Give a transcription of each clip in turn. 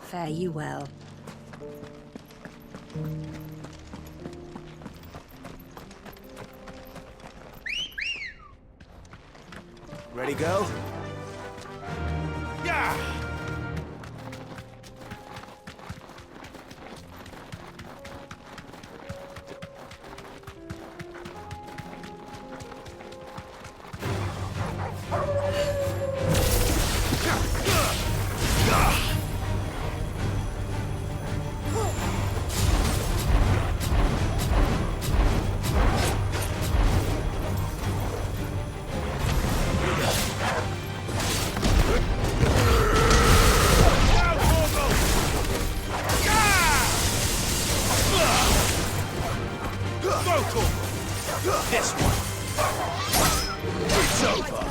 Fare you well. Ready, go? Yeah! This one. It's over.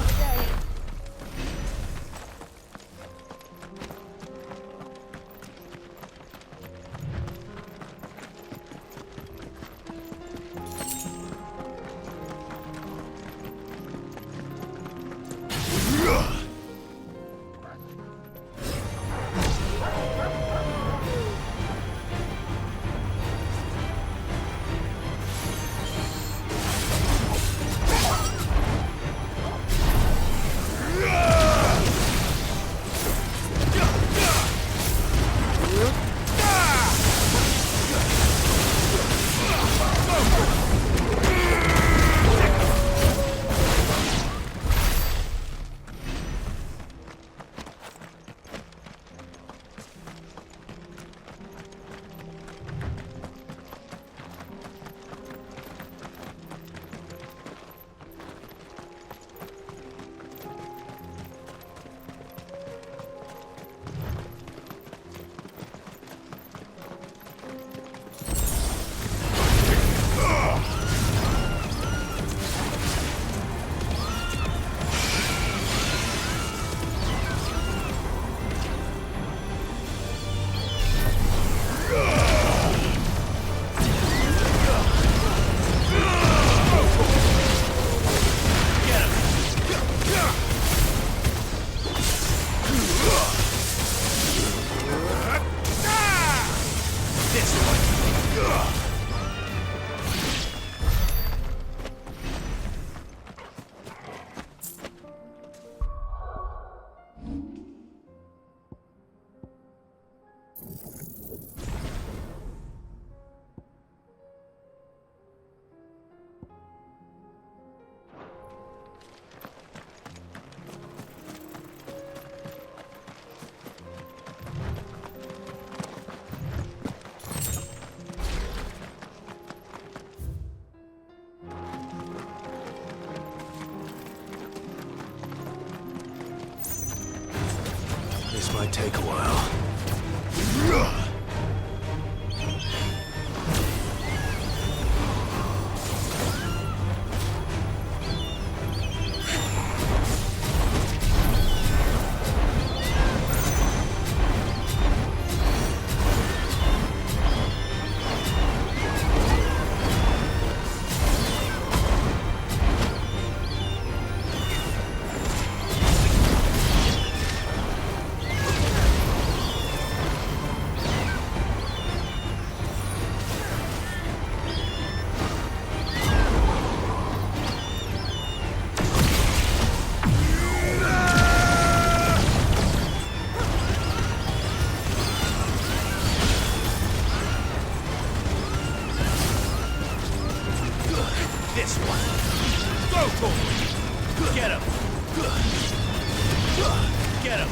This might take a while. This one. Go for it. Get him. Get him.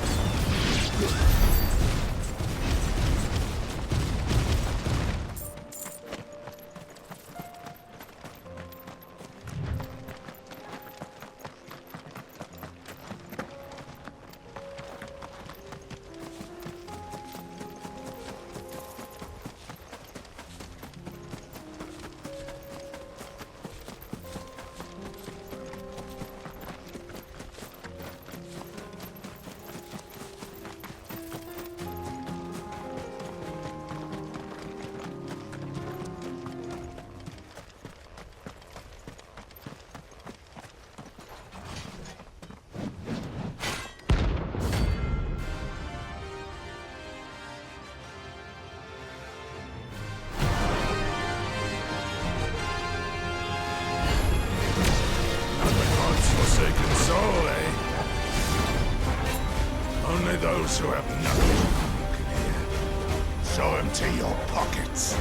those who have nothing, so empty your pockets.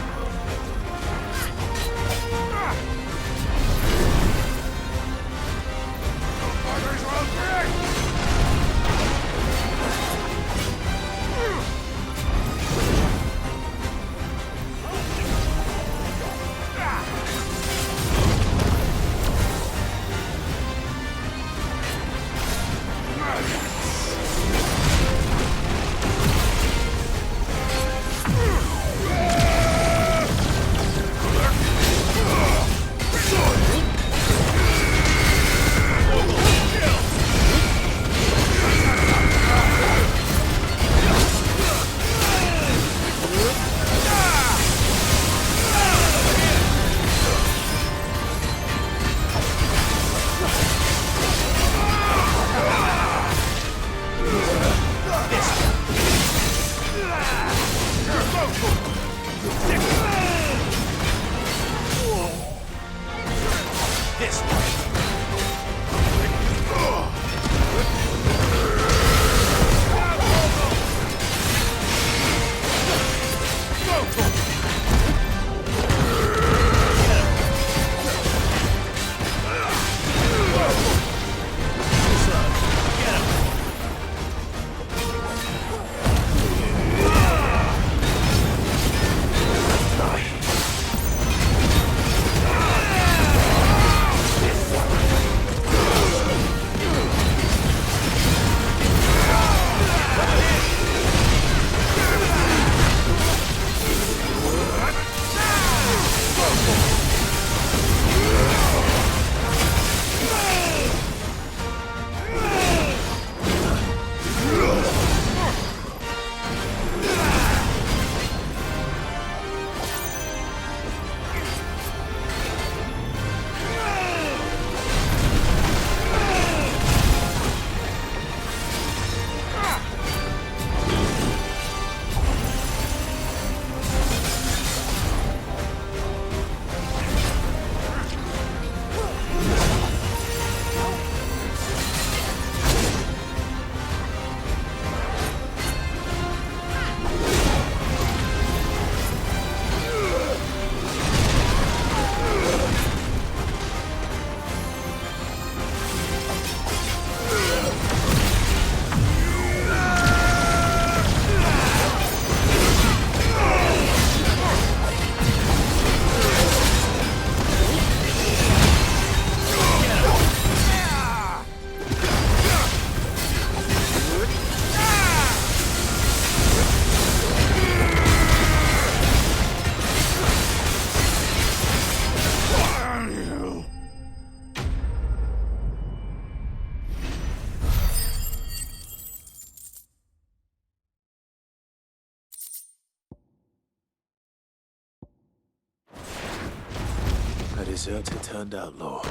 A deserter turned outlaw.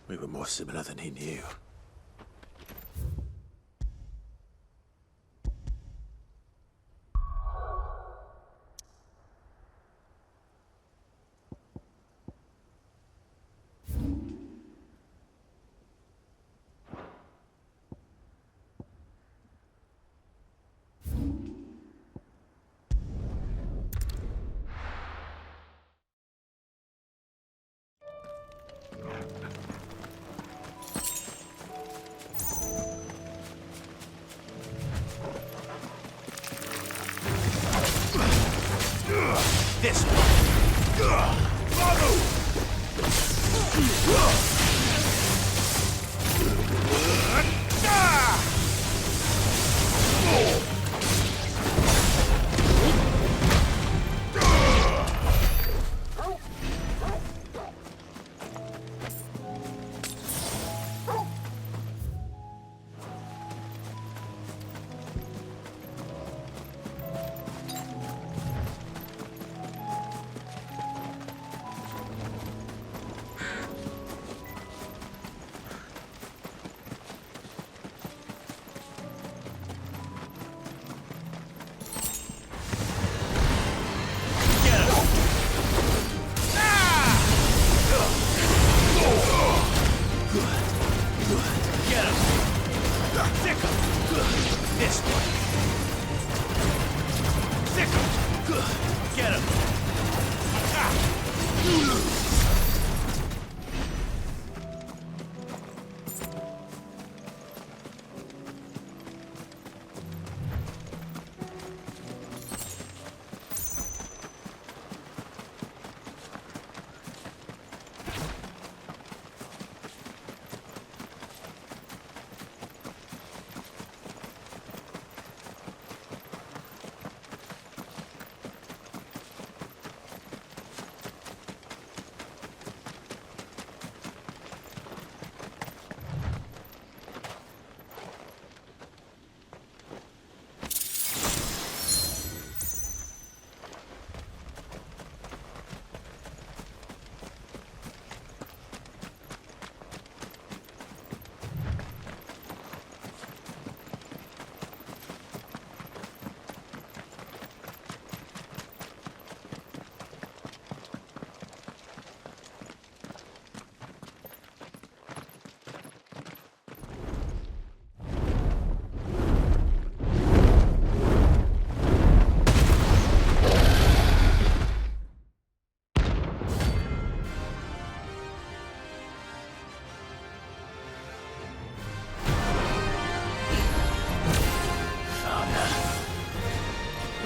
We were more similar than he knew. This one. Sick 'em. This way. Sick 'em. Get him.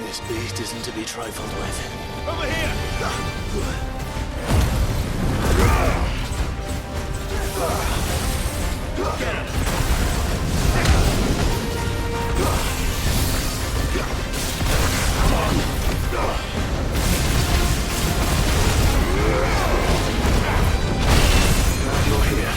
This beast isn't to be trifled with. Over here. Get him. You're here.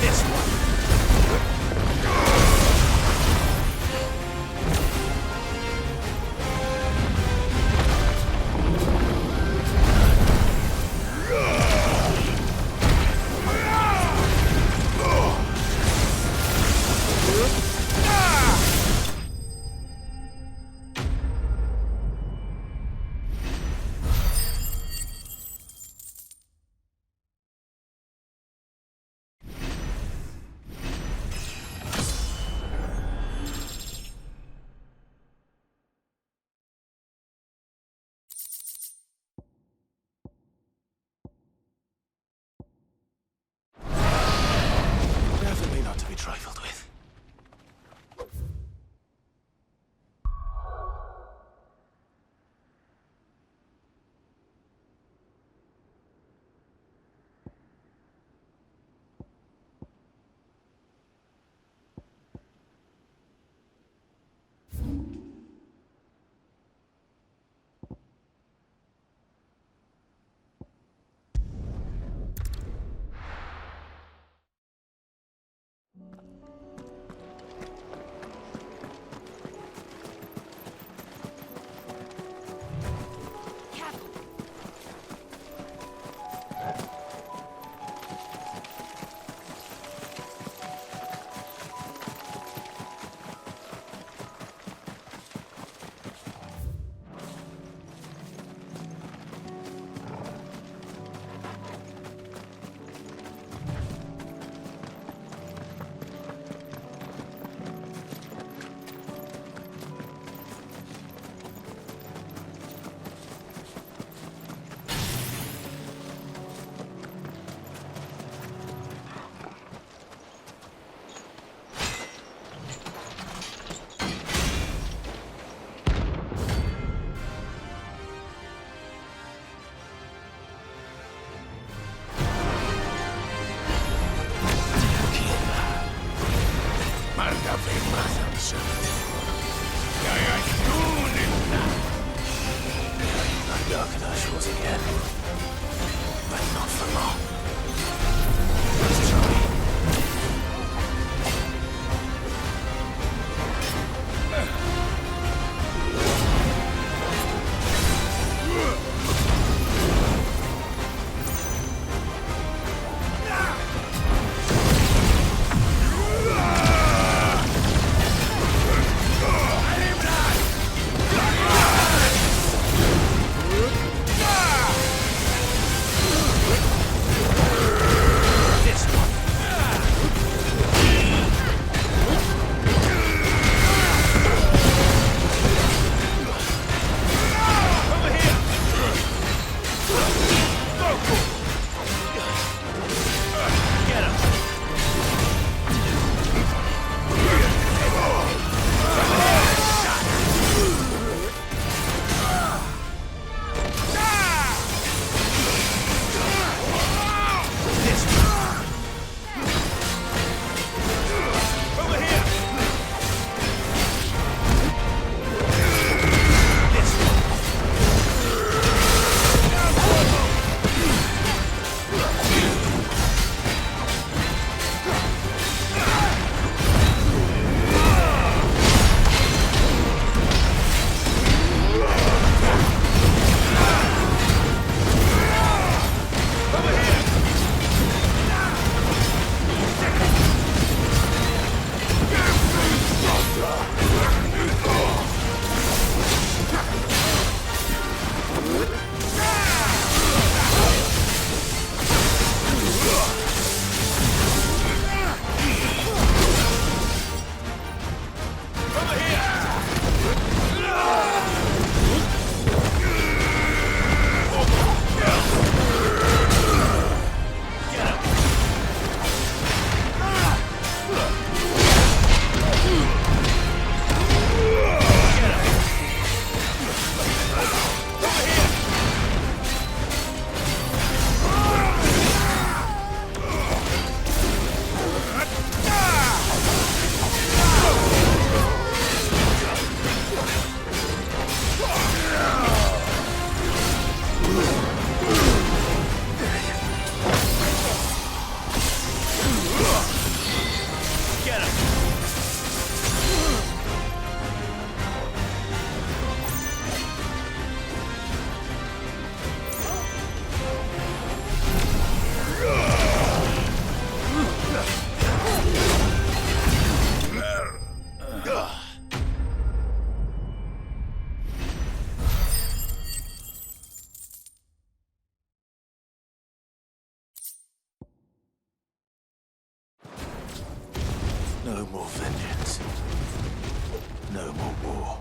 This one. No more vengeance. No more war.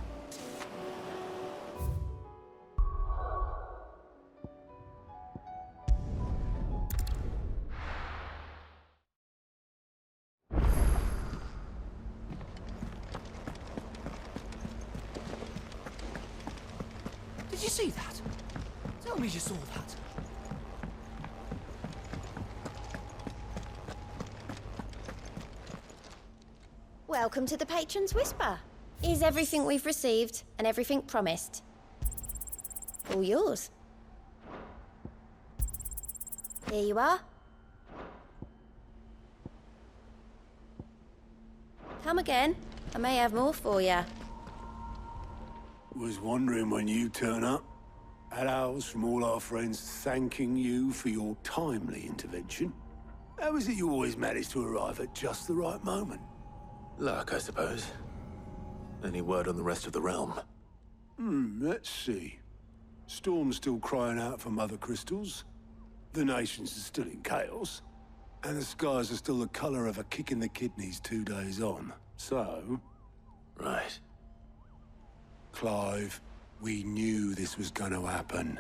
Did you see that? Tell me you saw that. Welcome to the Patron's Whisper. Is everything we've received and everything promised? All yours. Here you are. Come again. I may have more for you. Was wondering when you turn up. Had owls from all our friends thanking you for your timely intervention. How is it you always manage to arrive at just the right moment? Luck, I suppose. Any word on the rest of the realm? Let's see. Storm's still crying out for mother crystals. The nations are still in chaos. And the skies are still the color of a kick in the kidneys 2 days on. So... Right. Clive, we knew this was going to happen.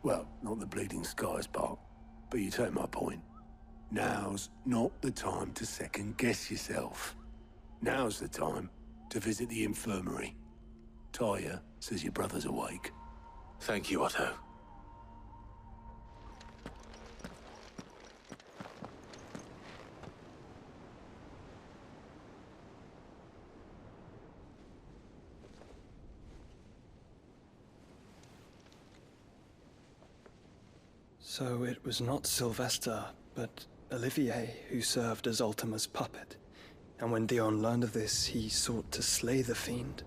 Well, not the bleeding skies part, but you take my point. Now's not the time to second-guess yourself. Now's the time to visit the infirmary. Talia says your brother's awake. Thank you, Otto. So it was not Sylvester, but Olivier who served as Ultima's puppet. And when Dion learned of this, he sought to slay the fiend.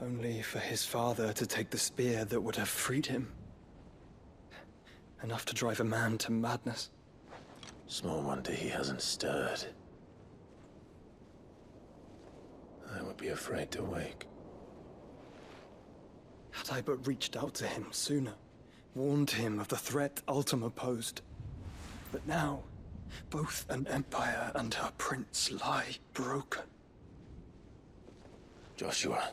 Only for his father to take the spear that would have freed him. Enough to drive a man to madness. Small wonder he hasn't stirred. I would be afraid to wake. Had I but reached out to him sooner, warned him of the threat Ultima posed. But now, both an empire and her prince lie broken. Joshua,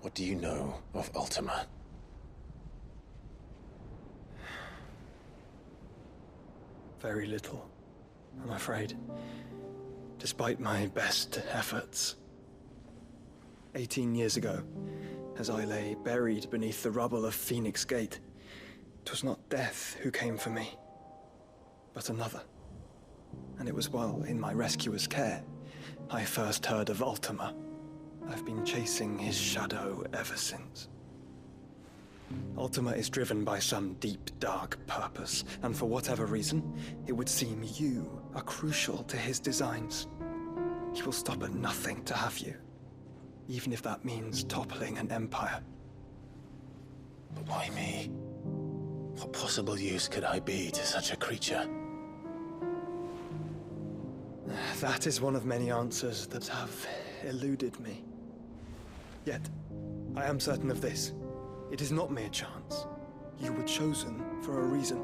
what do you know of Ultima? Very little, I'm afraid. Despite my best efforts. 18 years ago, as I lay buried beneath the rubble of Phoenix Gate, 'twas not death who came for me, but another. And it was while in my rescuer's care, I first heard of Ultima. I've been chasing his shadow ever since. Ultima is driven by some deep, dark purpose, and for whatever reason, it would seem you are crucial to his designs. He will stop at nothing to have you, even if that means toppling an empire. But why me? What possible use could I be to such a creature? That is one of many answers that have eluded me. Yet, I am certain of this. It is not mere chance. You were chosen for a reason.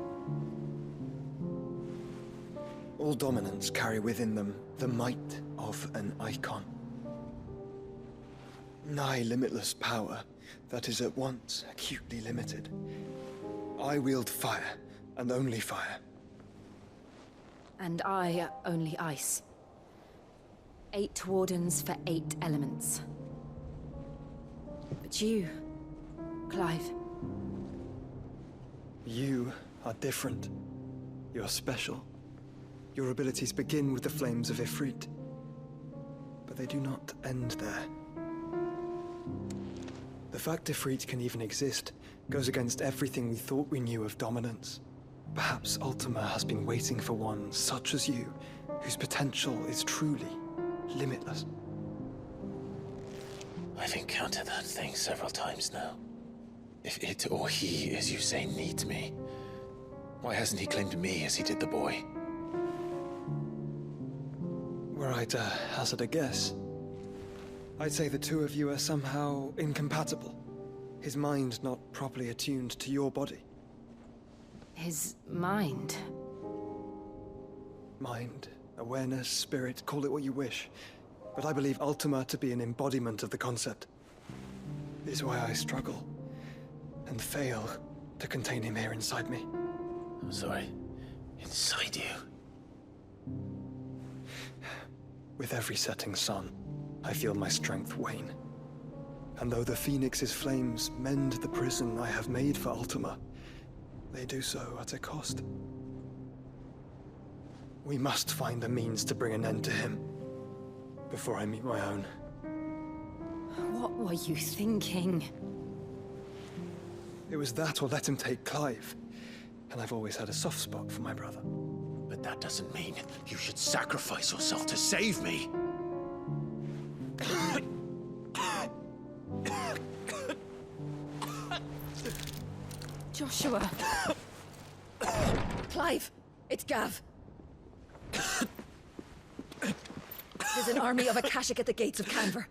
All dominants carry within them the might of an Eikon. Nigh limitless power that is at once acutely limited. I wield fire, and only fire. And I only ice. 8 wardens for 8 elements. But you, Clive. You are different. You're special. Your abilities begin with the flames of Ifrit. But they do not end there. The fact Ifrit can even exist goes against everything we thought we knew of dominance. Perhaps Ultima has been waiting for one such as you, whose potential is truly limitless. I've encountered that thing several times now. If it or he, as you say, needs me, why hasn't he claimed me as he did the boy? Were I to hazard a guess, I'd say the two of you are somehow incompatible. His mind not properly attuned to your body. His mind. Mind, awareness, spirit, call it what you wish. But I believe Ultima to be an embodiment of the concept. Is why I struggle and fail to contain him here inside me. I'm sorry. Inside you? With every setting sun, I feel my strength wane. And though the Phoenix's flames mend the prison I have made for Ultima, they do so at a cost. We must find a means to bring an end to him before I meet my own. What were you thinking? It was that or let him take Clive. And I've always had a soft spot for my brother. But that doesn't mean you should sacrifice yourself to save me. Joshua! Clive! It's Gav! There's an army of Akashic at the gates of Canver.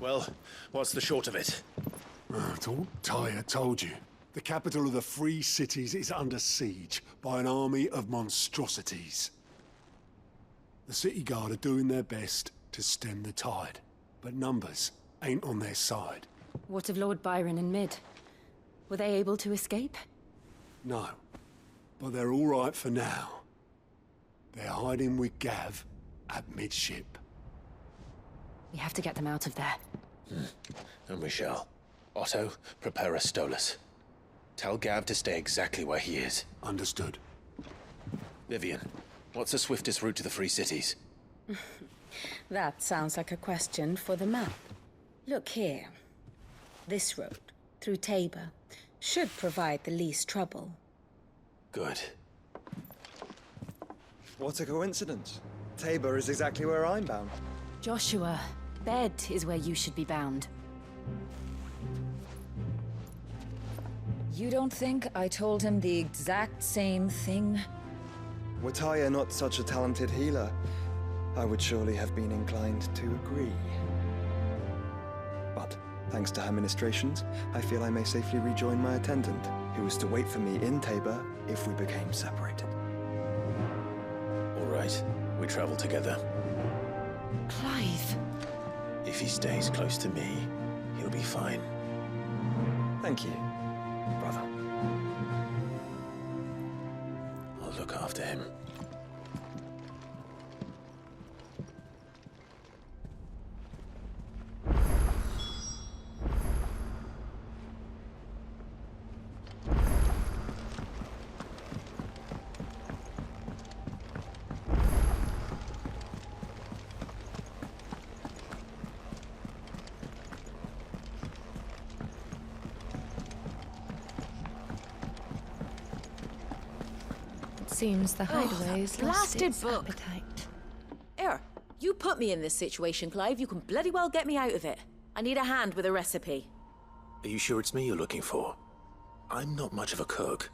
Well, what's the short of it? Thought Tyre told you. The capital of the Free Cities is under siege by an army of monstrosities. The city guard are doing their best to stem the tide, but numbers ain't on their side. What of Lord Byron and Mid? Were they able to escape? No, but they're all right for now. They're hiding with Gav at midship. We have to get them out of there. And we shall. Otto, prepare a Stolas. Tell Gav to stay exactly where he is. Understood. Vivian, what's the swiftest route to the Free Cities? That sounds like a question for the map. Look here. This road, through Tabor, should provide the least trouble. Good. What a coincidence. Tabor is exactly where I'm bound. Joshua, bed is where you should be bound. You don't think I told him the exact same thing? Were Tyre not such a talented healer, I would surely have been inclined to agree. But, thanks to her ministrations, I feel I may safely rejoin my attendant, who was to wait for me in Tabor if we became separated. All right, we travel together. Clive! If he stays close to me, he'll be fine. Thank you, brother. I'll look after him. Seems the hideaway's lost blasted its book. appetite. You put me in this situation, Clive. You can bloody well get me out of it. I need a hand with a recipe. Are you sure it's me you're looking for? I'm not much of a cook.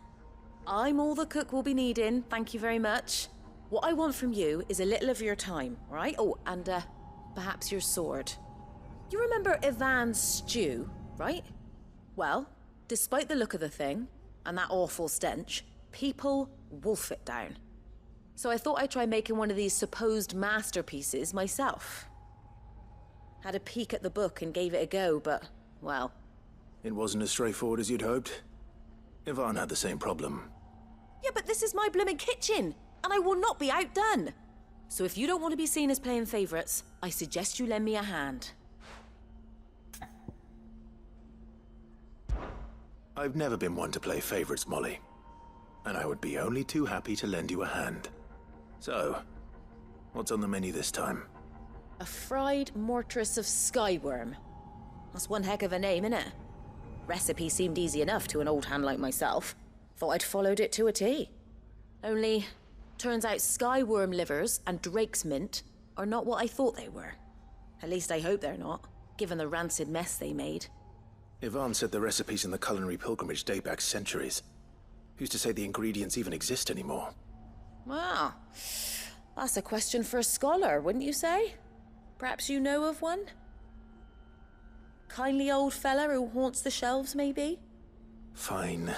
I'm all the cook will be needing, thank you very much. What I want from you is a little of your time, right? Oh, and perhaps your sword. You remember Ivan's stew, right? Well, despite the look of the thing, and that awful stench, people wolf it down. So I thought I'd try making one of these supposed masterpieces myself. Had a peek at the book and gave it a go, but, well... It wasn't as straightforward as you'd hoped. Ivan had the same problem. Yeah, but this is my blimmin' kitchen, and I will not be outdone. So if you don't want to be seen as playing favourites, I suggest you lend me a hand. I've never been one to play favorites, Molly. And I would be only too happy to lend you a hand. So, what's on the menu this time? A fried mortress of skyworm. That's one heck of a name, innit? Recipe seemed easy enough to an old hand like myself. Thought I'd followed it to a T. Only, turns out skyworm livers and drake's mint are not what I thought they were. At least I hope they're not, given the rancid mess they made. Ivan said the recipes in the culinary pilgrimage date back centuries. Who's to say the ingredients even exist anymore? Wow. That's a question for a scholar, wouldn't you say? Perhaps you know of one? Kindly old fella who haunts the shelves, maybe? Fine.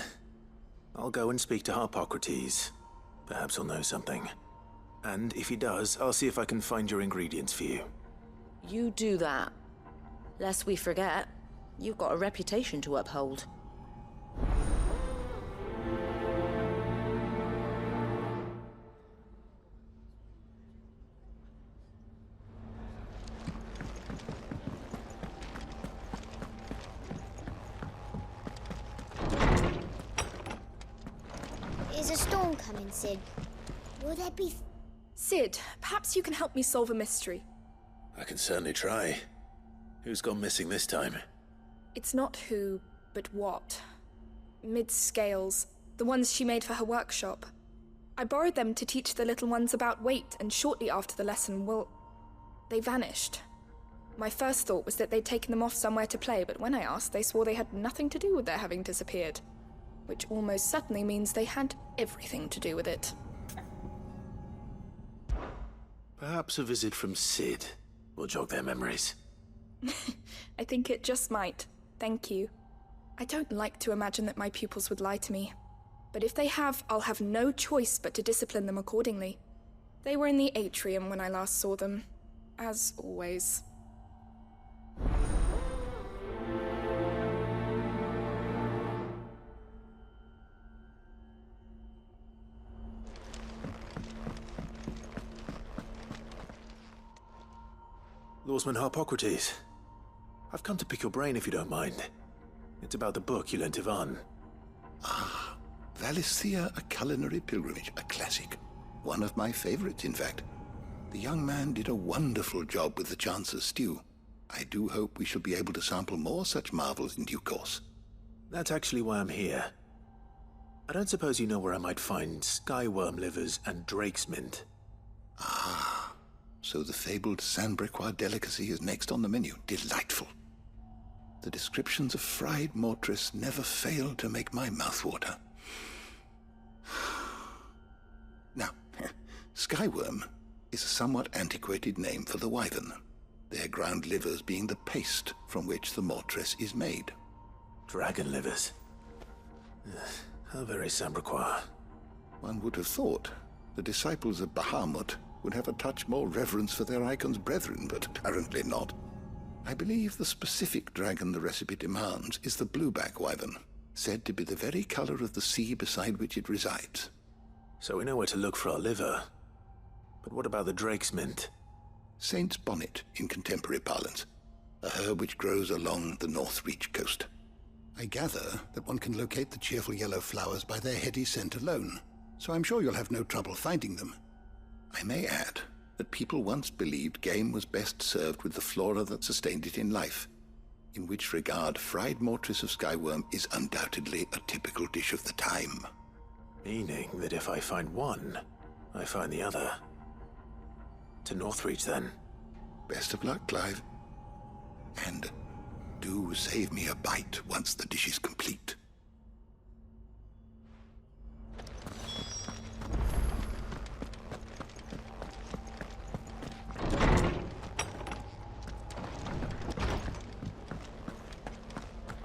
I'll go and speak to Harpocrates. Perhaps he'll know something. And if he does, I'll see if I can find your ingredients for you. You do that. Lest we forget, you've got a reputation to uphold. Is a storm coming, Sid? Will there be... Sid, perhaps you can help me solve a mystery. I can certainly try. Who's gone missing this time? It's not who, but what. Mid's scales, the ones she made for her workshop. I borrowed them to teach the little ones about weight, and shortly after the lesson, well, they vanished. My first thought was that they'd taken them off somewhere to play, but when I asked, they swore they had nothing to do with their having disappeared. Which almost certainly means they had everything to do with it. Perhaps a visit from Sid will jog their memories. I think it just might. Thank you. I don't like to imagine that my pupils would lie to me. But if they have, I'll have no choice but to discipline them accordingly. They were in the atrium when I last saw them. As always. Lawsman Harpocrates. I've come to pick your brain if you don't mind. It's about the book you lent Ivan. Ah, Valisthea, a culinary pilgrimage, a classic. One of my favorites, in fact. The young man did a wonderful job with the Chance's stew. I do hope we shall be able to sample more such marvels in due course. That's actually why I'm here. I don't suppose you know where I might find skyworm livers and drake's mint. Ah, so the fabled Sandbrequois delicacy is next on the menu. Delightful. The descriptions of fried mortress never fail to make my mouth water. Now, skyworm is a somewhat antiquated name for the wyvern, their ground livers being the paste from which the mortress is made. Dragon livers. How very Sandbrequois. One would have thought the disciples of Bahamut would have a touch more reverence for their Eikons brethren, but apparently not. I believe the specific dragon the recipe demands is the blueback wyvern, said to be the very color of the sea beside which it resides. So we know where to look for our liver. But what about the drake's mint? Saint's bonnet in contemporary parlance, a herb which grows along the North Reach coast. I gather that one can locate the cheerful yellow flowers by their heady scent alone, so I'm sure you'll have no trouble finding them. I may add that people once believed game was best served with the flora that sustained it in life, in which regard fried mortress of skyworm is undoubtedly a typical dish of the time. Meaning that if I find one, I find the other. To Northreach, then. Best of luck, Clive. And do save me a bite once the dish is complete.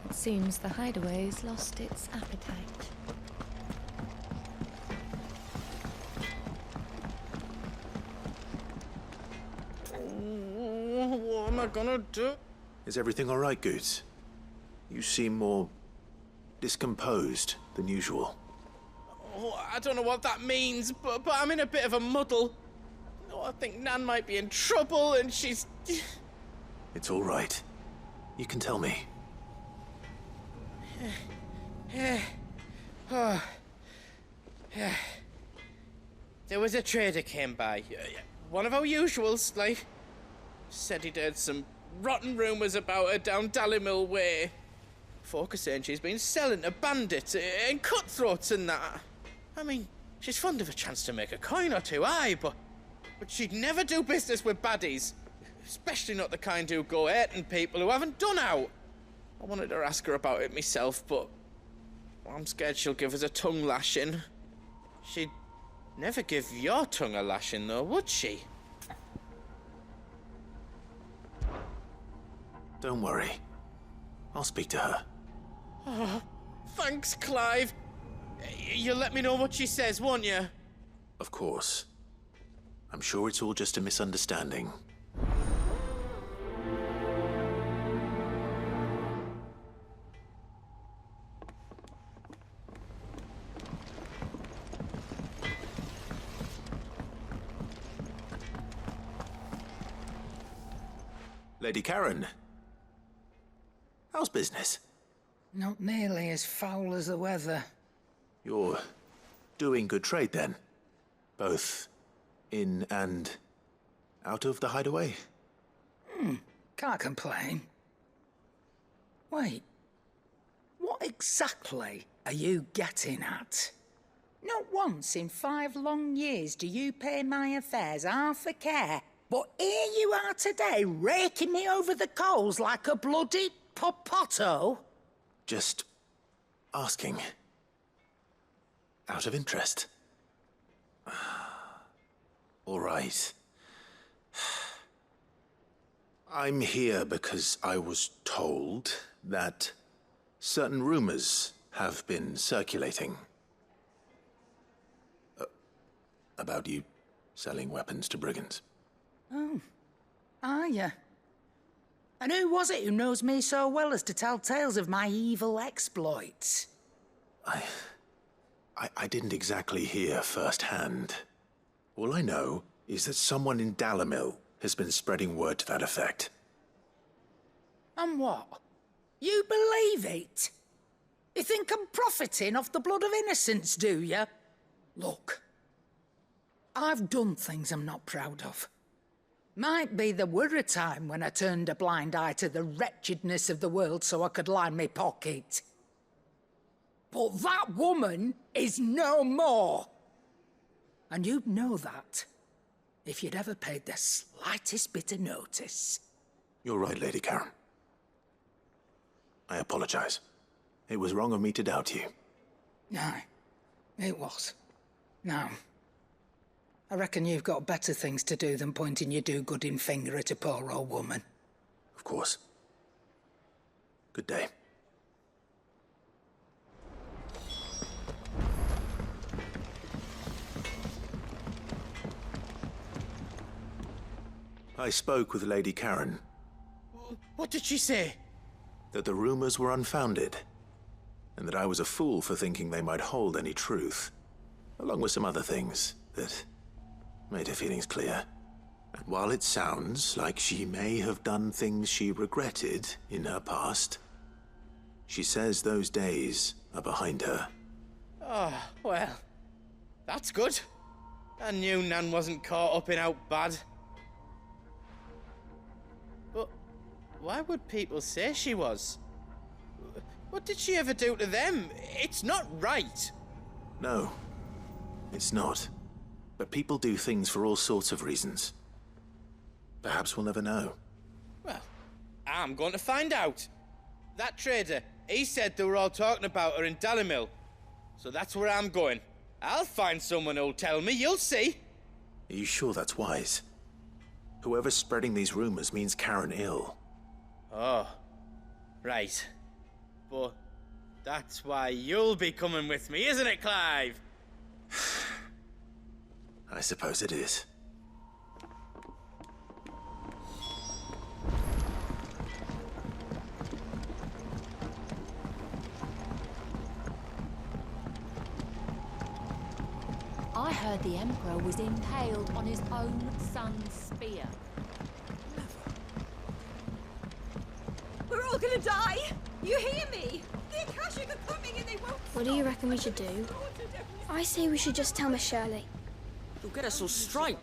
It seems the hideaway's lost its appetite. What am I gonna do? Is everything all right, Goots? You seem more discomposed than usual. Oh, I don't know what that means, but I'm in a bit of a muddle. Oh, I think Nan might be in trouble, and she's... It's all right. You can tell me. There was a trader came by. One of our usuals, like... Said he'd heard some rotten rumours about her down Dallymill Way. Folk are saying she's been selling to bandits and cutthroats and that. I mean, she's fond of a chance to make a coin or two, aye, but she'd never do business with baddies. Especially not the kind who go hurting people who haven't done out. I wanted to ask her about it myself, but I'm scared she'll give us a tongue lashing. She'd never give your tongue a lashing, though, would she? Don't worry. I'll speak to her. Oh, thanks, Clive. You'll let me know what she says, won't you? Of course. I'm sure it's all just a misunderstanding. Lady Karen. How's business? Not nearly as foul as the weather. You're doing good trade, then? Both in and out of the hideaway? Can't complain. Wait. What exactly are you getting at? Not once in 5 long years do you pay my affairs half a care. But here you are today, raking me over the coals like a bloody popoto. Just asking. Out of interest. All right. I'm here because I was told that certain rumors have been circulating. About you selling weapons to brigands. Oh, are you? And who was it who knows me so well as to tell tales of my evil exploits? I didn't exactly hear firsthand. All I know is that someone in Dalimil has been spreading word to that effect. And what? You believe it? You think I'm profiting off the blood of innocents, do you? Look, I've done things I'm not proud of. Might be there were a time when I turned a blind eye to the wretchedness of the world so I could line my pocket. But that woman is no more. And you'd know that if you'd ever paid the slightest bit of notice. You're right, Lady Karen. I apologize. It was wrong of me to doubt you. No, it was. Now, I reckon you've got better things to do than pointing your do-gooding finger at a poor old woman. Of course. Good day. I spoke with Lady Karen. What did she say? That the rumors were unfounded, and that I was a fool for thinking they might hold any truth, along with some other things that made her feelings clear. And while it sounds like she may have done things she regretted in her past, she says those days are behind her. Oh, well, that's good. I knew Nan wasn't caught up in out bad. But why would people say she was? What did she ever do to them? It's not right. No, it's not. But people do things for all sorts of reasons. Perhaps we'll never know. Well, I'm going to find out. That trader, he said they were all talking about her in Dalimil. So that's where I'm going. I'll find someone who'll tell me, you'll see. Are you sure that's wise? Whoever's spreading these rumors means Karen ill. Oh, right. But that's why you'll be coming with me, isn't it, Clive? I suppose it is. I heard the Emperor was impaled on his own son's spear. We're all gonna die! You hear me? The Akashic are coming and they won't. What do you reckon we should do? I say we should just tell Miss Shirley. You'll get us all straight.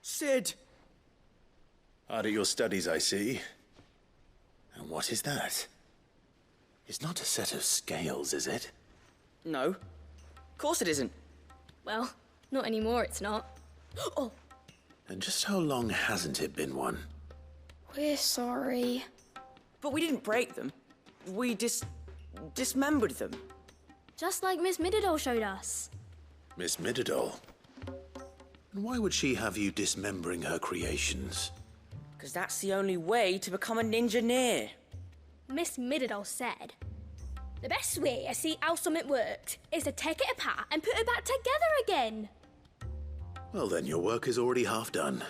Sid! Hard at your studies, I see. And what is that? It's not a set of scales, is it? No. Of course it isn't. Well, not anymore, it's not. Oh, And just how long hasn't it been one? We're sorry. But we didn't break them. We dismembered them. Just like Miss Mididol showed us. Miss Mididol? And why would she have you dismembering her creations? Because that's the only way to become a ninja-neer. Miss Mididol said, the best way to see how something worked is to take it apart and put it back together again. Well then, your work is already half done.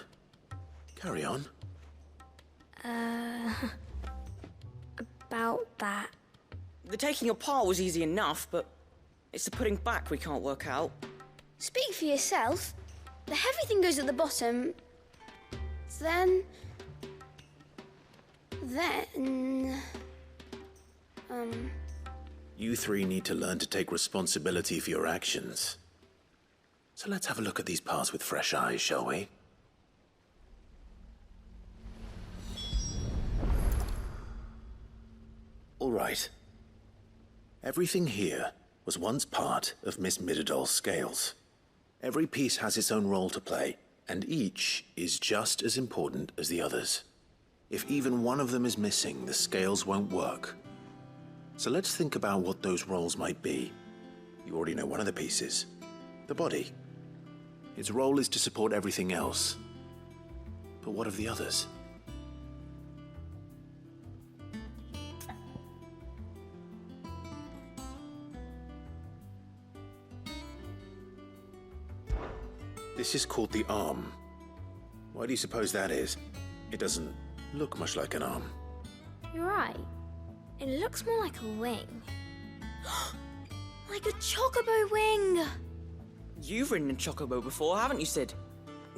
Carry on. About that. The taking apart was easy enough, but it's the putting back we can't work out. Speak for yourself. The heavy thing goes at the bottom. Then... You three need to learn to take responsibility for your actions. So let's have a look at these parts with fresh eyes, shall we? All right. Everything here was once part of Miss Mididol's scales. Every piece has its own role to play, and each is just as important as the others. If even one of them is missing, the scales won't work. So let's think about what those roles might be. You already know one of the pieces, the body. Its role is to support everything else. But what of the others? This is called the arm. Why do you suppose that is? It doesn't look much like an arm. You're right. It looks more like a wing. Like a chocobo wing! You've ridden a chocobo before, haven't you, Sid?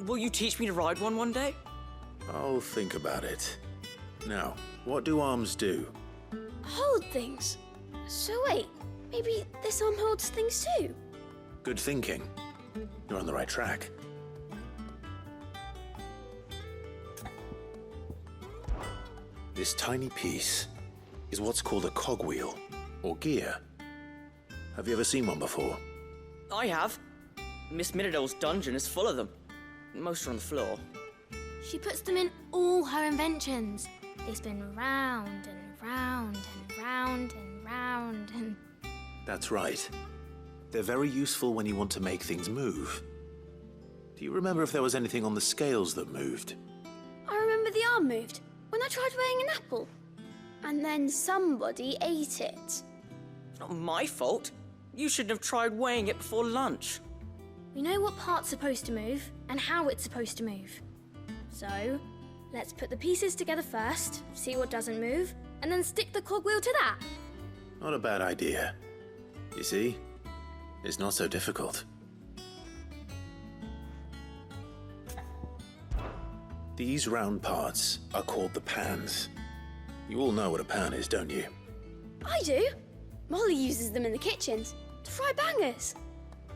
Will you teach me to ride one day? I'll think about it. Now, what do arms do? Hold things. So wait, maybe this arm holds things too? Good thinking. You're on the right track. This tiny piece is what's called a cogwheel, or gear. Have you ever seen one before? I have. Miss Mididol's dungeon is full of them. Most are on the floor. She puts them in all her inventions. They spin round and round and round and round and... That's right. They're very useful when you want to make things move. Do you remember if there was anything on the scales that moved? I remember the arm moved when I tried weighing an apple. And then somebody ate it. It's not my fault. You shouldn't have tried weighing it before lunch. We know what part's supposed to move and how it's supposed to move. So, let's put the pieces together first, see what doesn't move, and then stick the cogwheel to that. Not a bad idea. You see, it's not so difficult. These round parts are called the pans. You all know what a pan is, don't you? I do. Molly uses them in the kitchens to fry bangers.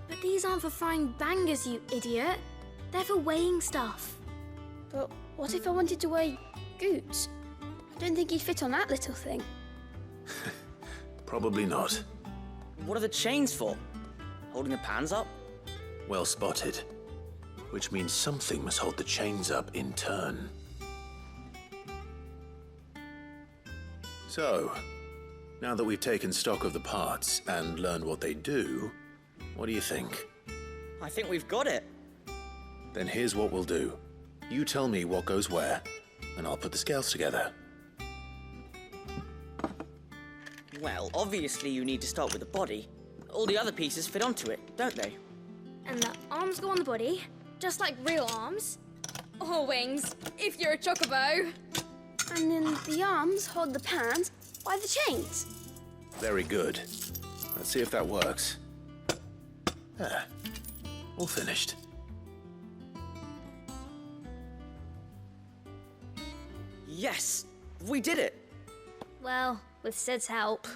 But these aren't for frying bangers, you idiot. They're for weighing stuff. But what if I wanted to weigh Goots? I don't think he'd fit on that little thing. Probably not. What are the chains for? Holding the pans up? Well spotted. Which means something must hold the chains up in turn. So, now that we've taken stock of the parts and learned what they do, what do you think? I think we've got it. Then here's what we'll do. You tell me what goes where, and I'll put the scales together. Well, obviously you need to start with the body. All the other pieces fit onto it, don't they? And the arms go on the body, just like real arms. Or wings, if you're a chocobo. And then the arms hold the pans by the chains. Very good. Let's see if that works. There. All finished. Yes! We did it! Well, with Sid's help.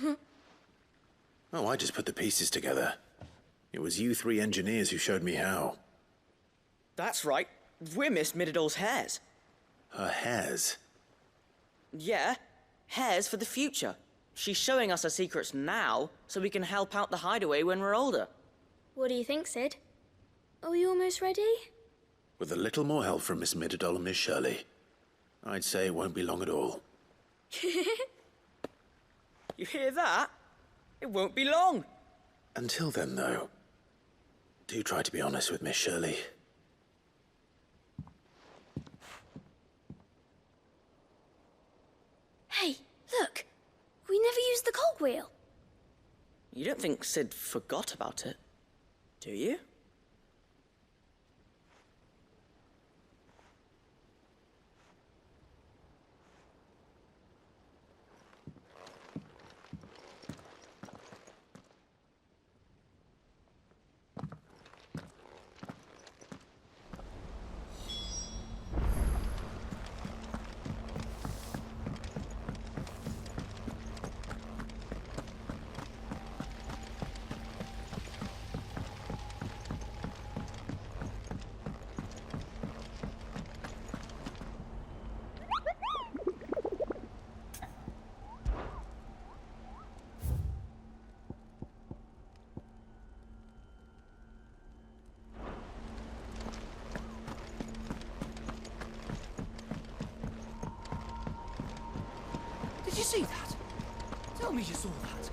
Oh, I just put the pieces together. It was you three engineers who showed me how. That's right. We're Miss Mididol's hairs. Her hairs? Yeah, hairs for the future. She's showing us her secrets now, so we can help out the hideaway when we're older. What do you think, Sid? Are we almost ready? With a little more help from Miss Midadol and Miss Shirley, I'd say it won't be long at all. You hear that? It won't be long. Until then, though, do try to be honest with Miss Shirley. Hey, look! We never used the cogwheel. You don't think Sid forgot about it, do you? Did you see that? Tell me you saw that.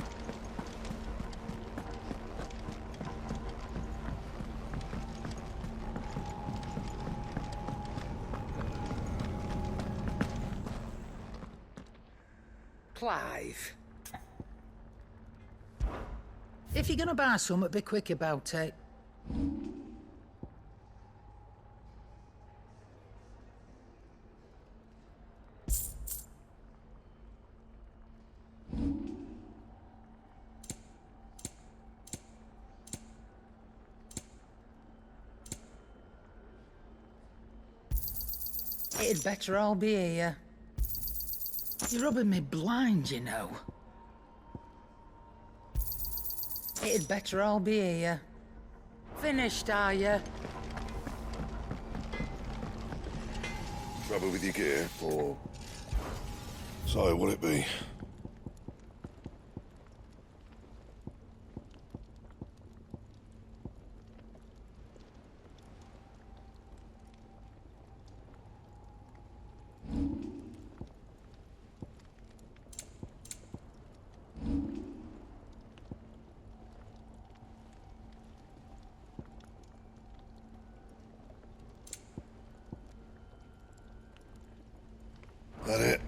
Clive. If you're gonna buy something, be quick about it. It'd better all be here. You're rubbing me blind, you know. It'd better all be here. Finished, are you? Trouble with your gear, or... So, will it be? That it?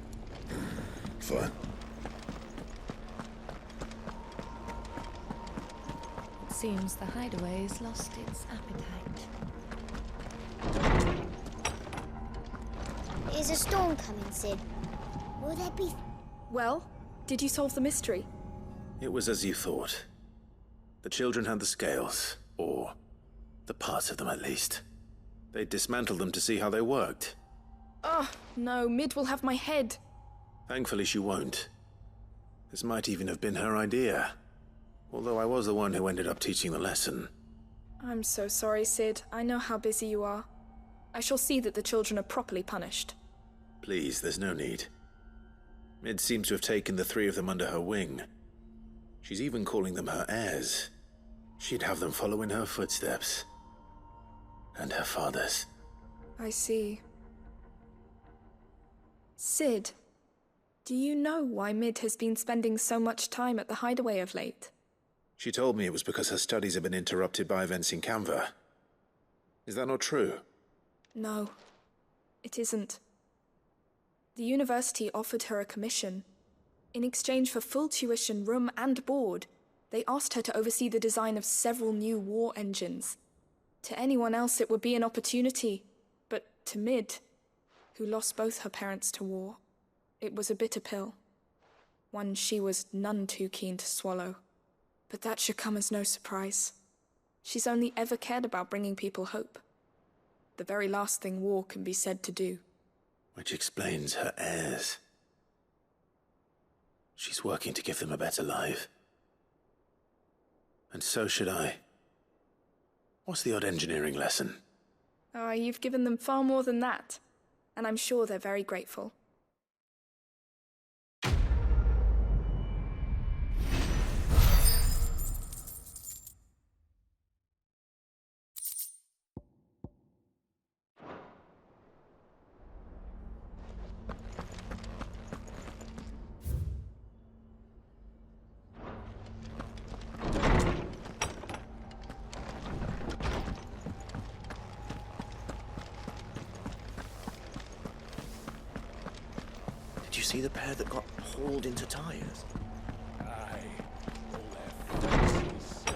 Fine. It seems the hideaway's lost its appetite. There's a storm coming, Sid. Will there be... Well, did you solve the mystery? It was as you thought. The children had the scales, or the parts of them at least. They dismantled them to see how they worked. Oh, no, Mid will have my head. Thankfully she won't. This might even have been her idea. Although I was the one who ended up teaching the lesson. I'm so sorry, Sid. I know how busy you are. I shall see that the children are properly punished. Please, there's no need. Mid seems to have taken the three of them under her wing. She's even calling them her heirs. She'd have them follow in her footsteps. And her father's. I see. Sid, do you know why Mid has been spending so much time at the hideaway of late? She told me it was because her studies have been interrupted by events in Canva. Is that not true? No, it isn't. The university offered her a commission. In exchange for full tuition, room and board, they asked her to oversee the design of several new war engines. To anyone else it would be an opportunity, but to Mid, who lost both her parents to war, it was a bitter pill. One she was none too keen to swallow. But that should come as no surprise. She's only ever cared about bringing people hope. The very last thing war can be said to do. Which explains her heirs. She's working to give them a better life. And so should I. What's the odd engineering lesson? Oh, you've given them far more than that. And I'm sure they're very grateful. see the pair that got hauled into tires? Aye. All their faces so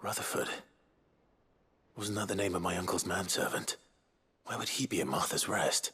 Rutherford. Wasn't that the name of my uncle's manservant? Why would he be at Martha's Rest?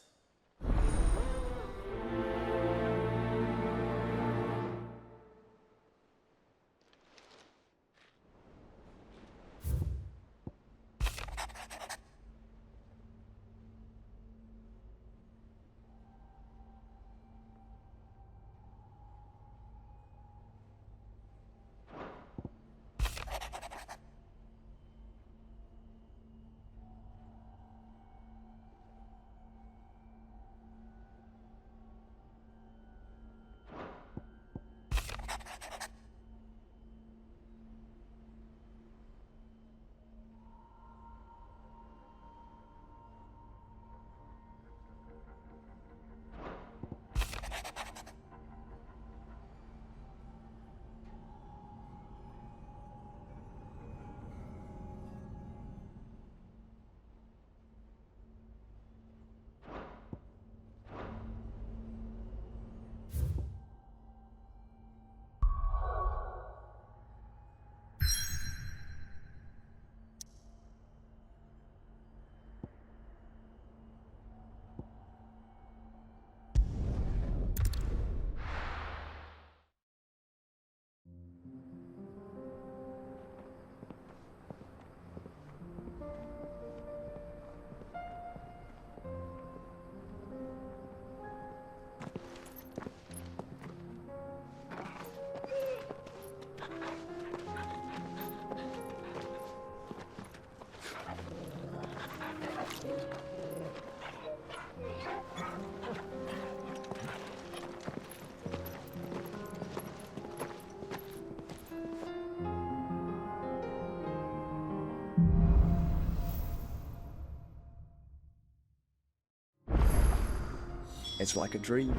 It's like a dream.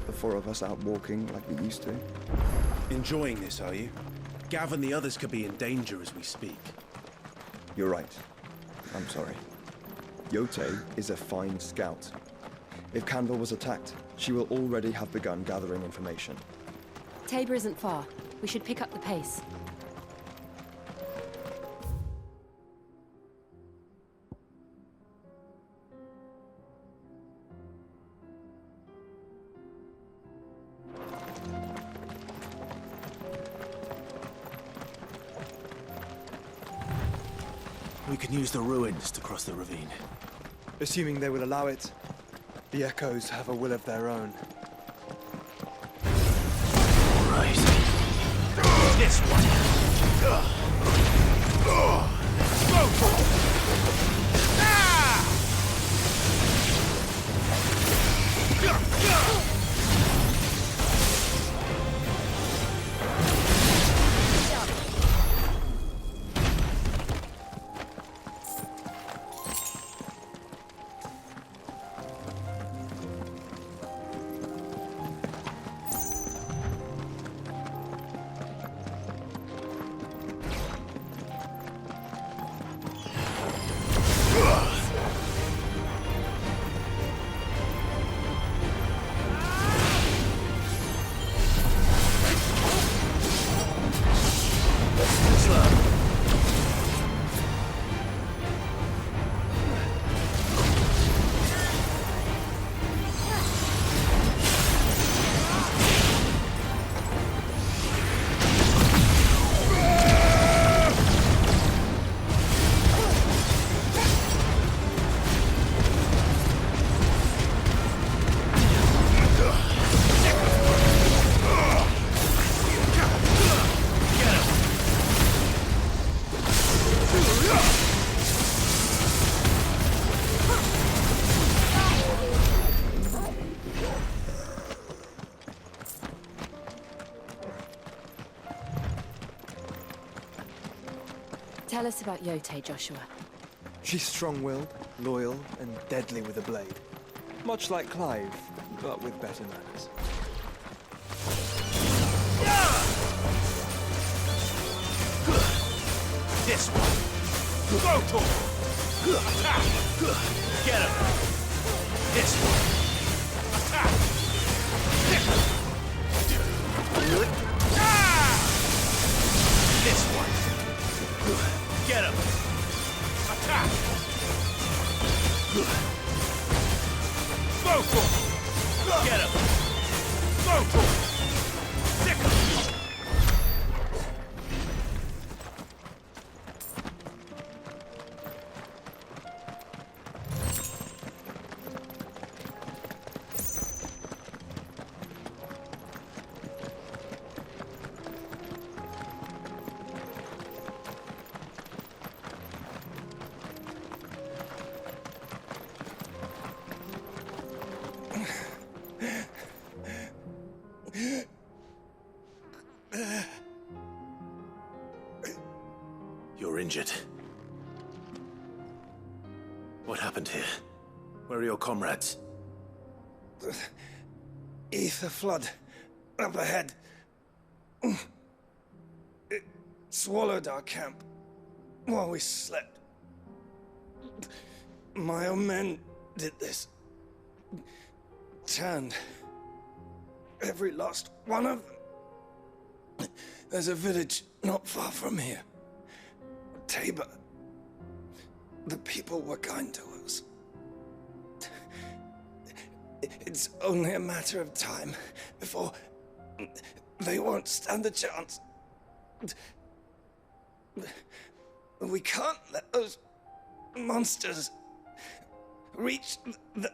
The four of us out walking like we used to. Enjoying this, are you? Gav and the others could be in danger as we speak. You're right. I'm sorry. Yote is a fine scout. If Canville was attacked, she will already have begun gathering information. Tabor isn't far. We should pick up the pace. We can use the ruins to cross the ravine. Assuming they will allow it, the Echoes have a will of their own. Right. This one. Tell us about Yote, Joshua. She's strong-willed, loyal, and deadly with a blade. Much like Clive, but with better manners. This one. Go to him. Attack. Get him. This one. Attack. This one. Get him. Attack. Go to him. Get him. Go to him. Stick him. You're injured. What happened here? Where are your comrades? Ether flood. Up ahead. It swallowed our camp while we slept. My own men did this. Turned every last one of them. There's a village not far from here. Tabor. The people were kind to us. It's only a matter of time before they won't stand a chance. We can't let those monsters reach the...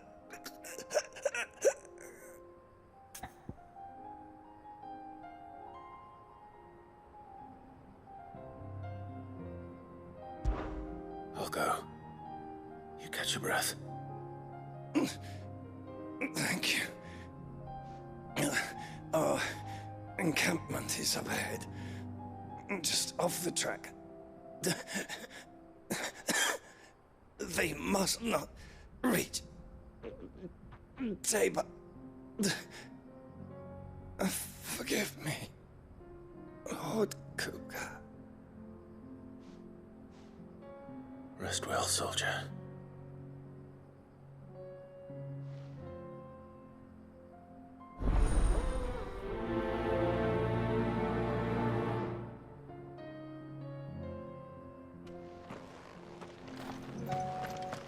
I'll go. You catch your breath. Thank you. Our encampment is up ahead. Just off the track. They must not reach Tabor. Forgive me, Lord Kuka. Rest well, soldier.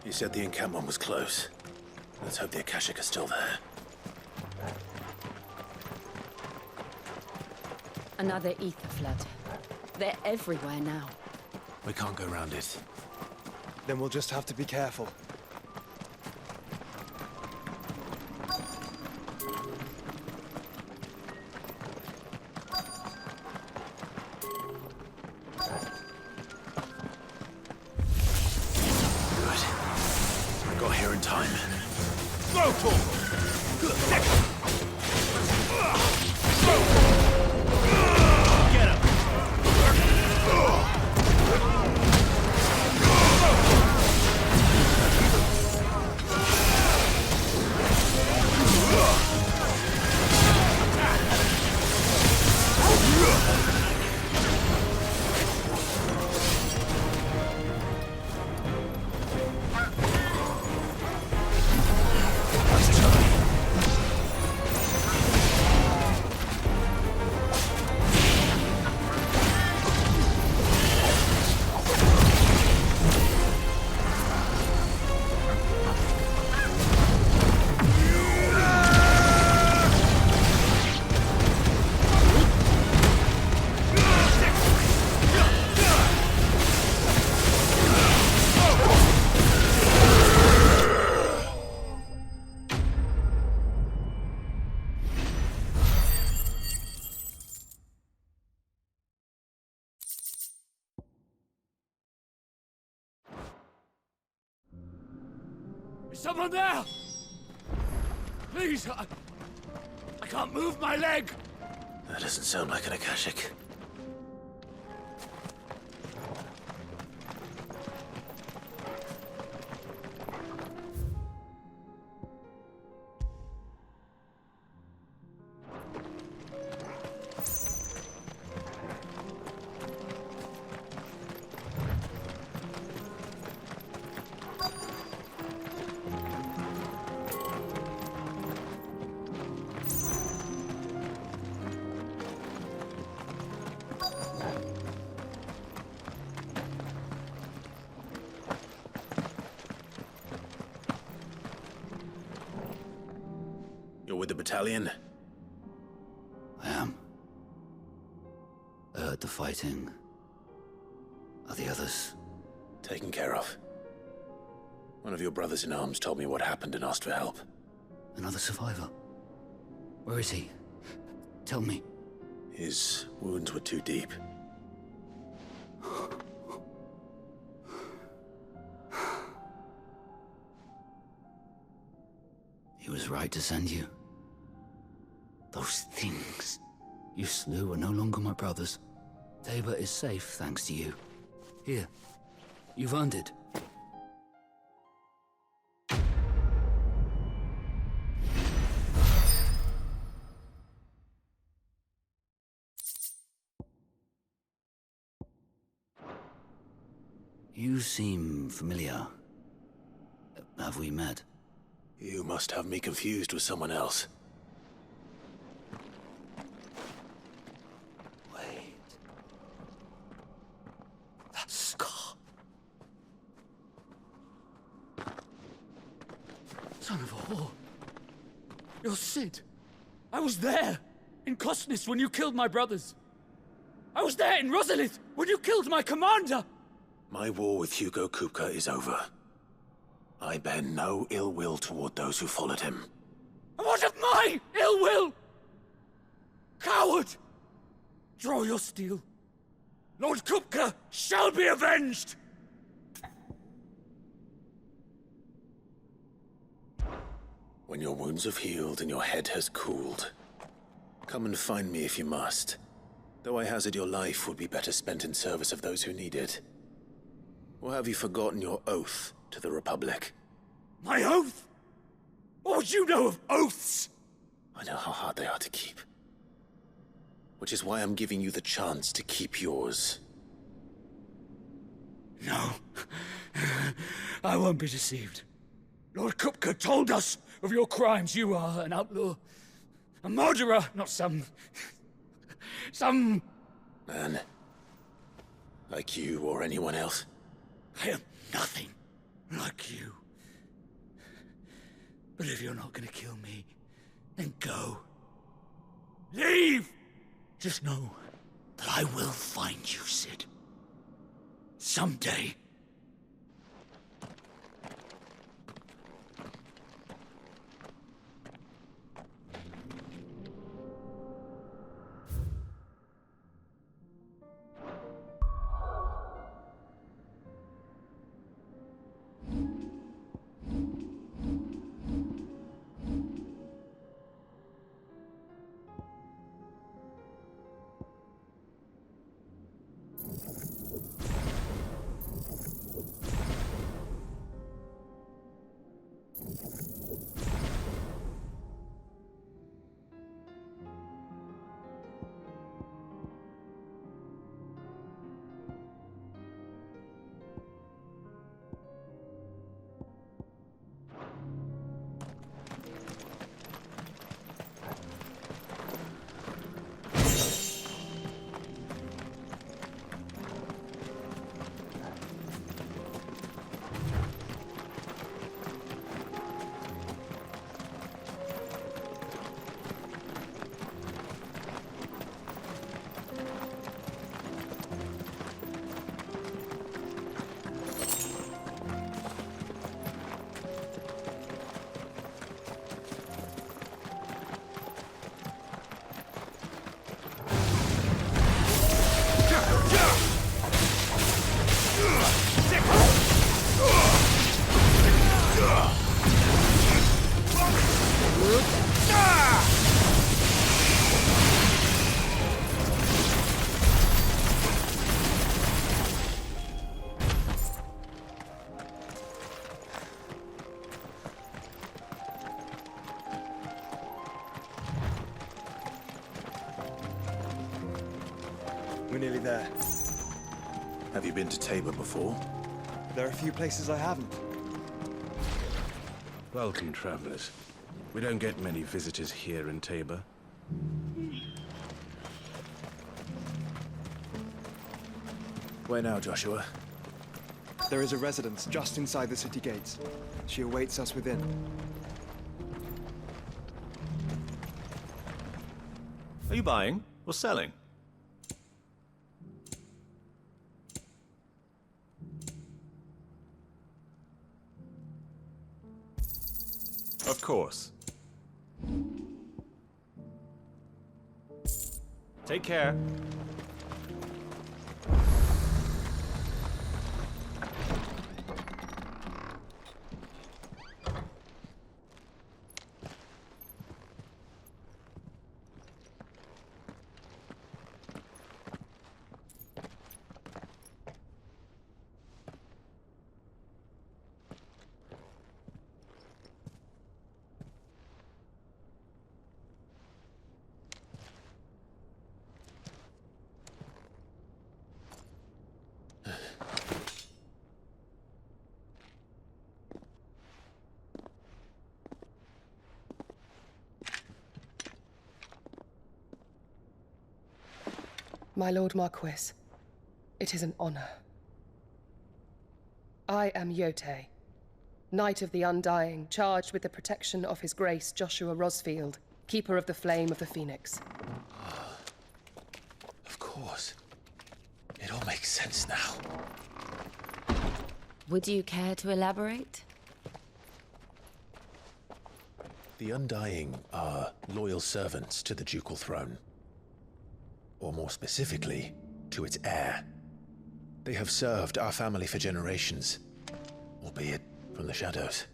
You said the encampment was close. Let's hope the Akashic are still there. Another ether flood. They're everywhere now. We can't go around it. Then we'll just have to be careful. Is someone there? Please, I can't move my leg. That doesn't sound like an Akashic. with the battalion? I am. I heard the fighting. Are the others? Taken care of. One of your brothers in arms told me what happened and asked for help. Another survivor? Where is he? Tell me. His wounds were too deep. He was right to send you. Those things you slew are no longer my brothers. Tabor is safe thanks to you. Here, you've earned it. You seem familiar. Have we met? You must have me confused with someone else. Wait. That scar. Son of a whore. You're Sid. I was there, in Costness, when you killed my brothers. I was there in Rosalith, when you killed my commander! My war with Hugo Kupka is over. I bear no ill will toward those who followed him. And what of my ill will? Coward! Draw your steel. Lord Kupka shall be avenged! When your wounds have healed and your head has cooled, come and find me if you must. Though I hazard your life would be better spent in service of those who need it. Or have you forgotten your oath to the Republic? My oath? What would you know of oaths? I know how hard they are to keep. Which is why I'm giving you the chance to keep yours. No. I won't be deceived. Lord Kupka told us of your crimes. You are an outlaw. A murderer, not some... Man. Like you or anyone else. I am nothing like you. But if you're not gonna kill me, then go. Leave! Just know that I will find you, Sid. Someday. We're nearly there. Have you been to Tabor before? There are a few places I haven't. Welcome, travelers. We don't get many visitors here in Tabor. Where now, Joshua? There is a residence just inside the city gates. She awaits us within. Are you buying or selling? Of course. Take care. My Lord Marquis, it is an honor. I am Yotei, Knight of the Undying, charged with the protection of His Grace Joshua Rosfield, Keeper of the Flame of the Phoenix. Of course. It all makes sense now. Would you care to elaborate? The Undying are loyal servants to the ducal throne. Or more specifically, to its heir. They have served our family for generations, albeit from the shadows.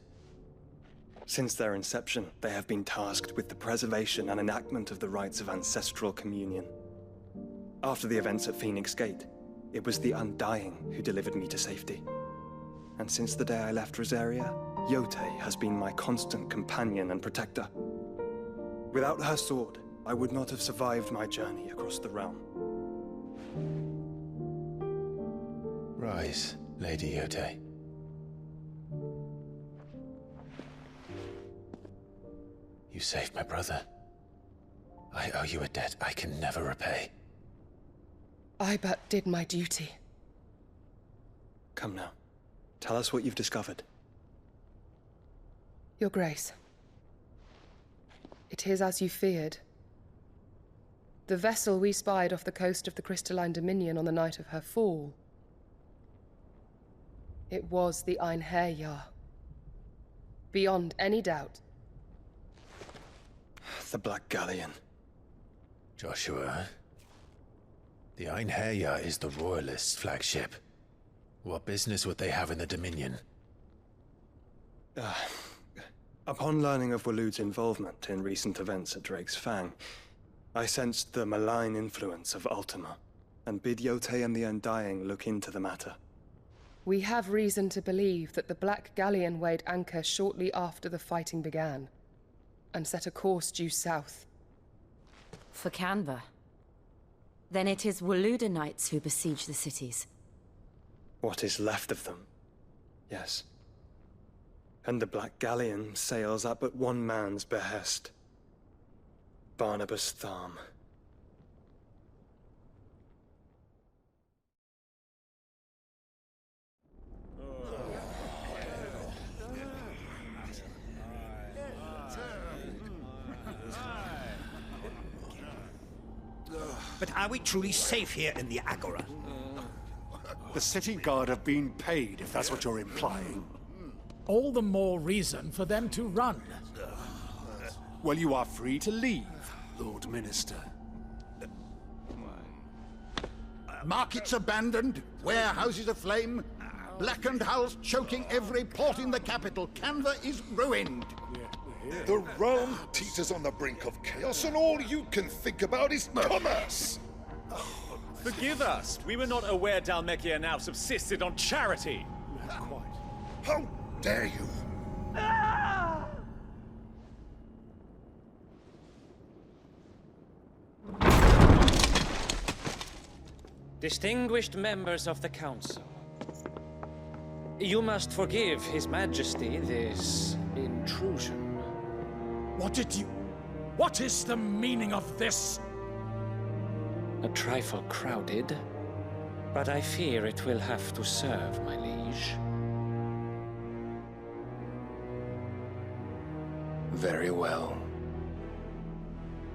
Since their inception, they have been tasked with the preservation and enactment of the rites of ancestral communion. After the events at Phoenix Gate, it was the Undying who delivered me to safety. And since the day I left Rosaria, Yotei has been my constant companion and protector. Without her sword, I would not have survived my journey across the realm. Rise, Lady Yotei. You saved my brother. I owe you a debt I can never repay. I but did my duty. Come now. Tell us what you've discovered. Your Grace. It is as you feared. The vessel we spied off the coast of the Crystalline Dominion on the night of her fall. It was the Einherjar. Beyond any doubt. The Black Galleon. Joshua, the Einherjar is the Royalists' flagship. What business would they have in the Dominion? Upon learning of Waloed's involvement in recent events at Drake's Fang, I sensed the malign influence of Ultima, and bid Yotei and the Undying look into the matter. We have reason to believe that the Black Galleon weighed anchor shortly after the fighting began, and set a course due south. For Canva. Then it is Waloed knights who besiege the cities. What is left of them, yes. And the Black Galleon sails at but one man's behest. Barnabas Tharm. But are we truly safe here in the Agora? The city guard have been paid, if that's what you're implying. All the more reason for them to run. Well, you are free to leave, Lord Minister. Markets abandoned, warehouses aflame, blackened hulls choking every port in the capital. Canva is ruined. The realm teeters on the brink of chaos, and all you can think about is commerce! Forgive us. We were not aware Dhalmekia now subsisted on charity. How dare you! Distinguished members of the Council, you must forgive His Majesty this intrusion. What is the meaning of this? A trifle crowded, but I fear it will have to serve, my liege. Very well.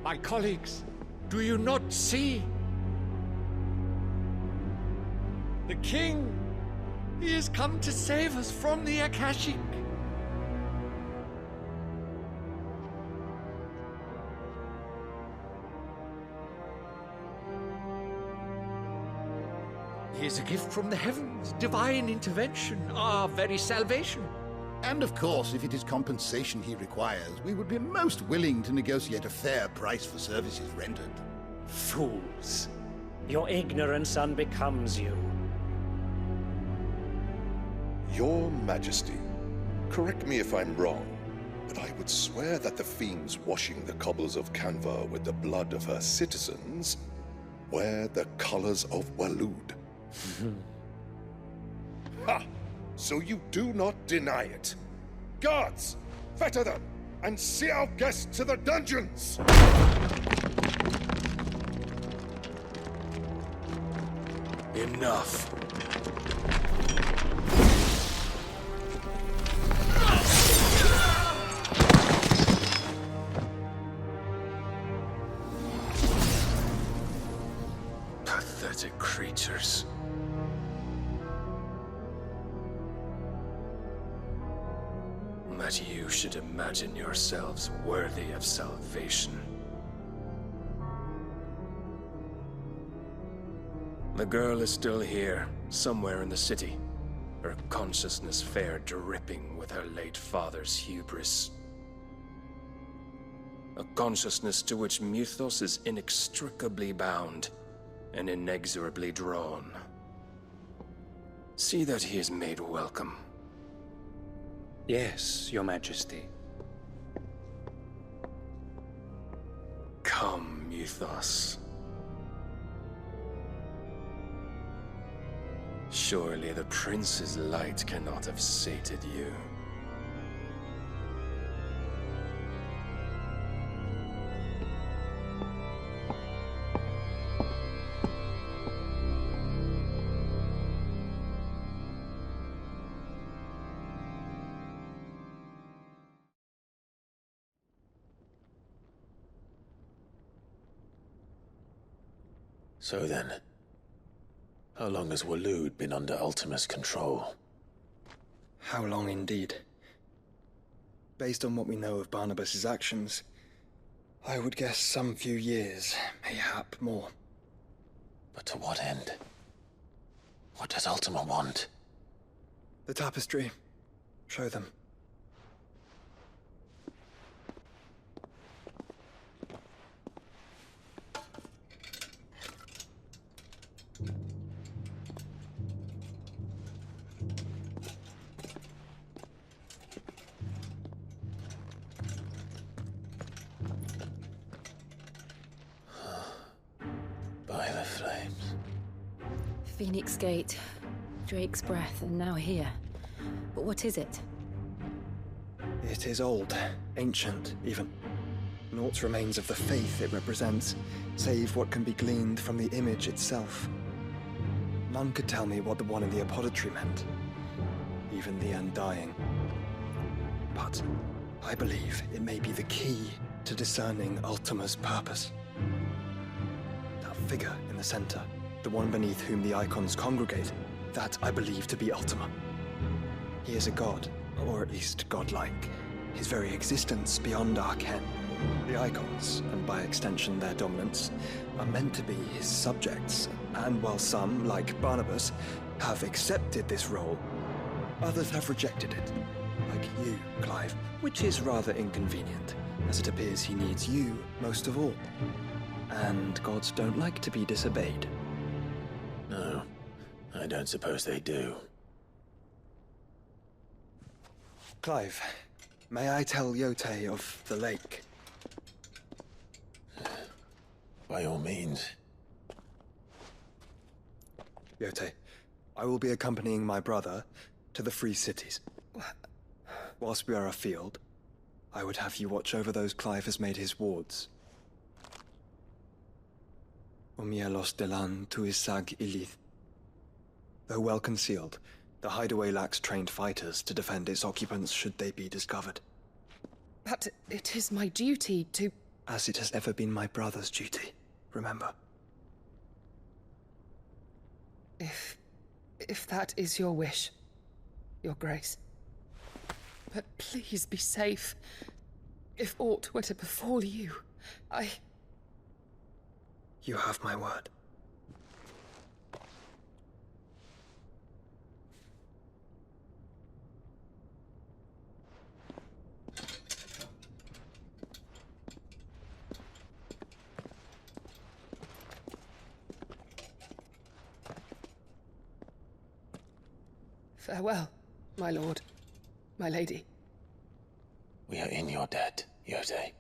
My colleagues, Do you not see? The king, he has come to save us from the Akashic. He is a gift from the heavens, divine intervention, our very salvation. And of course, if it is compensation he requires, we would be most willing to negotiate a fair price for services rendered. Fools. Your ignorance unbecomes you. Your Majesty, correct me if I'm wrong, but I would swear that the fiends washing the cobbles of Canva with the blood of her citizens wear the colors of Waloed. Ha! So you do not deny it. Guards, fetter them, and see our guests to the dungeons! Enough. Pathetic creatures. That you should imagine yourselves worthy of salvation. The girl is still here, somewhere in the city, her consciousness fair dripping with her late father's hubris. A consciousness to which Mythos is inextricably bound and inexorably drawn. See that he is made welcome. Yes, Your Majesty. Come, Mythos. Surely the prince's light cannot have sated you. So then, how long has Waloed been under Ultima's control? How long indeed? Based on what we know of Barnabas's actions, I would guess some few years, mayhap more. But to what end? What does Ultima want? The tapestry. Show them. By the flames. Phoenix Gate, Drake's Breath, and now here. But what is it? It is old, ancient, even. Naught remains of the faith it represents, save what can be gleaned from the image itself. None could tell me what the one in the apothecary meant, even the Undying. But I believe it may be the key to discerning Ultima's purpose. That figure in the center, the one beneath whom the Eikons congregate, that I believe to be Ultima. He is a god, or at least godlike, his very existence beyond our ken. The Eikons, and by extension their dominants, are meant to be his subjects, and while some, like Barnabas, have accepted this role, others have rejected it. Like you, Clive, which is rather inconvenient, as it appears he needs you most of all. And gods don't like to be disobeyed. No, I don't suppose they do. Clive, may I tell Yote of the lake? By all means. Yote, I will be accompanying my brother to the Free Cities. Whilst we are afield, I would have you watch over those Clive has made his wards. Omielos delan tuisag ilith. Though well concealed, the hideaway lacks trained fighters to defend its occupants should they be discovered. But it is my duty to... As it has ever been my brother's duty. remember. If that is your wish, Your Grace. But please be safe. If aught were to befall you, You have my word. Farewell, my lord, my lady. We are in your debt, Yotei.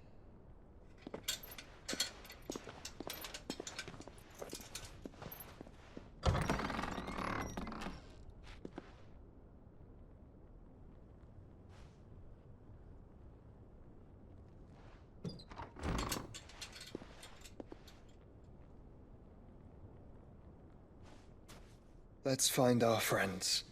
Let's find our friends.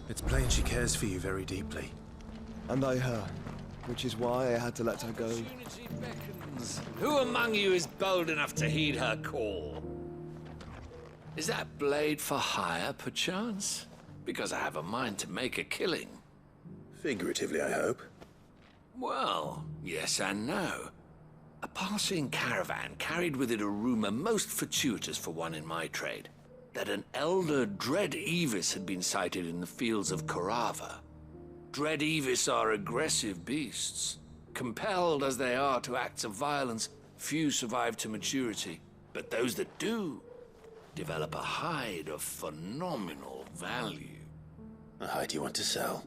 It's plain she cares for you very deeply. And I her, which is why I had to let her go. Opportunity beckons. Who among you is bold enough to heed her call? Is that blade for hire, perchance? Because I have a mind to make a killing. Figuratively, I hope. Well, yes and no. A passing caravan carried with it a rumor most fortuitous for one in my trade, that an elder Dread Evis had been sighted in the fields of Carava. Dread Evis are aggressive beasts. Compelled as they are to acts of violence, few survive to maturity. But those that do, develop a hide of phenomenal value. A hide you want to sell?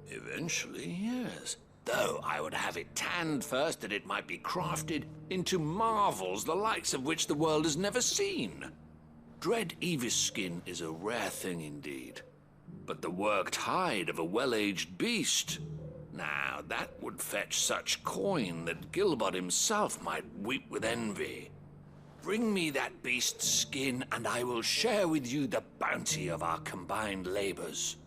Eventually, yes. Though I would have it tanned first that it might be crafted into marvels the likes of which the world has never seen. Dread Evis skin is a rare thing indeed. But the worked hide of a well-aged beast, now that would fetch such coin that Gilbert himself might weep with envy. Bring me that beast's skin, and I will share with you the bounty of our combined labors.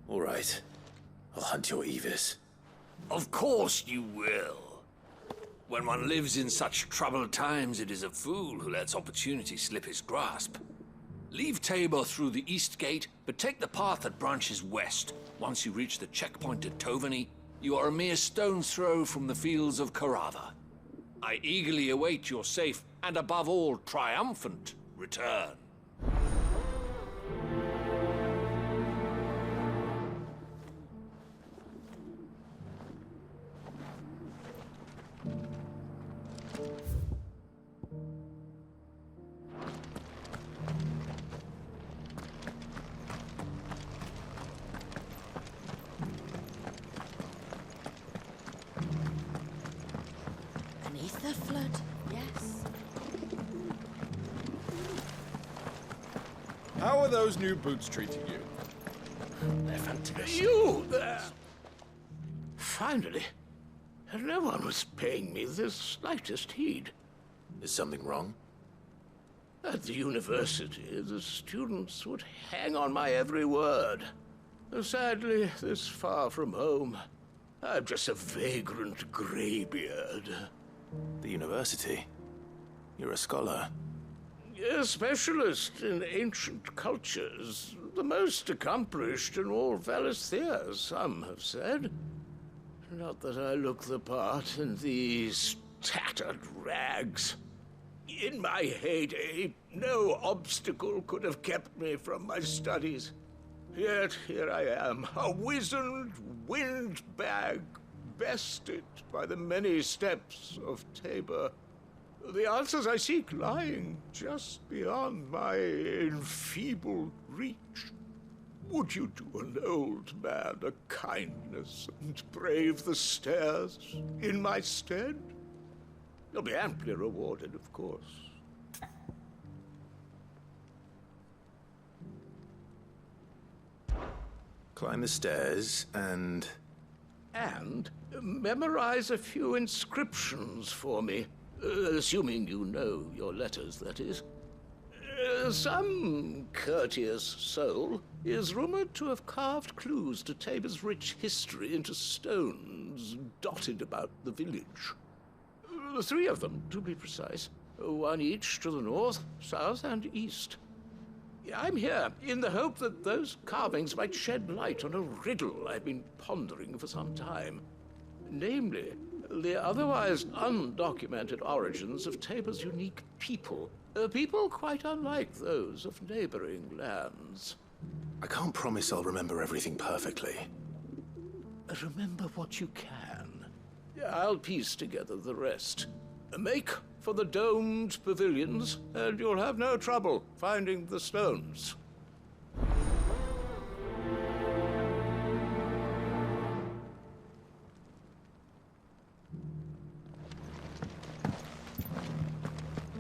All right. I'll hunt your Evis. Of course you will. When one lives in such troubled times, it is a fool who lets opportunity slip his grasp. Leave Tabor through the east gate, but take the path that branches west. Once you reach the checkpoint at Tovani, you are a mere stone's throw from the fields of Carava. I eagerly await your safe, and above all, triumphant return. Beneath the flood, yes. How are those new boots treating you? They're fantastic. You there! Finally. No one was paying me the slightest heed. Is something wrong? At the university, the students would hang on my every word. Sadly, this far from home, I'm just a vagrant greybeard. The university? You're a scholar. A specialist in ancient cultures. The most accomplished in all Valisthea, some have said. Not that I look the part in these tattered rags. In my heyday, no obstacle could have kept me from my studies. Yet here I am, a wizened windbag, bested by the many steps of Tabor. The answers I seek lying just beyond my enfeebled reach. Would you do an old man a kindness and brave the stairs in my stead? You'll be amply rewarded, of course. Climb the stairs and... And memorize a few inscriptions for me. Assuming you know your letters, that is. Some courteous soul is rumored to have carved clues to Tabor's rich history into stones dotted about the village. 3 of them, to be precise. 1 each to the north, south, and east. I'm here in the hope that those carvings might shed light on a riddle I've been pondering for some time. Namely, the otherwise undocumented origins of Tabor's unique people. People quite unlike those of neighboring lands. I can't promise I'll remember everything perfectly. Remember what you can. I'll piece together the rest. Make for the domed pavilions, and you'll have no trouble finding the stones.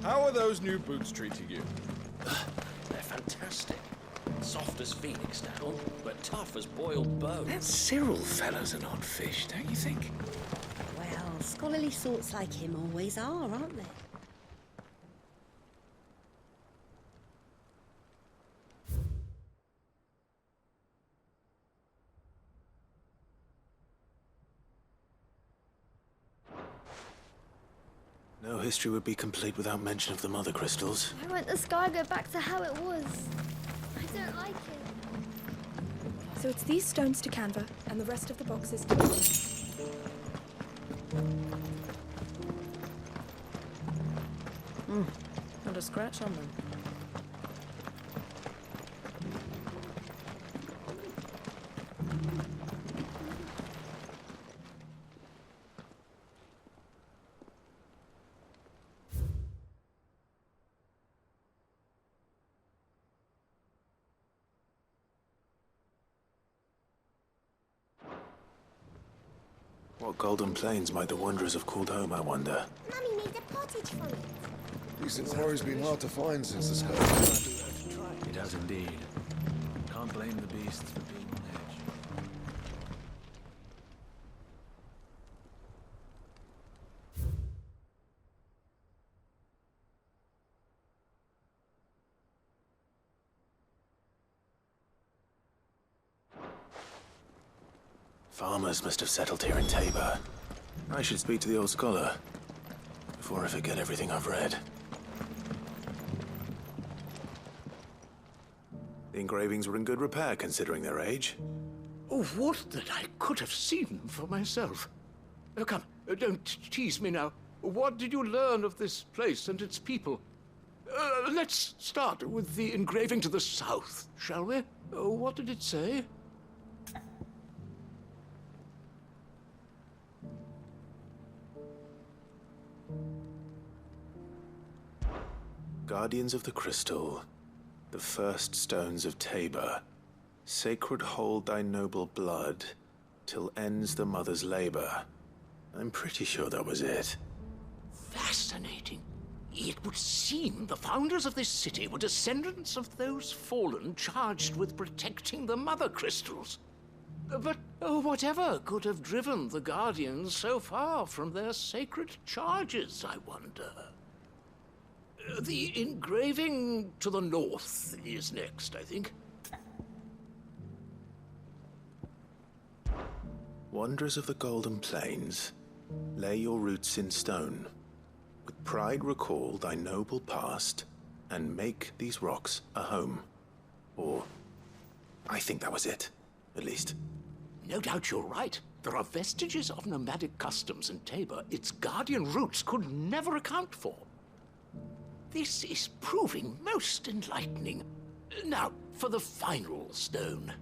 How are those new boots treating you? They're fantastic. Soft as phoenix down, but tough as boiled bone. That Cyril fellow's an odd fish, don't you think? Well, scholarly sorts like him always are, aren't they? No history would be complete without mention of the mother crystals. Why won't the sky go back to how it was? I don't like it. So it's these stones to Canva, and the rest of the boxes to Not a scratch on them. What golden plains might the wanderers have called home, I wonder? Mummy made a pottage for it. Decent quarry's been hard to find since the scout. It has indeed. Can't blame the beasts for being on edge. Farmers must have settled here in Tabor. I should speak to the old scholar before I forget everything I've read. The engravings were in good repair considering their age. Oh, would that I could have seen them for myself. Oh, come, don't tease me now. What did you learn of this place and its people? Let's start with the engraving to the south, shall we? What did it say? Guardians of the Crystal, the first stones of Tabor, sacred hold thy noble blood, till ends the mother's labor. I'm pretty sure that was it. Fascinating. It would seem the founders of this city were descendants of those fallen charged with protecting the mother crystals. But whatever could have driven the Guardians so far from their sacred charges, I wonder? The engraving to the north is next, I think. Wanderers of the Golden Plains, lay your roots in stone. With pride recall thy noble past, and make these rocks a home. Or, I think that was it, at least. No doubt you're right. There are vestiges of nomadic customs in Tabor its guardian roots could never account for. This is proving most enlightening. Now, for the final stone.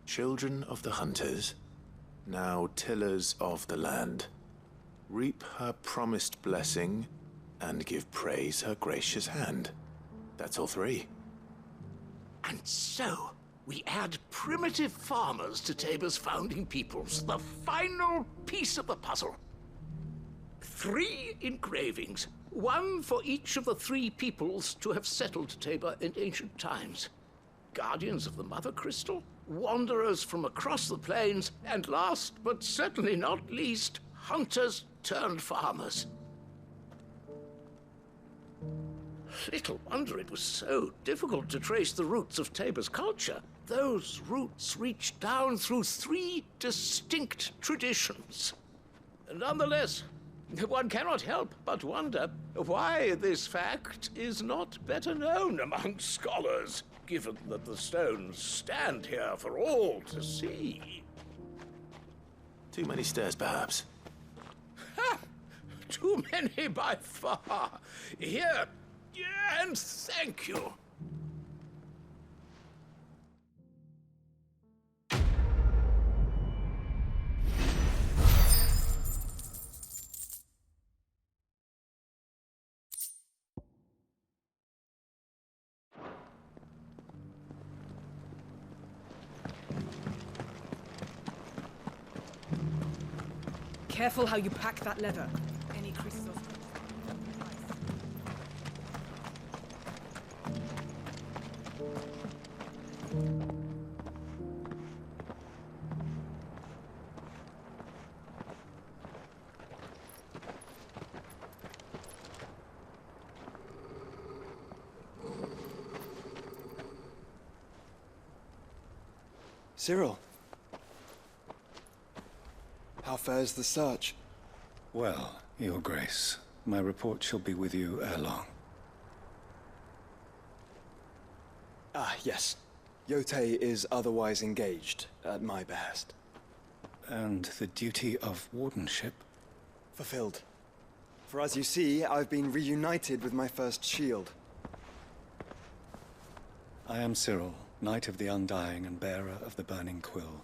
Children of the hunters, now tillers of the land, reap her promised blessing and give praise her gracious hand. That's all three. And so, we add primitive farmers to Tabor's founding peoples, the final piece of the puzzle. 3 engravings, one for each of the 3 peoples to have settled Tabor in ancient times. Guardians of the Mother Crystal, wanderers from across the plains, and last but certainly not least, hunters turned farmers. Little wonder it was so difficult to trace the roots of Tabor's culture. Those roots reach down through 3 distinct traditions. Nonetheless, one cannot help but wonder why this fact is not better known among scholars, given that the stones stand here for all to see. Too many stairs, perhaps. Ha! Too many by far. Here, and thank you. Careful how you pack that leather. Any creases of... Cyril. How fares the search? Well, Your Grace, my report shall be with you ere long. Ah, yes. Yotei is otherwise engaged, at my behest. And the duty of wardenship? Fulfilled. For as you see, I've been reunited with my first shield. I am Cyril, Knight of the Undying and bearer of the Burning Quill,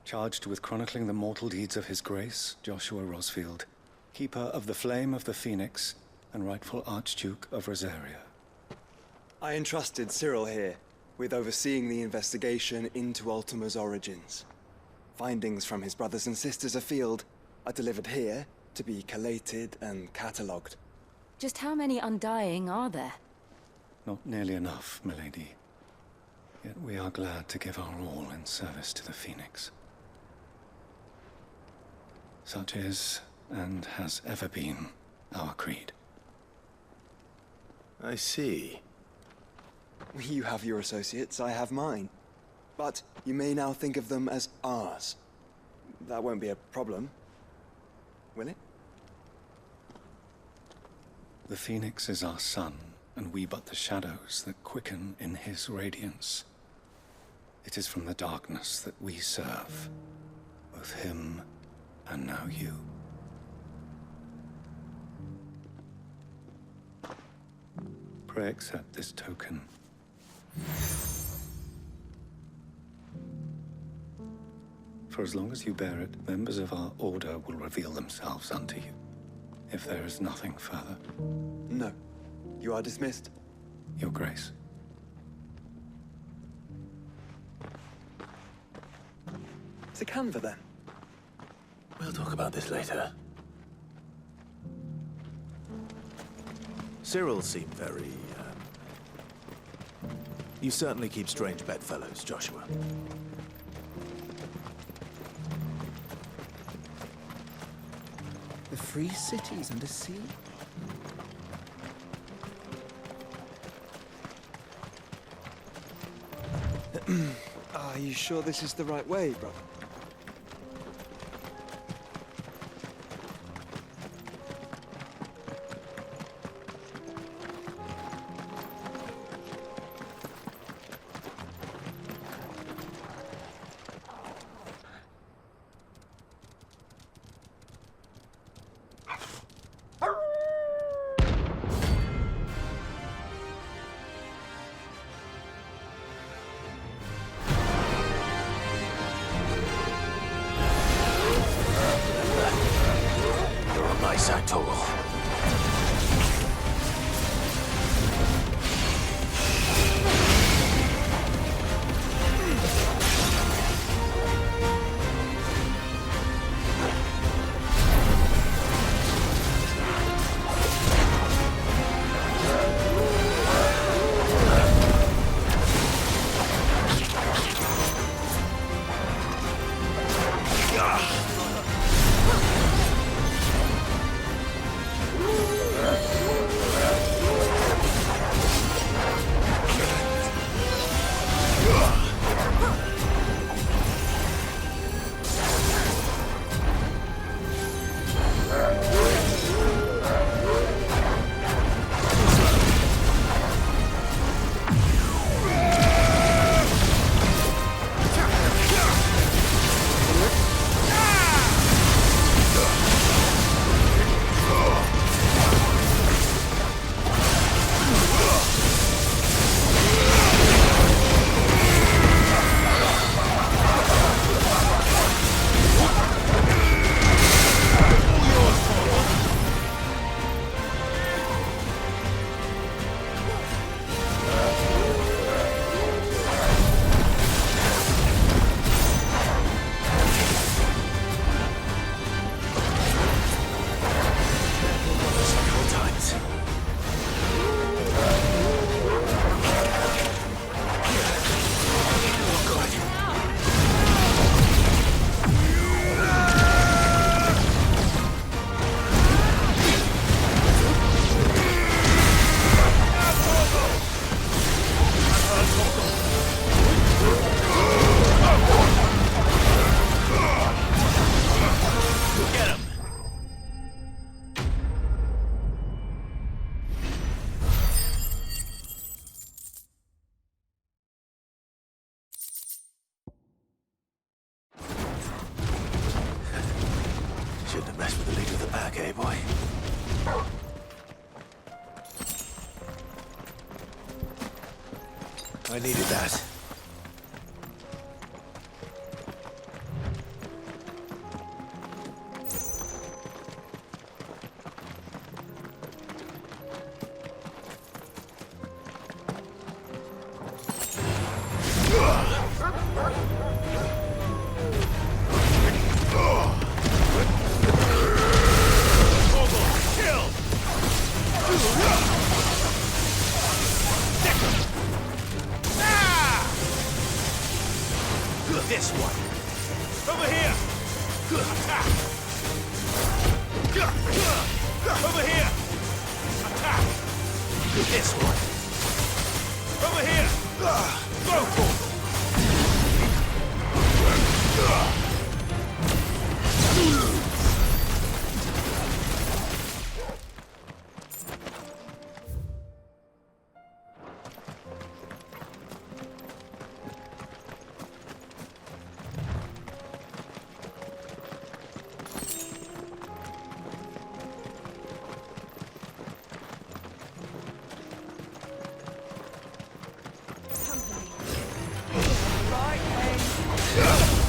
charged with chronicling the mortal deeds of His Grace, Joshua Rosfield, Keeper of the Flame of the Phoenix, and rightful Archduke of Rosaria. I entrusted Cyril here with overseeing the investigation into Ultima's origins. Findings from his brothers and sisters afield are delivered here to be collated and catalogued. Just how many Undying are there? Not nearly enough, milady. Yet we are glad to give our all in service to the Phoenix. Such is, and has ever been, our creed. I see. You have your associates, I have mine. But you may now think of them as ours. That won't be a problem, will it? The Phoenix is our sun, and we but the shadows that quicken in his radiance. It is from the darkness that we serve, both him and now you. Pray accept this token. For as long as you bear it, members of our order will reveal themselves unto you, if there is nothing further. No. You are dismissed. Your Grace. To Canva, then. We'll talk about this later. Cyril seemed very, You certainly keep strange bedfellows, Joshua. The free cities and a sea? Are you sure this is the right way, brother? times. Shouldn't have messed with the leader of the pack, eh, boy? I needed that. This one. Over here. Attack. Over here. Attack. This one. Over here. Go for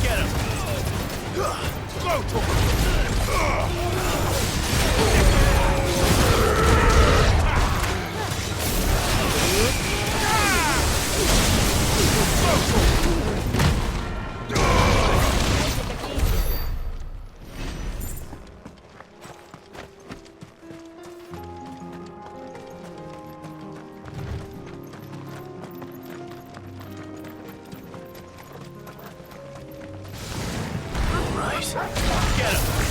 Get him! Go to him! Get him!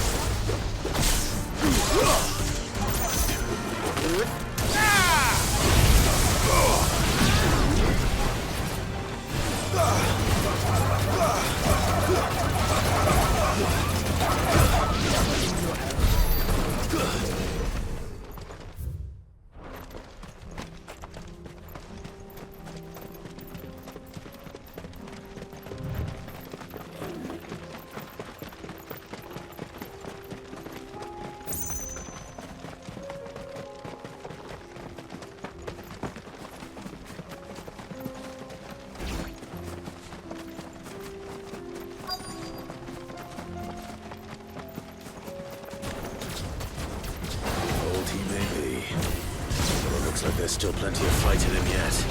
Looks like there's still plenty of fight in him yet.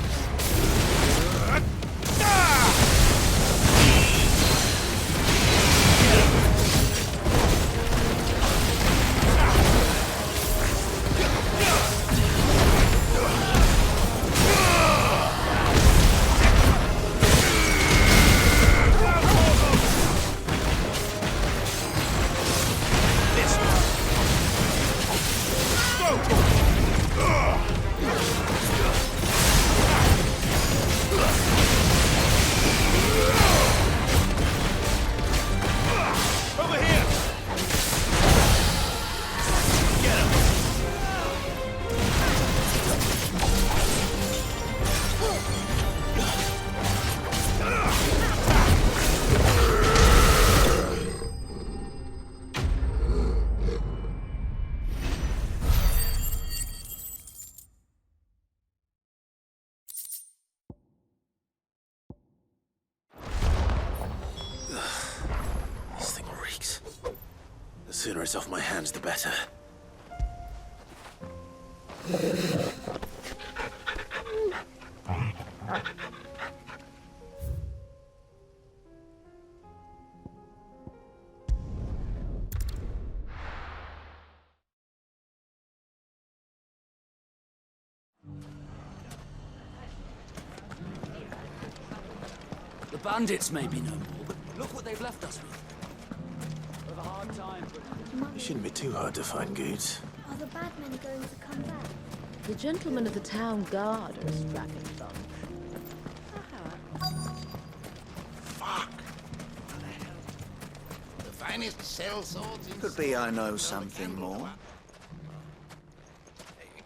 This thing reeks. The sooner it's off my hands, the better. bandits may be no more, but look what they've left us with. We've a hard time, but... You shouldn't be too hard to find, Goots. Are the bad men going to come back? The gentlemen of the town guard are a strapping bunch. Fuck! The finest sell swords in... Could be I know something more.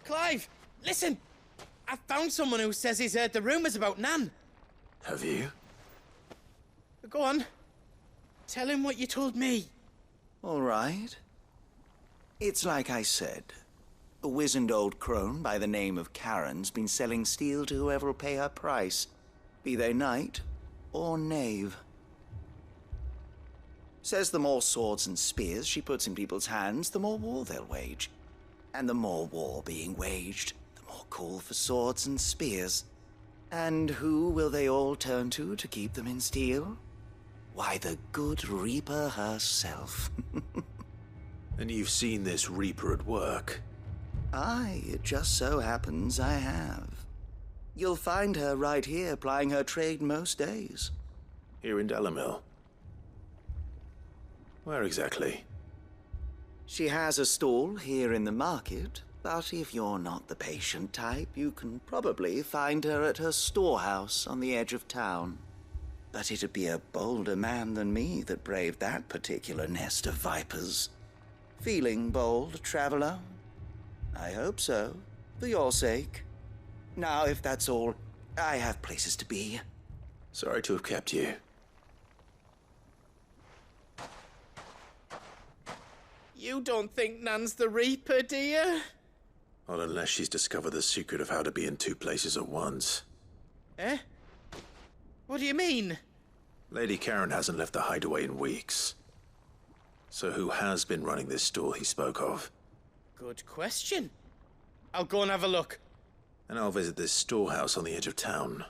Clive, listen! I found someone who says he's heard the rumours about Nan. Have you? Go on. Tell him what you told me. All right. It's like I said. A wizened old crone by the name of Karen's been selling steel to whoever will pay her price, be they knight or knave. Says the more swords and spears she puts in people's hands, the more war they'll wage. And the more war being waged, the more call for swords and spears. And who will they all turn to keep them in steel? Why, the good Reaper herself. And you've seen this Reaper at work? Aye, it just so happens I have. You'll find her right here plying her trade most days. Here in Delamil? Where exactly? She has a stall here in the market, but if you're not the patient type, you can probably find her at her storehouse on the edge of town. But it'd be a bolder man than me that braved that particular nest of vipers. Feeling bold, traveler? I hope so, for your sake. Now, if that's all, I have places to be. Sorry to have kept you. You don't think Nan's the Reaper, do you? Not unless she's discovered the secret of how to be in two places at once. Eh? What do you mean? Lady Karen hasn't left the hideaway in weeks. So who has been running this stall he spoke of? Good question. I'll go and have a look. And I'll visit this storehouse on the edge of town.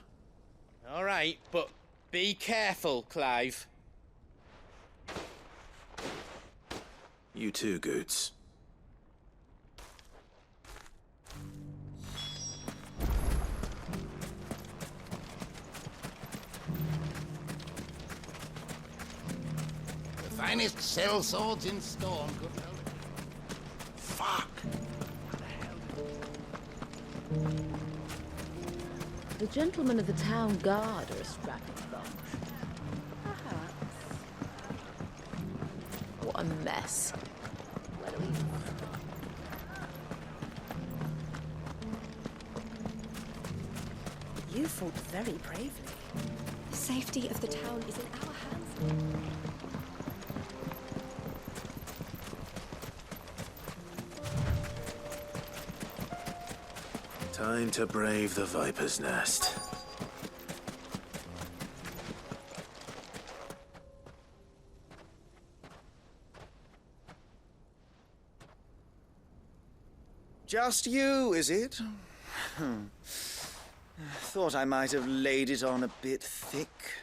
All right, but be careful, Clive. You too, Goots. The finest sell swords in Storm. Fuck! The gentlemen of the town guard are a strapping bunch. Perhaps. What a mess. Where do we... You fought very bravely. The safety of the town is in our hands. Time to brave the Viper's Nest. Just you, is it? Thought I might have laid it on a bit thick.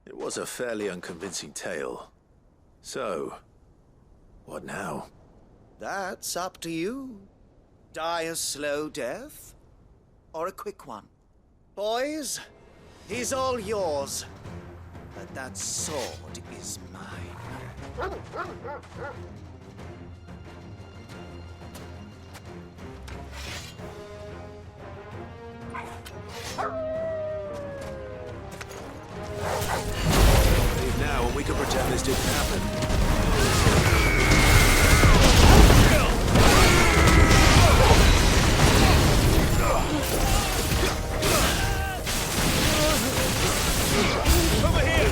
It was a fairly unconvincing tale. So, what now? That's up to you. Die a slow death, or a quick one. Boys, he's all yours. But that sword is mine. Leave now, and we can pretend this didn't happen. Over here!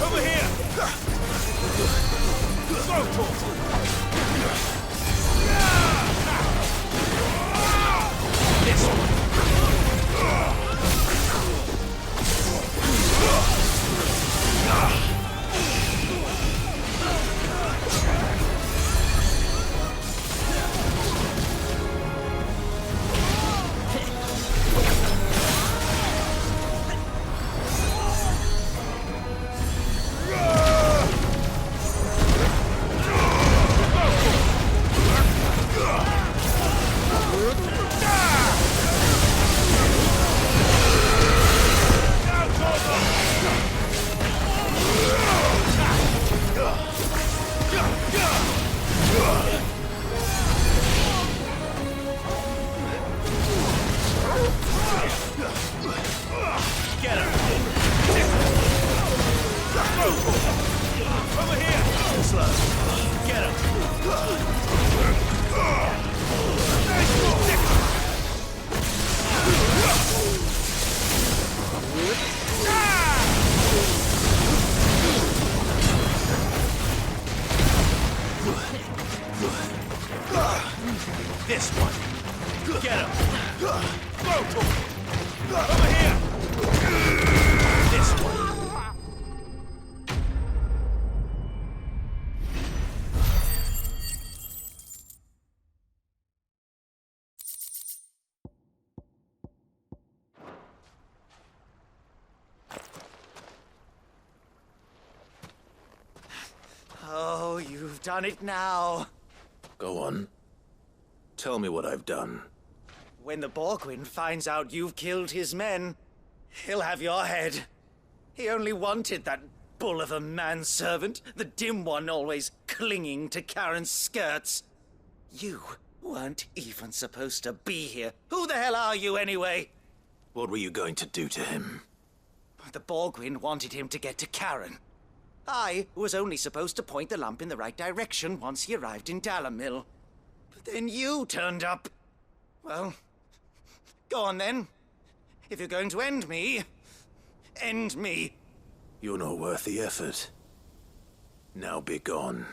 Over here! Throw this one! This one. Get him. Go to him. Over here. This one. Oh, you've done it now. Go on. Tell me what I've done. When the Borgwyn finds out you've killed his men, he'll have your head. He only wanted that bull of a manservant, the dim one always clinging to Karen's skirts. You weren't even supposed to be here. Who the hell are you anyway? What were you going to do to him? The Borgwyn wanted him to get to Karen. I was only supposed to point the lamp in the right direction once he arrived in Dalamil. But then you turned up. Well, go on then. If you're going to end me, end me. You're not worth the effort. Now be gone,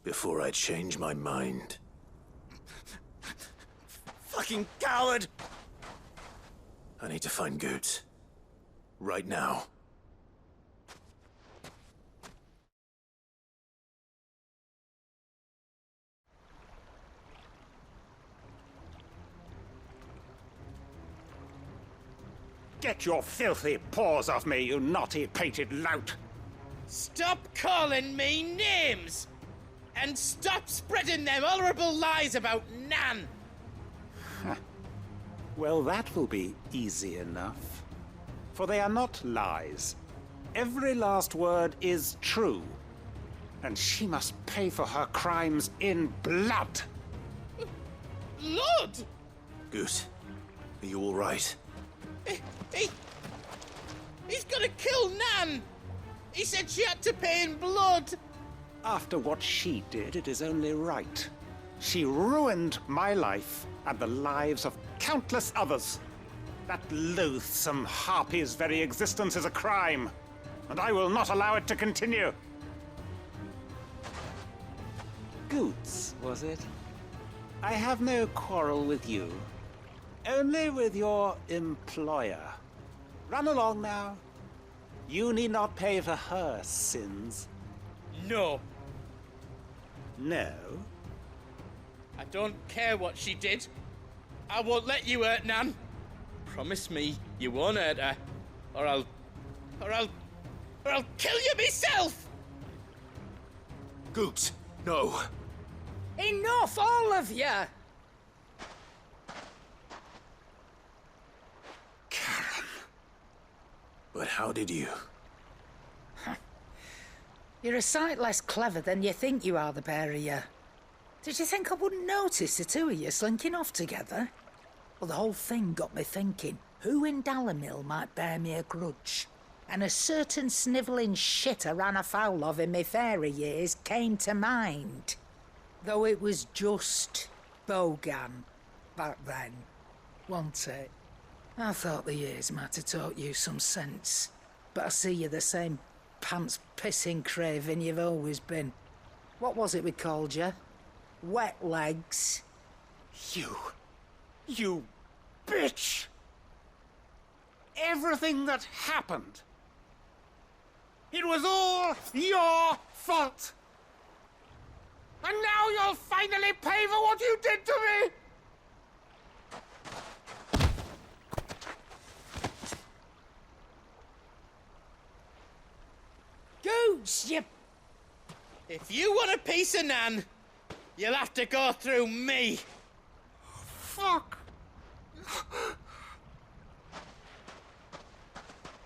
before I change my mind. Fucking coward! I need to find Goots. Right now. Get your filthy paws off me, you naughty-pated lout! Stop calling me names! And stop spreading them horrible lies about Nan! Well, that will be easy enough. For they are not lies. Every last word is true. And she must pay for her crimes in blood. Blood? Goot, are you all right? He's gonna kill Nan! He said she had to pay in blood! After what she did, it is only right. She ruined my life and the lives of countless others. That loathsome harpy's very existence is a crime, and I will not allow it to continue. Goots, was it? I have no quarrel with you. Only with your employer. Run along now. You need not pay for her sins. No. No? I don't care what she did. I won't let you hurt Nan. Promise me you won't hurt her, or I'll kill you myself! Goots, no. Enough, all of you! Karen. But how did you? You're a sight less clever than you think you are, the pair of you. Did you think I wouldn't notice the two of you slinking off together? Well, the whole thing got me thinking, who in Dalamil might bear me a grudge? And a certain snivelling shit I ran afoul of in my fairy years came to mind. Though it was just Bogan back then, wasn't it? I thought the years might have taught you some sense, but I see you're the same pants-pissing craven you've always been. What was it we called you? Wet legs? You bitch! Everything that happened, it was all your fault! And now you'll finally pay for what you did to me! Goots, you... If you want a piece of Nan, you'll have to go through me. Fuck!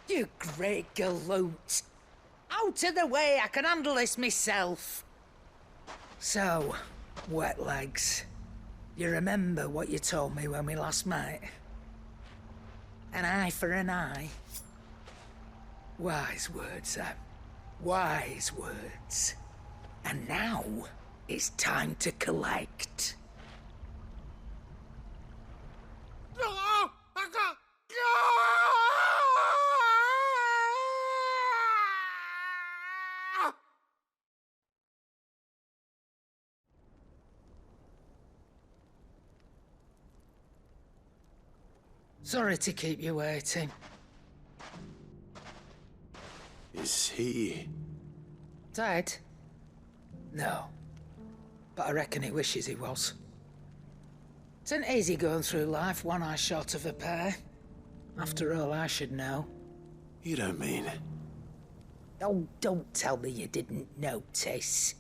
You great galoot. Out of the way, I can handle this myself. So, wet legs, you remember what you told me when we last met? An eye for an eye. Wise words, wise words. And now, It's time to collect. Sorry to keep you waiting. Is he... Dead? No. But I reckon he wishes he was. It isn't easy going through life one eye short of a pair. After all, I should know. You don't mean... Oh, don't tell me you didn't notice.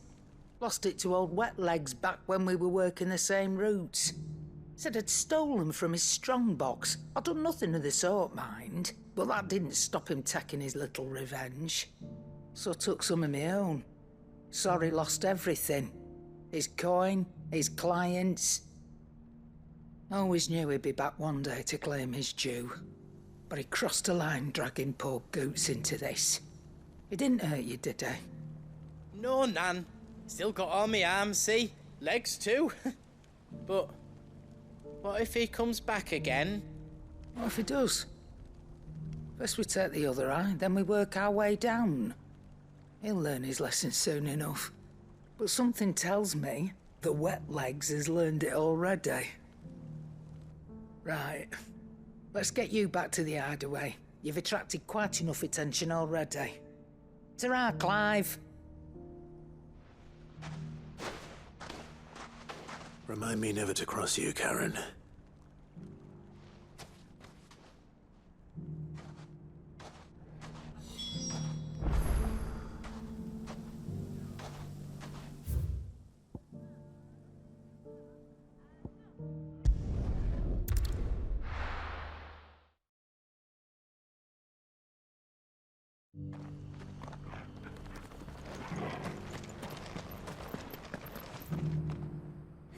Lost it to old Wet Legs back when we were working the same routes. Said I'd stolen from his strongbox. I'd done nothing of the sort, mind. But that didn't stop him taking his little revenge. So I took some of my own. Sorry, lost everything. His coin, his clients. Always knew he'd be back one day to claim his due. But he crossed a line dragging poor Goots into this. He didn't hurt you, did he? No, Nan. Still got all my arms, see? Legs too. But what if he comes back again? What if he does? First we take the other eye, then we work our way down. He'll learn his lesson soon enough. But something tells me that Wet Legs has learned it already. Right. Let's get you back to the hideaway. You've attracted quite enough attention already. Ta-ra, Clive. Remind me never to cross you, Karen.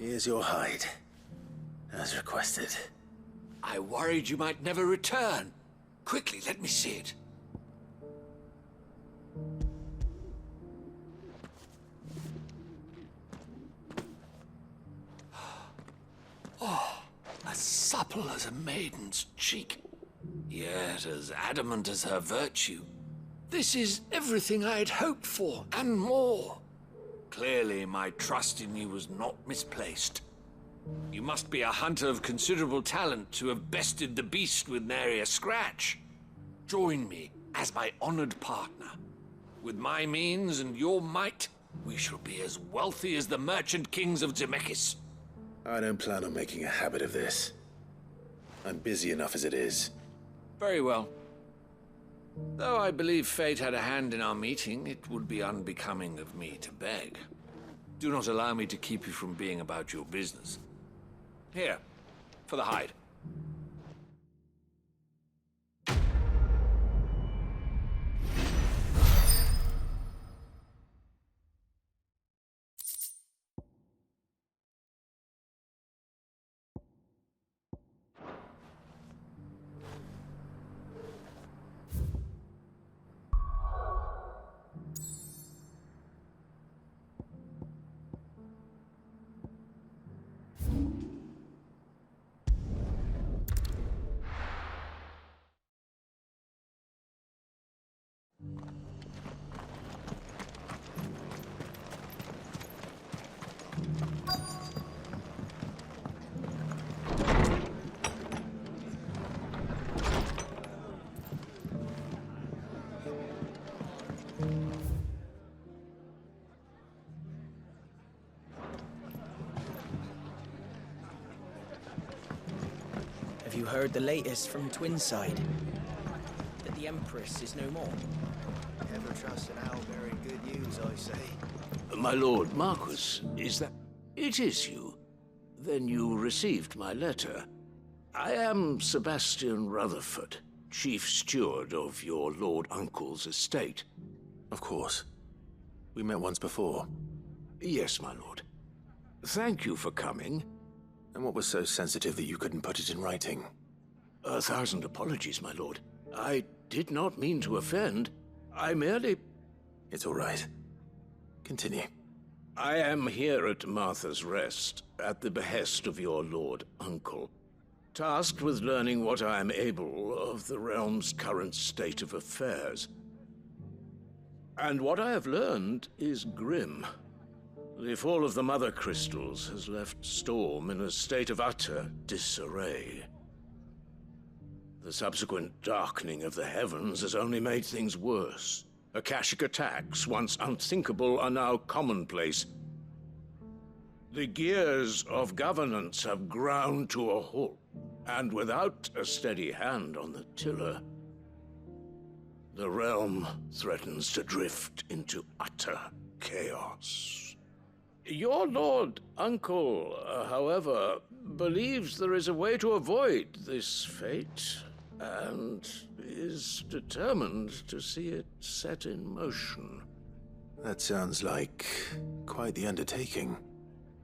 Here's your hide, as requested. I worried you might never return. Quickly, let me see it. Oh, as supple as a maiden's cheek, yet as adamant as her virtue. This is everything I had hoped for, and more. Clearly, my trust in you was not misplaced. You must be a hunter of considerable talent to have bested the beast with nary a scratch. Join me as my honored partner. With my means and your might, we shall be as wealthy as the merchant kings of Zemeckis. I don't plan on making a habit of this. I'm busy enough as it is. Very well. Though I believe fate had a hand in our meeting, it would be unbecoming of me to beg. Do not allow me to keep you from being about your business. Here, for the hide. Have you heard the latest from Twinside? That the Empress is no more? Never trust an owl bearing good news, I say. My lord Marquis, is that... It is you. Then you received my letter. I am Sebastian Rutherford, chief steward of your lord uncle's estate. Of course. We met once before. Yes, my lord. Thank you for coming. And what was so sensitive that you couldn't put it in writing? 1,000 apologies, my lord. I did not mean to offend. I merely... It's all right. Continue. I am here at Martha's Rest, at the behest of your lord uncle, tasked with learning what I am able of the realm's current state of affairs. And what I have learned is grim. The fall of the Mother Crystals has left Storm in a state of utter disarray. The subsequent darkening of the heavens has only made things worse. Akashic attacks, once unthinkable, are now commonplace. The gears of governance have ground to a halt, and without a steady hand on the tiller, the realm threatens to drift into utter chaos. Your lord uncle, however, believes there is a way to avoid this fate, and is determined to see it set in motion. That sounds like quite the undertaking.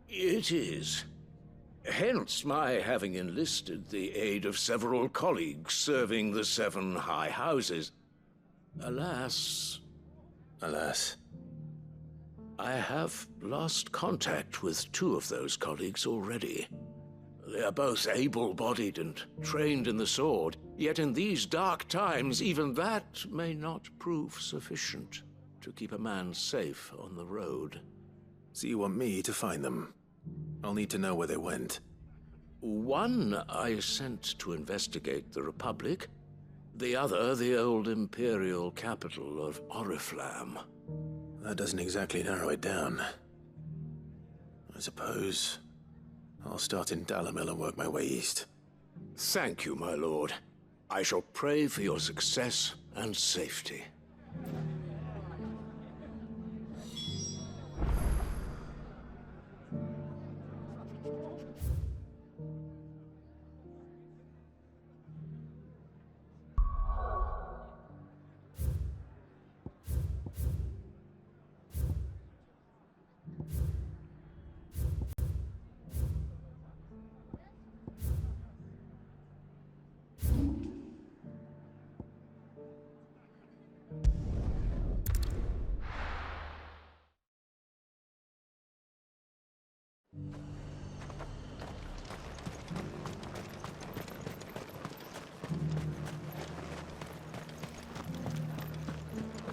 It is. Hence my having enlisted the aid of several colleagues serving the 7 high houses. Alas, I have lost contact with 2 of those colleagues already. They are both able-bodied and trained in the sword, yet in these dark times, even that may not prove sufficient to keep a man safe on the road. So you want me to find them? I'll need to know where they went. One I sent to investigate the Republic, the other the old Imperial capital of Oriflamme. That doesn't exactly narrow it down. I suppose I'll start in Dalamil and work my way east. Thank you, my lord. I shall pray for your success and safety.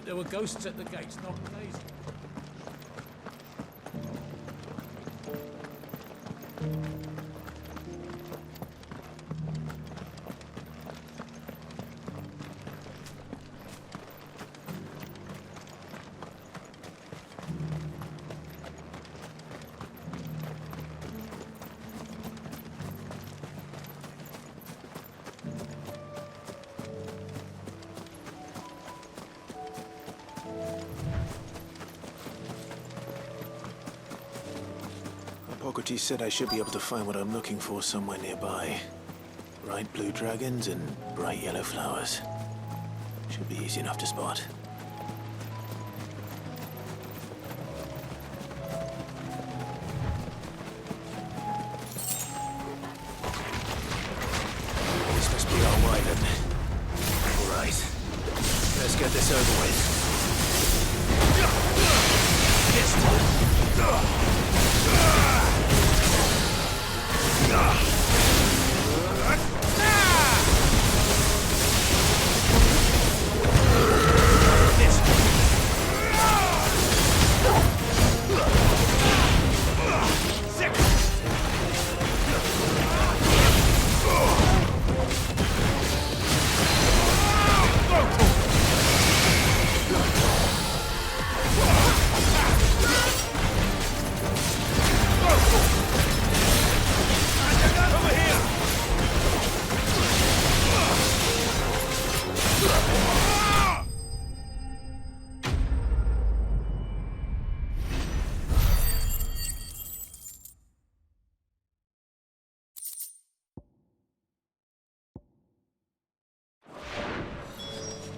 There were ghosts at the gates, not days. Hippocrates said I should be able to find what I'm looking for somewhere nearby. Bright blue dragons and bright yellow flowers. Should be easy enough to spot. This must be our wyvern. All right. Let's get this over with. This time.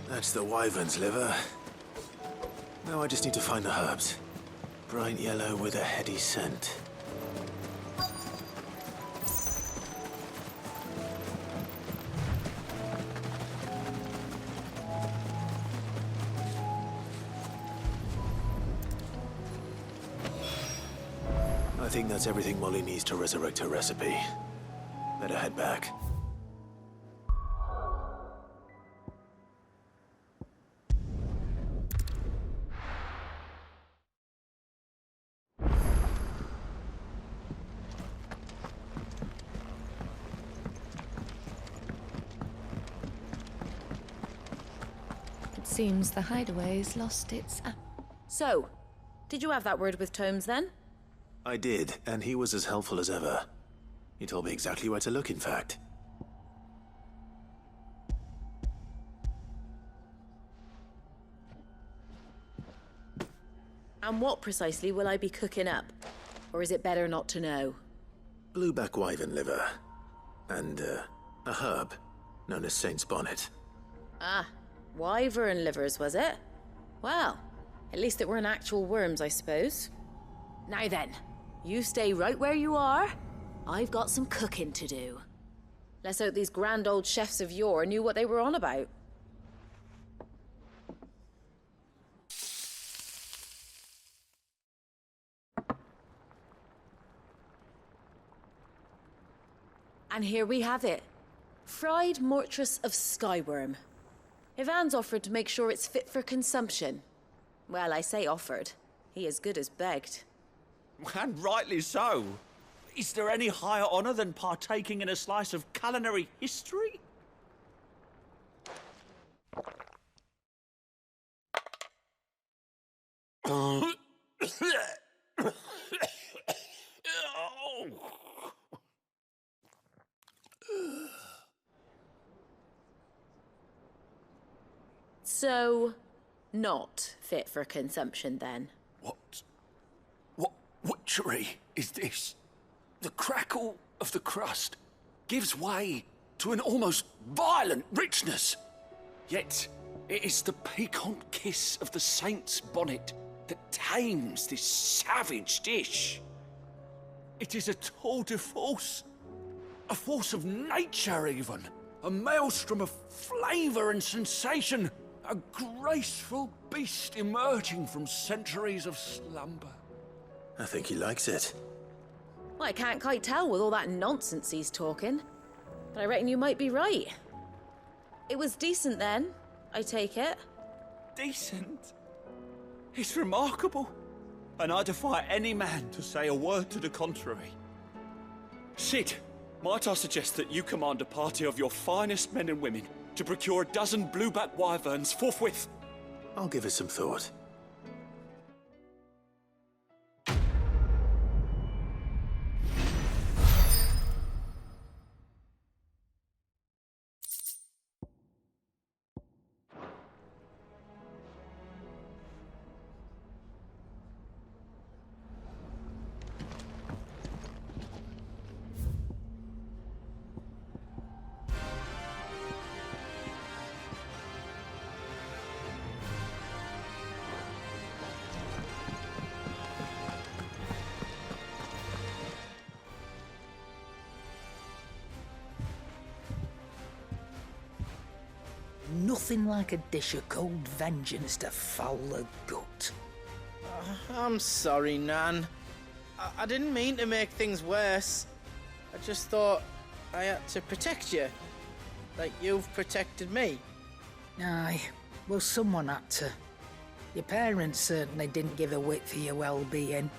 That's the wyvern's liver. Now I just need to find the herbs. Bright yellow with a heady scent. that's everything Molly needs to resurrect her recipe. Better head back. It seems the hideaway's lost its... So, did you have that word with Tomes then? I did, and he was as helpful as ever. He told me exactly where to look, in fact. And what precisely will I be cooking up? Or is it better not to know? Blueback wyvern liver. And, a herb known as Saint's Bonnet. Ah, wyvern livers, was it? Well, at least it weren't actual worms, I suppose. Now then, you stay right where you are. I've got some cooking to do. Let's hope these grand old chefs of yore knew what they were on about. And here we have it. Fried mortress of skyworm. Ivan's offered to make sure it's fit for consumption. Well, I say offered. He as good as begged. And rightly so. Is there any higher honor than partaking in a slice of culinary history? So, not fit for consumption then? What witchery is this? The crackle of the crust gives way to an almost violent richness. Yet, it is the piquant kiss of the saint's bonnet that tames this savage dish. It is a tour de force, a force of nature even, a maelstrom of flavour and sensation, a graceful beast emerging from centuries of slumber. I think he likes it. Well, I can't quite tell with all that nonsense he's talking. But I reckon you might be right. It was decent then, I take it. Decent? It's remarkable. And I defy any man to say a word to the contrary. Sid, might I suggest that you command a party of your finest men and women to procure a dozen blueback wyverns forthwith? I'll give it some thought. Nothing like a dish of cold vengeance to foul the gut. I'm sorry, Nan. I didn't mean to make things worse. I just thought I had to protect you. Like you've protected me. Aye, well, someone had to. Your parents certainly didn't give a whit for your well-being.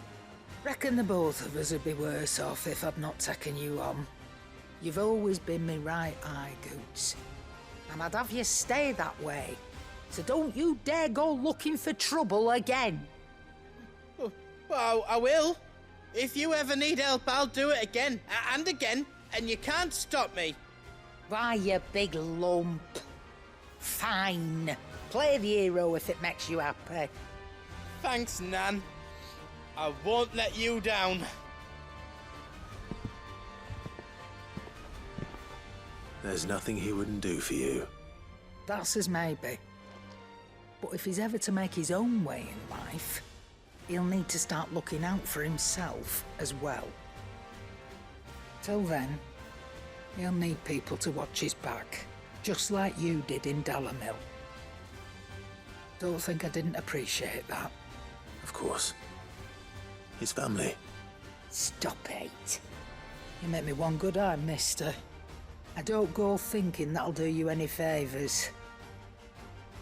Reckon the both of us would be worse off if I'd not taken you on. You've always been me right eye, Goots. And I'd have you stay that way. So don't you dare go looking for trouble again. Well, I will. If you ever need help, I'll do it again and again, and you can't stop me. Why, you big lump. Fine. Play the hero if it makes you happy. Thanks, Nan. I won't let you down. There's nothing he wouldn't do for you. That's as maybe. But if he's ever to make his own way in life, he'll need to start looking out for himself as well. Till then, he'll need people to watch his back, just like you did in Dalamil. Don't think I didn't appreciate that. Of course. His family. Stop it. You make me one good eye, mister. I don't go thinking that'll do you any favours.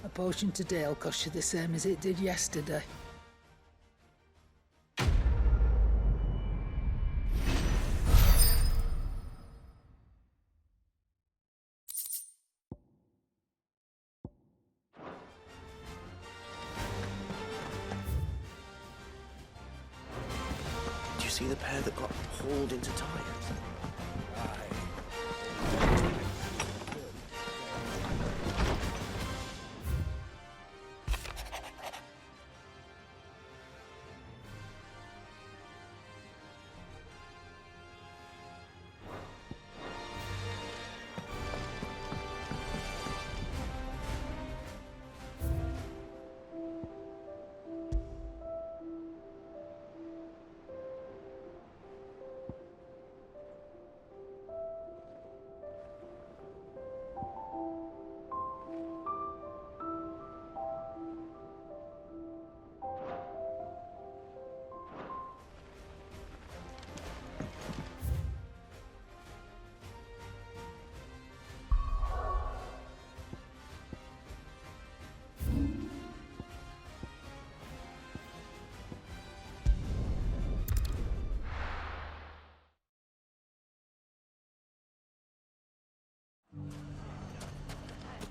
A potion today'll cost you the same as it did yesterday. Did you see the pair that got hauled into tires?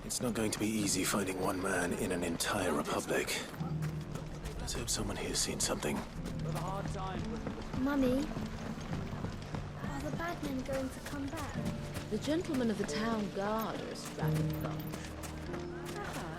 It's not going to be easy finding one man in an entire republic. Let's hope someone here's seen something. Mummy, are the bad men going to come back? The gentlemen of the town guard are a strapping bunch. Perhaps.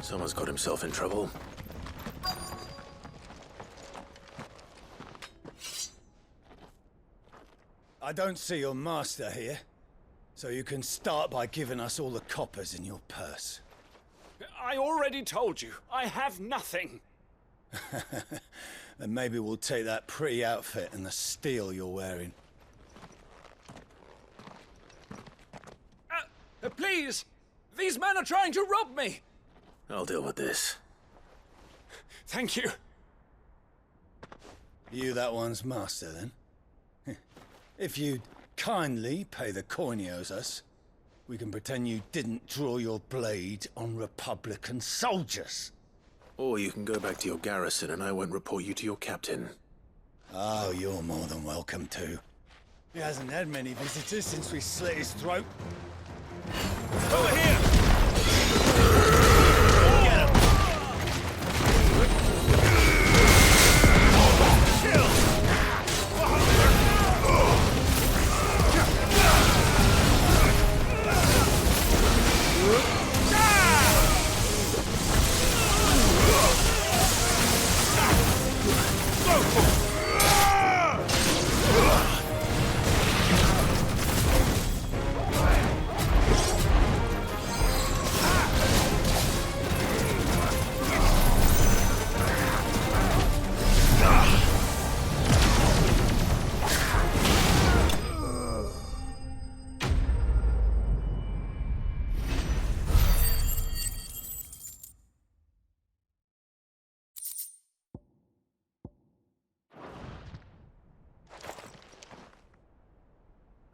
Someone's got himself in trouble. I don't see your master here, so you can start by giving us all the coppers in your purse. I already told you, I have nothing. Then maybe we'll take that pretty outfit and the steel you're wearing. Please! These men are trying to rob me! I'll deal with this. Thank you. You that one's master, then? If you'd kindly pay the coin he owes us, we can pretend you didn't draw your blade on Republican soldiers. Or you can go back to your garrison and I won't report you to your captain. Oh, you're more than welcome to. He hasn't had many visitors since we slit his throat. Over here!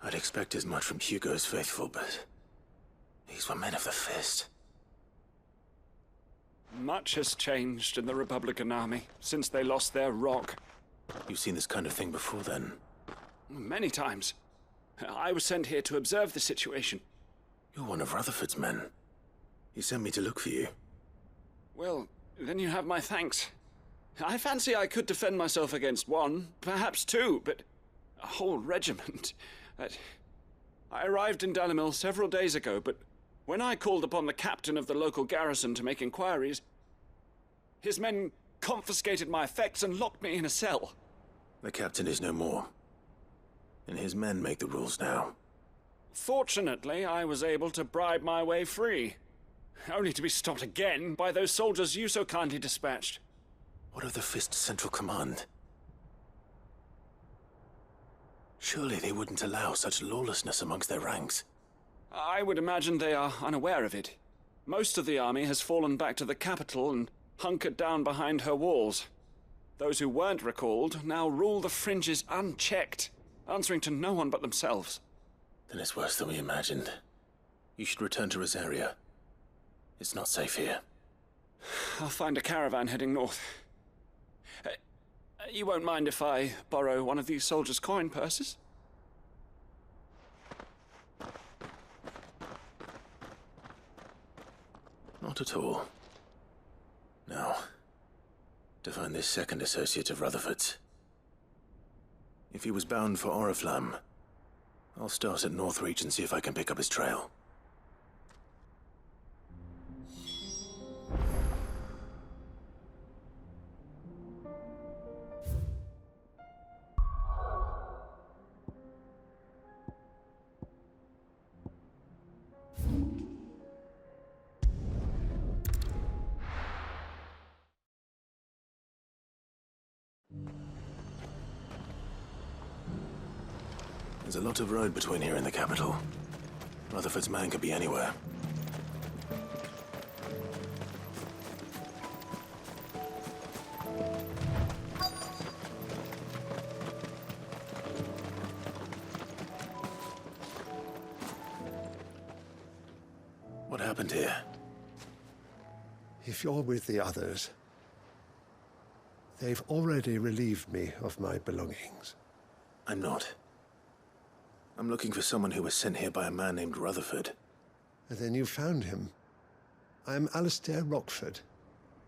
I'd expect as much from Hugo's faithful, but these were men of the fist. Much has changed in the Republican army since they lost their rock. You've seen this kind of thing before, then? Many times. I was sent here to observe the situation. You're one of Rutherford's men. He sent me to look for you. Well, then you have my thanks. I fancy I could defend myself against one, perhaps two, but a whole regiment. I arrived in Dalimil several days ago, but when I called upon the captain of the local garrison to make inquiries, his men confiscated my effects and locked me in a cell. The captain is no more, and his men make the rules now. Fortunately, I was able to bribe my way free, only to be stopped again by those soldiers you so kindly dispatched. What of the Fist Central Command? Surely they wouldn't allow such lawlessness amongst their ranks. I would imagine they are unaware of it. Most of the army has fallen back to the capital and hunkered down behind her walls. Those who weren't recalled now rule the fringes unchecked, answering to no one but themselves. Then it's worse than we imagined. You should return to Rosaria. It's not safe here. I'll find a caravan heading north. You won't mind if I borrow one of these soldiers' coin purses? Not at all. Now, to find this second associate of Rutherford's. If he was bound for Oriflamme, I'll start at Northreach and see if I can pick up his trail. There's a lot of road between here and the capital. Rutherford's man could be anywhere. What happened here? If you're with the others, they've already relieved me of my belongings. I'm not. I'm looking for someone who was sent here by a man named Rutherford. And then you found him. I'm Alistair Rockford,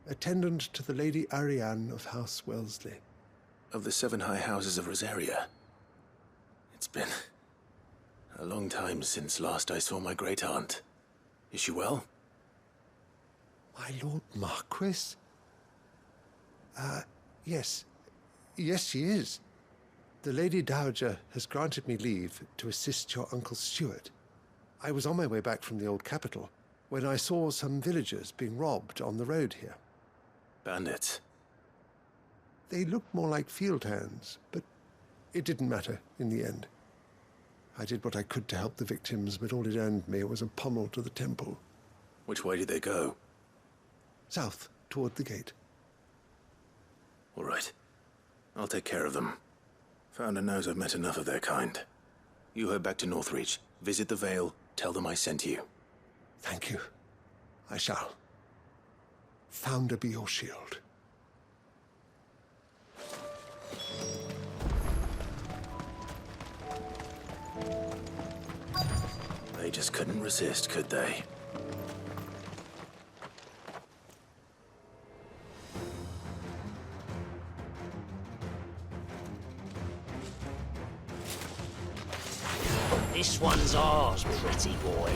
attendant to the Lady Ariane of House Wellesley. Of the 7 high houses of Rosaria. It's been a long time since last I saw my great-aunt. Is she well? My Lord Marquis? Yes. Yes, she is. The Lady Dowager has granted me leave to assist your Uncle Stuart. I was on my way back from the old capital when I saw some villagers being robbed on the road here. Bandits? They looked more like field hands, but it didn't matter in the end. I did what I could to help the victims, but all it earned me was a pommel to the temple. Which way did they go? South, toward the gate. All right. I'll take care of them. Founder knows I've met enough of their kind. You head back to Northreach, visit the Vale, tell them I sent you. Thank you. I shall. Founder be your shield. They just couldn't resist, could they? This one's ours, pretty boy.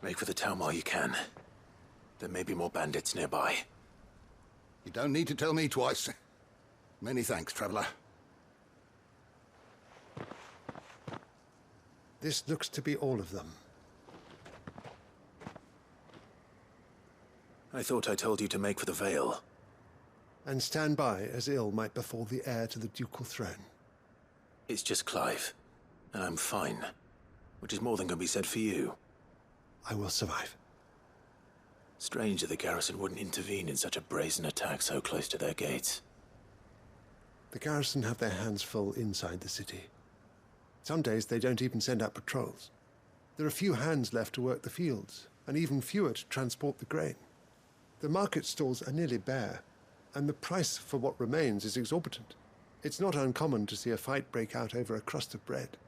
Make for the town while you can. There may be more bandits nearby. You don't need to tell me twice. Many thanks, traveler. This looks to be all of them. I thought I told you to make for the Vale. And stand by as ill might befall the heir to the ducal throne. It's just Clive, and I'm fine. Which is more than can be said for you. I will survive. Strange that the garrison wouldn't intervene in such a brazen attack so close to their gates. The garrison have their hands full inside the city. Some days they don't even send out patrols. There are few hands left to work the fields, and even fewer to transport the grain. The market stalls are nearly bare, and the price for what remains is exorbitant. It's not uncommon to see a fight break out over a crust of bread.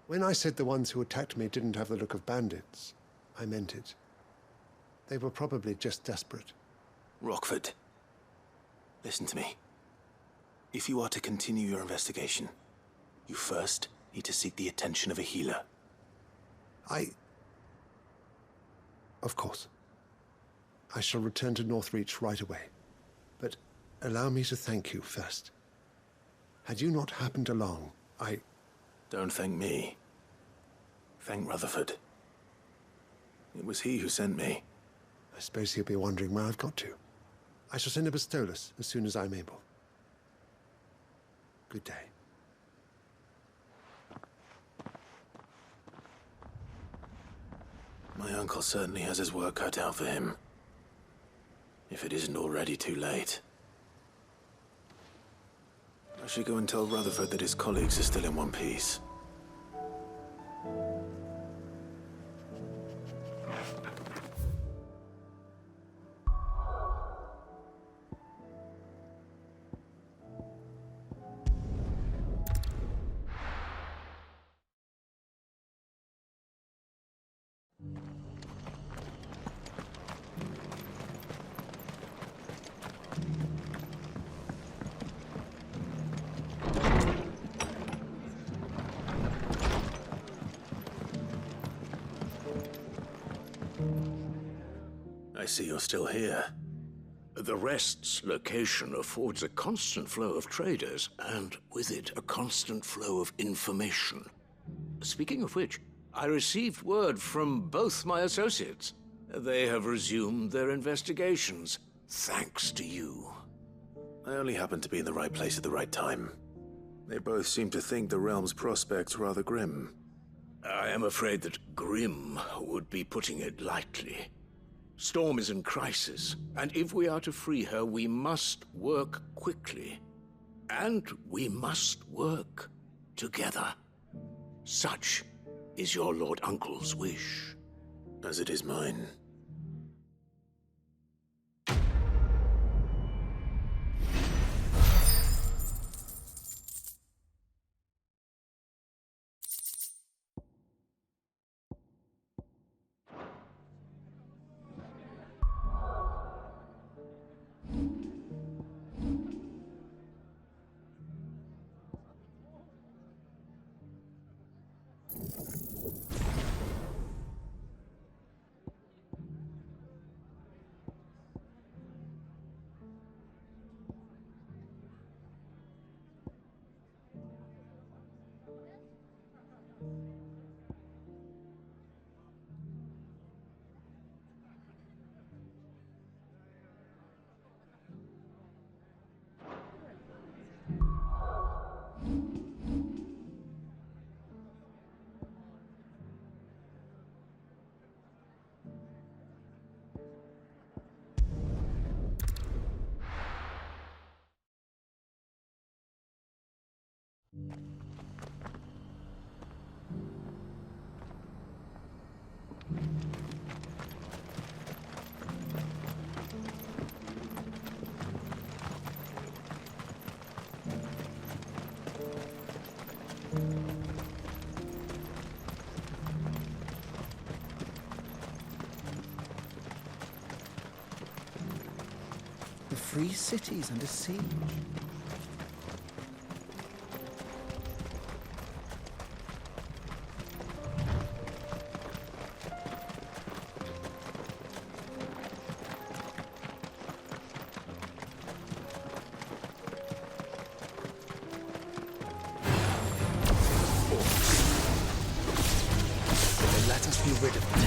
When I said the ones who attacked me didn't have the look of bandits, I meant it. They were probably just desperate. Rockford, listen to me. If you are to continue your investigation, you first need to seek the attention of a healer. Of course. I shall return to Northreach right away. But allow me to thank you first. Had you not happened along, Don't thank me. Thank Rutherford. It was he who sent me. I suppose he'll be wondering where I've got to. I shall send a Bastolus as soon as I'm able. Good day. My uncle certainly has his work cut out for him. If it isn't already too late. I should go and tell Rutherford that his colleagues are still in one piece. I see you're still here. The Rest's location affords a constant flow of traders, and with it, a constant flow of information. Speaking of which, I received word from both my associates. They have resumed their investigations, thanks to you. I only happened to be in the right place at the right time. They both seem to think the realm's prospects rather grim. I am afraid that grim would be putting it lightly. Storm is in crisis, and if we are to free her, we must work quickly. And we must work together. Such is your Lord Uncle's wish. As it is mine. The free city's under siege. rid of it.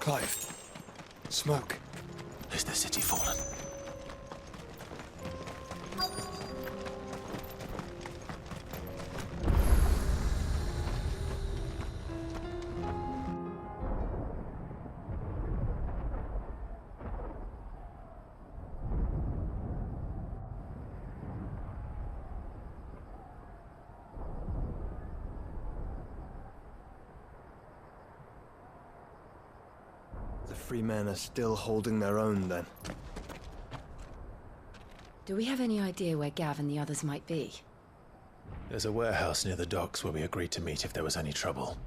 Clive. Smoke. Is the city fallen? The free men are still holding their own, then. Do we have any idea where Gav and the others might be? There's a warehouse near the docks where we agreed to meet if there was any trouble.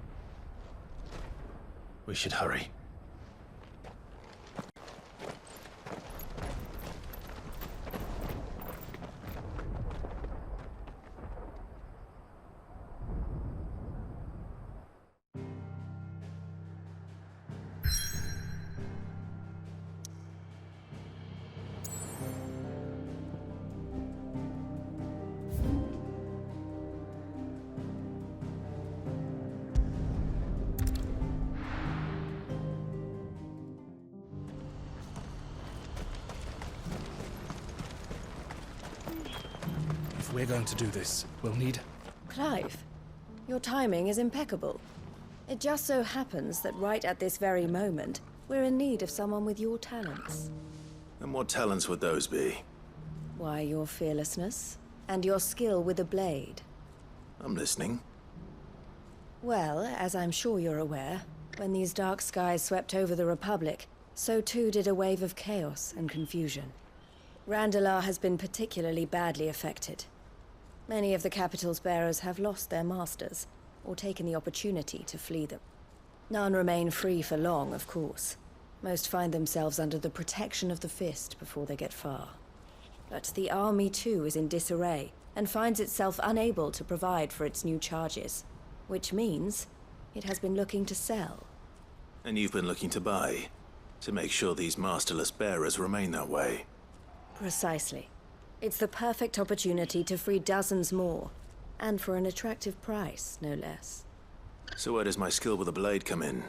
We should hurry. If we're going to do this, we'll need... Clive, your timing is impeccable. It just so happens that right at this very moment, we're in need of someone with your talents. And what talents would those be? Why, your fearlessness, and your skill with a blade. I'm listening. Well, as I'm sure you're aware, when these dark skies swept over the Republic, so too did a wave of chaos and confusion. Randalar has been particularly badly affected. Many of the capital's bearers have lost their masters, or taken the opportunity to flee them. None remain free for long, of course. Most find themselves under the protection of the Fist before they get far. But the army too is in disarray, and finds itself unable to provide for its new charges. Which means it has been looking to sell. And you've been looking to buy, to make sure these masterless bearers remain that way. Precisely. It's the perfect opportunity to free dozens more, and for an attractive price, no less. So where does my skill with a blade come in?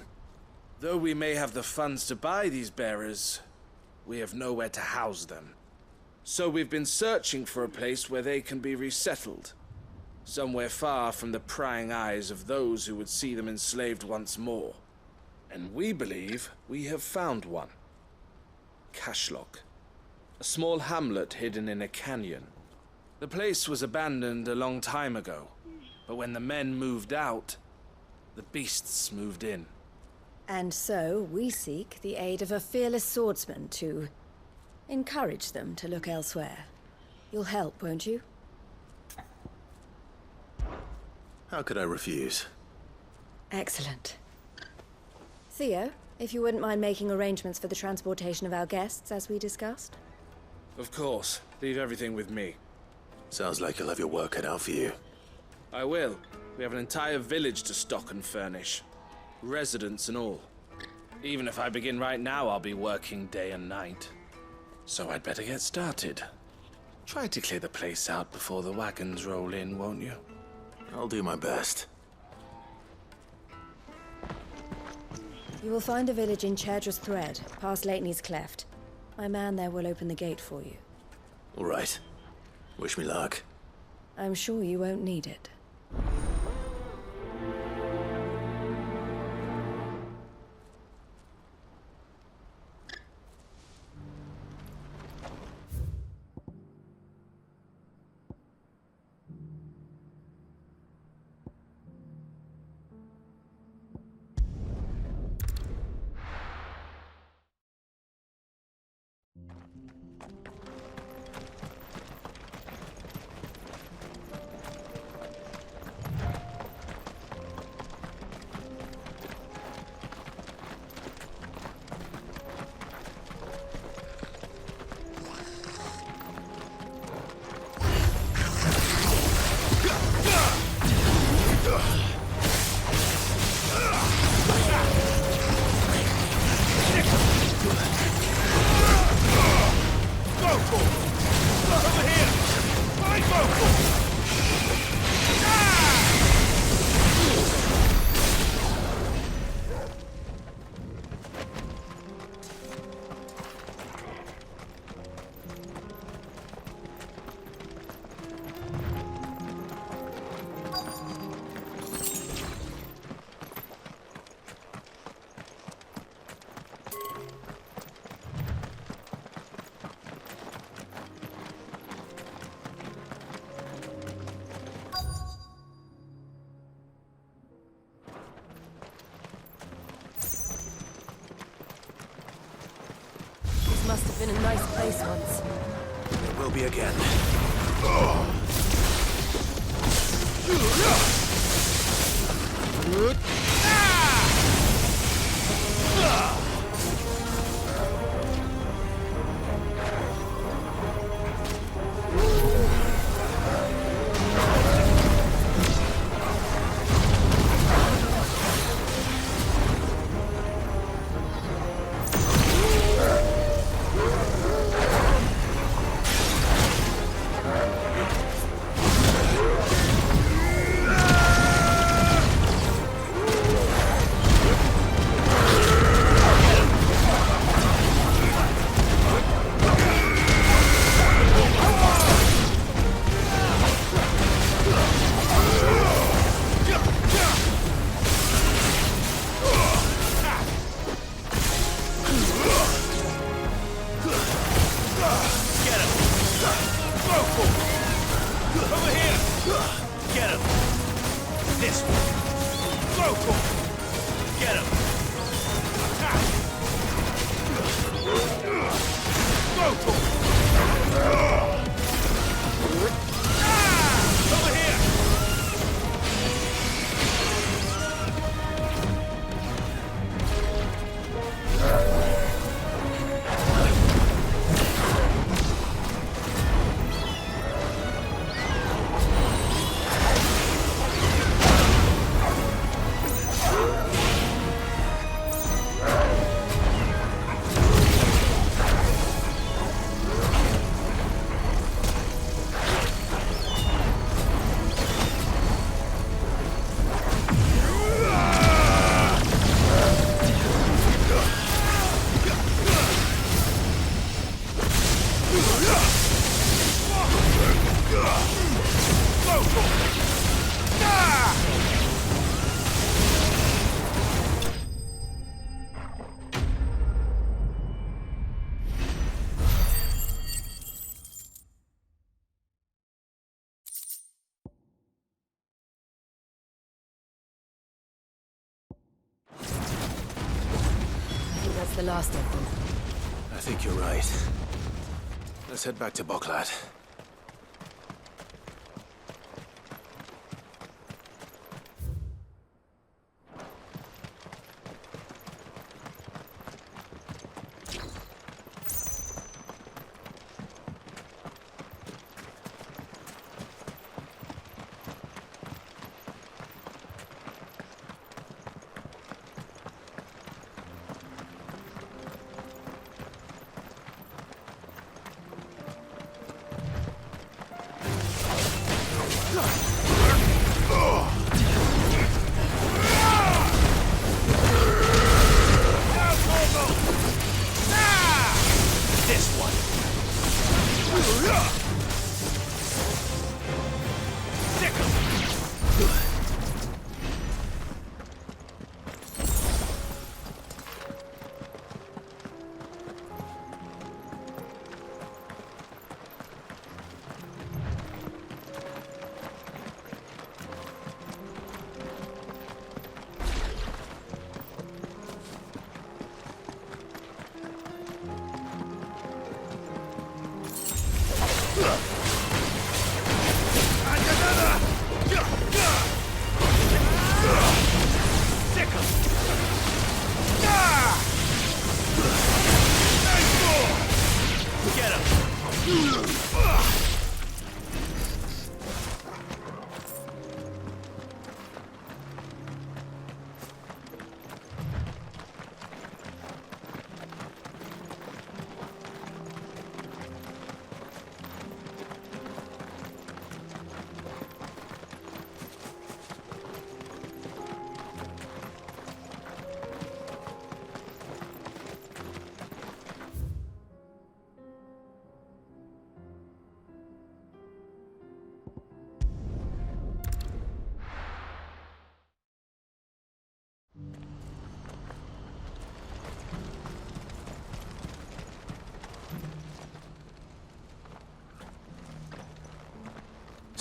Though we may have the funds to buy these bearers, we have nowhere to house them. So we've been searching for a place where they can be resettled. somewhere far from the prying eyes of those who would see them enslaved once more. And we believe we have found one. Cashlock, a small hamlet hidden in a canyon. The place was abandoned a long time ago, but when the men moved out, the beasts moved in. And so we seek the aid of a fearless swordsman to encourage them to look elsewhere. You'll help, won't you? How could I refuse? Excellent. Theo, if you wouldn't mind making arrangements for the transportation of our guests, as we discussed. Of course. Leave everything with me. Sounds like you'll have your work cut out for you. I will. We have an entire village to stock and furnish. Residents and all. Even if I begin right now, I'll be working day and night. So I'd better get started. Try to clear the place out before the wagons roll in, won't you? I'll do my best. You will find a village in Chairdra's Thread, past Lateney's Cleft. My man there will open the gate for you. All right. Wish me luck. I'm sure you won't need it. Must have been a nice place once. It will be again. That's the last of them. I think you're right. Let's head back to Boklat.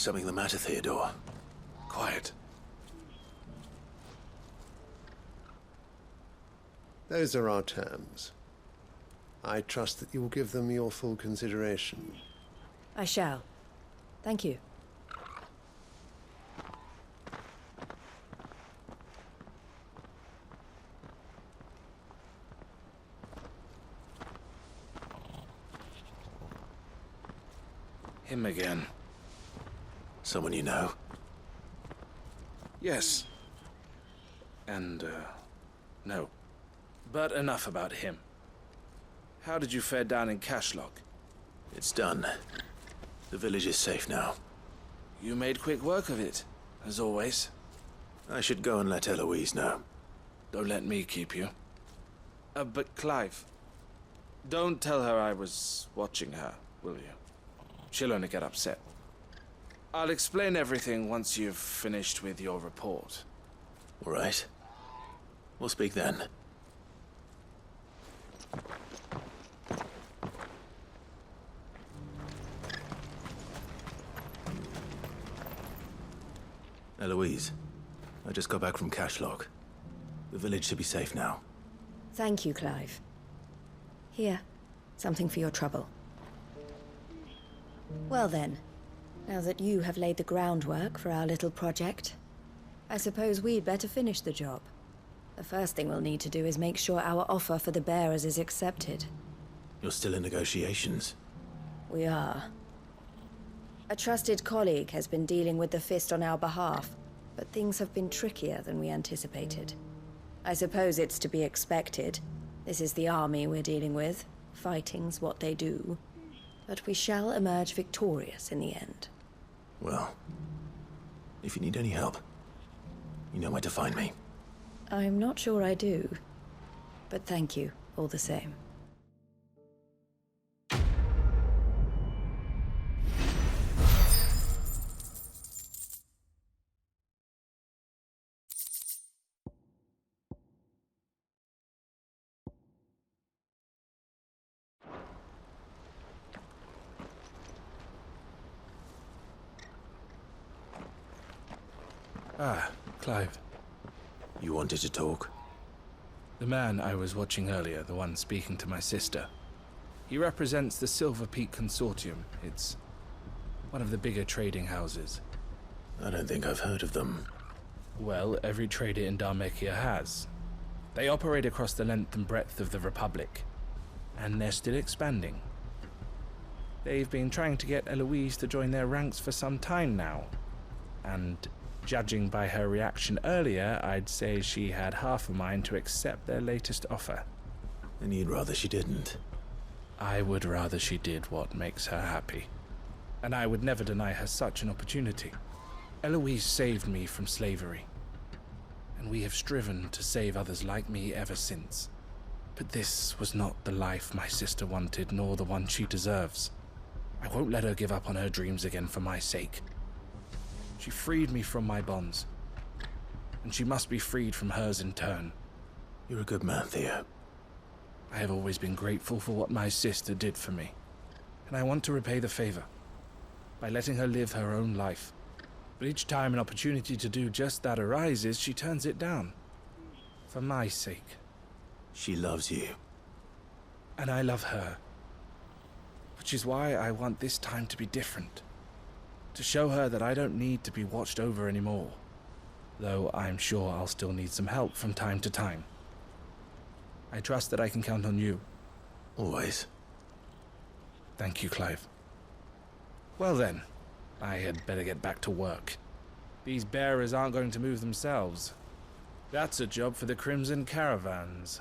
Something the matter, Theodore? Quiet. Those are our terms. I trust that you will give them your full consideration. I shall. Thank you. Him again. Someone you know? Yes. And, no. But enough about him. How did you fare down in Cashlock? It's done. The village is safe now. You made quick work of it, as always. I should go and let Eloise know. Don't let me keep you. But Clive, don't tell her I was watching her, will you? She'll only get upset. I'll explain everything once you've finished with your report. All right. We'll speak then. Eloise, I just got back from Cashlock. The village should be safe now. Thank you, Clive. Here, something for your trouble. Well then, now that you have laid the groundwork for our little project, I suppose we'd better finish the job. The first thing we'll need to do is make sure our offer for the bearers is accepted. You're still in negotiations? We are. A trusted colleague has been dealing with the Fist on our behalf, but things have been trickier than we anticipated. I suppose it's to be expected. This is the army we're dealing with. Fighting's what they do. But we shall emerge victorious in the end. Well, if you need any help, you know where to find me. I'm not sure I do, but thank you all the same. Ah, Clive. You wanted to talk? The man I was watching earlier, the one speaking to my sister. He represents the Silver Peak Consortium. It's one of the bigger trading houses. I don't think I've heard of them. Well, every trader in Dharmekia has. They operate across the length and breadth of the Republic, and they're still expanding. They've been trying to get Eloise to join their ranks for some time now, and judging by her reaction earlier, I'd say she had half a mind to accept their latest offer. And you'd rather she didn't? I would rather she did what makes her happy. And I would never deny her such an opportunity. Eloise saved me from slavery, and we have striven to save others like me ever since. But this was not the life my sister wanted, nor the one she deserves. I won't let her give up on her dreams again for my sake. She freed me from my bonds, and she must be freed from hers in turn. You're a good man, Theo. I have always been grateful for what my sister did for me, and I want to repay the favor by letting her live her own life. But each time an opportunity to do just that arises, she turns it down. For my sake. She loves you. And I love her. Which is why I want this time to be different. To show her that I don't need to be watched over anymore. Though I'm sure I'll still need some help from time to time. I trust that I can count on you. Always. Thank you, Clive. Well then, I had better get back to work. These bearers aren't going to move themselves. That's a job for the Crimson Caravans.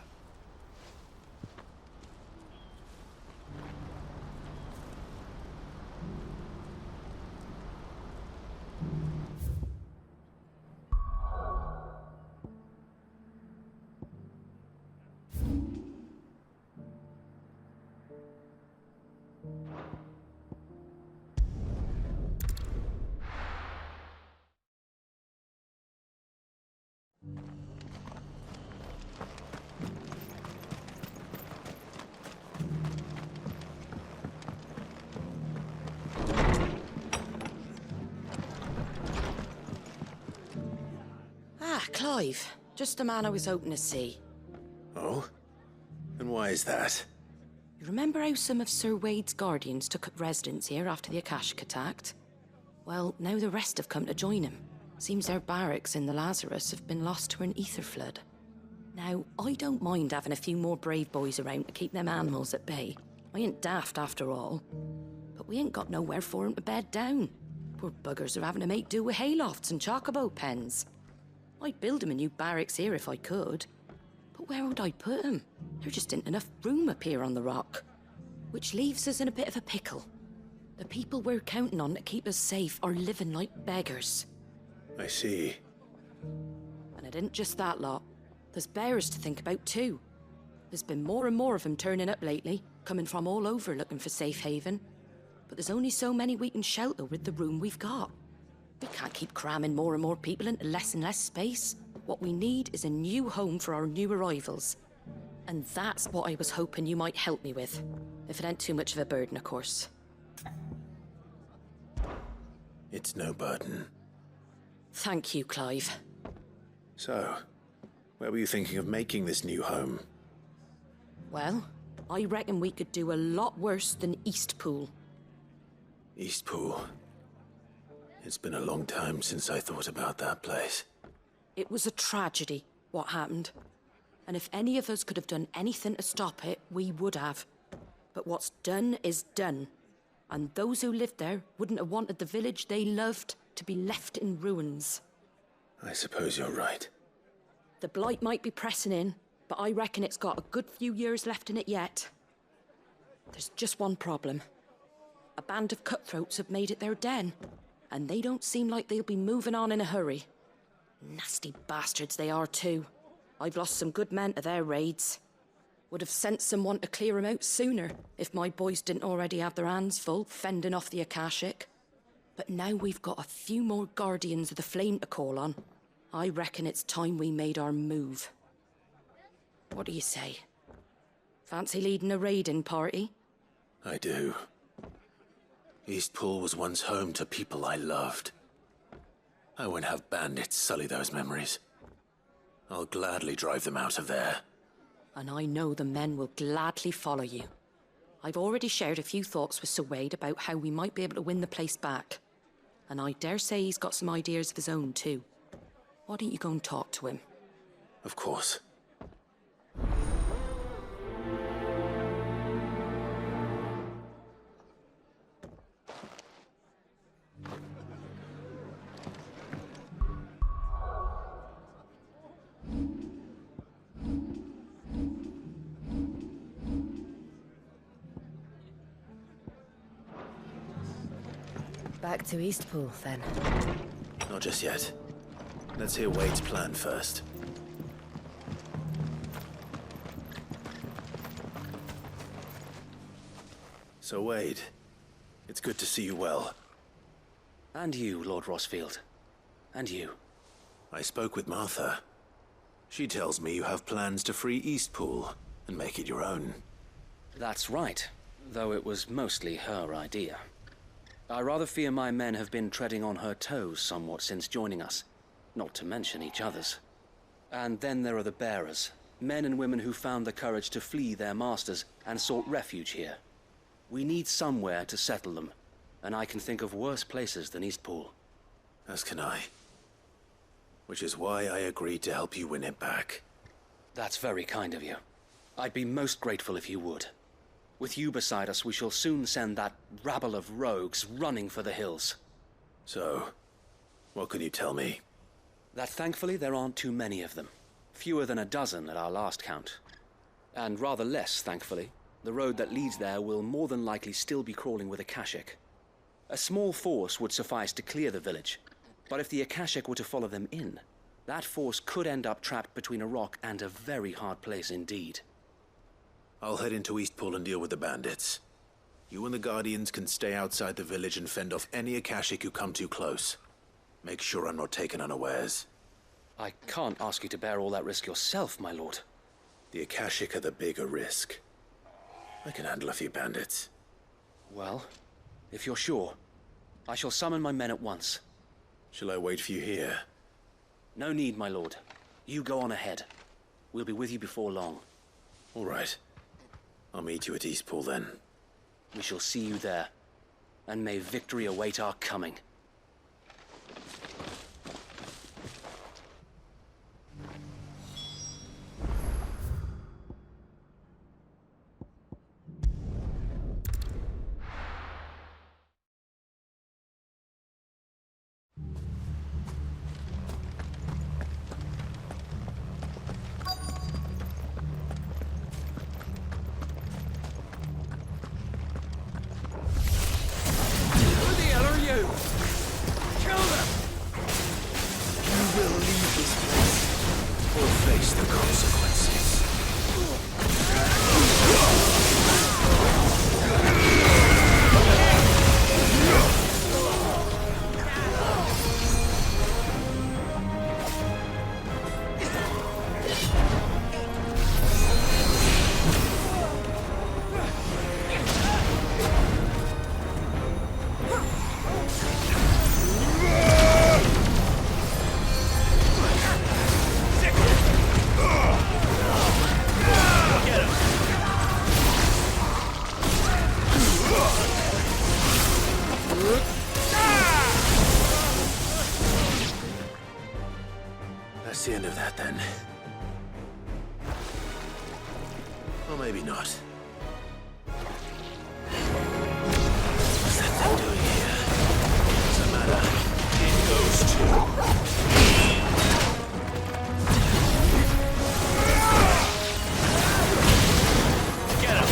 Clive, just the man I was hoping to see. Oh? And why is that? You remember how some of Sir Wade's guardians took up residence here after the Akashic attacked? Well, now the rest have come to join him. Seems their barracks in the Lazarus have been lost to an ether flood. Now, I don't mind having a few more brave boys around to keep them animals at bay. I ain't daft after all. But we ain't got nowhere for 'em to bed down. Poor buggers are having to make do with haylofts and chocobo pens. I'd build 'em a new barracks here if I could. But where would I put 'em? There just isn't enough room up here on the rock. Which leaves us in a bit of a pickle. The people we're counting on to keep us safe are living like beggars. I see. And it isn't just that lot. There's bearers to think about too. There's been more and more of them turning up lately, coming from all over looking for safe haven. But there's only so many we can shelter with the room we've got. We can't keep cramming more and more people into less and less space. What we need is a new home for our new arrivals. And that's what I was hoping you might help me with. If it ain't too much of a burden, of course. It's no burden. Thank you, Clive. So, where were you thinking of making this new home? Well, I reckon we could do a lot worse than Eastpool. Eastpool. It's been a long time since I thought about that place. It was a tragedy, what happened. And if any of us could have done anything to stop it, we would have. But what's done is done. And those who lived there wouldn't have wanted the village they loved to be left in ruins. I suppose you're right. The blight might be pressing in, but I reckon it's got a good few years left in it yet. There's just one problem. A band of cutthroats have made it their den, and they don't seem like they'll be moving on in a hurry. Nasty bastards they are too. I've lost some good men to their raids. Would have sent someone to clear 'em out sooner if my boys didn't already have their hands full fending off the Akashic. But now we've got a few more guardians of the flame to call on. I reckon it's time we made our move. What do you say? Fancy leading a raiding party? I do. Eastpool was once home to people I loved. I won't have bandits sully those memories. I'll gladly drive them out of there. And I know the men will gladly follow you. I've already shared a few thoughts with Sir Wade about how we might be able to win the place back. And I dare say he's got some ideas of his own too. Why don't you go and talk to him? Of course. Back to Eastpool, then. Not just yet. Let's hear Wade's plan first. So, Wade, it's good to see you well. And you, Lord Rossfield. And you. I spoke with Martha. She tells me you have plans to free Eastpool and make it your own. That's right, though it was mostly her idea. I rather fear my men have been treading on her toes somewhat since joining us, not to mention each other's. And then there are the bearers, men and women who found the courage to flee their masters and sought refuge here. We need somewhere to settle them, and I can think of worse places than Eastpool. As can I. Which is why I agreed to help you win it back. That's very kind of you. I'd be most grateful if you would. With you beside us, we shall soon send that rabble of rogues running for the hills. So, what can you tell me? That thankfully there aren't too many of them. Fewer than a dozen at our last count. And rather less, thankfully. The road that leads there will more than likely still be crawling with Akashic. A small force would suffice to clear the village, but if the Akashic were to follow them in, that force could end up trapped between a rock and a very hard place indeed. I'll head into Eastpool and deal with the bandits. You and the Guardians can stay outside the village and fend off any Akashic who come too close. Make sure I'm not taken unawares. I can't ask you to bear all that risk yourself, my lord. The Akashic are the bigger risk. I can handle a few bandits. Well, if you're sure, I shall summon my men at once. Shall I wait for you here? No need, my lord. You go on ahead. We'll be with you before long. All right. I'll meet you at Eastpool then. We shall see you there. And may victory await our coming. That's the end of that, then. Or maybe not. What's that thing doing here? Doesn't matter. It goes too. Get him!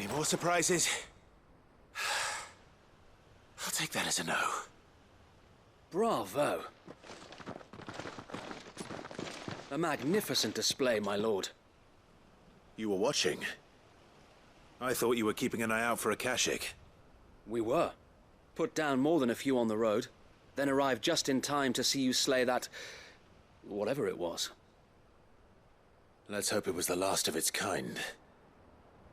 Any more surprises? I'll take that as a no. Bravo. A magnificent display, my lord. You were watching. I thought you were keeping an eye out for a Kashik. We were. Put down more than a few on the road, then arrived just in time to see you slay that... whatever it was. Let's hope it was the last of its kind.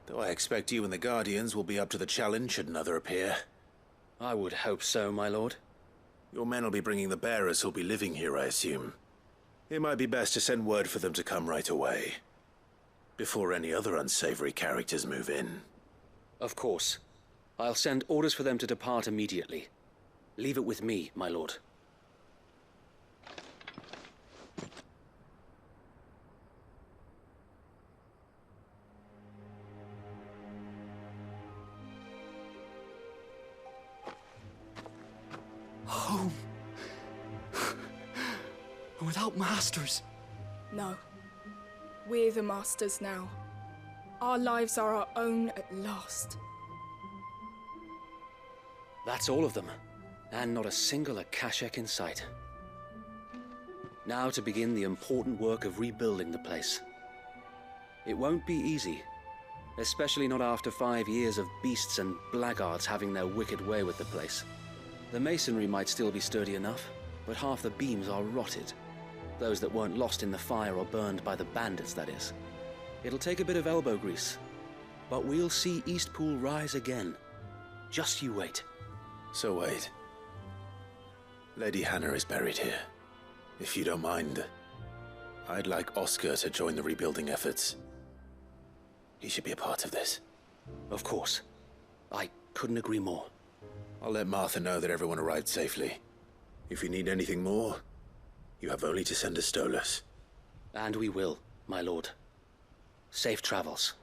Though I expect you and the Guardians will be up to the challenge should another appear. I would hope so, my lord. Your men will be bringing the bearers who'll be living here, I assume. It might be best to send word for them to come right away, before any other unsavory characters move in. Of course. I'll send orders for them to depart immediately. Leave it with me, my lord. Home. Without masters. No. We're the masters now. Our lives are our own at last. That's all of them. And not a single Akashek in sight. Now to begin the important work of rebuilding the place. It won't be easy. Especially not after 5 years of beasts and blackguards having their wicked way with the place. The masonry might still be sturdy enough, but half the beams are rotted. Those that weren't lost in the fire or burned by the bandits, that is. It'll take a bit of elbow grease, but we'll see Eastpool rise again. Just you wait. So wait. Lady Hannah is buried here. If you don't mind, I'd like Oscar to join the rebuilding efforts. He should be a part of this. Of course. I couldn't agree more. I'll let Martha know that everyone arrived safely. If you need anything more, you have only to send a Stolas. And we will, my lord. Safe travels.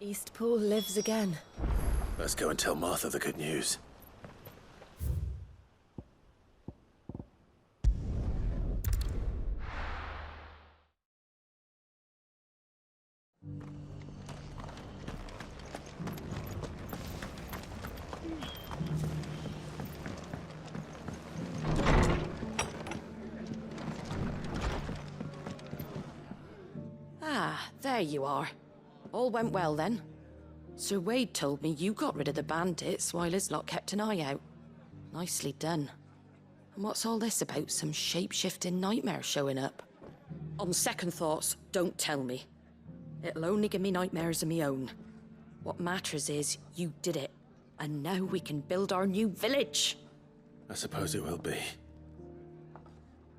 Eastpool lives again. Let's go and tell Martha the good news. Ah, there you are. All went well then. Sir Wade told me you got rid of the bandits while his lot kept an eye out. Nicely done. And what's all this about some shape-shifting nightmare showing up? On second thoughts, don't tell me. It'll only give me nightmares of me own. What matters is you did it. And now we can build our new village. I suppose it will be.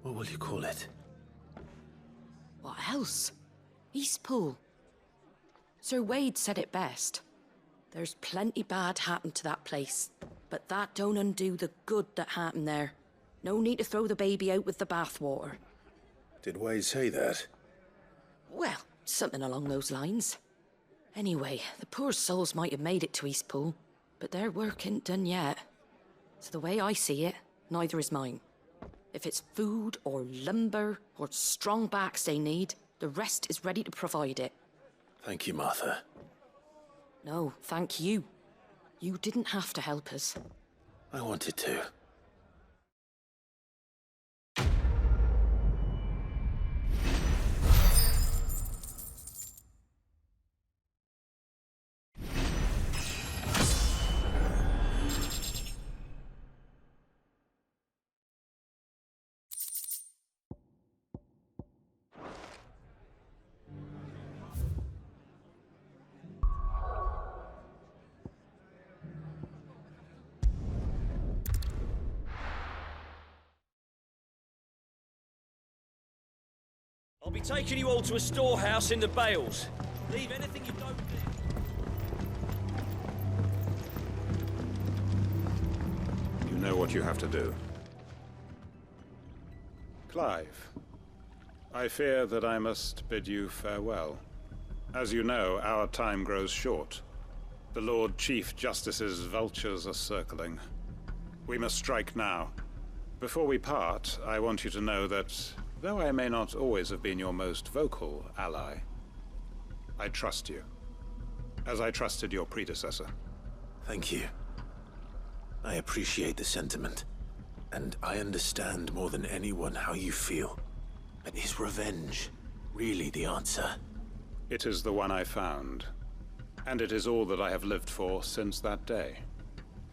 What will you call it? What else? Eastpool. Sir Wade said it best. There's plenty bad happened to that place, but that don't undo the good that happened there. No need to throw the baby out with the bathwater. Did Wade say that? Well, something along those lines. Anyway, the poor souls might have made it to Eastpool, but their work ain't done yet. So the way I see it, neither is mine. If it's food or lumber or strong backs they need, the rest is ready to provide it. Thank you, Martha. No, thank you. You didn't have to help us. I wanted to. I'll be taking you all to a storehouse in the Bales. Leave anything you don't need. You know what you have to do. Clive, I fear that I must bid you farewell. As you know, our time grows short. The Lord Chief Justice's vultures are circling. We must strike now. Before we part, I want you to know that though I may not always have been your most vocal ally, I trust you. as I trusted your predecessor. Thank you. I appreciate the sentiment, and I understand more than anyone how you feel. But is revenge really the answer? It is the one I found, and it is all that I have lived for since that day.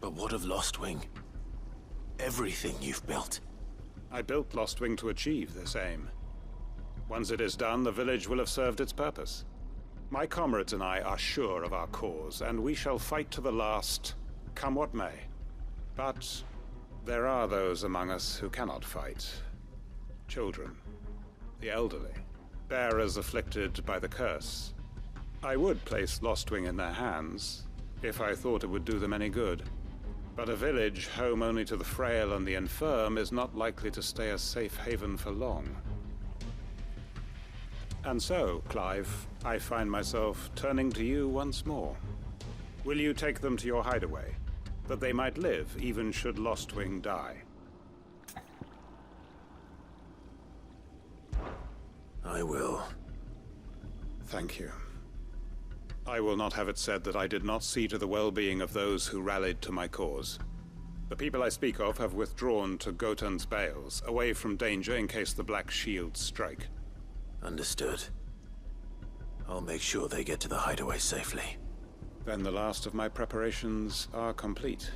But what of Lostwing? Everything you've built. I built Lostwing to achieve this aim. Once it is done, the village will have served its purpose. My comrades and I are sure of our cause, and we shall fight to the last, come what may. But there are those among us who cannot fight. Children, the elderly, bearers afflicted by the curse. I would place Lostwing in their hands, if I thought it would do them any good. But a village home only to the frail and the infirm is not likely to stay a safe haven for long. And so, Clive, I find myself turning to you once more. Will you take them to your hideaway, that they might live even should Lostwing die? I will. Thank you. I will not have it said that I did not see to the well-being of those who rallied to my cause. The people I speak of have withdrawn to Gotan's Bales, away from danger in case the Black Shields strike. Understood. I'll make sure they get to the hideaway safely. Then the last of my preparations are complete.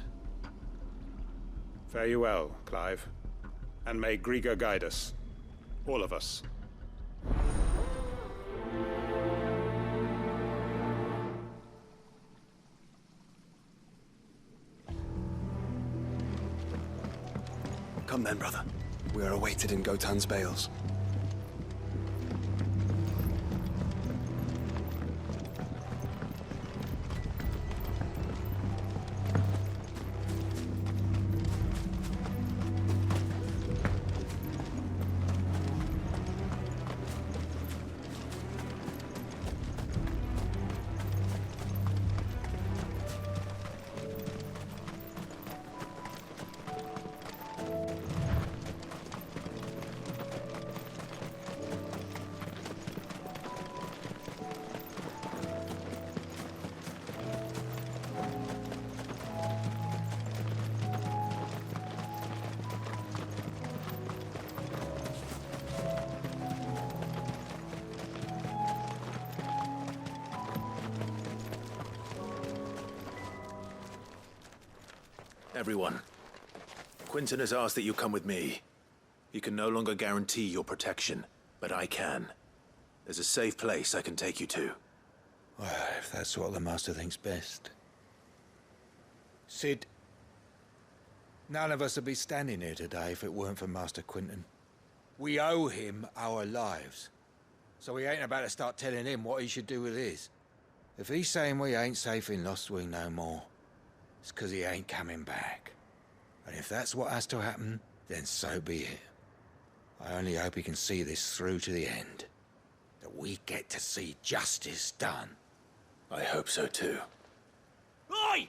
Fare you well, Clive. And may Griga guide us. All of us. Come then, brother. We are awaited in Gotan's Bales. Everyone, Quinton has asked that you come with me. He can no longer guarantee your protection, but I can. There's a safe place I can take you to. Well, if that's what the Master thinks best. Sid, none of us would be standing here today if it weren't for Master Quinton. We owe him our lives. So we ain't about to start telling him what he should do with his. If he's saying we ain't safe in Lostwing no more, it's 'cause he ain't coming back. And if that's what has to happen, then so be it. I only hope he can see this through to the end. That we get to see justice done. I hope so too. Oi!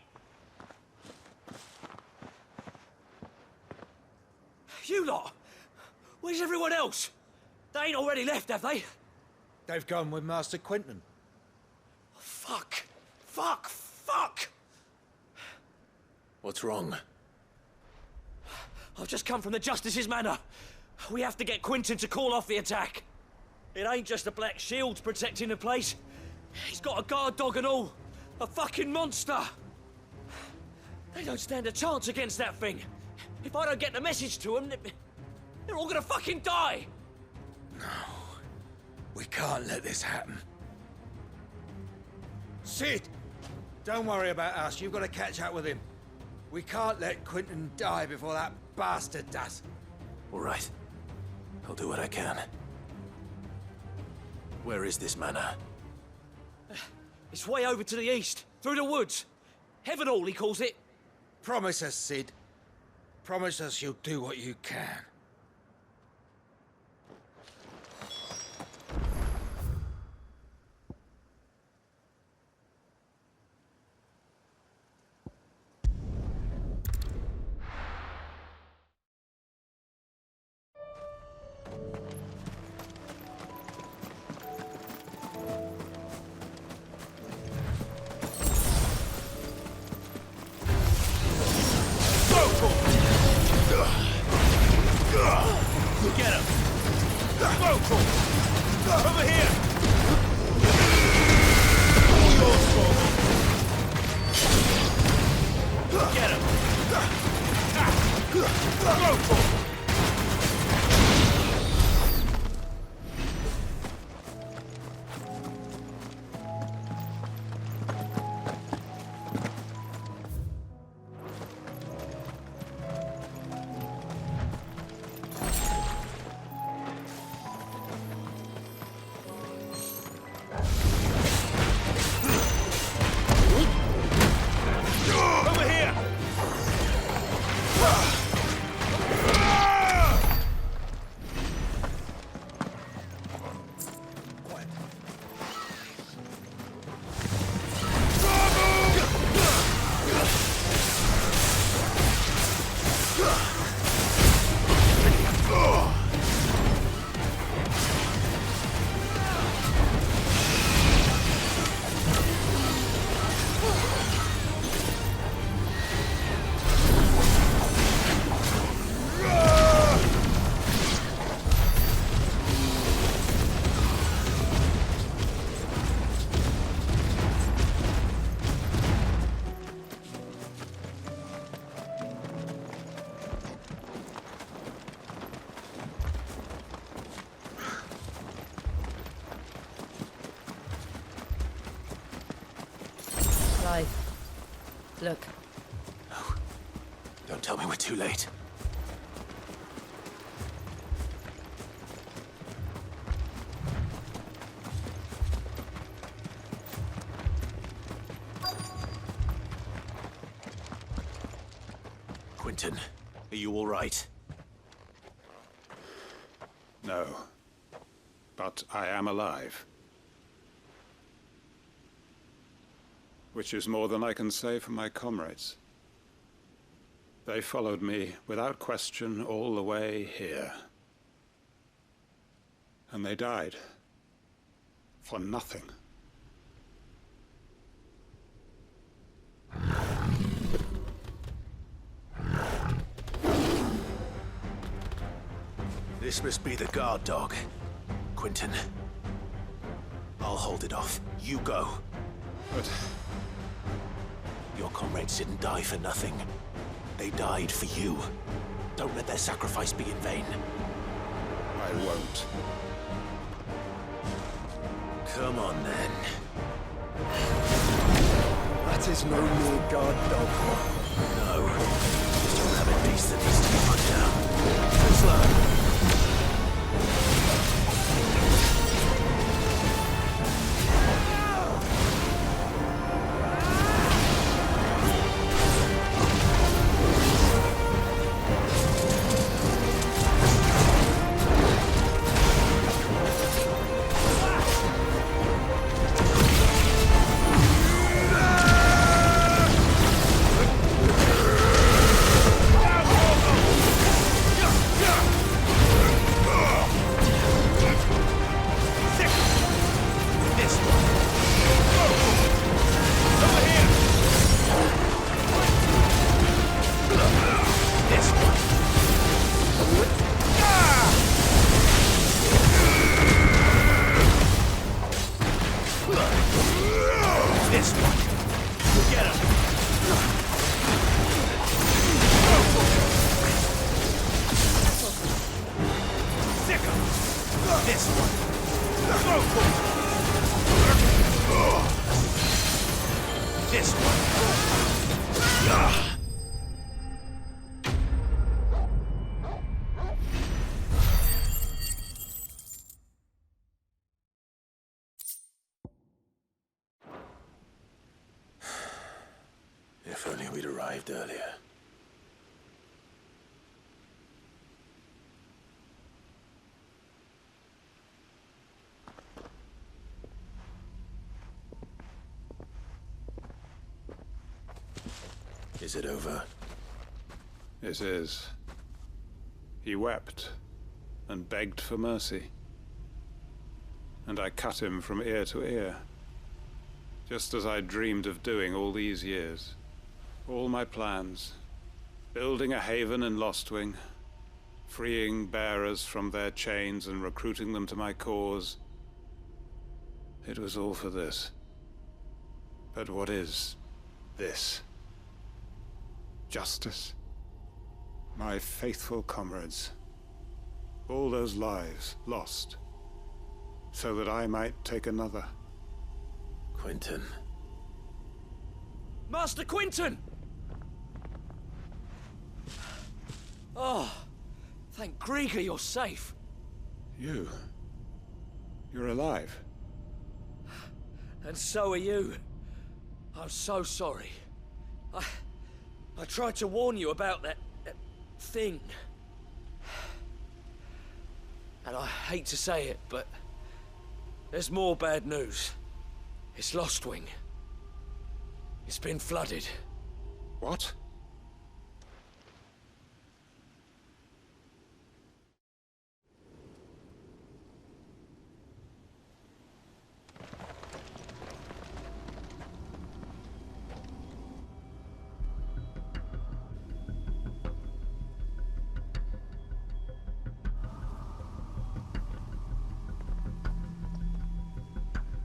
You lot! Where's everyone else? They ain't already left, have they? They've gone with Master Quinton. Fuck! Fuck! Fuck! What's wrong? I've just come from the Justice's manor. We have to get Quinton to call off the attack. It ain't just the Black Shields protecting the place. He's got a guard dog and all. A fucking monster. They don't stand a chance against that thing. If I don't get the message to them, they're all gonna fucking die. No. We can't let this happen. Sid! Don't worry about us. You've got to catch up with him. We can't let Quinton die before that bastard does. All right. I'll do what I can. Where is this manor? It's way over to the east, through the woods. Heaven Hall, he calls it. Promise us, Sid. Promise us you'll do what you can. Over here! All yours for me! Get him! Go for it! Clive. Look. No. Don't tell me we're too late. Quentin, are you all right? No. But I am alive. Which is more than I can say for my comrades. They followed me without question all the way here. And they died. For nothing. This must be the guard dog. Quentin. I'll hold it off. You go. But... your comrades didn't die for nothing. They died for you. Don't let their sacrifice be in vain. I won't. Come on, then. That is no mere guard dog. No. Just a rabid beast that needs to be put down. Slow. If only we'd arrived earlier. Is it over? It is. He wept and begged for mercy. And I cut him from ear to ear. Just as I dreamed of doing all these years. All my plans. Building a haven in Lostwing. freeing bearers from their chains and recruiting them to my cause. It was all for this. But what is this? Justice? My faithful comrades. All those lives lost, so that I might take another. Quentin. Master Quentin! Oh, thank Grieger you're safe. You're alive. And so are you. I'm so sorry. I tried to warn you about that thing. And I hate to say it, but there's more bad news. It's Lostwing. It's been flooded. What?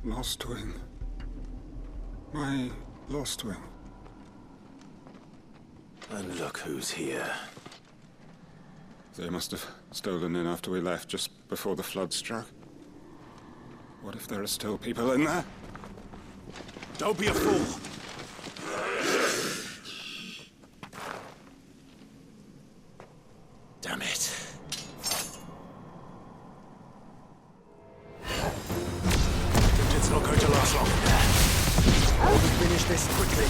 Lostwing. My Lostwing. And look who's here. They must have stolen in after we left, just before the flood struck. What if there are still people in there? Don't be a fool! Damn it. It's not going to last long in there. We'll finish this quickly.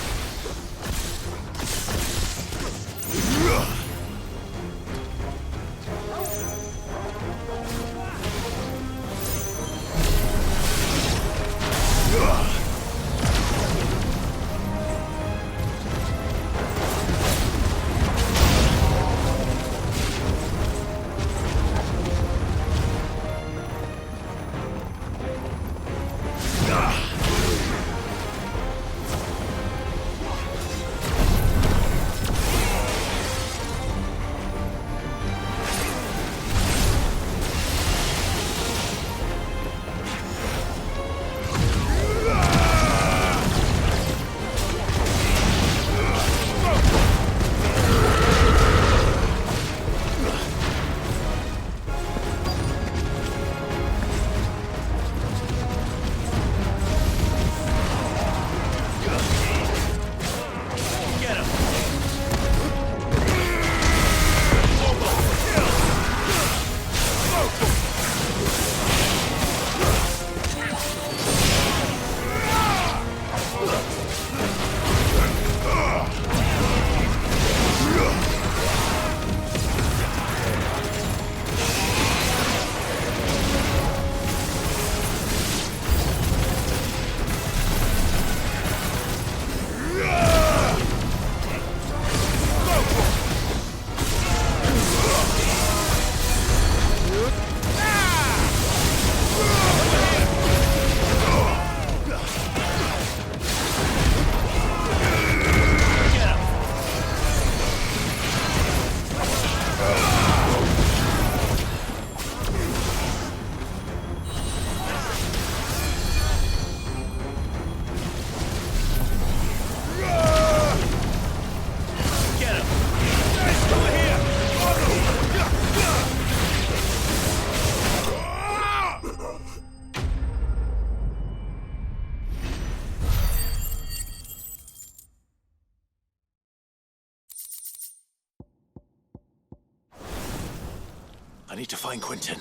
I need to find Quentin.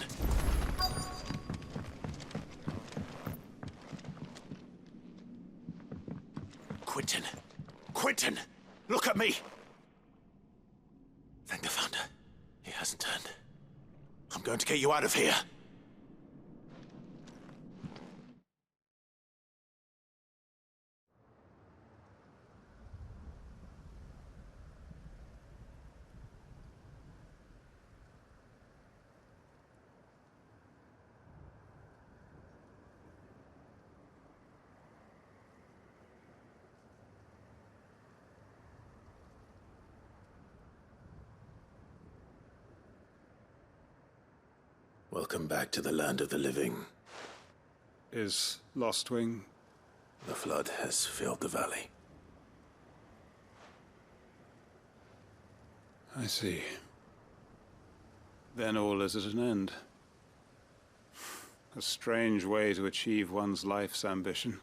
Quentin! Quentin! Look at me! Thank the Founder. He hasn't turned. I'm going to get you out of here. Welcome back to the land of the living. Is Lostwing? The flood has filled the valley. I see. Then all is at an end. A strange way to achieve one's life's ambition.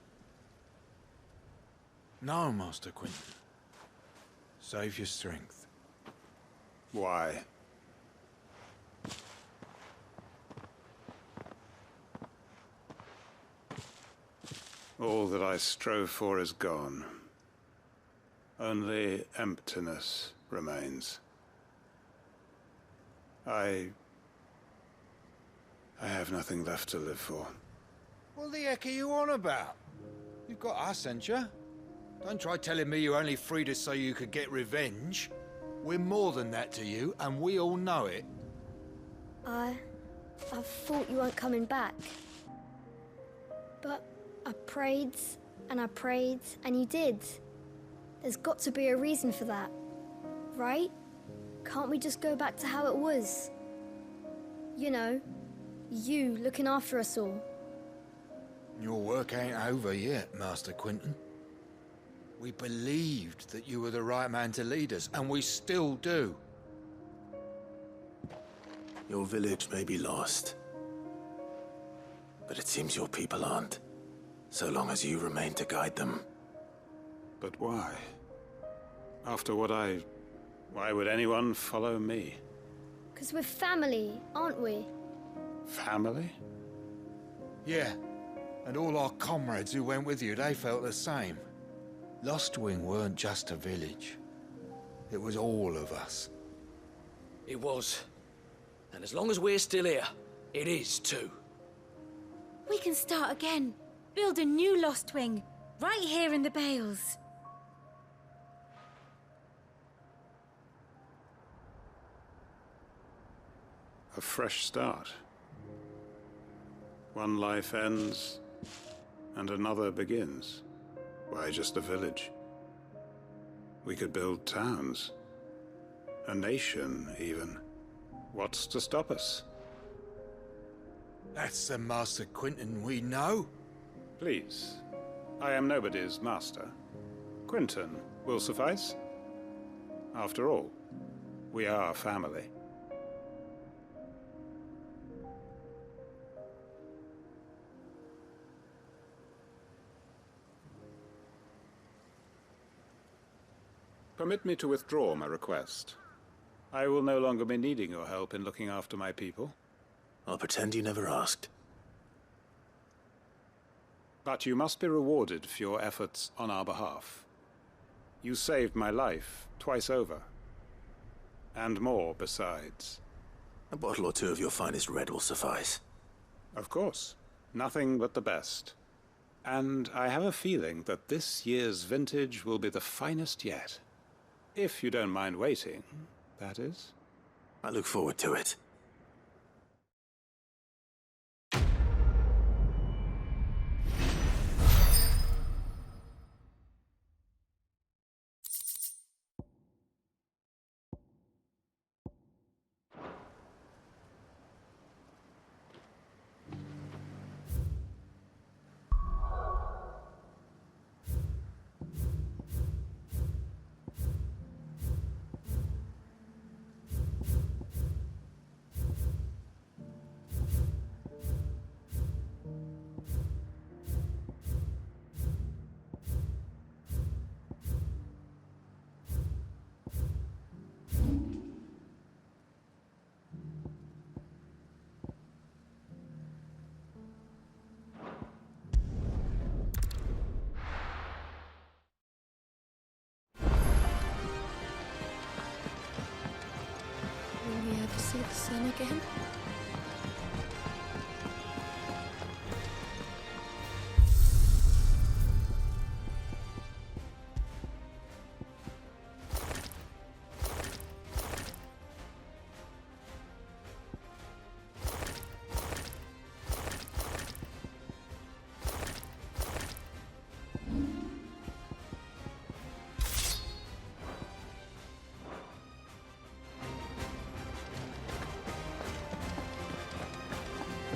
No, Master Quinton. Save your strength. Why? All that I strove for is gone. Only emptiness remains. I have nothing left to live for. What the heck are you on about? You've got us, ain't you? Don't try telling me you only freed us so you could get revenge. We're more than that to you, and we all know it. I thought you weren't coming back. But I prayed, and you did. There's got to be a reason for that, right? Can't we just go back to how it was? You know, you looking after us all. Your work ain't over yet, Master Quinton. We believed that you were the right man to lead us, and we still do. Your village may be lost, but it seems your people aren't, so long as you remain to guide them. But why? After what why would anyone follow me? 'Cause we're family, aren't we? Family? Yeah, and all our comrades who went with you, they felt the same. Lostwing weren't just a village. It was all of us. It was. And as long as we're still here, it is too. We can start again. Build a new Lostwing, right here in the Bales. A fresh start. One life ends, and another begins. Why just a village? We could build towns. A nation, even. What's to stop us? That's the Master Quinton we know. Please. I am nobody's master. Quinton will suffice. After all, we are family. Permit me to withdraw my request. I will no longer be needing your help in looking after my people. I'll pretend you never asked. But you must be rewarded for your efforts on our behalf. You saved my life twice over. And more besides. A bottle or two of your finest red will suffice. Of course. Nothing but the best. And I have a feeling that this year's vintage will be the finest yet. If you don't mind waiting, that is. I look forward to it.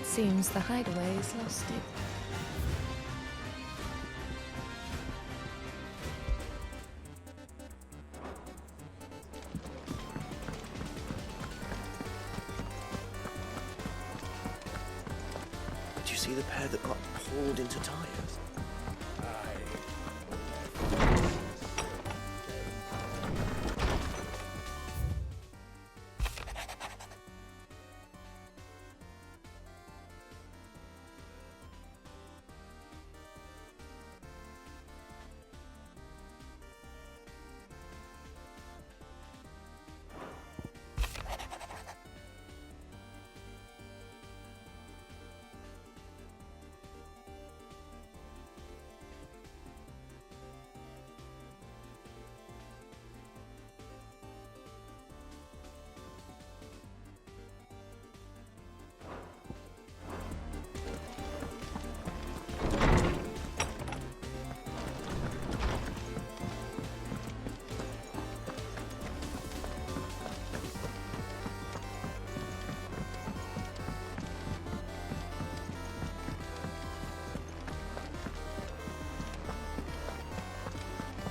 It seems the hideaway is lost it. Did you see the pair that got pulled into tires?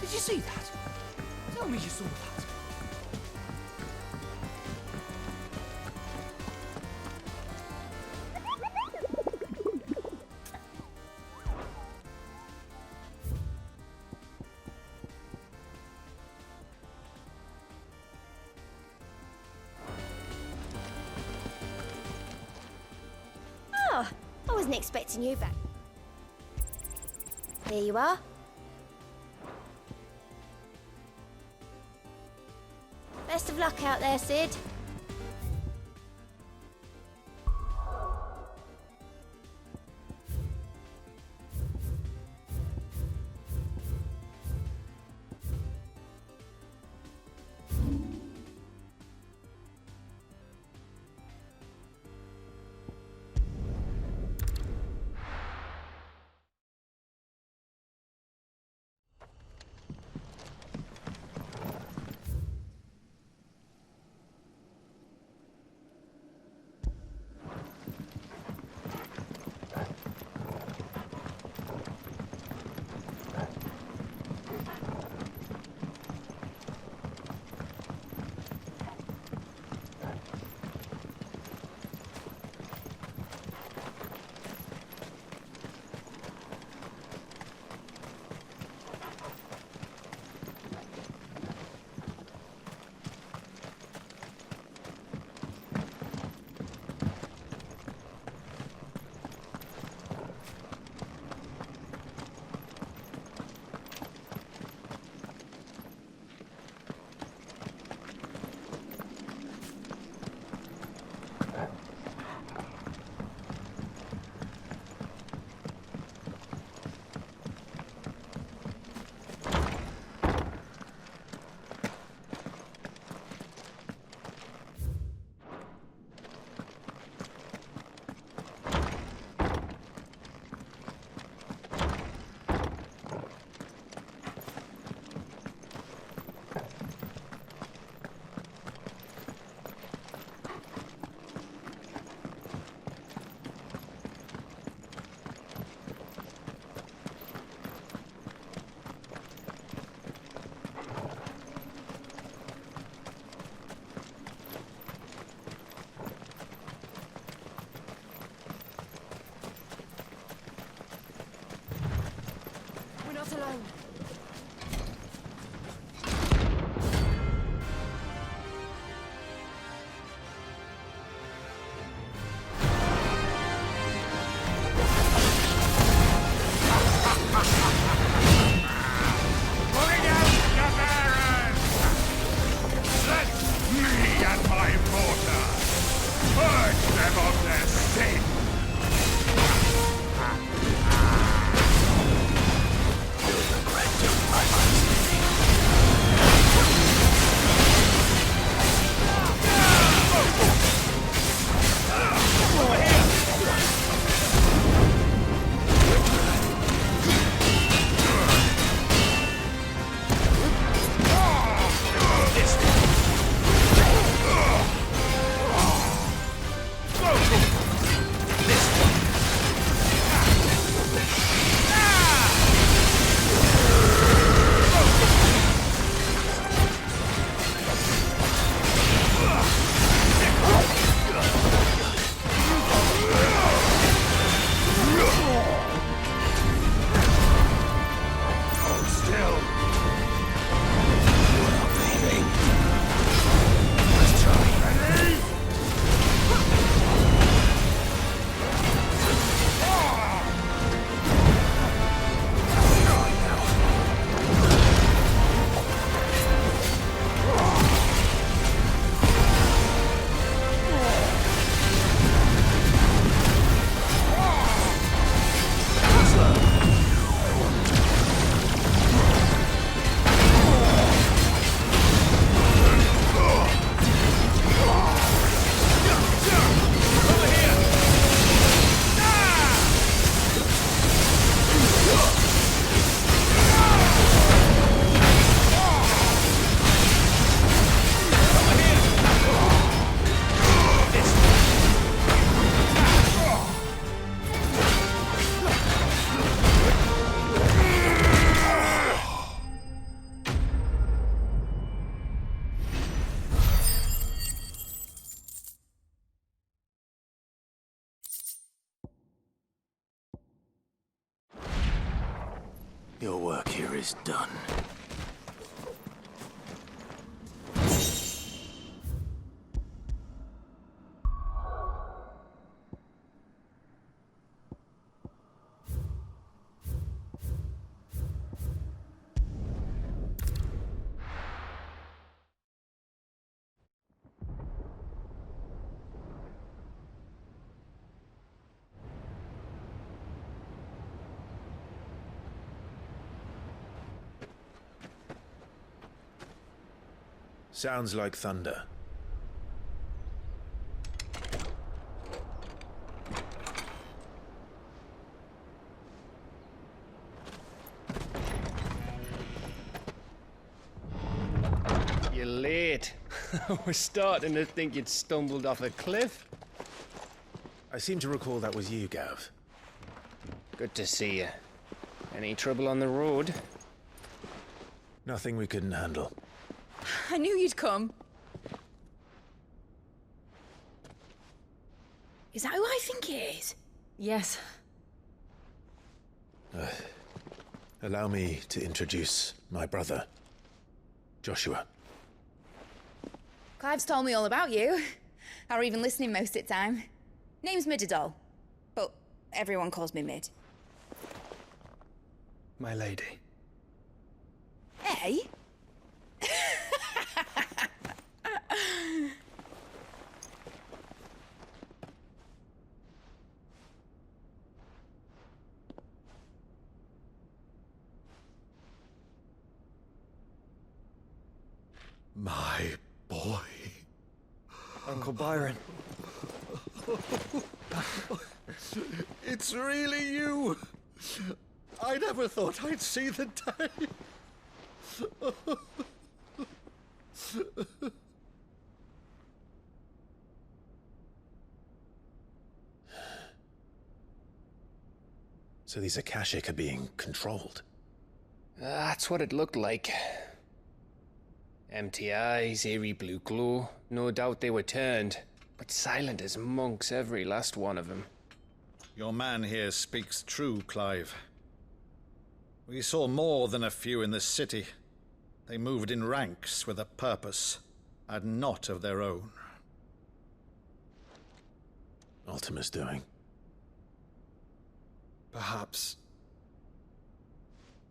Did you see that? Tell me you saw that. Oh, I wasn't expecting you back. Here you are. Best of luck out there, Sid. alone. Bring out the bearers! Let me and my mortar purge them of their sin! Build the Your work here is done. Sounds like thunder. You're late. I was starting to think you'd stumbled off a cliff. I seem to recall that was you, Gav. Good to see you. Any trouble on the road? Nothing we couldn't handle. I knew you'd come. Is that who I think it is? Yes. Allow me to introduce my brother, Joshua. Clive's told me all about you. Or even listening most of the time. Name's Midadol, but everyone calls me Mid. My lady. Hey? My boy. Uncle Byron. It's really you. I never thought I'd see the day. So these Akashic are being controlled? That's what it looked like. Empty eyes, eerie blue glow. No doubt they were turned, but silent as monks, every last one of them. Your man here speaks true, Clive. We saw more than a few in the city. They moved in ranks with a purpose, and not of their own. Ultima's doing. Perhaps.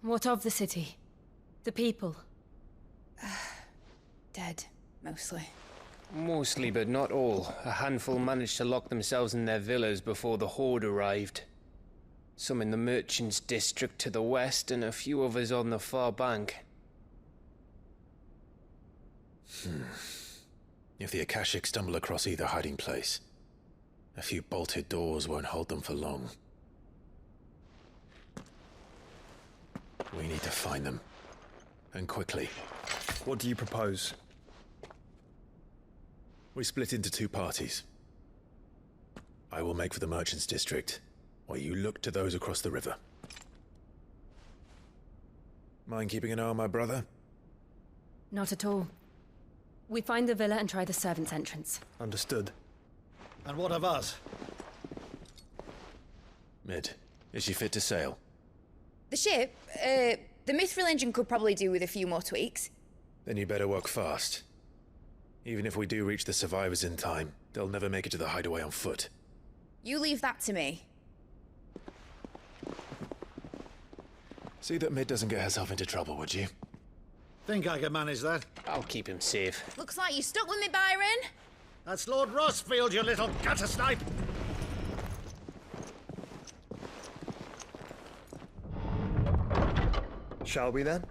What of the city? The people? Dead, mostly. Mostly, but not all. A handful managed to lock themselves in their villas before the Horde arrived. Some in the Merchants' District to the west, and a few others on the far bank. If the Akashic stumble across either hiding place, a few bolted doors won't hold them for long. We need to find them. And quickly. What do you propose? We split into two parties. I will make for the Merchants' District, while you look to those across the river. Mind keeping an eye on my brother? Not at all. We find the villa and try the servants' entrance. Understood. And what of us? Mid, is she fit to sail? The ship, the Mithril engine could probably do with a few more tweaks. Then you better work fast. Even if we do reach the survivors in time, they'll never make it to the hideaway on foot. You leave that to me. See that Mid doesn't get herself into trouble, would you? Think I can manage that? I'll keep him safe. Looks like you stuck with me, Byron. That's Lord Rossfield, you little gutter snipe! Shall we then?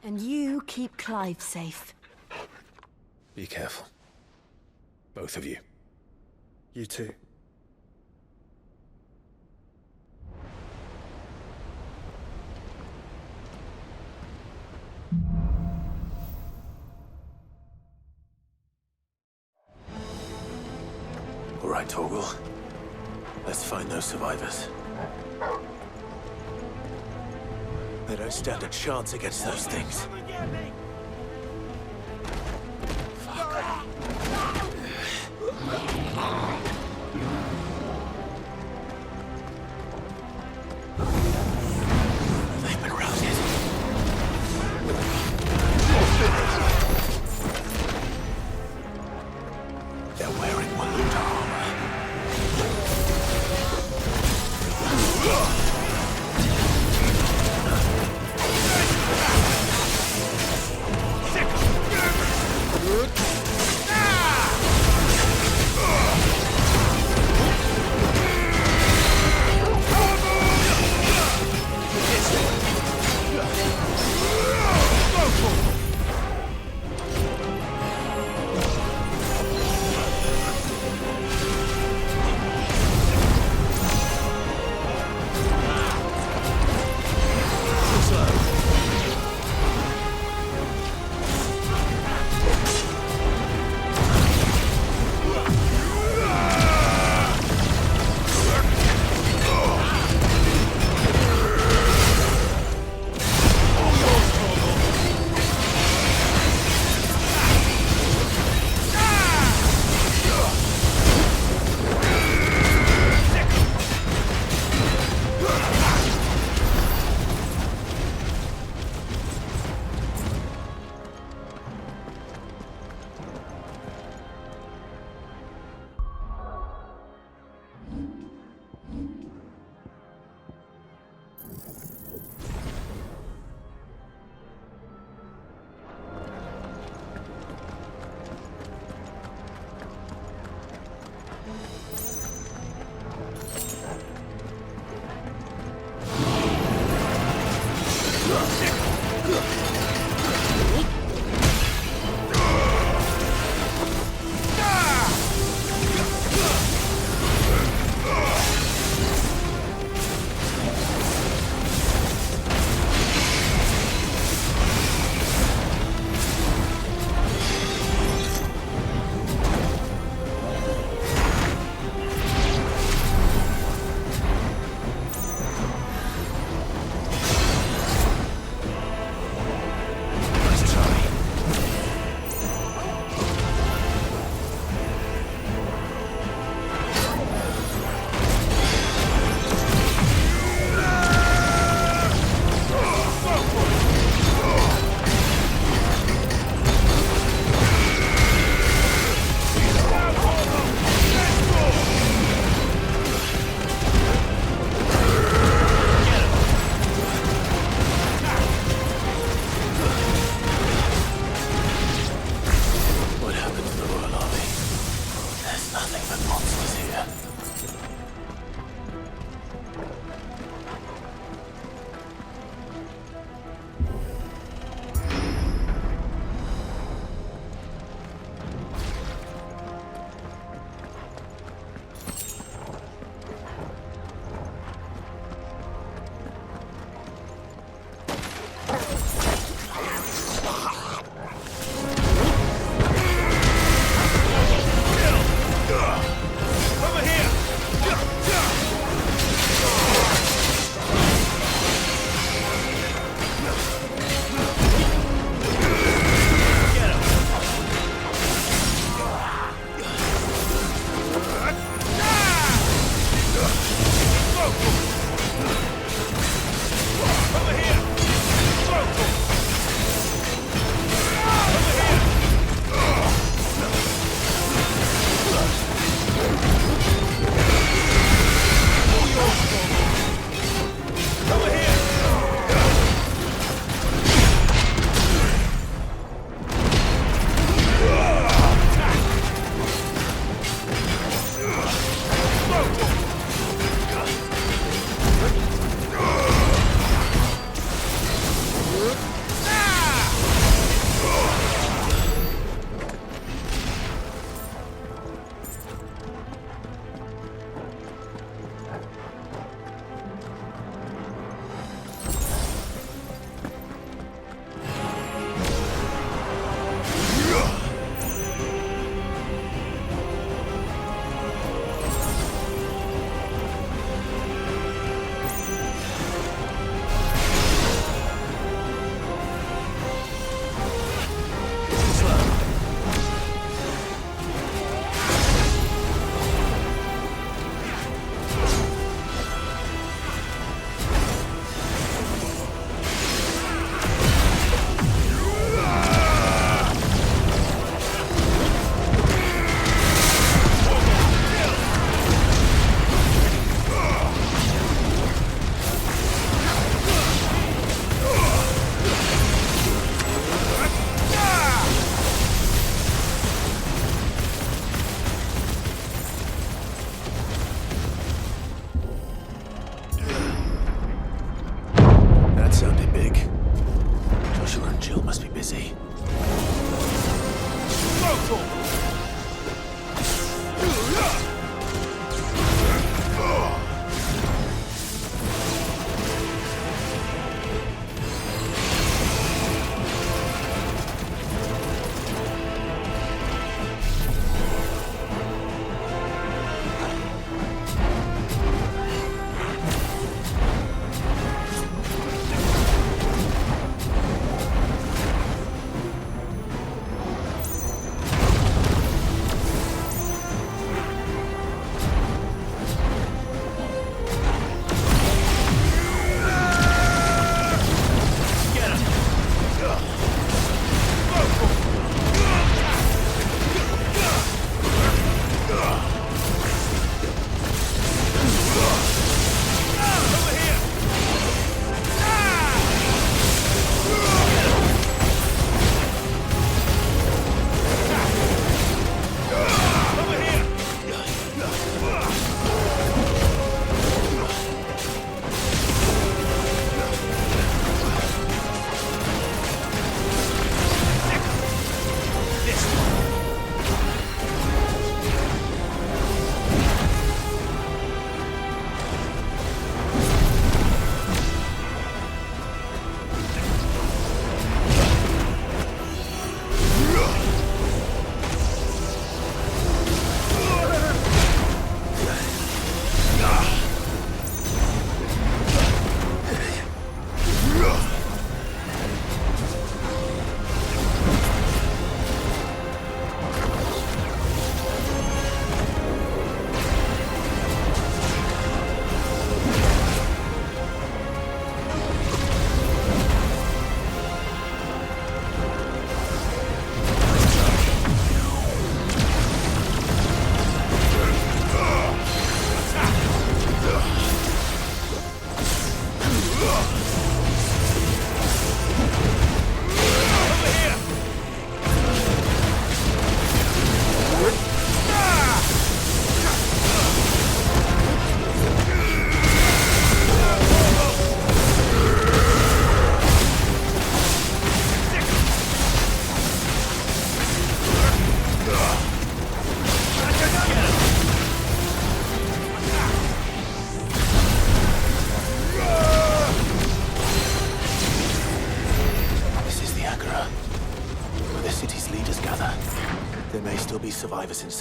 And you keep Clive safe. Be careful. Both of you. You too. All right, Torgal. Let's find those survivors. They don't stand a chance against those things. absolute armor.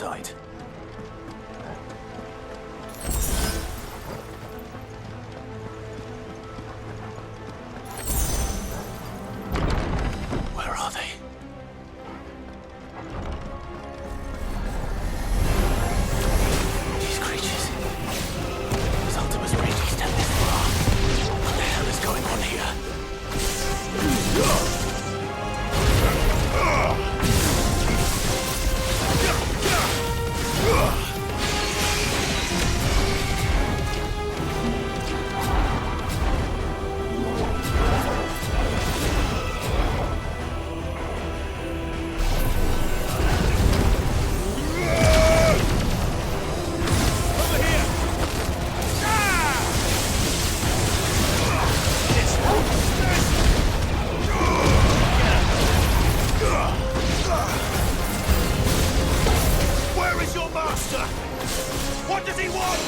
sight. Where are they? These creatures. His Ultima's range extend this far. What the hell is going on here? What does he want?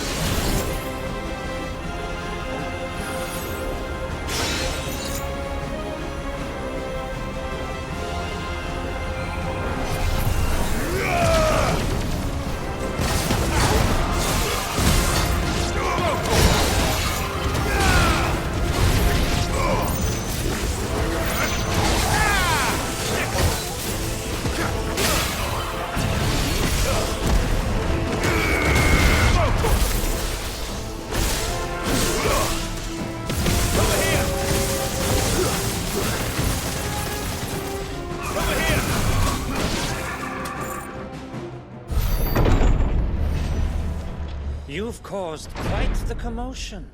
You've caused quite the commotion.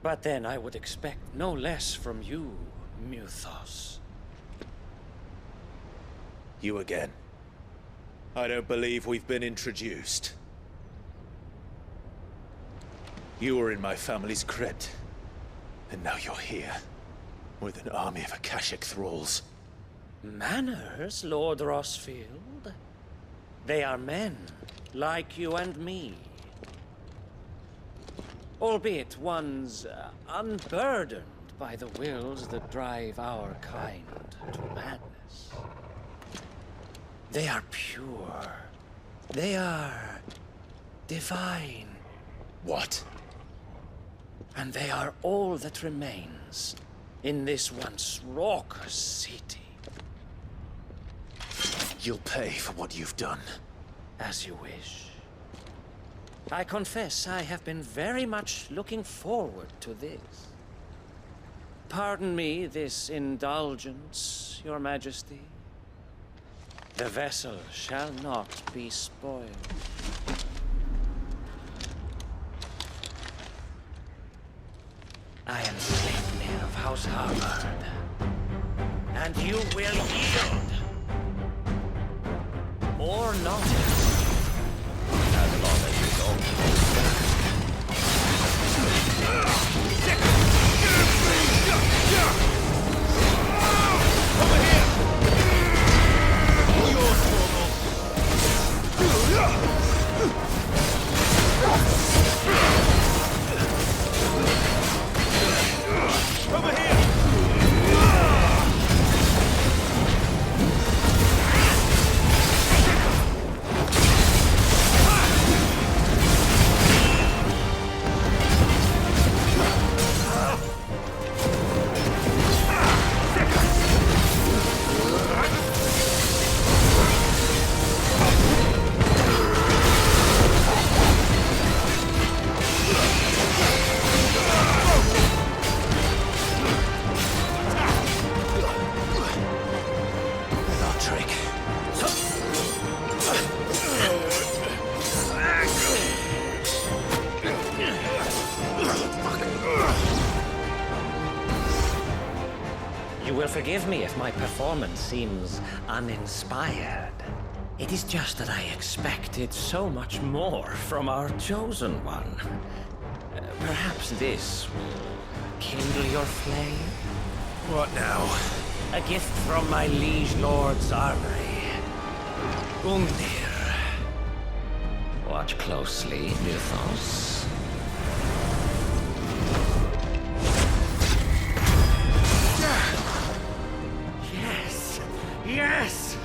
But then I would expect no less from you, Mythos. You again. I don't believe we've been introduced. You were in my family's crypt. And now you're here. With an army of Akashic thralls. Manners, Lord Rossfield? They are men, like you and me. Albeit ones unburdened by the wills that drive our kind to madness. They are pure. They are divine. What? And they are all that remains in this once raucous city. You'll pay for what you've done. As you wish. I confess I have been very much looking forward to this. Pardon me this indulgence, Your Majesty. The vessel shall not be spoiled. I am Sleipnir of House Harvard, and you will yield. Or not. As long as you don't. Over here! Yours, over here! Forgive me if my performance seems uninspired. It is just that I expected so much more from our chosen one. Perhaps this will kindle your flame? What now? A gift from my liege lord's armory. Undir. Watch closely, Mythos. Yes!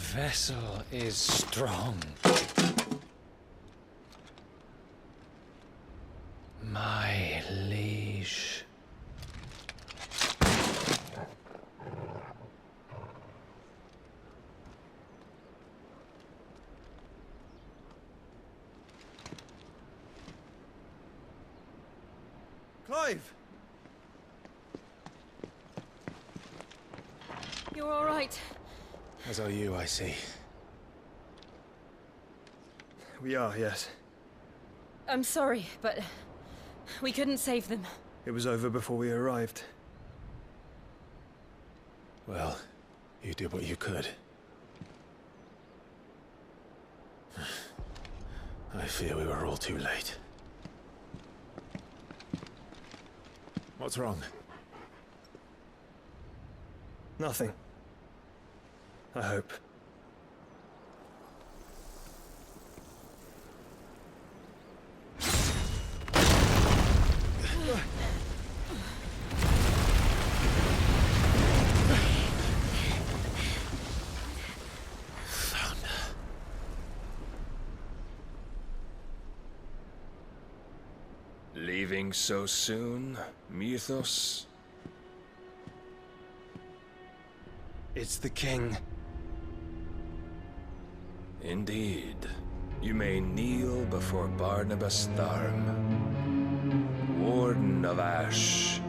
vessel is strong. My liege. Clive! You're all right. As are you, I see. We are, yes. I'm sorry, but we couldn't save them. It was over before we arrived. Well, you did what you could. I fear we were all too late. What's wrong? Nothing. I hope. Leaving so soon, Mythos? It's the king. Indeed. You may kneel before Barnabas Tharm, Warden of Ash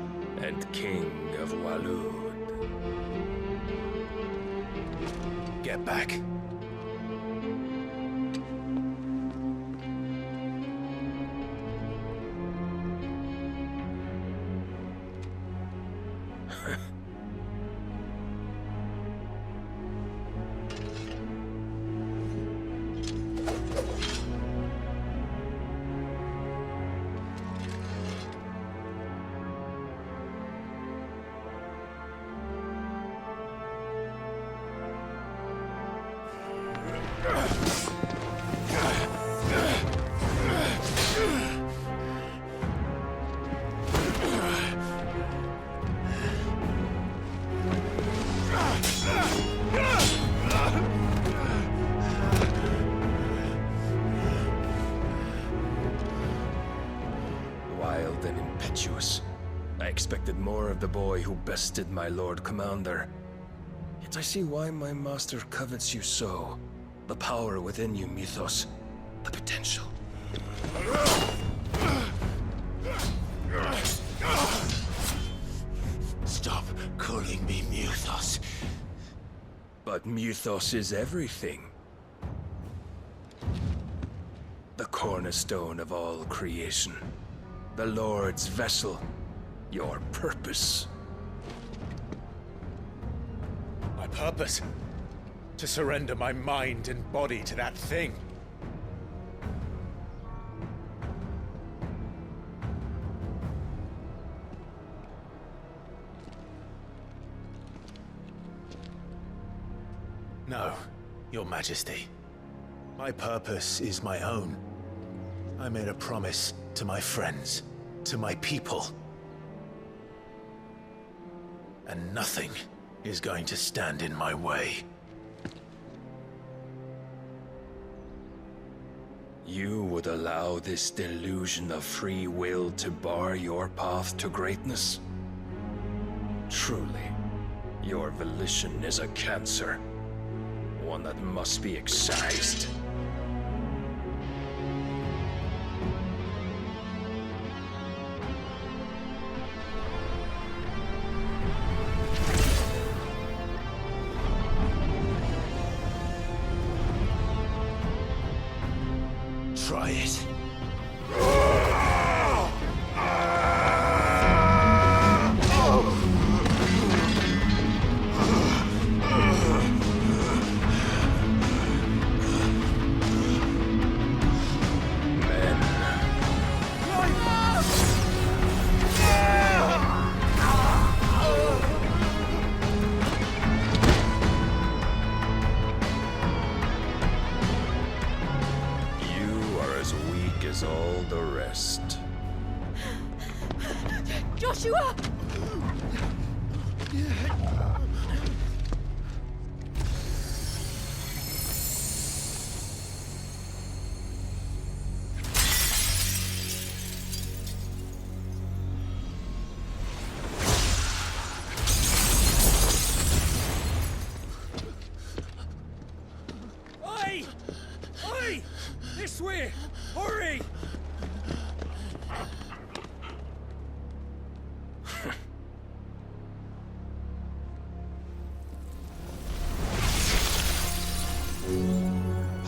and King of Walud. Get back. Wild and impetuous. I expected more of the boy who bested my Lord Commander. Yet I see why my master covets you so. The power within you, Mythos. The potential. Stop calling me Mythos. But Mythos is everything. The cornerstone of all creation. The Lord's vessel. Your purpose. My purpose? To surrender my mind and body to that thing. No, Your Majesty. My purpose is my own. I made a promise to my friends, to my people. And nothing is going to stand in my way. You would allow this delusion of free will to bar your path to greatness? Truly, your volition is a cancer. One that must be excised. Try it. All the rest. Joshua! Swear! Hurry!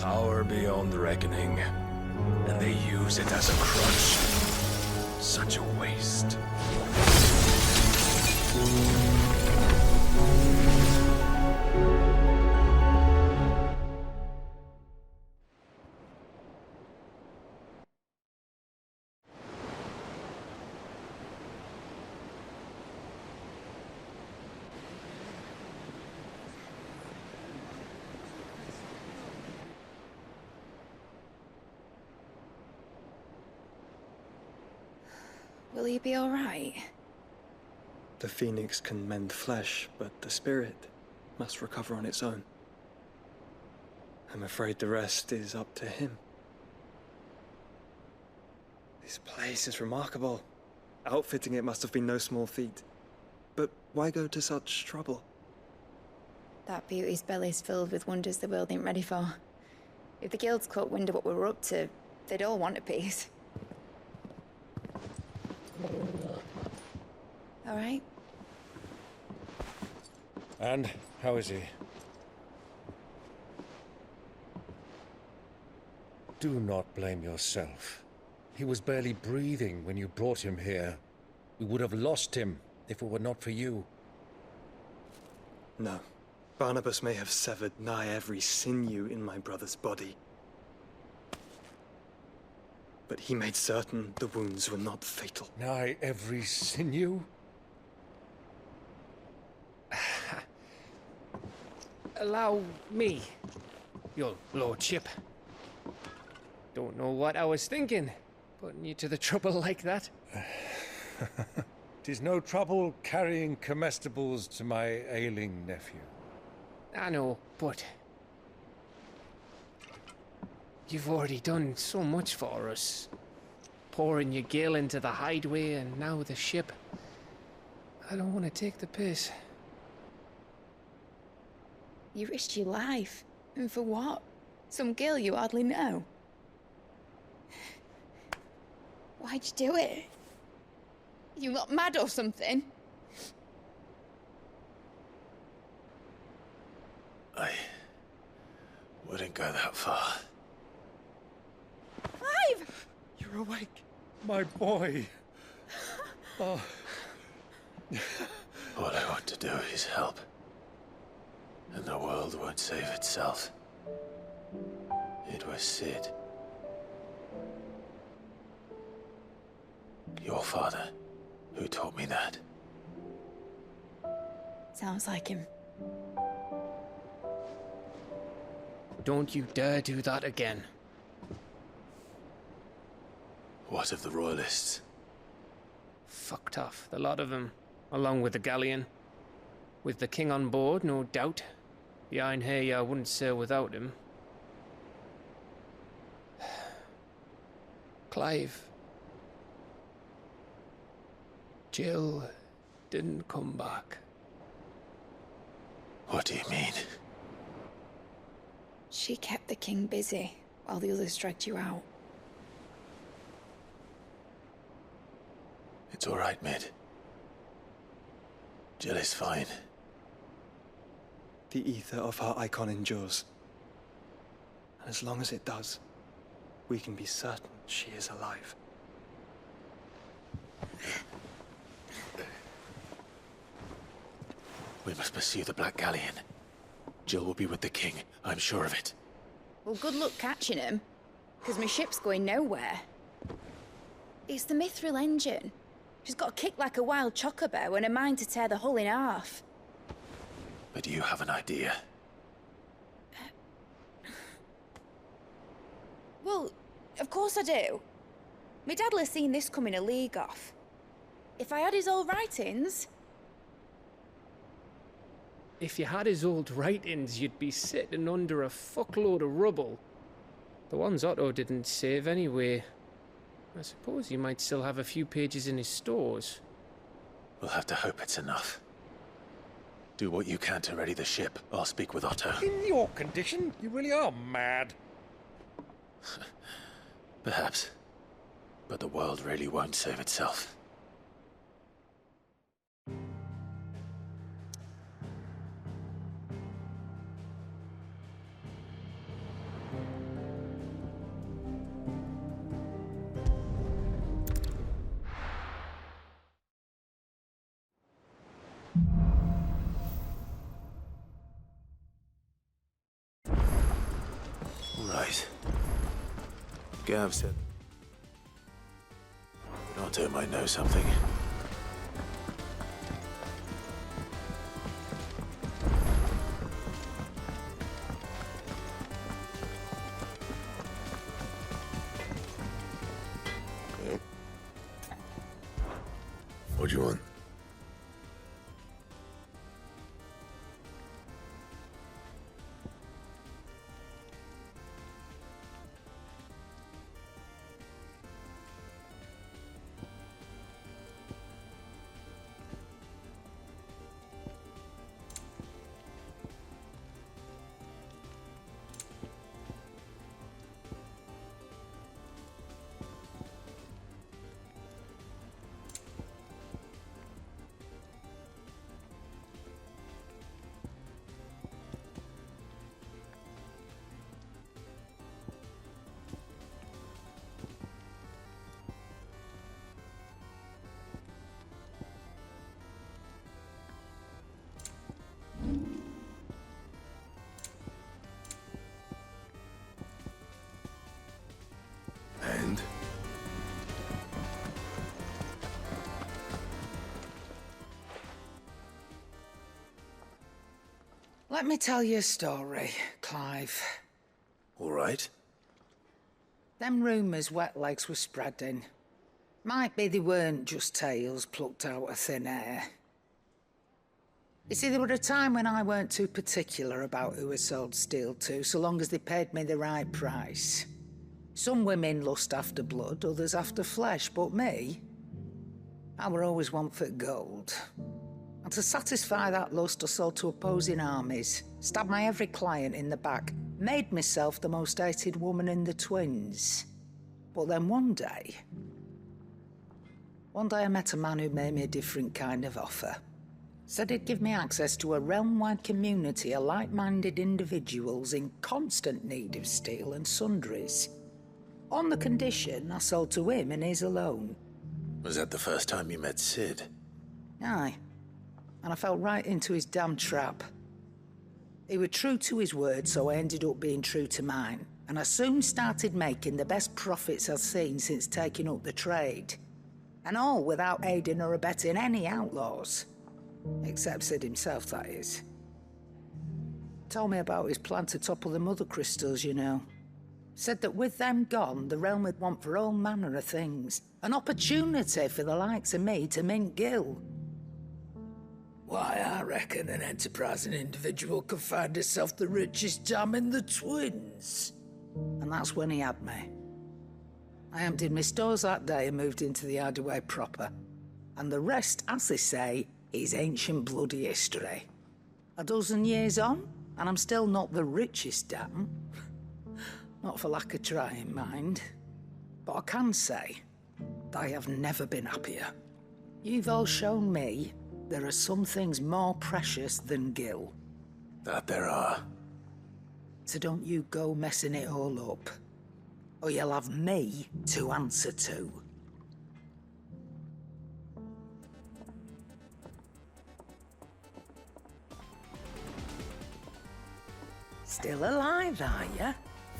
Power beyond reckoning, and they use it as a crutch. Such a waste. Will he be all right? The phoenix can mend flesh, but the spirit must recover on its own. I'm afraid the rest is up to him. This place is remarkable. Outfitting it must have been no small feat. But why go to such trouble? That beauty's belly's filled with wonders the world ain't ready for. If the guilds caught wind of what we were up to, they'd all want a piece. All right. And how is he? Do not blame yourself. He was barely breathing when you brought him here. We would have lost him if it were not for you. No. Barnabas may have severed nigh every sinew in my brother's body. But he made certain the wounds were not fatal. Nigh every sinew? Allow me, your lordship. Don't know what I was thinking, putting you to the trouble like that. 'Tis no trouble carrying comestibles to my ailing nephew. I know, but you've already done so much for us. Pouring your gil into the hideaway and now the ship. I don't want to take the piss. You risked your life. And for what? Some girl you hardly know. Why'd you do it? You got mad or something? I wouldn't go that far. Clive! You're awake, my boy. Oh. All I want to do is help. And the world won't save itself. It was Sid. Your father, who taught me that. Sounds like him. Don't you dare do that again. What of the Royalists? Fucked off, the lot of them, along with the galleon. With the king on board, no doubt. Behind here, I wouldn't sail without him. Clive. Jill didn't come back. What do you mean? She kept the king busy while the others dragged you out. It's all right, Mid. Jill is fine. The ether of her Eikon endures. And as long as it does, we can be certain she is alive. We must pursue the Black Galleon. Jill will be with the king, I'm sure of it. Well, good luck catching him, because my ship's going nowhere. It's the Mithril engine. She's got a kick like a wild chocobo and a mind to tear the hull in half. But you have an idea. Well, of course I do. My dad'll have seen this coming a league off. If I had his old writings... If you had his old writings, you'd be sitting under a fuckload of rubble. The ones Otto didn't save anyway. I suppose you might still have a few pages in his stores. We'll have to hope it's enough. Do what you can to ready the ship. I'll speak with Otto. In your condition, you really are mad. Perhaps. But the world really won't save itself. Right. Gav said Otto might know something. What do you want? And? Let me tell you a story, Clive. All right. Them rumours wet legs were spreading. Might be they weren't just tales plucked out of thin air. You see, there were a time when I weren't too particular about who I sold steel to, so long as they paid me the right price. Some women lust after blood, others after flesh, but me, I were always one for gold. And to satisfy that lust, I sold to opposing armies, stabbed my every client in the back, made myself the most hated woman in the twins. But then one day I met a man who made me a different kind of offer. Said he'd give me access to a realm-wide community of like-minded individuals in constant need of steel and sundries. On the condition I sold to him and his alone. Was that the first time you met Sid? Aye. And I fell right into his damn trap. He was true to his word, so I ended up being true to mine. And I soon started making the best profits I've seen since taking up the trade. And all without aiding or abetting any outlaws. Except Sid himself, that is. Told me about his plan to topple the mother crystals, you know. Said that with them gone, the realm would want for all manner of things. An opportunity for the likes of me to mint gil. Why, I reckon an enterprising individual could find himself the richest dam in the twins. And that's when he had me. I emptied my stores that day and moved into the hideaway proper. And the rest, as they say, is ancient bloody history. A dozen years on, and I'm still not the richest dam. Not for lack of trying, mind. But I can say that I have never been happier. You've all shown me there are some things more precious than gil. That there are. So don't you go messing it all up, or you'll have me to answer to. Still alive, are you?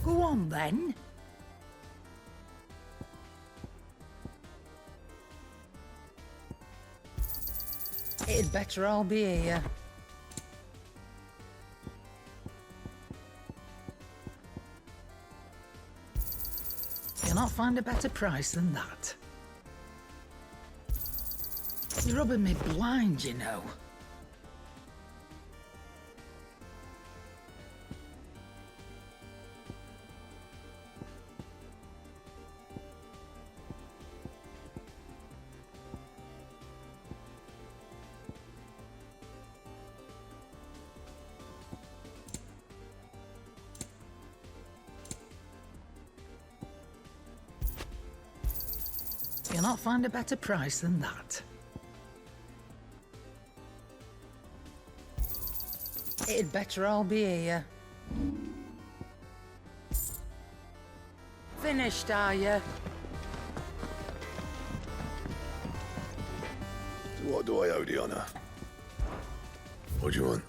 Go on, then. It'd better all be here. You'll not find a better price than that. You're rubbing me blind, you know. Cannot find a better price than that. It'd better all be here. Finished, are you? So what do I owe the honor? What do you want?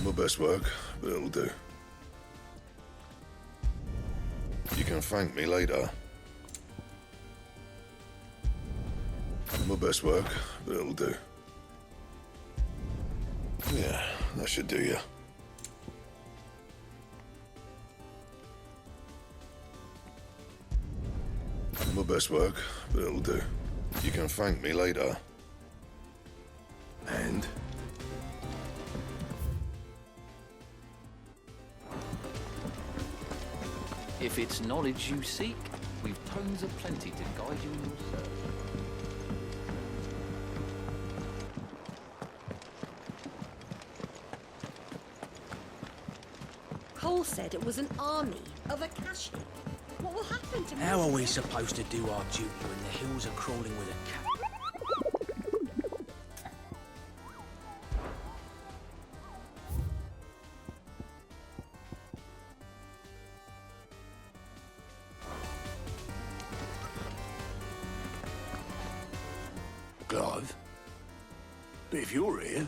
My best work, but it'll do. You can thank me later. My best work, but it'll do. Yeah, that should do you. My best work, but it'll do. You can thank me later. And? If it's knowledge you seek, we've tomes aplenty to guide you in your search. Cole said it was an army of Akashi. What will happen to me? How are we supposed to do our duty when the hills are crawling with a cat? Clive? But if you're here,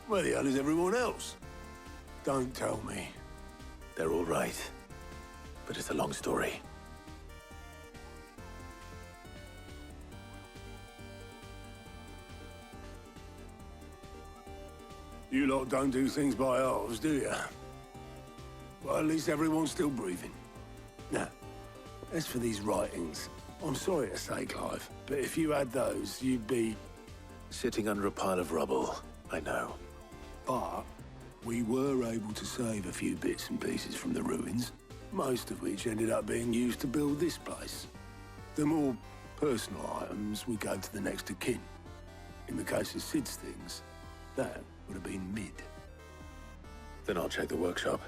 where the hell is everyone else? Don't tell me. They're all right. But it's a long story. You lot don't do things by halves, do you? Well, at least everyone's still breathing. Now, as for these writings, I'm sorry to say, Clive, but if you had those, you'd be... Sitting under a pile of rubble, I know. But we were able to save a few bits and pieces from the ruins, most of which ended up being used to build this place. The more personal items would go to the next of kin. In the case of Sid's things, that would have been mid. Then I'll check the workshop.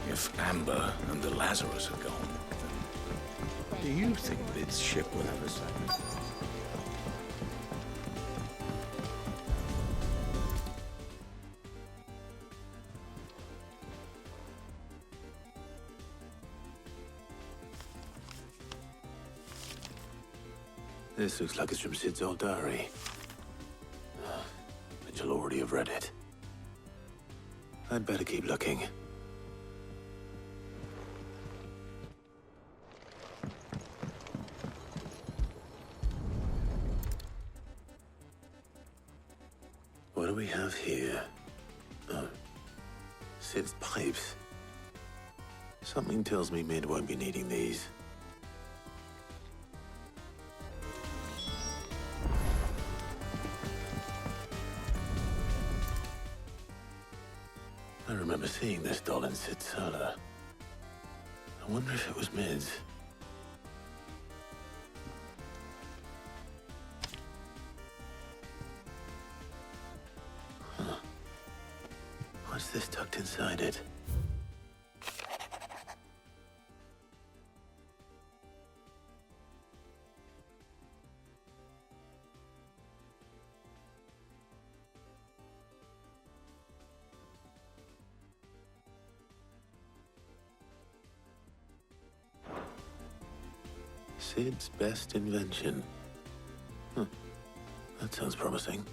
If Amber and the Lazarus are gone, then do you think Lid's ship will ever sail? This looks like it's from Sid's old diary. But you'll already have read it. I'd better keep looking. What do we have here? Oh, Sid's pipes. Something tells me Mid won't be needing these. I remember seeing this doll in Sid's cellar. I wonder if it was Mid's. Huh. What's this tucked inside it? Sid's best invention. Huh. That sounds promising.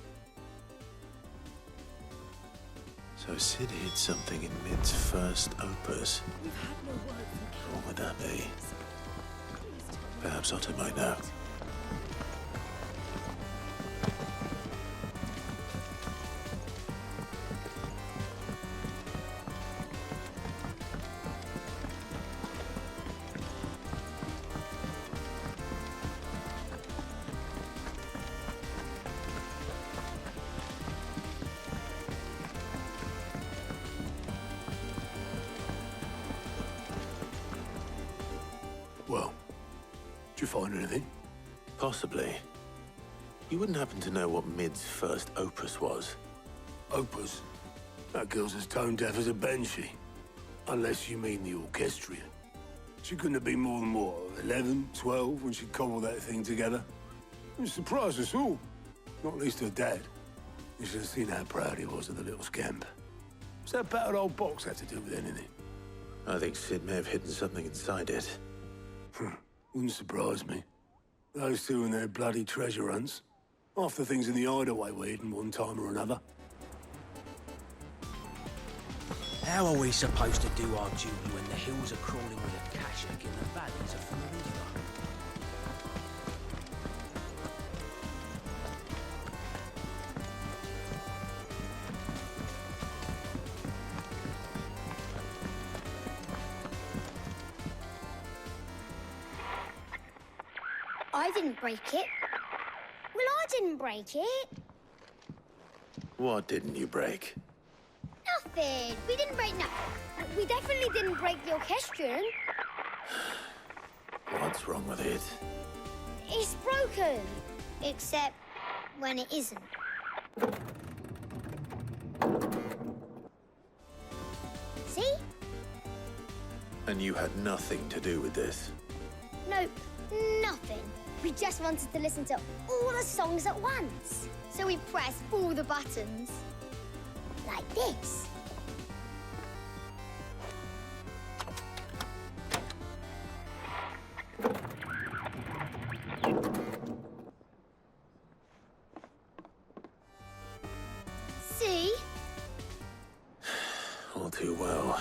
So Sid hid something in Mid's first opus. We've had no word from What would that be? Perhaps Otto might know. Did you find anything? Possibly. You wouldn't happen to know what Mid's first opus was? Opus? That girl's as tone deaf as a banshee. Unless you mean the orchestrion. She couldn't have been more than, what, 11, 12 when she cobbled that thing together? It surprised us all. Not least her dad. You should have seen how proud he was of the little scamp. What's that battered old box had to do with anything? I think Sid may have hidden something inside it. Wouldn't surprise me. Those two and their bloody treasure hunts. Half the things in the hideaway were hidden one time or another. How are we supposed to do our duty when the hills are crawling with a cash and the valleys are full of river? I didn't break it. Well, I didn't break it. What didn't you break? Nothing. We didn't break nothing. We definitely didn't break the orchestrion. What's wrong with it? It's broken. Except when it isn't. See? And you had nothing to do with this? No, nothing. We just wanted to listen to all the songs at once. So we pressed all the buttons. Like this. See? All too well.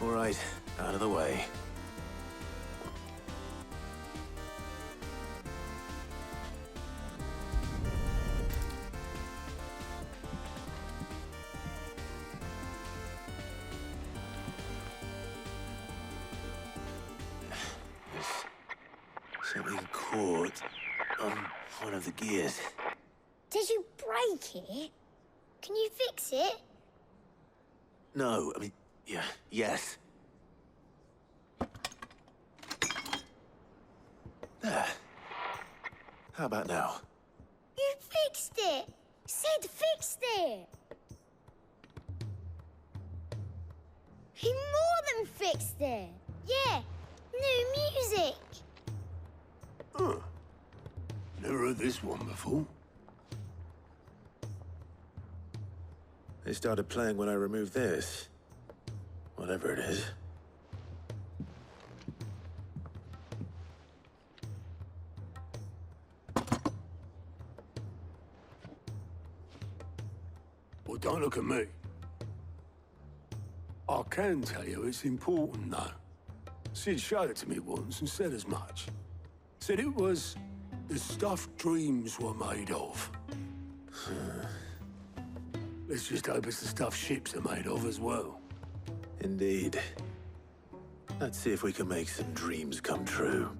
All right, out of the way. Something caught on one of the gears. Did you break it? Can you fix it? No, I mean, yes. There. How about now? You fixed it! Sid fixed it! He more than fixed it! Yeah, new music! Huh. Never heard this one before. They started playing when I removed this. Whatever it is. Well, don't look at me. I can tell you it's important, though. Sid showed it to me once and said as much. Said it was the stuff dreams were made of. Let's just hope it's the stuff ships are made of as well. Indeed. Let's see if we can make some dreams come true.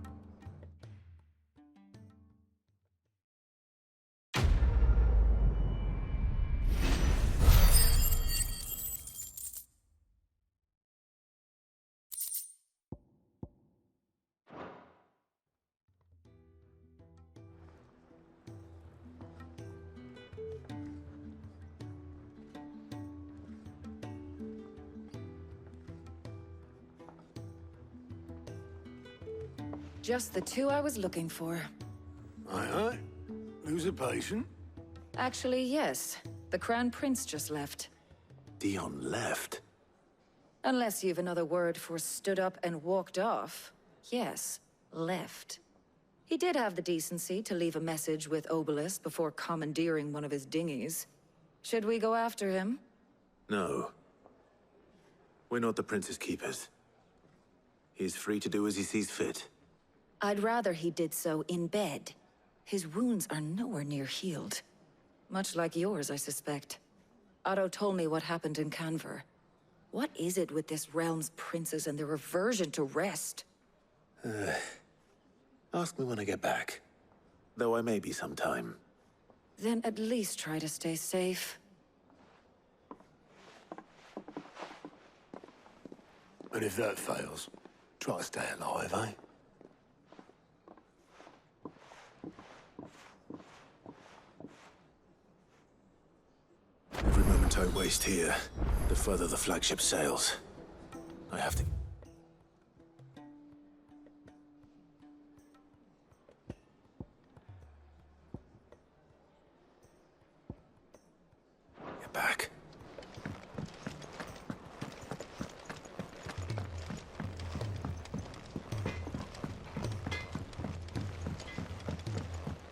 Just the two I was looking for. Aye. Who's a patient? Actually, yes. The Crown Prince just left. Dion left? Unless you've another word for stood up and walked off. Yes, left. He did have the decency to leave a message with Obelisk before commandeering one of his dinghies. Should we go after him? No. We're not the Prince's keepers. He's free to do as he sees fit. I'd rather he did so in bed. His wounds are nowhere near healed. Much like yours, I suspect. Otto told me what happened in Canver. What is it with this realm's princes and their aversion to rest? Ask me when I get back. Though I may be sometime. Then at least try to stay safe. And if that fails, try to stay alive, eh? Every moment I waste here, the further the flagship sails. I have to... Get back.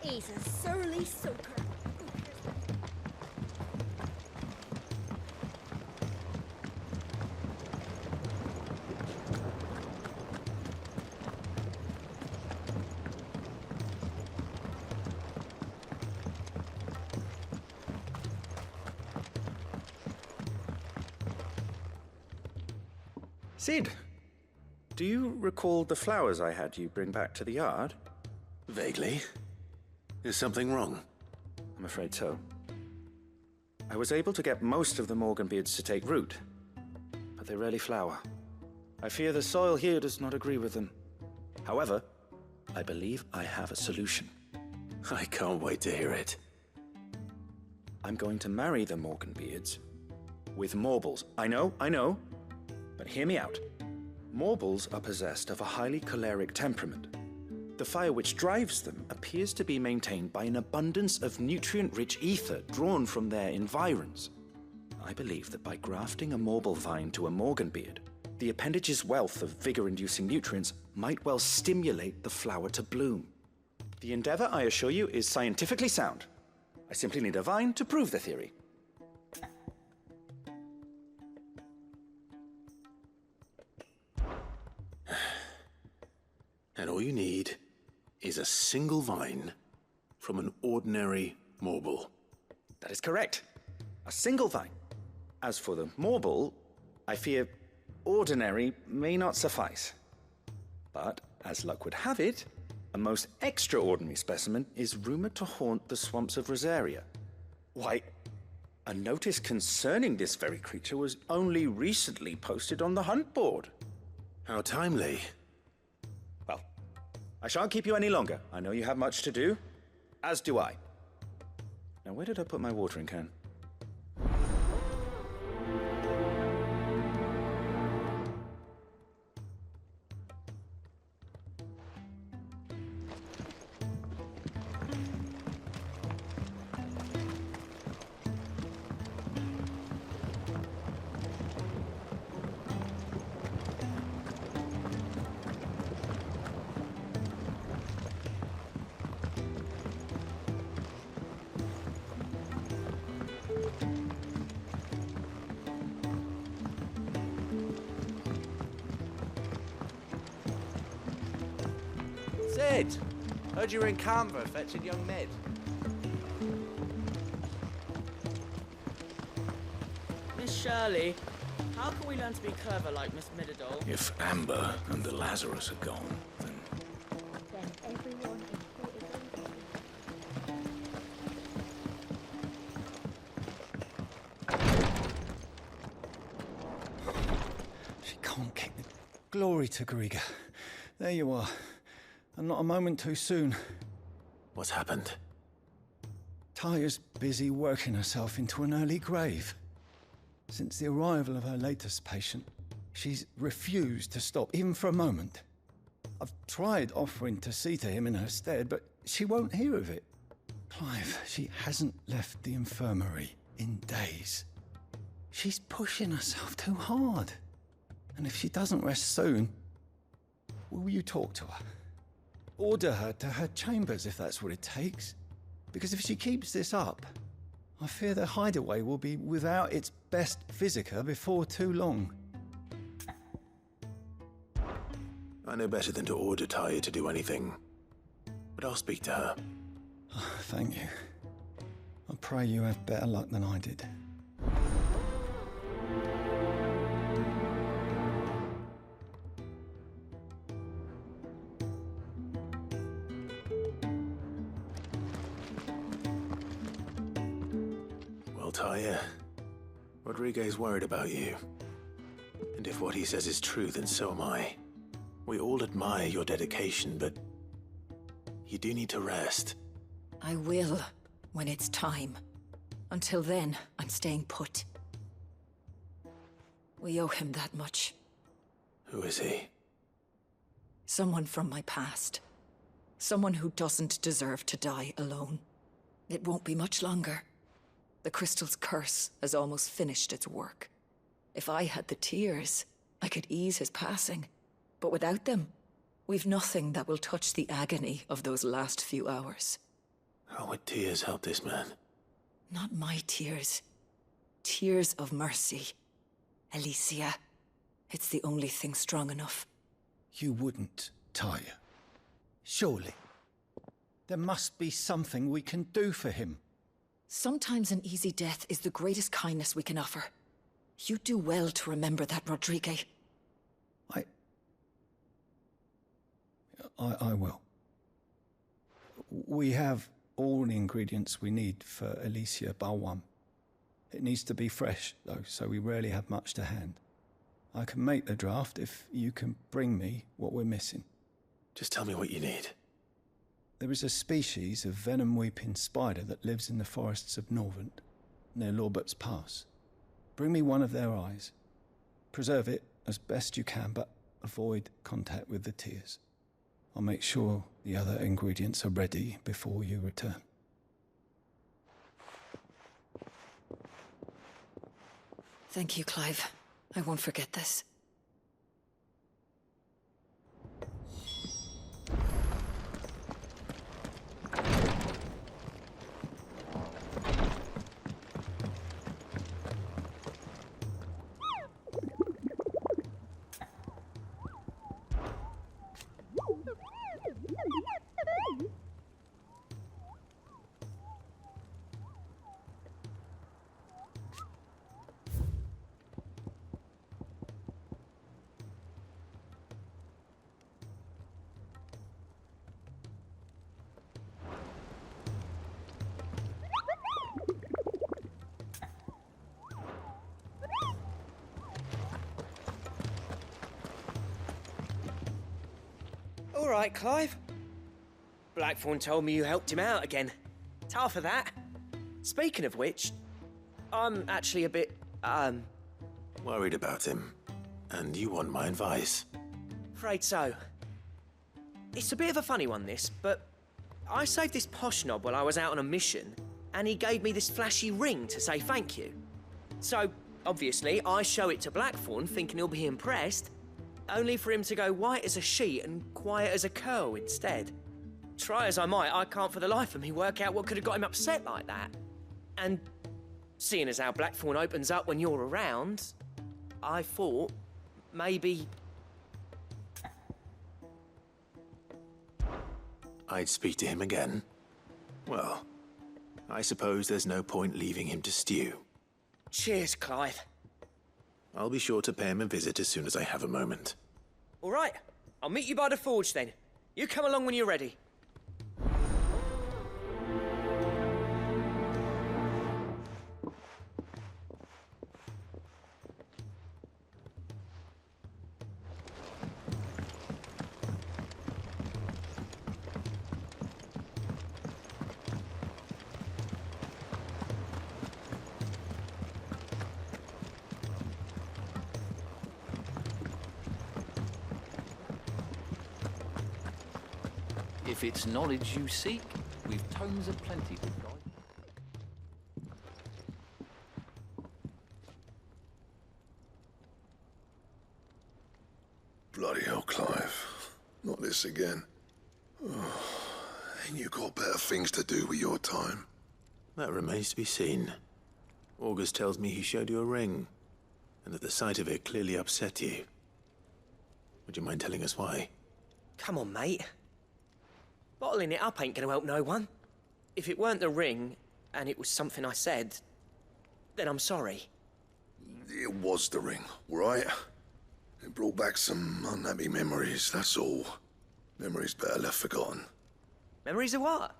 He's a surly soaker. Sid, do you recall the flowers I had you bring back to the yard? Vaguely. Is something wrong? I'm afraid so. I was able to get most of the Morganbeards to take root, but they rarely flower. I fear the soil here does not agree with them. However, I believe I have a solution. I can't wait to hear it. I'm going to marry the Morganbeards with Morbles. I know, but hear me out. Morbles are possessed of a highly choleric temperament. The fire which drives them appears to be maintained by an abundance of nutrient-rich ether drawn from their environs. I believe that by grafting a Morble vine to a Morganbeard, the appendage's wealth of vigor-inducing nutrients might well stimulate the flower to bloom. The endeavor, I assure you, is scientifically sound. I simply need a vine to prove the theory. And all you need is a single vine from an ordinary Morble. That is correct. A single vine. As for the Morble, I fear ordinary may not suffice. But, as luck would have it, a most extraordinary specimen is rumored to haunt the swamps of Rosaria. Why, a notice concerning this very creature was only recently posted on the hunt board. How timely. Well, I shan't keep you any longer. I know you have much to do, as do I. Now, where did I put my watering can? Sid! Heard you were in Canberra fetching young Ned. Miss Shirley, how can we learn to be clever like Miss Middledore? If Amber and the Lazarus are gone, then... everyone She can't keep it. Glory to Griga. There you are. And not a moment too soon. What's happened? Taya's busy working herself into an early grave. Since the arrival of her latest patient, she's refused to stop, even for a moment. I've tried offering to see to him in her stead, but she won't hear of it. Clive, she hasn't left the infirmary in days. She's pushing herself too hard. And if she doesn't rest soon, will you talk to her? Order her to her chambers if that's what it takes. Because if she keeps this up, I fear the hideaway will be without its best physica before too long. I know better than to order Taya to do anything, but I'll speak to her. Thank you. I pray you have better luck than I did. Taya, Rodriguez worried about you. And if what he says is true, then so am I. We all admire your dedication, but you do need to rest. I will, when it's time. Until then, I'm staying put. We owe him that much. Who is he? Someone from my past. Someone who doesn't deserve to die alone. It won't be much longer. The crystal's curse has almost finished its work. If I had the tears, I could ease his passing. But without them, we've nothing that will touch the agony of those last few hours. How would tears help this man? Not my tears. Tears of mercy. Alicia. It's the only thing strong enough. You wouldn't, Tyre. Surely. There must be something we can do for him. Sometimes an easy death is the greatest kindness we can offer. You do well to remember that, Rodrigue. I will. We have all the ingredients we need for Alicia Balwam. It needs to be fresh, though, so we rarely have much to hand. I can make the draft if you can bring me what we're missing. Just tell me what you need. There is a species of venom-weeping spider that lives in the forests of Norvent, near Lorbert's Pass. Bring me one of their eyes. Preserve it as best you can, but avoid contact with the tears. I'll make sure the other ingredients are ready before you return. Thank you, Clive. I won't forget this. All right, Clive. Blackthorn told me you helped him out again. Tough for that. Speaking of which, I'm actually a bit, Worried about him. And you want my advice? afraid so. It's a bit of a funny one, this, but I saved this posh knob while I was out on a mission, and he gave me this flashy ring to say thank you. So, obviously, I show it to Blackthorn, thinking he'll be impressed, only for him to go white as a sheet and quiet as a curl instead. Try as I might, I can't for the life of me work out what could have got him upset like that. And seeing as how Blackthorn opens up when you're around, I thought maybe... I'd speak to him again. Well, I suppose there's no point leaving him to stew. Cheers, Clive. I'll be sure to pay him a visit as soon as I have a moment. All right, I'll meet you by the forge then. You come along when you're ready. If it's knowledge you seek, we've tomes aplenty to guide. Bloody hell, Clive. Not this again. Oh, ain't you got better things to do with your time? That remains to be seen. August tells me he showed you a ring, and that the sight of it clearly upset you. Would you mind telling us why? Come on, mate. Bottling it up ain't gonna help no one. If it weren't the ring, and it was something I said, then I'm sorry. It was the ring, all right? It brought back some unhappy memories, that's all. Memories better left forgotten. Memories of what?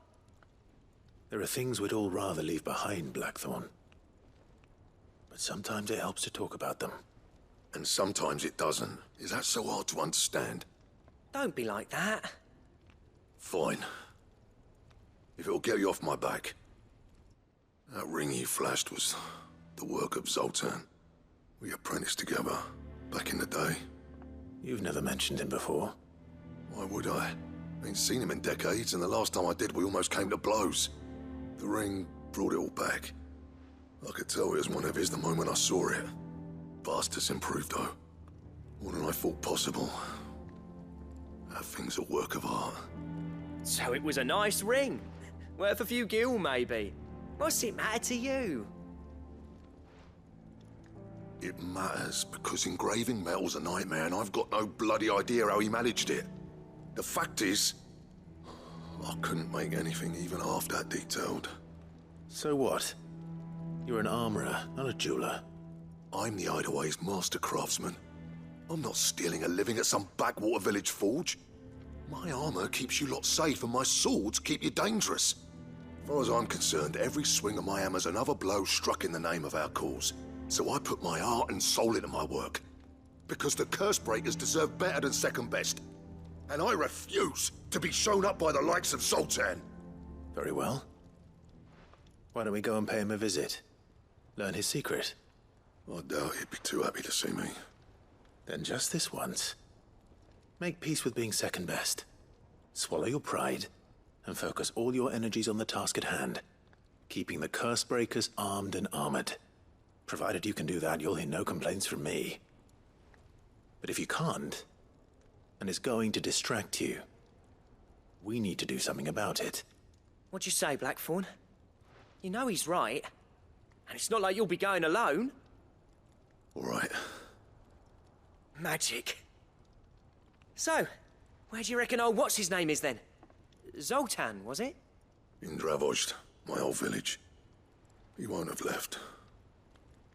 There are things we'd all rather leave behind, Blackthorn. But sometimes it helps to talk about them. And sometimes it doesn't. Is that so hard to understand? Don't be like that. Fine. If it'll get you off my back. That ring you flashed was the work of Zoltan. We apprenticed together back in the day. You've never mentioned him before. Why would I? Ain't seen him in decades, and the last time I did, we almost came to blows. The ring brought it all back. I could tell it was one of his the moment I saw it. Vast has improved, though. More than I thought possible. That thing's a work of art. So it was a nice ring. Worth a few gil, maybe. What's it matter to you? It matters because engraving metal's a nightmare, and I've got no bloody idea how he managed it. The fact is, I couldn't make anything even half that detailed. So what? You're an armorer, not a jeweler. I'm the Hideaway's master craftsman. I'm not stealing a living at some backwater village forge. My armor keeps you lot safe, and my swords keep you dangerous. As far as I'm concerned, every swing of my hammer's another blow struck in the name of our cause. So I put my heart and soul into my work. Because the curse breakers deserve better than second best. And I refuse to be shown up by the likes of Zoltan. Very well. Why don't we go and pay him a visit? Learn his secret. I doubt he'd be too happy to see me. Then just this once. Make peace with being second best. Swallow your pride, and focus all your energies on the task at hand. Keeping the curse breakers armed and armored. Provided you can do that, you'll hear no complaints from me. But if you can't, and it's going to distract you, we need to do something about it. What'd you say, Blackthorn? You know he's right. And it's not like you'll be going alone. All right. Magic. So, where do you reckon old what's-his-name is then? Zoltan, was it? In Dravozd, my old village. He won't have left.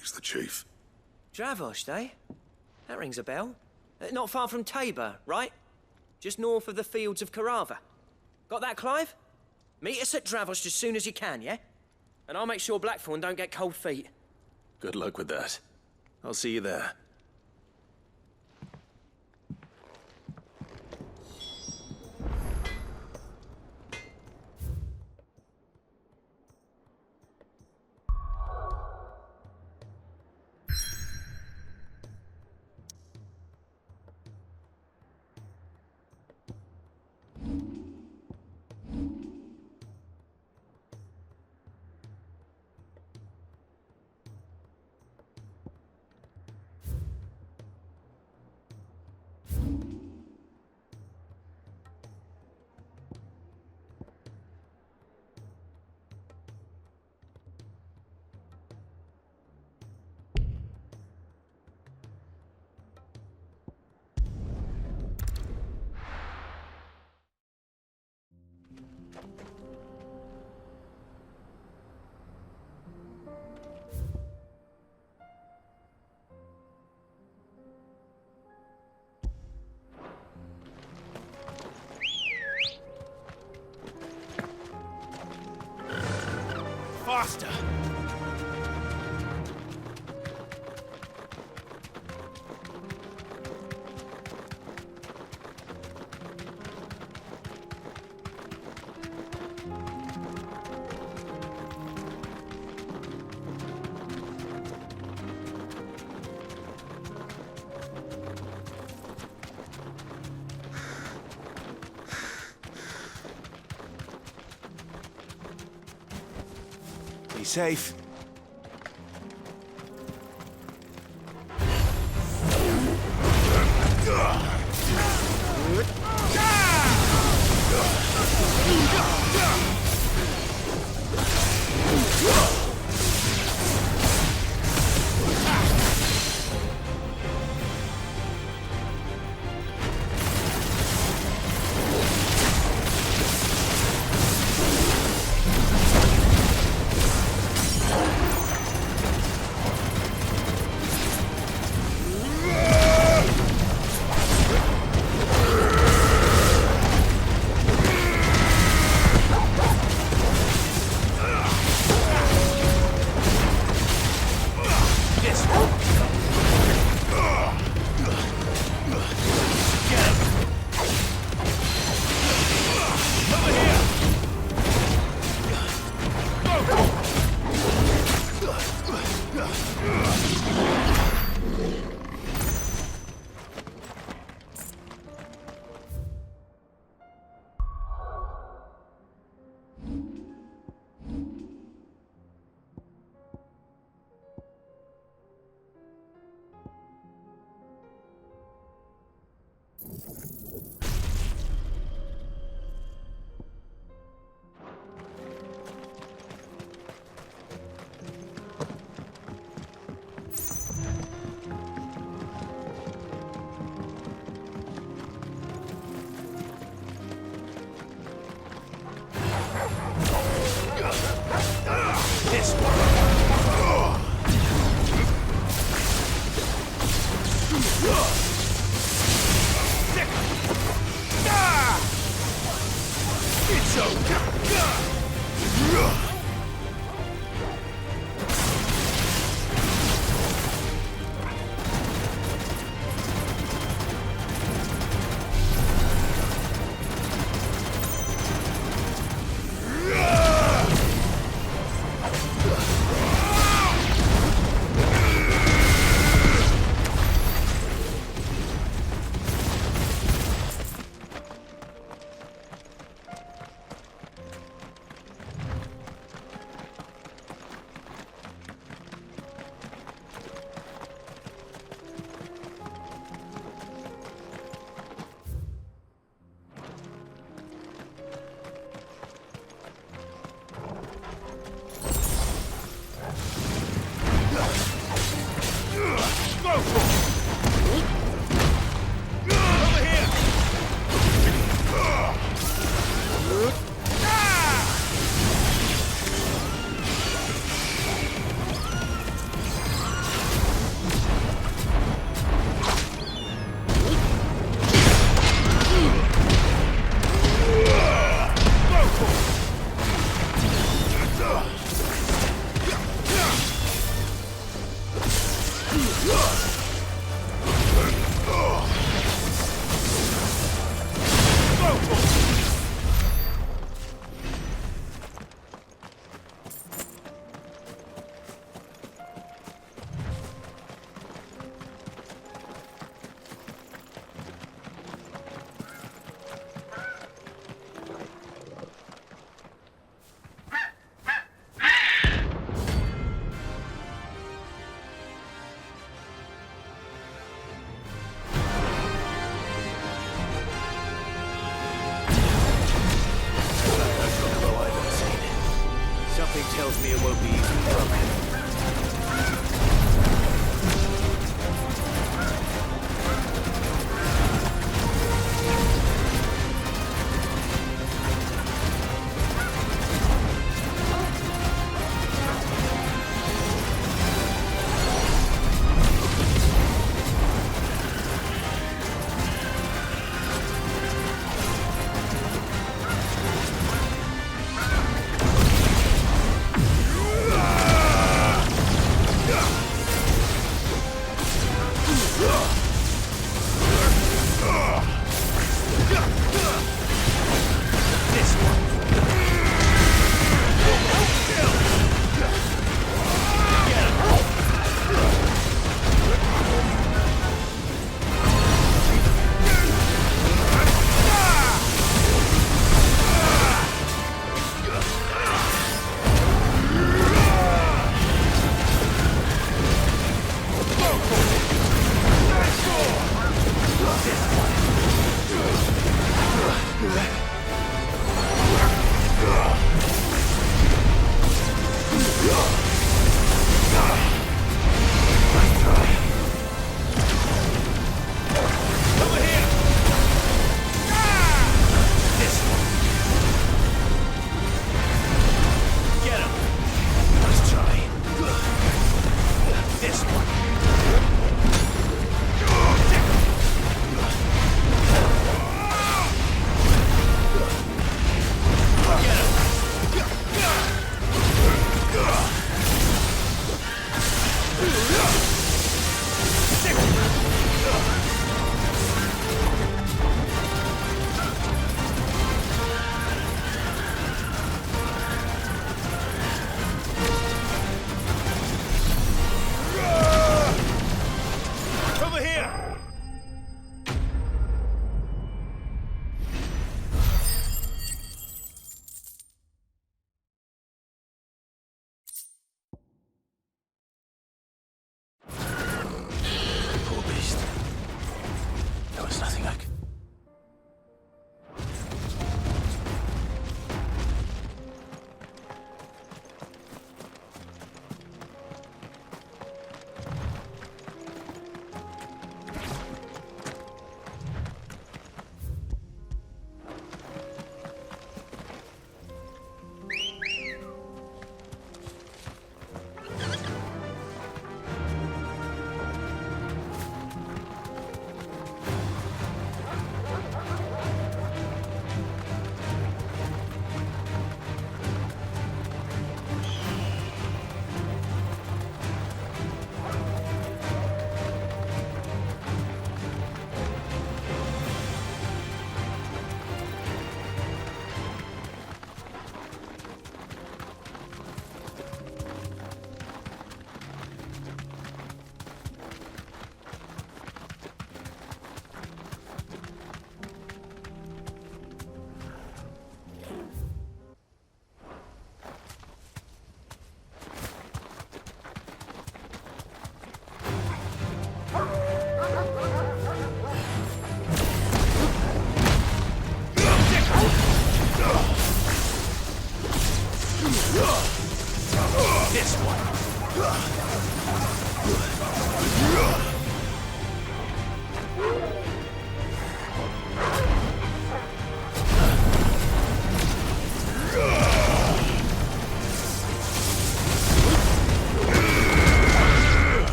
He's the chief. Dravozd, eh? That rings a bell. Not far from Tabor, right? Just north of the fields of Carava. Got that, Clive? Meet us at Dravozd as soon as you can, yeah? And I'll make sure Blackthorn don't get cold feet. Good luck with that. I'll see you there. Faster! Be safe. Something tells me it won't be easy to come.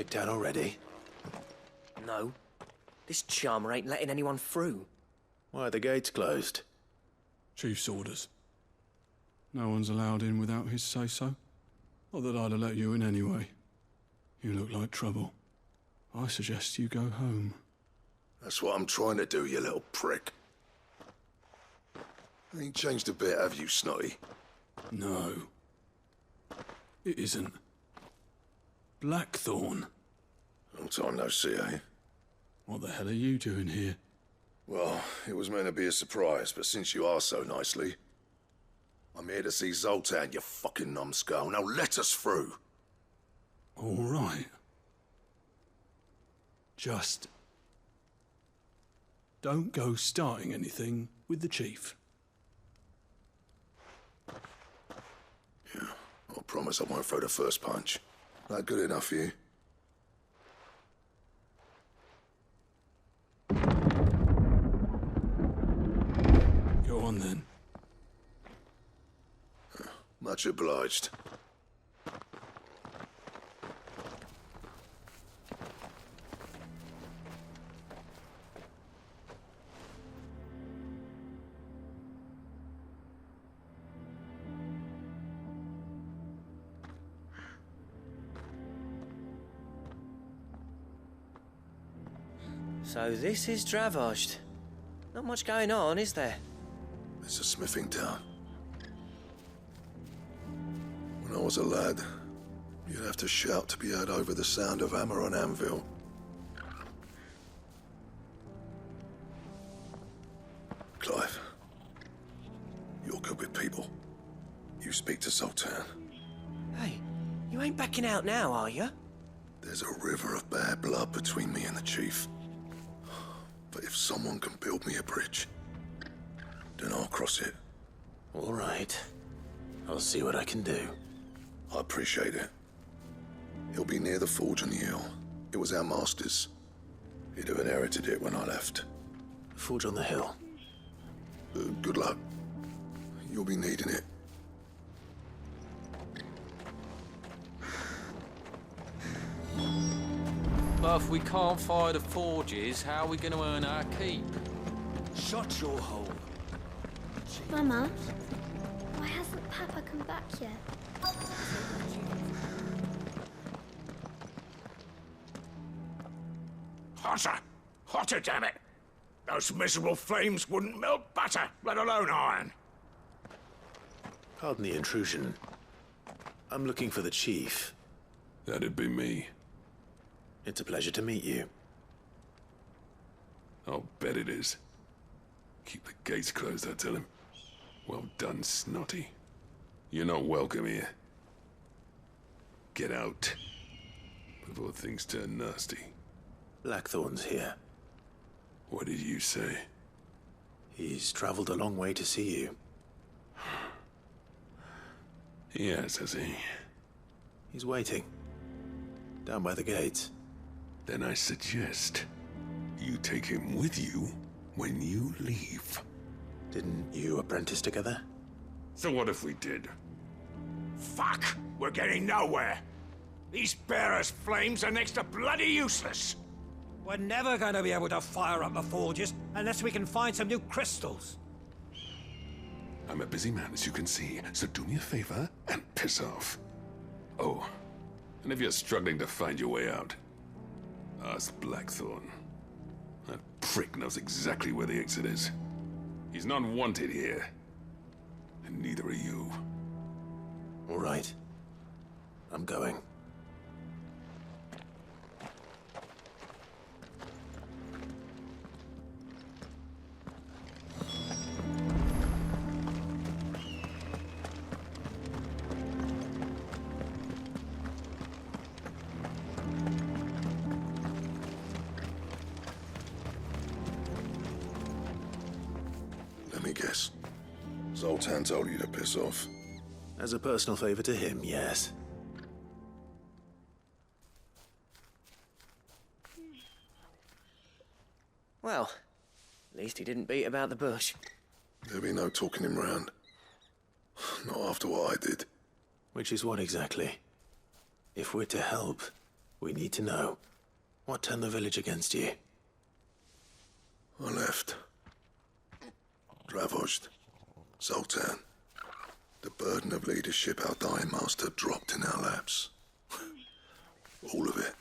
kicked out already? No. This charmer ain't letting anyone through. Why are the gates closed? Chief's orders. No one's allowed in without his say-so. Not that I'd have let you in anyway. You look like trouble. I suggest you go home. That's what I'm trying to do, you little prick. Ain't changed a bit, have you, Snotty? No. It isn't. Blackthorn. Long time no see, eh? What the hell are you doing here? Well, it was meant to be a surprise, but since you asked so nicely, I'm here to see Zoltan, you fucking numbskull. Now let us through. All right. Just don't go starting anything with the chief. Yeah, I promise I won't throw the first punch. That good enough for you? Go on then. Much obliged. So this is Dravaged. Not much going on, is there? It's a smithing town. When I was a lad, you'd have to shout to be heard over the sound of hammer on anvil. Clive, you're good with people. You speak to Zoltan. Hey, you ain't backing out now, are you? There's a river of bad blood between me and the chief. But if someone can build me a bridge, then I'll cross it. All right. I'll see what I can do. I appreciate it. He'll be near the forge on the hill. It was our master's. He'd have inherited it when I left. Forge on the hill. Good luck. You'll be needing it. But if we can't fire the forges, how are we going to earn our keep? Shut your hole. Mama, why hasn't Papa come back yet? Hotter! Hotter, damn it! Those miserable flames wouldn't melt butter, let alone iron. Pardon the intrusion. I'm looking for the chief. That'd be me. It's a pleasure to meet you. I'll bet it is. Keep the gates closed, I tell him. Well done, Snotty. You're not welcome here. Get out. Before things turn nasty. Blackthorn's here. What did you say? He's traveled a long way to see you. Yes, has he? He's waiting. Down by the gates. Then I suggest you take him with you when you leave. Didn't you apprentice together? So what if we did? Fuck! We're getting nowhere! These bearers' flames are next to bloody useless! We're never going to be able to fire up the forges unless we can find some new crystals. I'm a busy man, as you can see, so do me a favor and piss off. Oh, and if you're struggling to find your way out, ask Blackthorn. That prick knows exactly where the exit is. He's not wanted here. And neither are you. All right. I'm going. Let me guess. Zoltan told you to piss off. As a personal favor to him, yes. Well, at least he didn't beat about the bush. There'll be no talking him round. Not after what I did. Which is what exactly? If we're to help, We need to know. What turned the village against you? I left. Dravost. Zoltan. The burden of leadership our dying master dropped in our laps. All of it.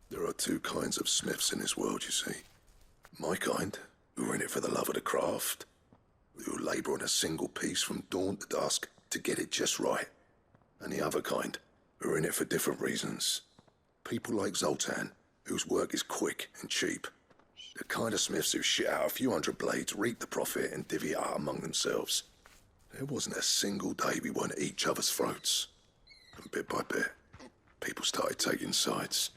There are two kinds of smiths in this world, you see. My kind, who are in it for the love of the craft, who labour on a single piece from dawn to dusk to get it just right. And the other kind, who are in it for different reasons. People like Zoltan, whose work is quick and cheap. The kind of smiths who shit out a few hundred blades, reap the profit, and divvy it out among themselves. There wasn't a single day we weren't at each other's throats. And bit by bit, people started taking sides.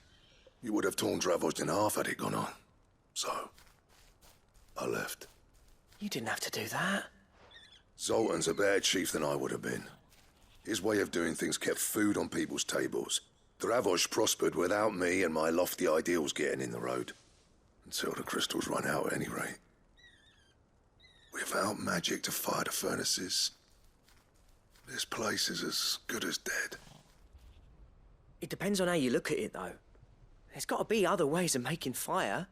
You would have torn Dravost in half had it gone on. So, I left. You didn't have to do that. Zoltan's a better chief than I would have been. His way of doing things kept food on people's tables. Dravost prospered without me and my lofty ideals getting in the road. Until the crystals run out at any rate. Without magic to fire the furnaces, this place is as good as dead. It depends on how you look at it, though. There's got to be other ways of making fire.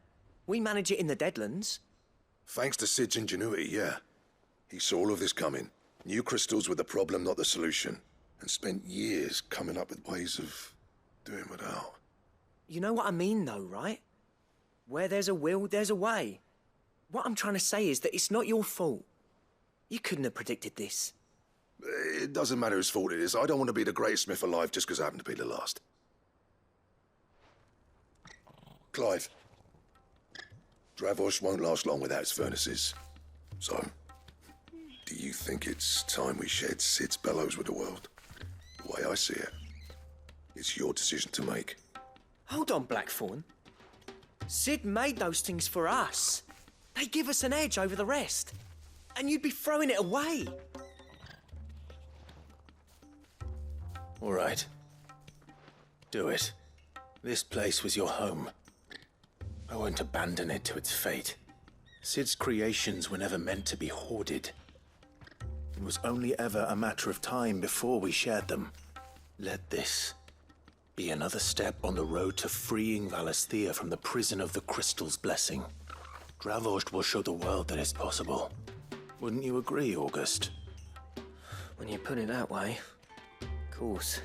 We manage it in the Deadlands. Thanks to Sid's ingenuity, yeah. He saw all of this coming. Knew crystals were the problem, not the solution. And spent years coming up with ways of doing without. You know what I mean, though, right? Where there's a will, there's a way. What I'm trying to say is that it's not your fault. You couldn't have predicted this. It doesn't matter whose fault it is. I don't want to be the greatest smith alive just because I happen to be the last. Clive. Dravost won't last long without its furnaces. So, do you think it's time we shared Sid's bellows with the world? The way I see it, it's your decision to make. Hold on, Blackthorn. Sid made those things for us. They give us an edge over the rest. And you'd be throwing it away. All right. Do it. This place was your home. I won't abandon it to its fate. Sid's creations were never meant to be hoarded. It was only ever a matter of time before we shared them. Let this be another step on the road to freeing Valisthea from the prison of the Crystal's blessing. Dravost will show the world that it's possible. Wouldn't you agree, August? When you put it that way, of course.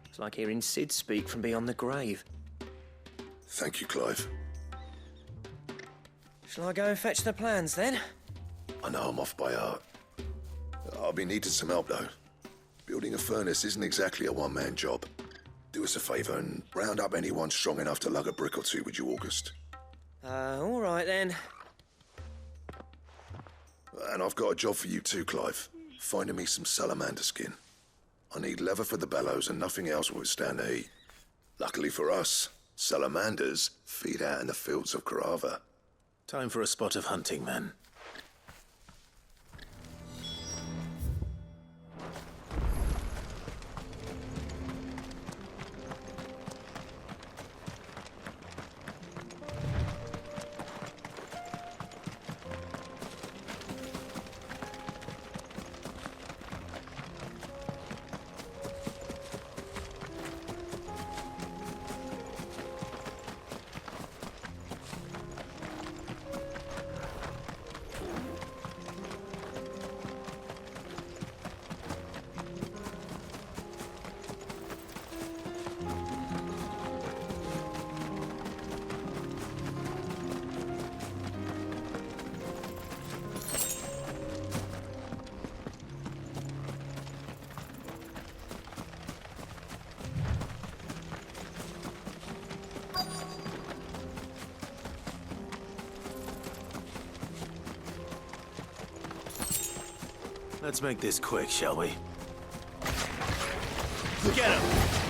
It's like hearing Sid speak from beyond the grave. Thank you, Clive. Shall I go and fetch the plans, then? I know I'm off by heart. I'll be needing some help, though. Building a furnace isn't exactly a one-man job. Do us a favour and round up anyone strong enough to lug a brick or two, would you, August? All right, then. And I've got a job for you too, Clive. Finding me some salamander skin. I need leather for the bellows and nothing else will withstand the heat. Luckily for us, salamanders feed out in the fields of Carava. Time for a spot of hunting, then. Let's make this quick, shall we? Get him!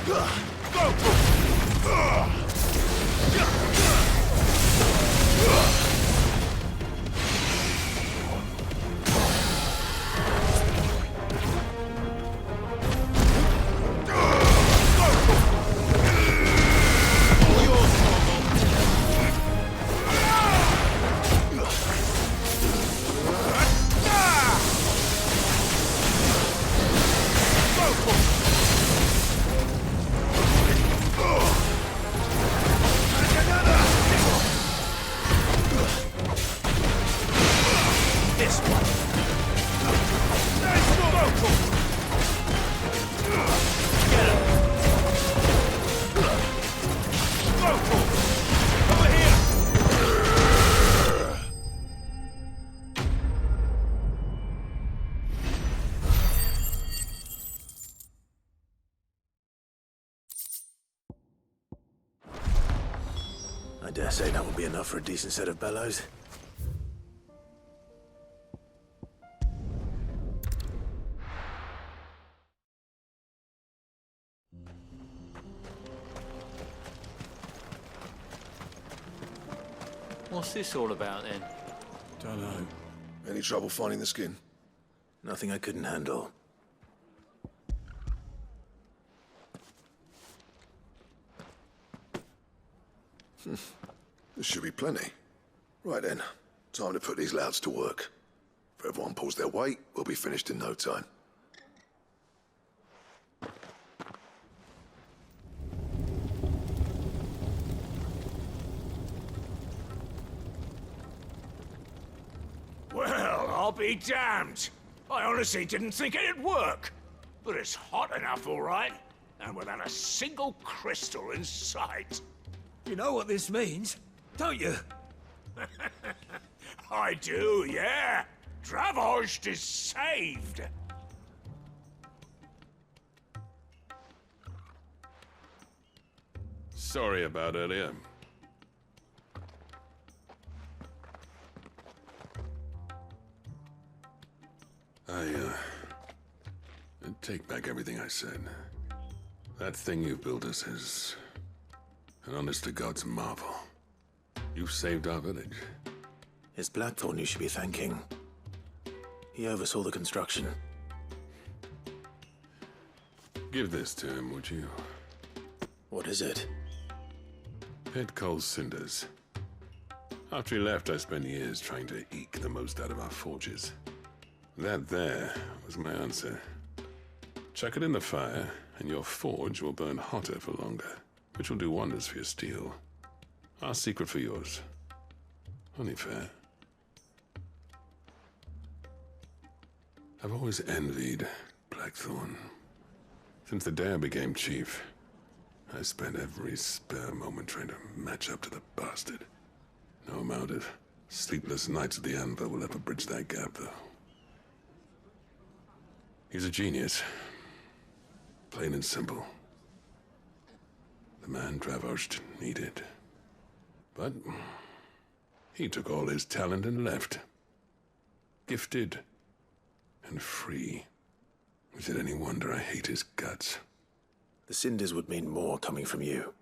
Go! I dare say that will be enough for a decent set of bellows. What's this all about then? Don't know. Any trouble finding the skin? Nothing I couldn't handle. There should be plenty. Right then, time to put these louds to work. If everyone pulls their weight, we'll be finished in no time. Well, I'll be damned. I honestly didn't think it'd work. But it's hot enough, all right. And without a single crystal in sight. You know what this means, don't you? I do, yeah. Dravost is saved. Sorry about earlier. I take back everything I said. That thing you built us is an honest-to-God's marvel. You saved our village. It's Blackthorn you should be thanking. He oversaw the construction. Give this to him, would you? What is it? Pit Coal's cinders. After he left, I spent years trying to eke the most out of our forges. That there was my answer. Chuck it in the fire, and your forge will burn hotter for longer, which will do wonders for your steel. Our secret for yours. Only fair. I've always envied Blackthorn. Since the day I became chief, I spent every spare moment trying to match up to the bastard. No amount of sleepless nights at the Anvil will ever bridge that gap, though. He's a genius. Plain and simple. The man Dravost needed. But he took all his talent and left. Gifted and free. Is it any wonder I hate his guts? The cinders would mean more coming from you.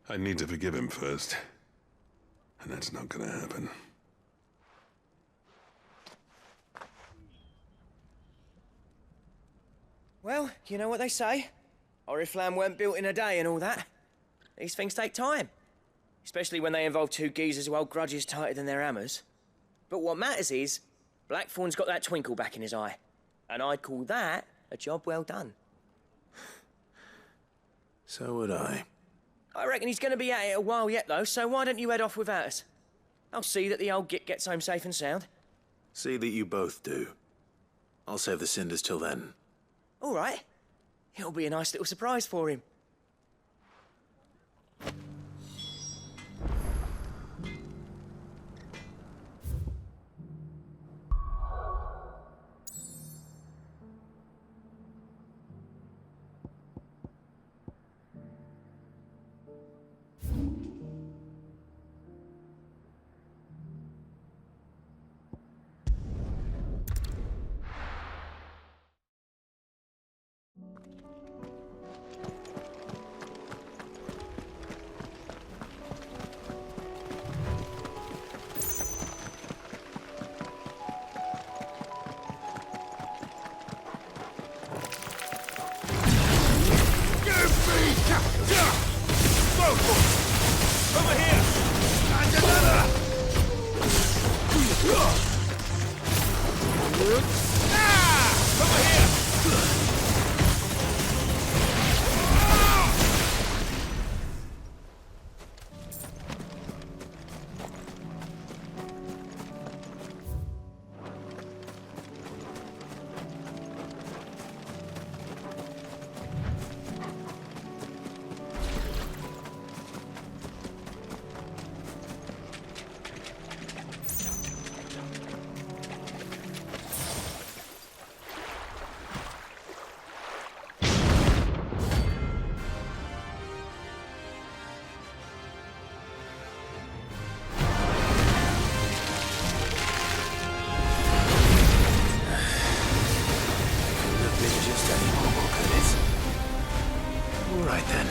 I need to forgive him first. And that's not gonna happen. Well, you know what they say. Oriflamme weren't built in a day and all that. These things take time. Especially when they involve two geezers who hold grudges tighter than their hammers. But what matters is, Blackthorn's got that twinkle back in his eye. And I'd call that a job well done. So would I. I reckon he's going to be at it a while yet, though, so why don't you head off without us? I'll see that the old git gets home safe and sound. See that you both do. I'll save the cinders till then. All right. It'll be a nice little surprise for him. been just any normal, could it? All right, then.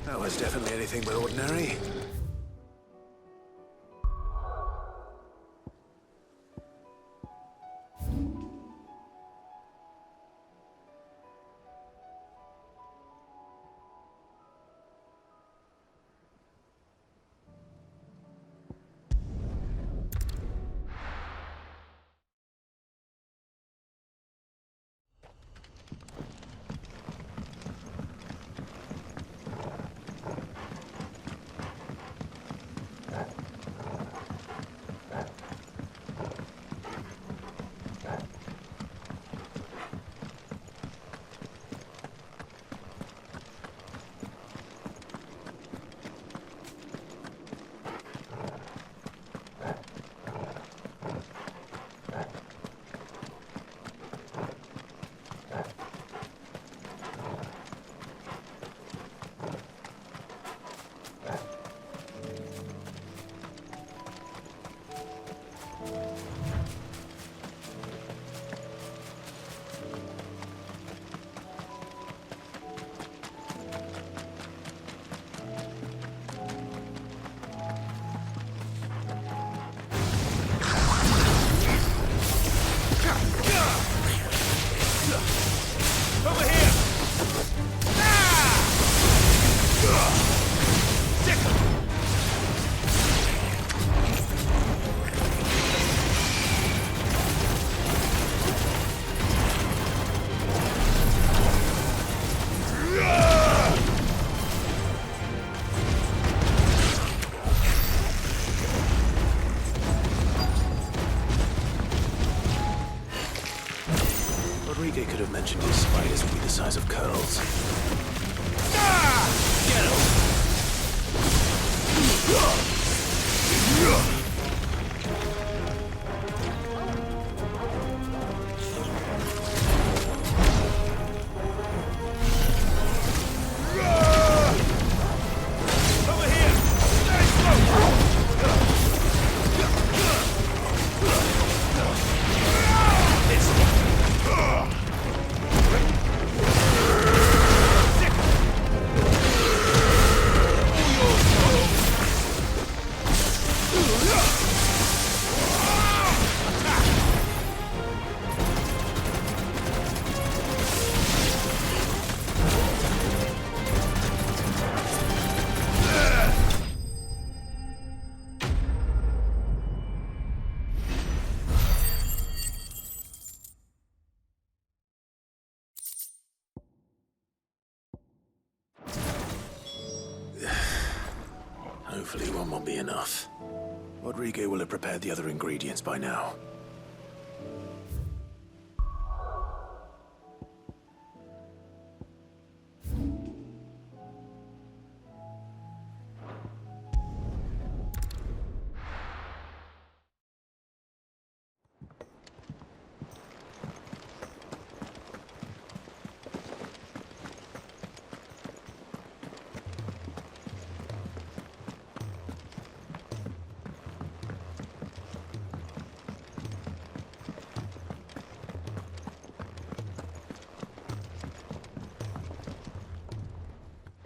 That was definitely anything but ordinary. size of curls. Get him! Hopefully one won't be enough. Rodrigo will have prepared the other ingredients by now.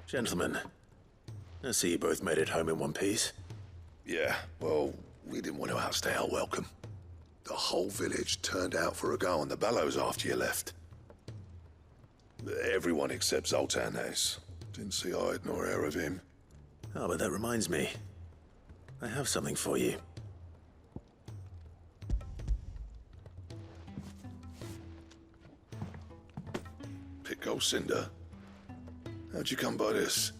Gentlemen, I see you both made it home in one piece. Yeah, well, we didn't want to outstay our welcome. The whole village turned out for a go on the bellows after you left. Everyone except Zoltan, that is. Didn't see hide nor hair of him. Oh, but that reminds me. I have something for you. Pico Cinder? How'd you come by this?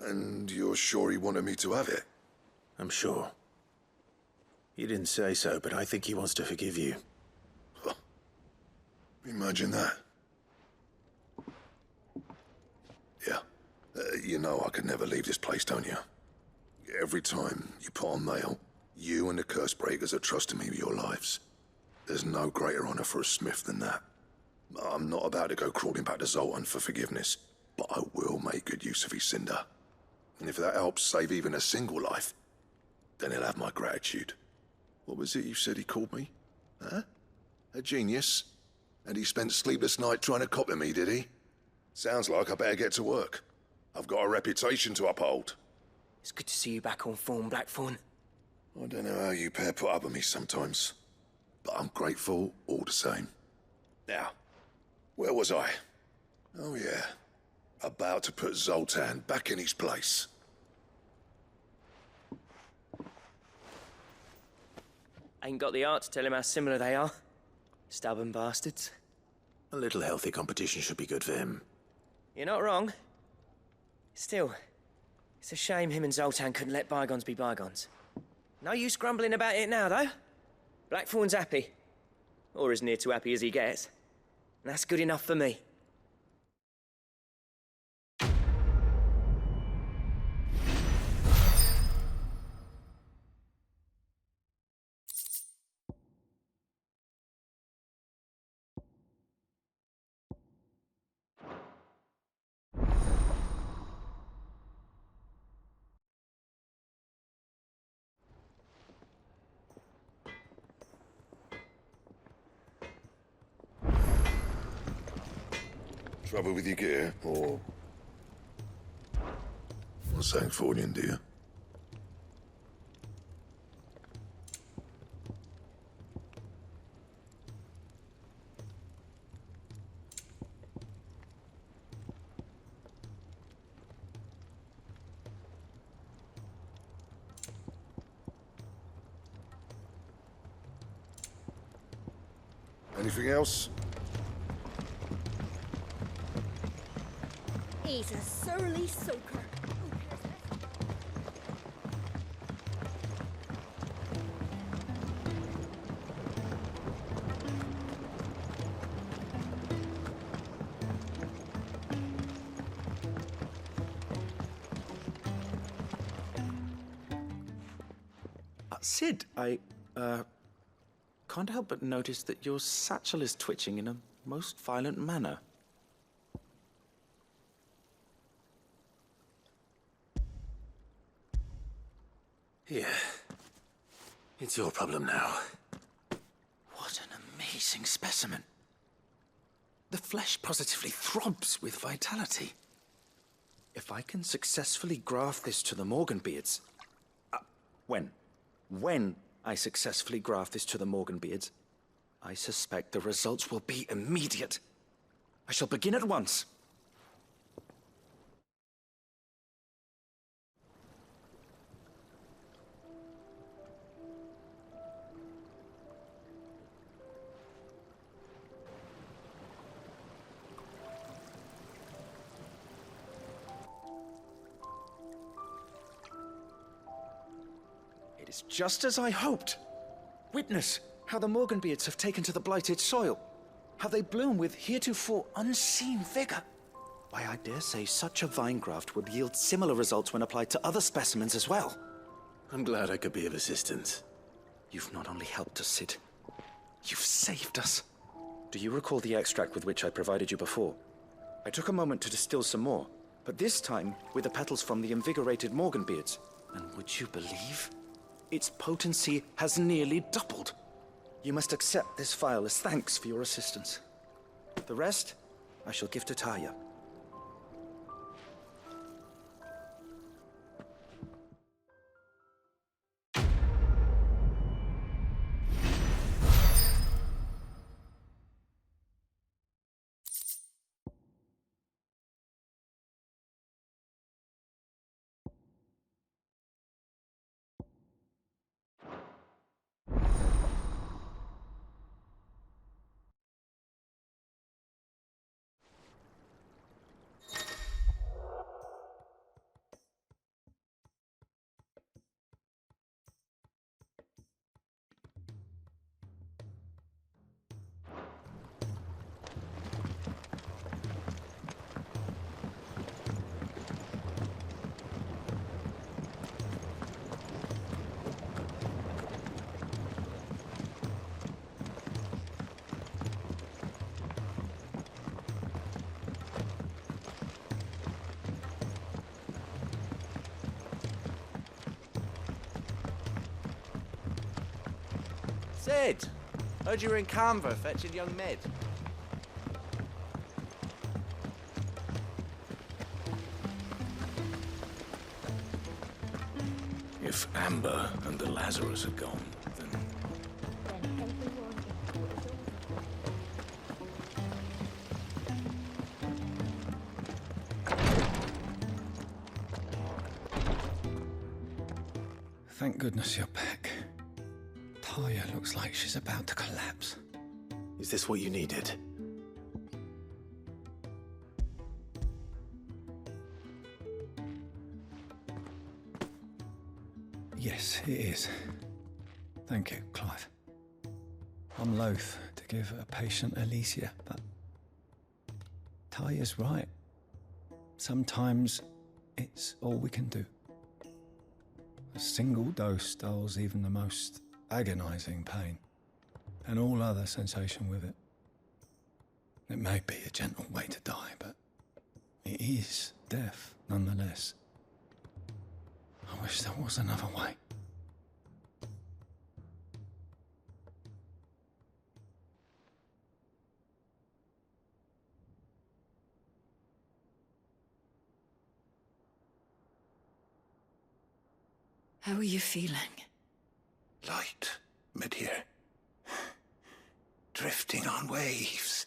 And you're sure he wanted me to have it? I'm sure. He didn't say so, but I think he wants to forgive you. Huh. Imagine that. Yeah. You know I could never leave this place, don't you? Every time you put on mail, you and the curse breakers are trusting me with your lives. There's no greater honor for a smith than that. I'm not about to go crawling back to Zoltan for forgiveness, but I will make good use of his cinder. And if that helps save even a single life, then he'll have my gratitude. What was it you said he called me? Huh? A genius? And he spent sleepless night trying to copy me, did he? Sounds like I better get to work. I've got a reputation to uphold. It's good to see you back on form, Blackthorn. I don't know how you pair put up with me sometimes, but I'm grateful all the same. Now, where was I? Oh yeah, about to put Zoltan back in his place. Ain't got the art to tell him how similar they are. Stubborn bastards. A little healthy competition should be good for him. You're not wrong. Still, it's a shame him and Zoltan couldn't let bygones be bygones. No use grumbling about it now, though. Blackthorn's happy. Or as near to happy as he gets. And that's good enough for me. Trouble with your gear, or... What's that for you, dear? Anything else? He's a surly soaker. Sid, I can't help but notice that your satchel is twitching in a most violent manner. Here. It's your problem now. What an amazing specimen. The flesh positively throbs with vitality. If I can successfully graft this to the Morganbeards... When I successfully graft this to the Morganbeards, I suspect the results will be immediate. I shall begin at once. It is just as I hoped. Witness how the Morganbeards have taken to the blighted soil, how they bloom with heretofore unseen vigor. Why, I dare say such a vine graft would yield similar results when applied to other specimens as well. I'm glad I could be of assistance. You've not only helped us, Sid, you've saved us. Do you recall the extract with which I provided you before? I took a moment to distill some more, but this time with the petals from the invigorated Morganbeards. And would you believe? Its potency has nearly doubled. You must accept this vial as thanks for your assistance. The rest, I shall give to Taya. Sid! Heard you were in Canva fetching young Med. If Amber and the Lazarus are gone, then... Thank goodness you're back. Taya looks like she's about to collapse. Is this what you needed? Yes, it is. Thank you, Clive. I'm loath to give a patient Alicia, but Taya's right. Sometimes it's all we can do. A single dose dulls even the most agonizing pain, and all other sensation with it. It may be a gentle way to die, but it is death nonetheless. I wish there was another way. How are you feeling? Light, mid-here. Drifting on waves.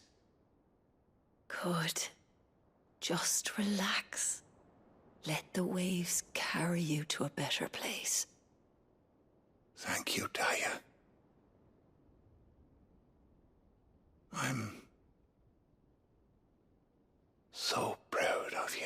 Good. Just relax. Let the waves carry you to a better place. Thank you, Taya. I'm so proud of you.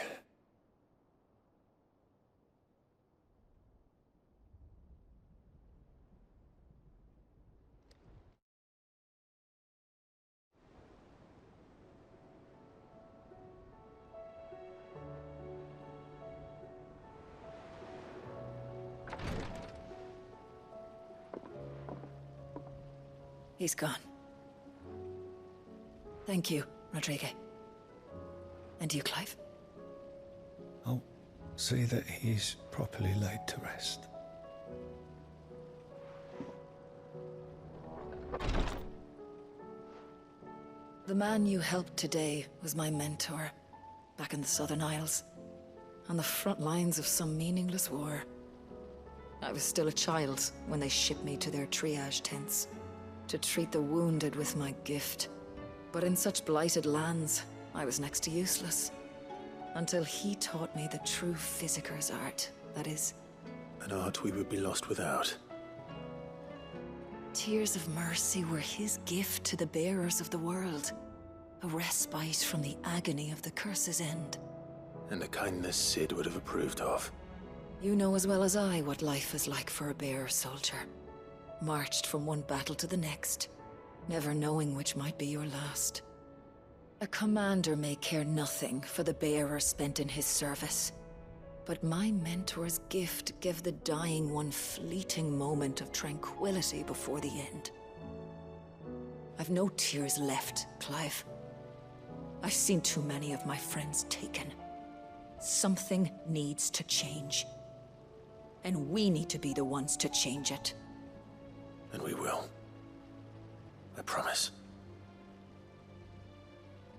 He's gone. Thank you, Rodrigo. And you, Clive? I'll see that he's properly laid to rest. The man you helped today was my mentor, back in the Southern Isles, on the front lines of some meaningless war. I was still a child when they shipped me to their triage tents, to treat the wounded with my gift. But in such blighted lands, I was next to useless. Until he taught me the true physicker's art, that is... An art we would be lost without. Tears of mercy were his gift to the bearers of the world. A respite from the agony of the curse's end. And a kindness Sid would have approved of. You know as well as I what life is like for a bearer soldier. Marched from one battle to the next, never knowing which might be your last. A commander may care nothing for the bearer spent in his service. But my mentor's gift gave the dying one fleeting moment of tranquility before the end. I've no tears left, Clive. I've seen too many of my friends taken. Something needs to change. And we need to be the ones to change it. And we will. I promise.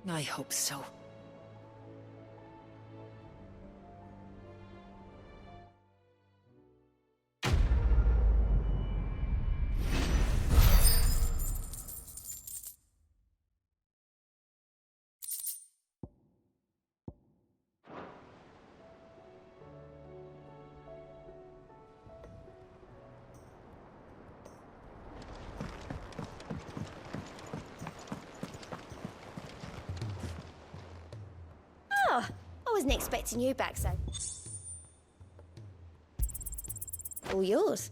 I hope so. Oh, I wasn't expecting you back, so. All yours.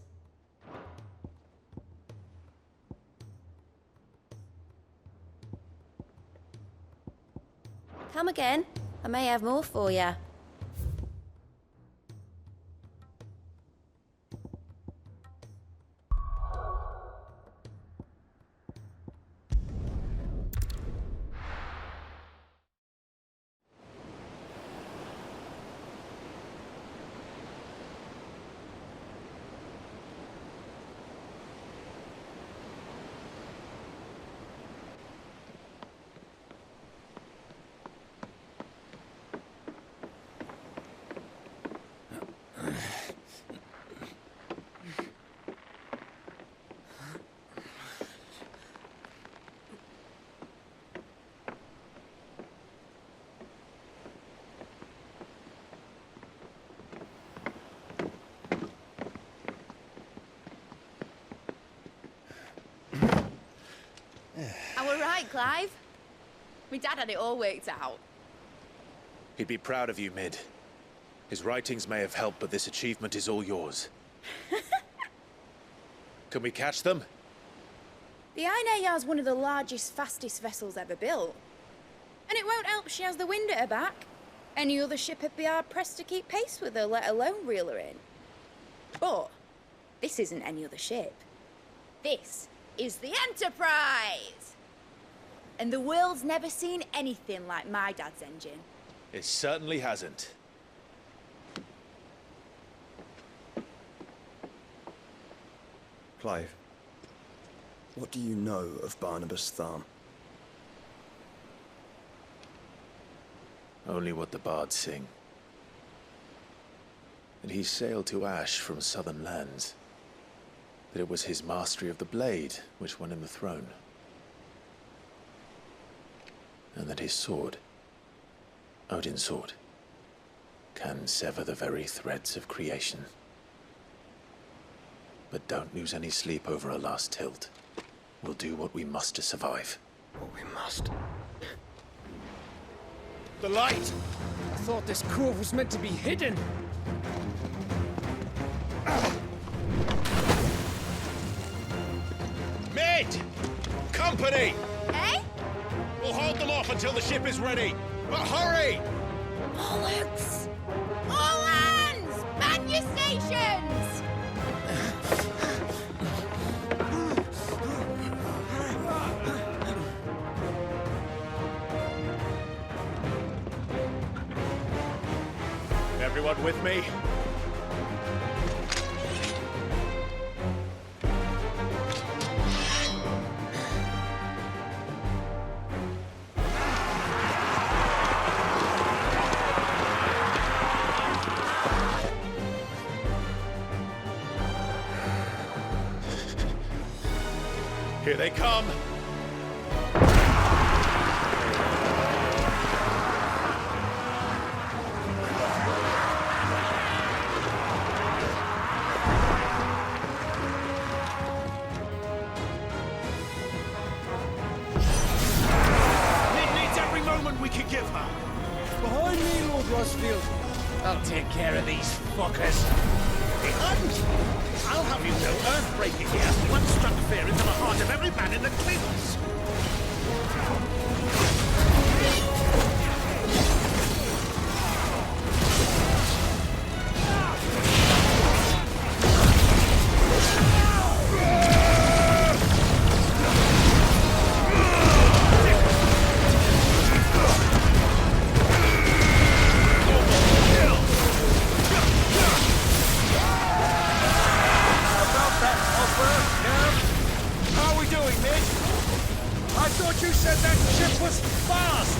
Come again. I may have more for you. And we're right, Clive. My dad had it all worked out. He'd be proud of you, Mid. His writings may have helped, but this achievement is all yours. Can we catch them? The Ainayar's one of the largest, fastest vessels ever built. And it won't help she has the wind at her back. Any other ship would be hard-pressed to keep pace with her, let alone reel her in. But this isn't any other ship. This is the Enterprise! And the world's never seen anything like my dad's engine. It certainly hasn't. Clive, what do you know of Barnabas Tharm? Only what the bards sing. That he sailed to Ash from southern lands. That it was his mastery of the blade which won him the throne. And that his sword, Odin's sword, can sever the very threads of creation. But don't lose any sleep over a last tilt. We'll do what we must to survive. What we must. The light! I thought this cove was meant to be hidden. Mid! Company! Eh? We'll hold them off until the ship is ready. But hurry! Bollocks! All hands! Man your stations! Anyone with me? Here they come! We can give her. Behind me, Lord Rosfield. I'll take care of these fuckers. Behind? I'll have you know Earthbreaker here once struck fear into the heart of every man in the Cliffs. You said that ship was fast!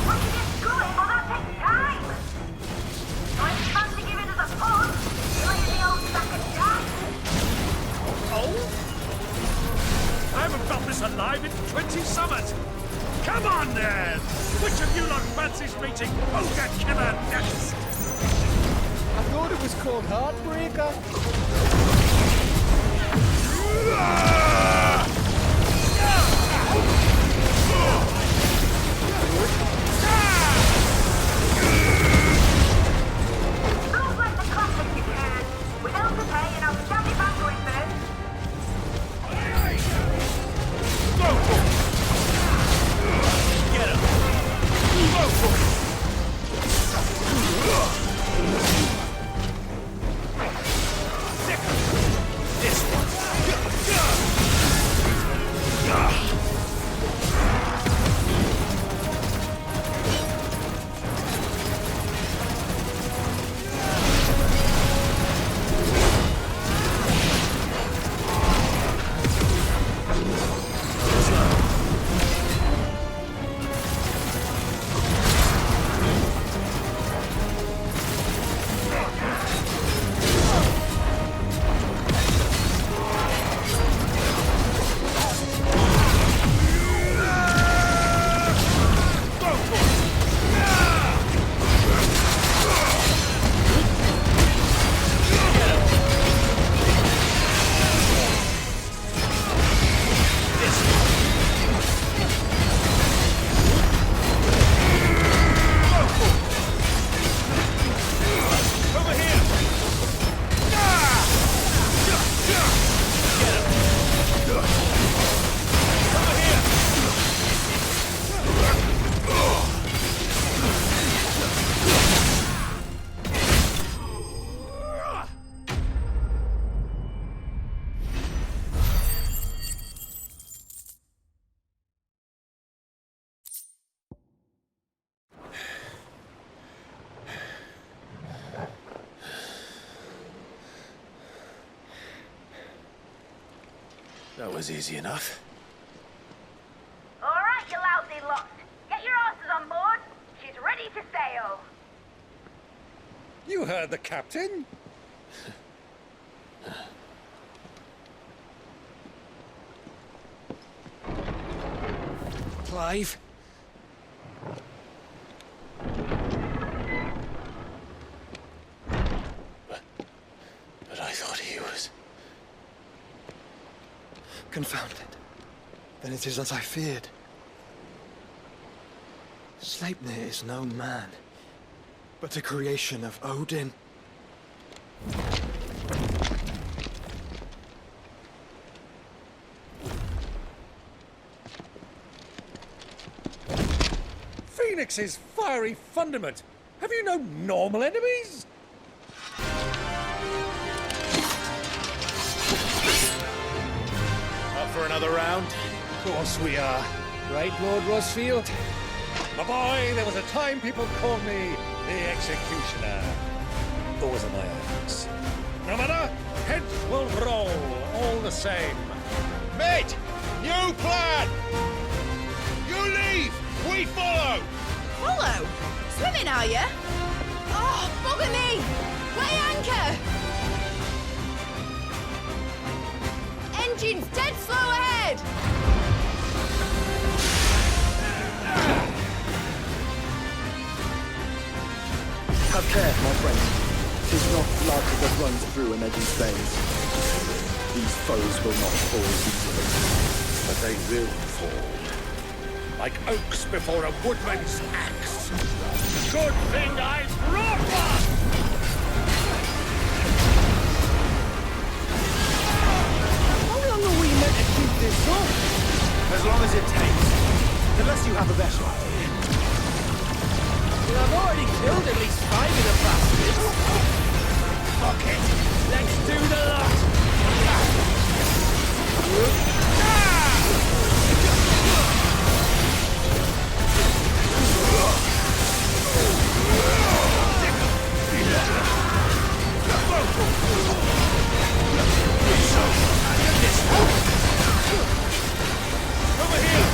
When you get going, well, that takes time! So if you fancy giving us a push, you lay the old sack of jam. Oh? I haven't felt this alive in 20 summers! Come on, then! Which of you lot fancies meeting Ogre Killer next? I thought it was called Heartbreaker. Don't let the classic you can. Without the pay and outstanding banquet first. Get him! This one! That was easy enough. All right, you lousy lot. Get your asses on board. She's ready to sail. You heard the captain. Clive. But I thought he was... Confounded. Then it is as I feared. Sleipnir is no man, but a creation of Odin. Phoenix's fiery fundament. Have you no normal enemies? Up for another round? Of course we are. Right, Lord Rosfield? My boy, there was a time people called me The executioner. Those are my items. No matter, heads will roll all the same. Mate! New plan! You leave! We follow! Follow? Swimming, are you? Oh, bugger me! Weigh anchor! Engine's dead slow ahead! Have care, my friend. 'Tis not blood that runs through an edgy's veins. These foes will not fall easily. But they will fall. Like oaks before a woodman's axe. Good thing I brought one! How long are we meant to keep this up? As long as it takes. Unless you have a better idea. I've already killed at least 5 of the bastards. Fuck it. Let's do the lot. Over here!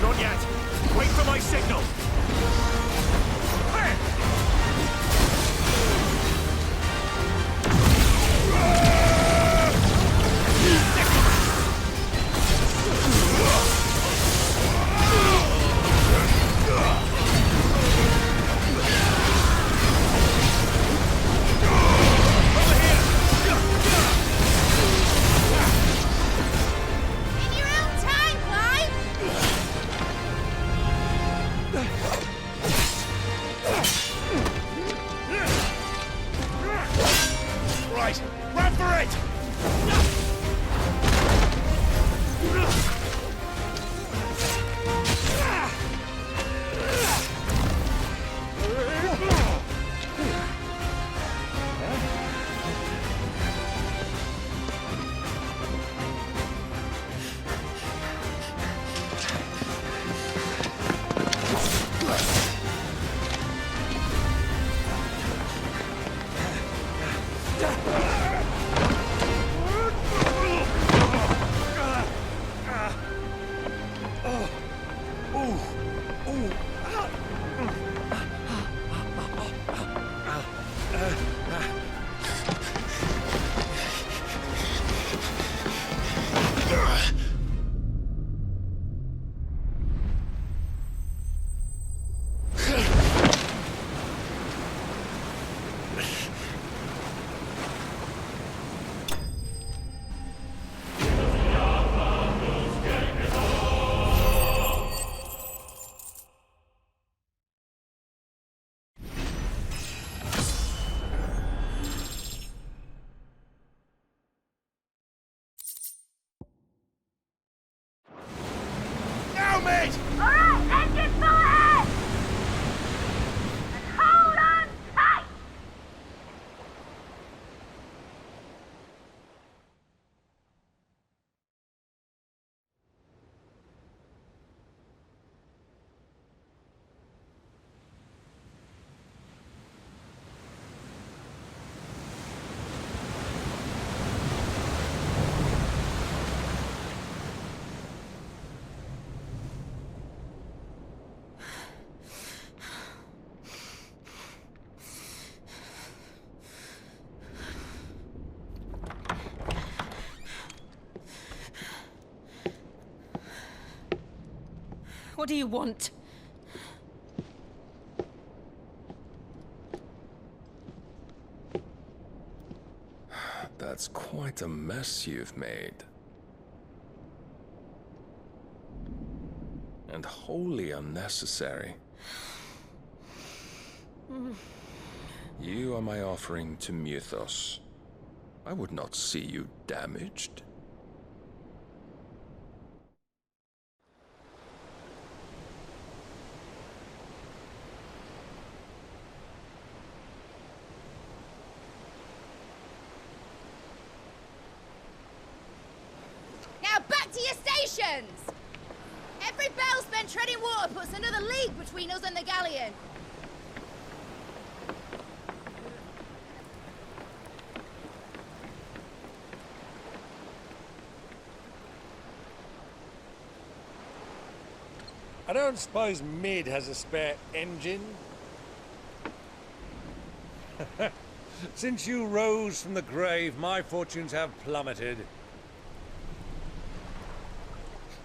Not yet. Wait for my signal. Hey! In your own time, Clive! Right, run for it! Mate! Alright, engine full ahead! And hold on tight! What do you want? That's quite a mess you've made. And wholly unnecessary. You are my offering to Mythos. I would not see you damaged. positions! Every bell spent treading water puts another league between us and the galleon. I don't suppose Mid has a spare engine? Since you rose from the grave, my fortunes have plummeted.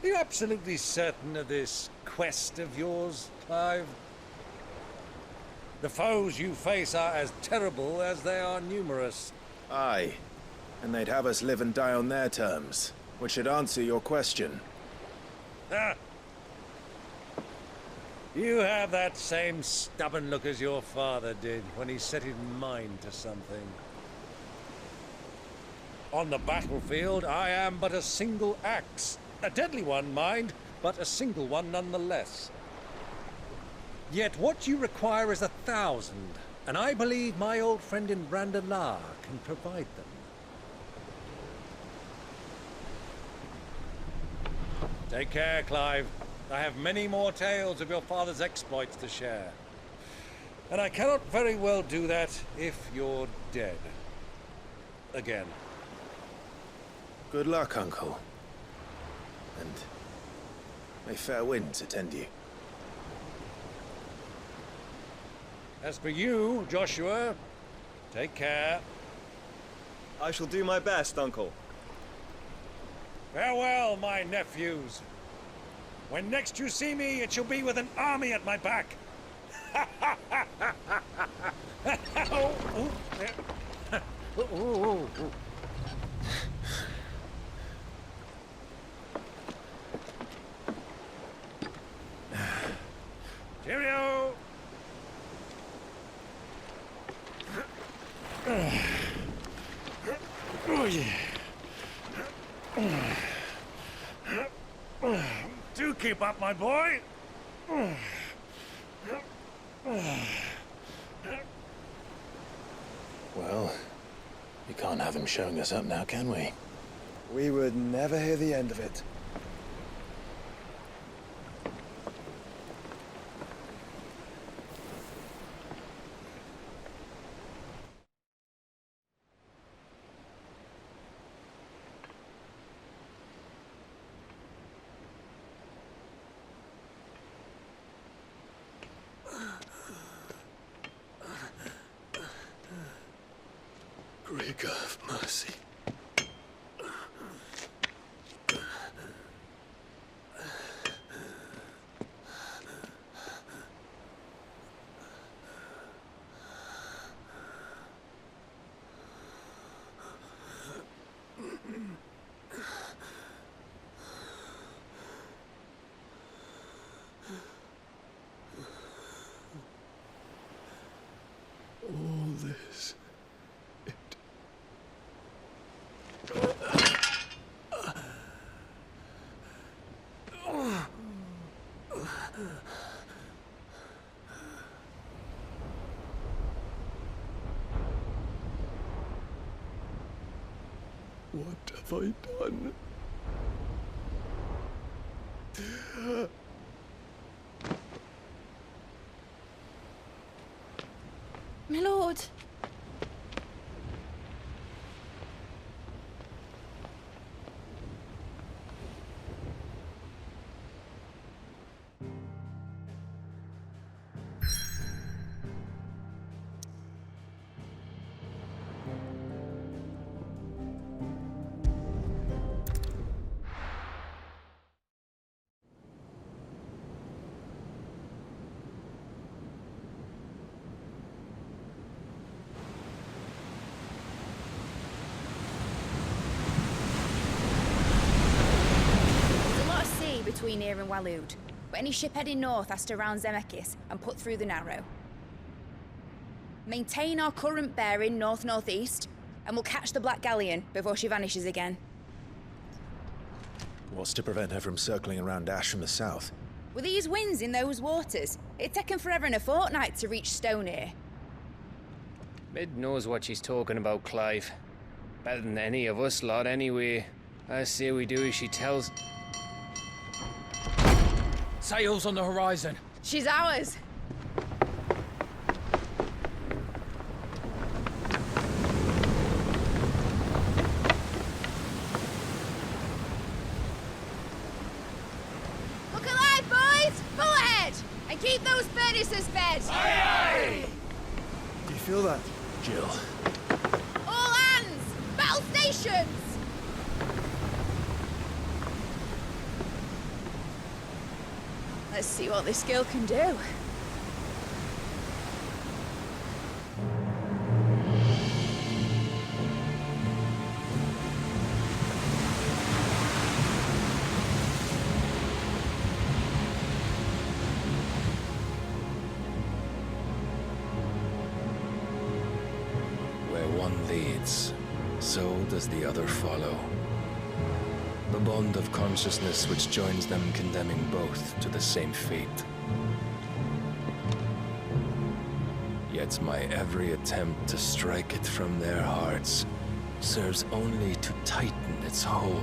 Are you absolutely certain of this quest of yours, Clive? The foes you face are as terrible as they are numerous. Aye, and they'd have us live and die on their terms, which should answer your question. Ah. You have that same stubborn look as your father did when he set his mind to something. On the battlefield, I am but a single axe. A deadly one, mind, but a single one nonetheless. Yet what you require is 1,000, and I believe my old friend in Randalar can provide them. Take care, Clive. I have many more tales of your father's exploits to share. And I cannot very well do that if you're dead. Again. Good luck, Uncle. And may fair winds attend you. As for you, Joshua, take care. I shall do my best, Uncle. Farewell, my nephews. When next you see me, it shall be with an army at my back. Cheerio! Oh, yeah. Do keep up, my boy. Well, we can't have him showing us up now, can we? We would never hear the end of it. Great God of mercy. All this. What have I done? My lord. Between here and Waloed, but any ship heading north has to round Zemeckis and put through the Narrow. Maintain our current bearing north-northeast, and we'll catch the Black Galleon before she vanishes again. What's to prevent her from circling around Ash from the south? With these winds in those waters, it'd taken forever and a fortnight to reach Stonehenge. Mid knows what she's talking about, Clive. Better than any of us lot, anyway. I say we do as she tells... Sails on the horizon. She's ours. Look alive, boys! Pull ahead! And keep those furnaces fed! Aye, aye! Do you feel that, Jill? All hands! Battle stations! Let's see what this girl can do. Where one leads, so does the other follow. The bond of consciousness which joins them condemning both to the same fate. Yet my every attempt to strike it from their hearts serves only to tighten its hold.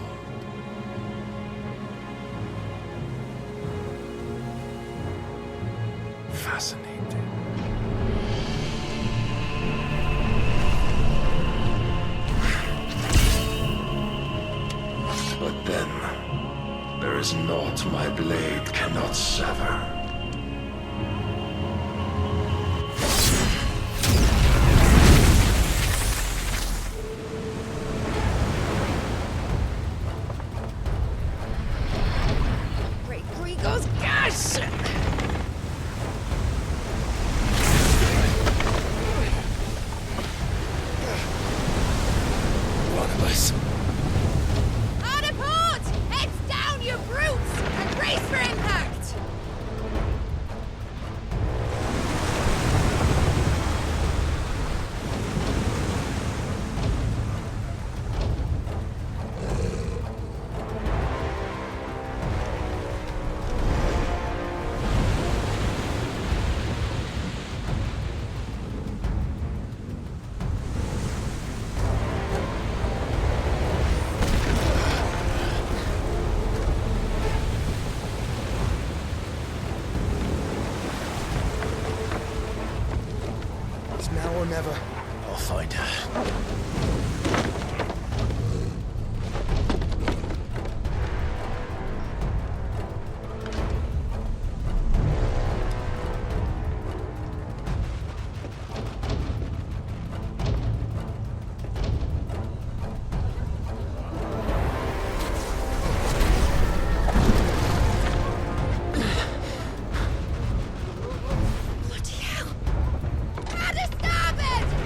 Fascinating. But then, there is naught my blade cannot sever. Great Grigor's gas! One of us. Hard a port! Heads down, you brutes! And brace for impact! It's now or never. I'll find her. Bloody hell! Hard a starboard!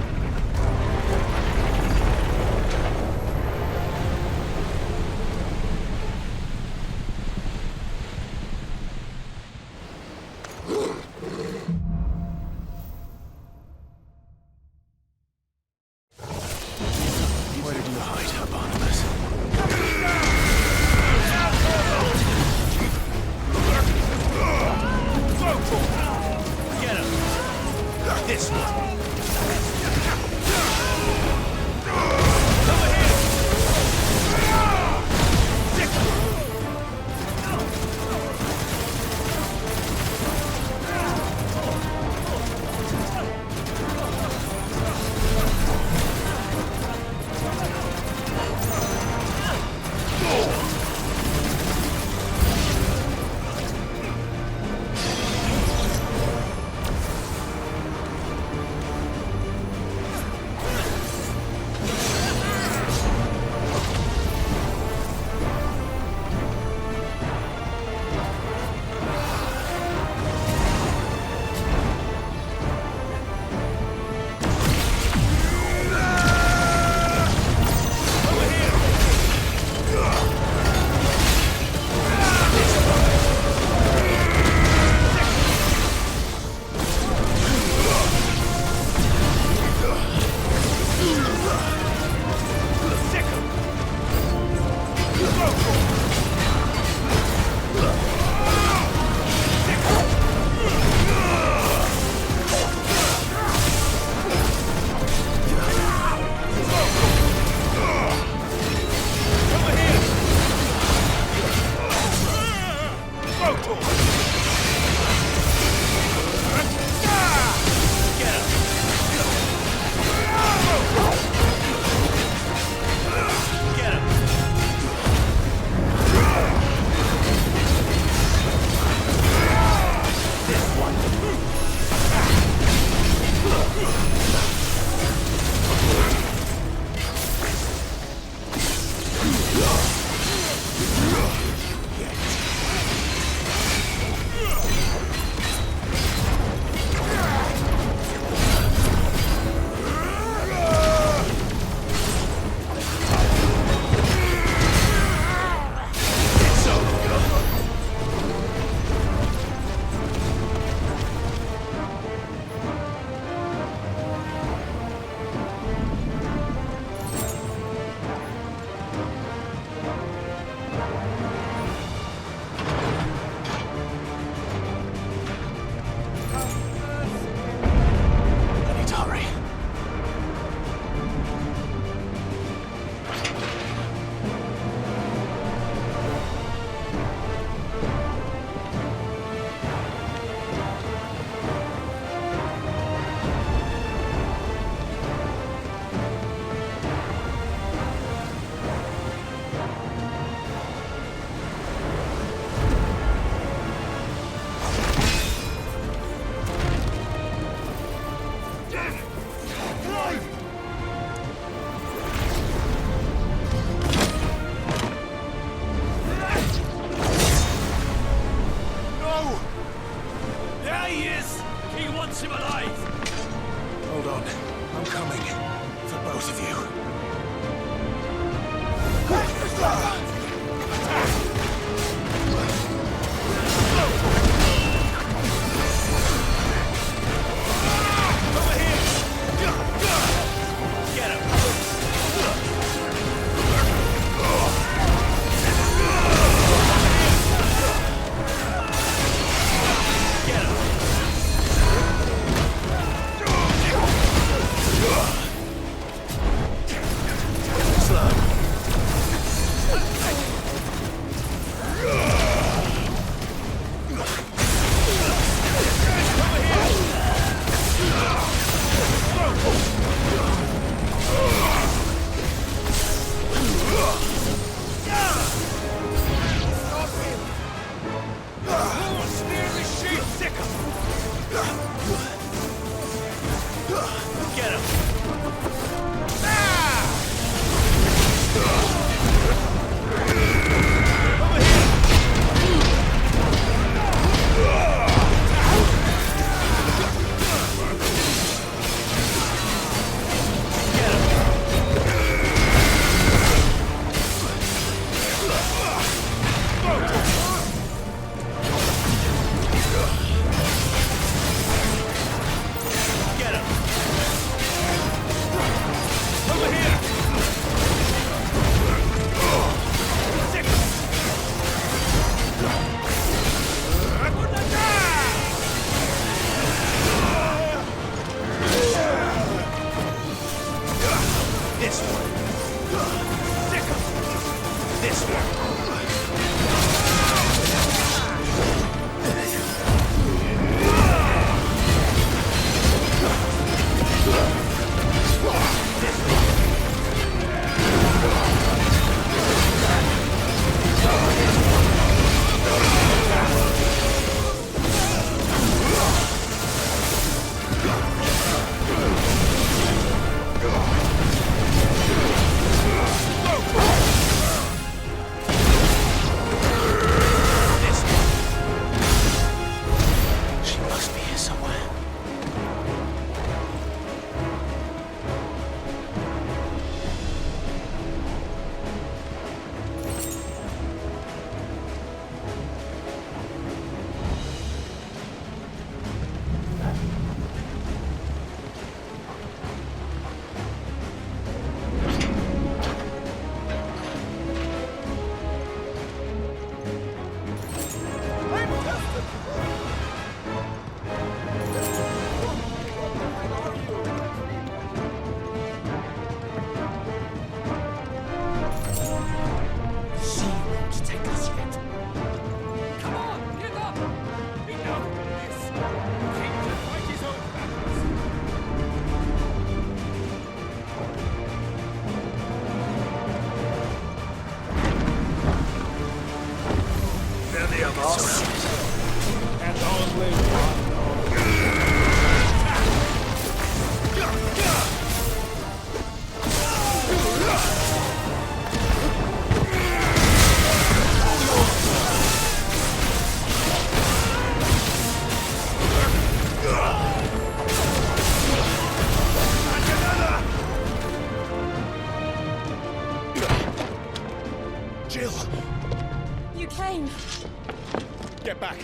Get back.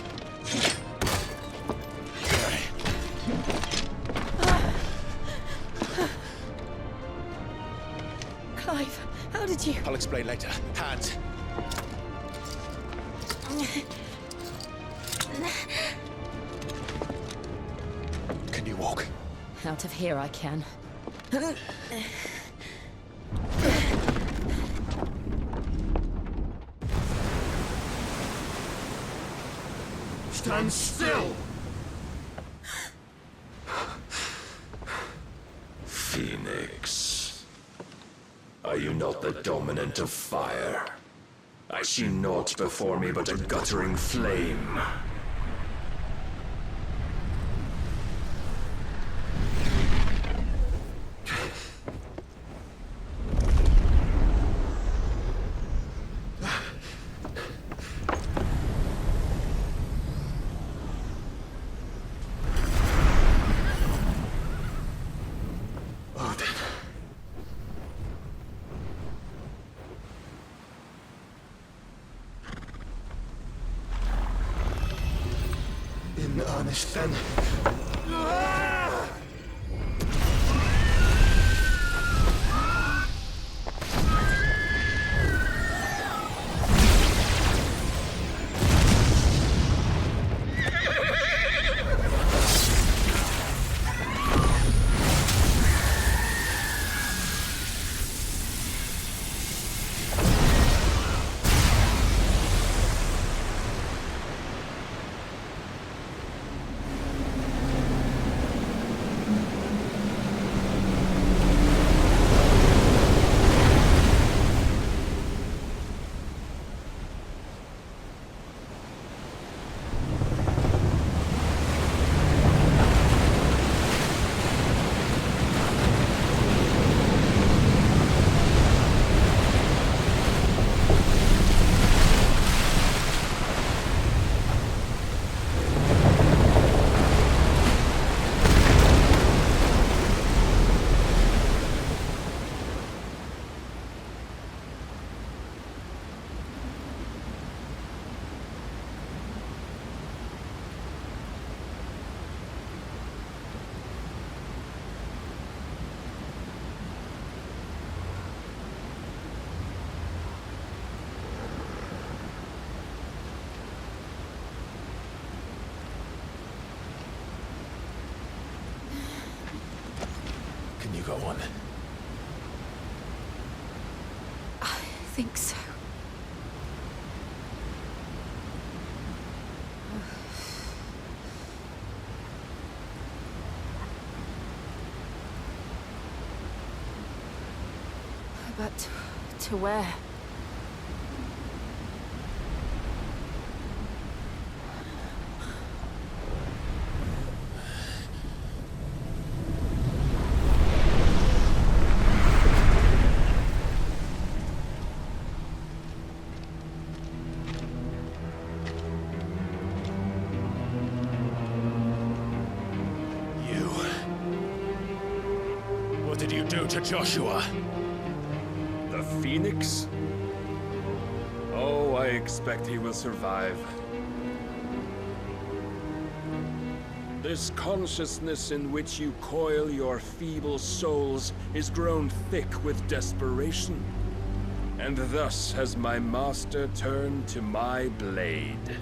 Clive, how did you... I'll explain later. Hands. Can you walk? Out of here I can. Stand still! Phoenix. Are you not the dominant of fire? I see naught before me but a guttering flame. In earnest, then. Can you go on? I think so. To where? What did you do to Joshua? The Phoenix? Oh, I expect he will survive. This consciousness in which you coil your feeble souls is grown thick with desperation. And thus has my master turned to my blade.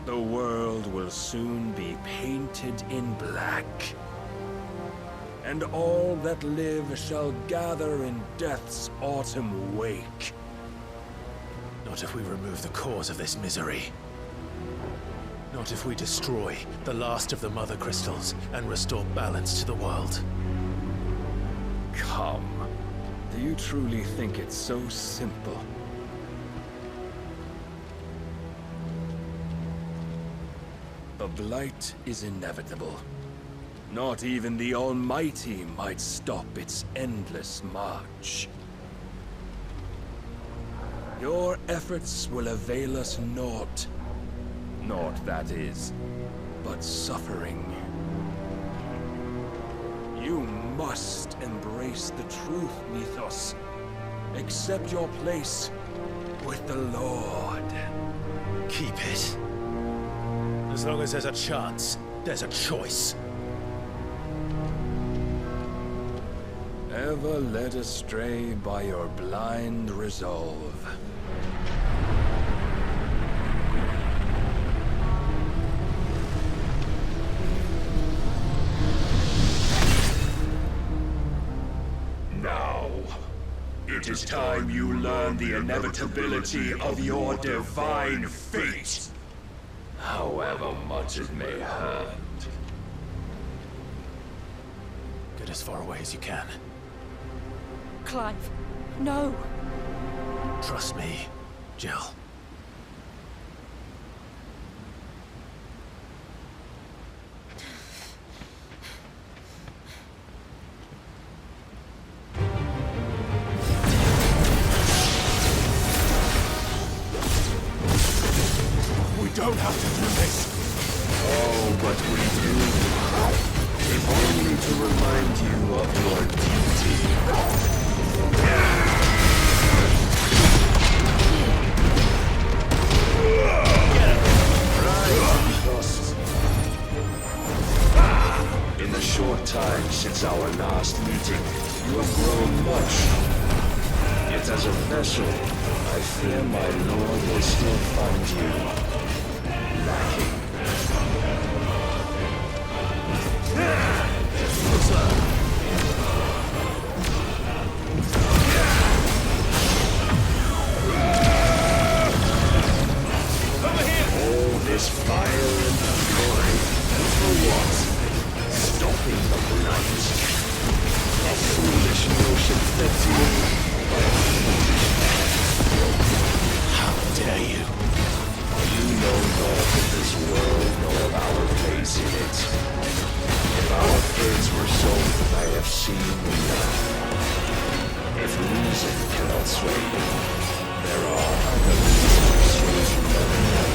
The world will soon be painted in black. And all that live shall gather in death's autumn wake. Not if we remove the cause of this misery. Not if we destroy the last of the Mother Crystals and restore balance to the world. Come. Do you truly think it's so simple? The blight is inevitable. Not even the Almighty might stop its endless march. Your efforts will avail us naught. Naught, that is, but suffering. You must embrace the truth, Mythos. Accept your place with the Lord. Keep it. As long as there's a chance, there's a choice. Ever led astray by your blind resolve. Now, it is time you learn the inevitability of your divine fate. However much it may hurt. Get as far away as you can. Clive, no. Trust me, Jill. We don't have to do this. Oh, but we do. If only to remind you of your duty. In the short time since our last meeting, you have grown much. Yet as a vessel, I fear my lord will still find you lacking. All this fire and fury, for what? Stopping the blight. A foolish notion fed to you by a foolish man. How dare you? You know naught of this world nor of our place in it. If our fates were sold, I have seen enough. If reason cannot sway you, there are other reasons you never know.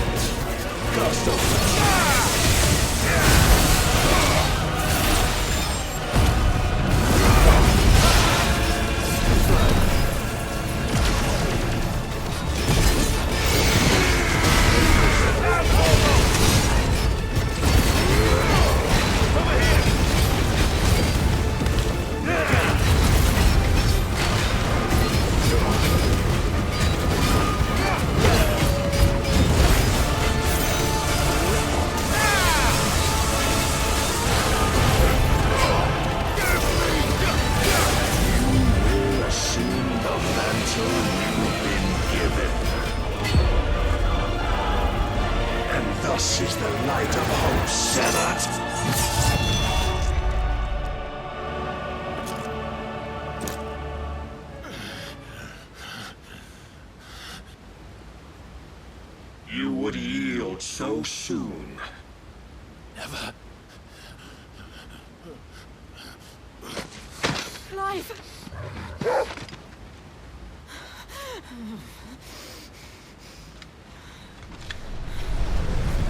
Gust of out so soon. Never. Clive!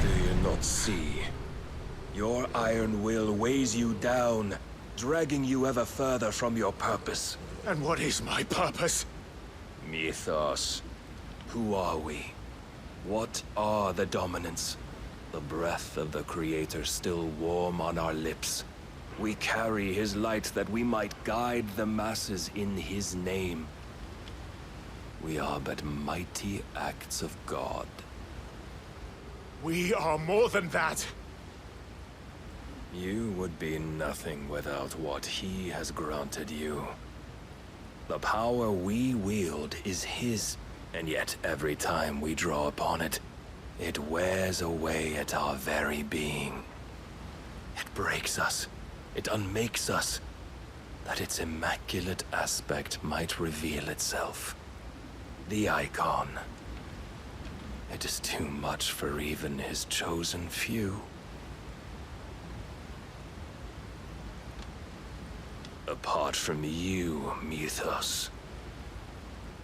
Do you not see? Your iron will weighs you down, dragging you ever further from your purpose. And what is my purpose? Mythos. Who are we? What are the dominants? The breath of the Creator still warm on our lips. We carry his light that we might guide the masses in his name. We are but mighty acts of God. We are more than that. You would be nothing without what he has granted you. The power we wield is his, and yet every time we draw upon it, it wears away at our very being. It breaks us. It unmakes us, that its immaculate aspect might reveal itself. The Eikon. It is too much for even his chosen few. Apart from you, Mythos,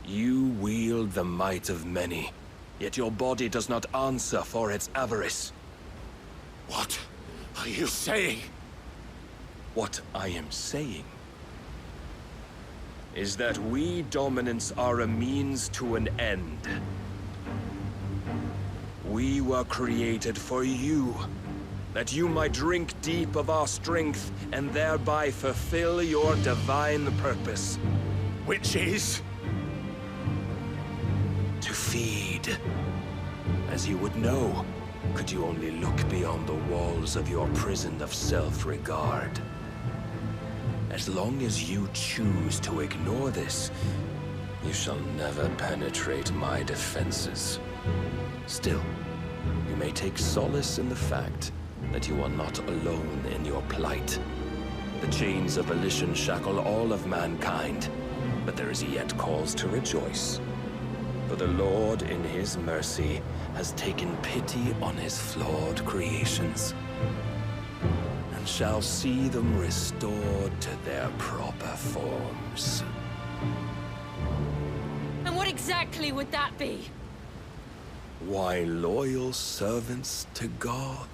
you wield the might of many, yet your body does not answer for its avarice. What are you saying? What I am saying is that we dominants are a means to an end. We were created for you, that you might drink deep of our strength and thereby fulfill your divine purpose. Which is? To feed. As you would know, could you only look beyond the walls of your prison of self-regard. As long as you choose to ignore this, you shall never penetrate my defenses. Still, you may take solace in the fact that you are not alone in your plight. The chains of volition shackle all of mankind, but there is yet cause to rejoice. For the Lord, in his mercy, has taken pity on his flawed creations, and shall see them restored to their proper forms. And what exactly would that be? Why, loyal servants to God.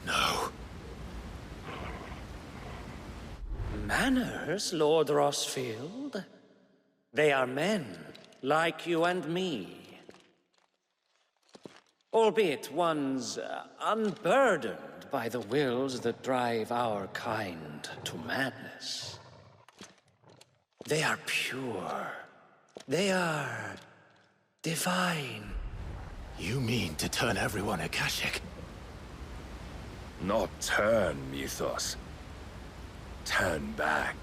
No. Manners, Lord Rossfield? They are men, like you and me. Albeit ones unburdened by the wills that drive our kind to madness. They are pure. They are divine. You mean to turn everyone Akashic? Not turn, Mythos. Turn back.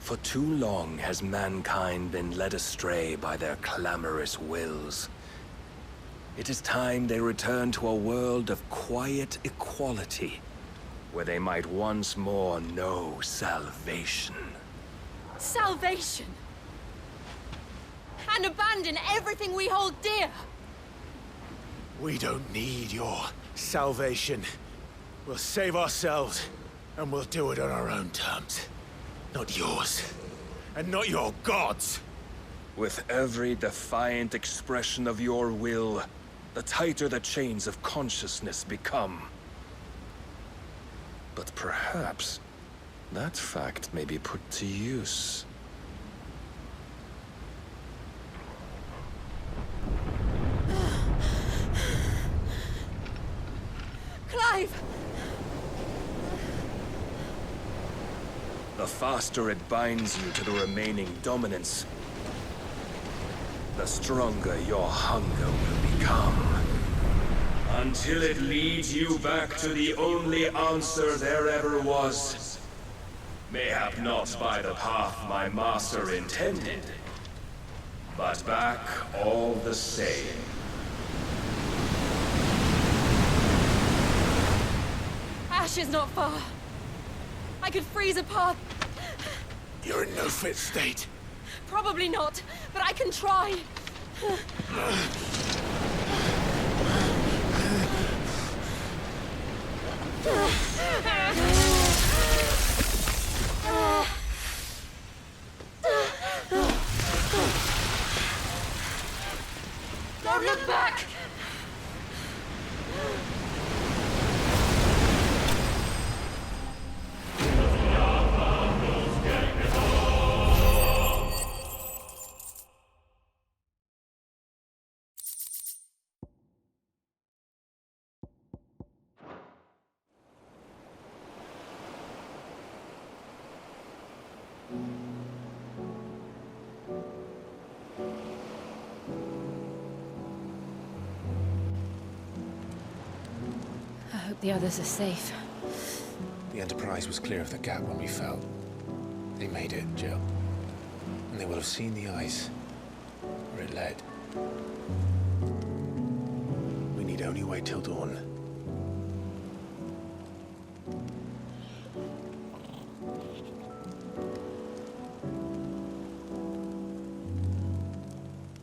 For too long has mankind been led astray by their clamorous wills. It is time they return to a world of quiet equality, where they might once more know salvation. Salvation! And abandon everything we hold dear! We don't need your salvation. We'll save ourselves, and we'll do it on our own terms. Not yours, and not your gods. With every defiant expression of your will, the tighter the chains of consciousness become. But perhaps that fact may be put to use. Clive! The faster it binds you to the remaining dominance, the stronger your hunger will become. Until it leads you back to the only answer there ever was. Mayhap not by the path my master intended, but back all the same. Ash is not far. I could freeze a path. You're in no fit state. Probably not, but I can try. Don't look back! I hope the others are safe. The Enterprise was clear of the gap when we fell. They made it, Jill. And they will have seen the ice where it led. We need only wait till dawn.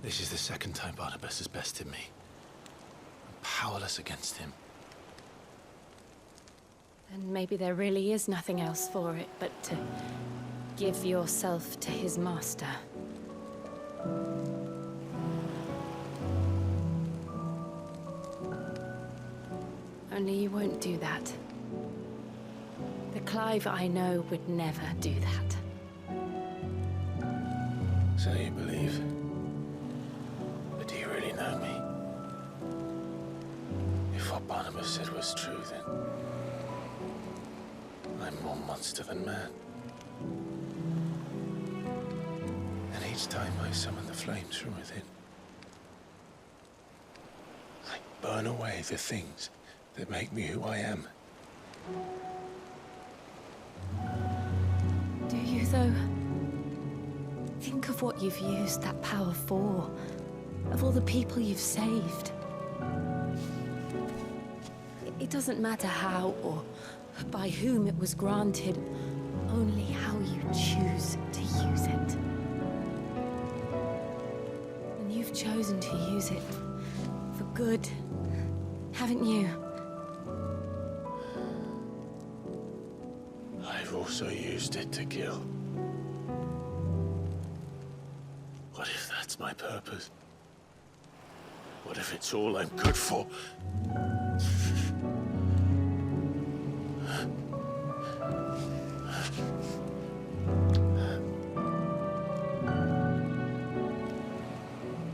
This is the second time Barnabas has bested me. I'm powerless against him. Then maybe there really is nothing else for it but to give yourself to his master. Only you won't do that. The Clive I know would never do that. So you believe? But do you really know me? If what Barnabas said was true, then I'm more monster than man. And each time I summon the flames from within, I burn away the things that make me who I am. Do you, though? Think of what you've used that power for, of all the people you've saved. It doesn't matter how or by whom it was granted, only how you choose to use it. And you've chosen to use it for good, haven't you? I've also used it to kill. What if that's my purpose? What if it's all I'm good for?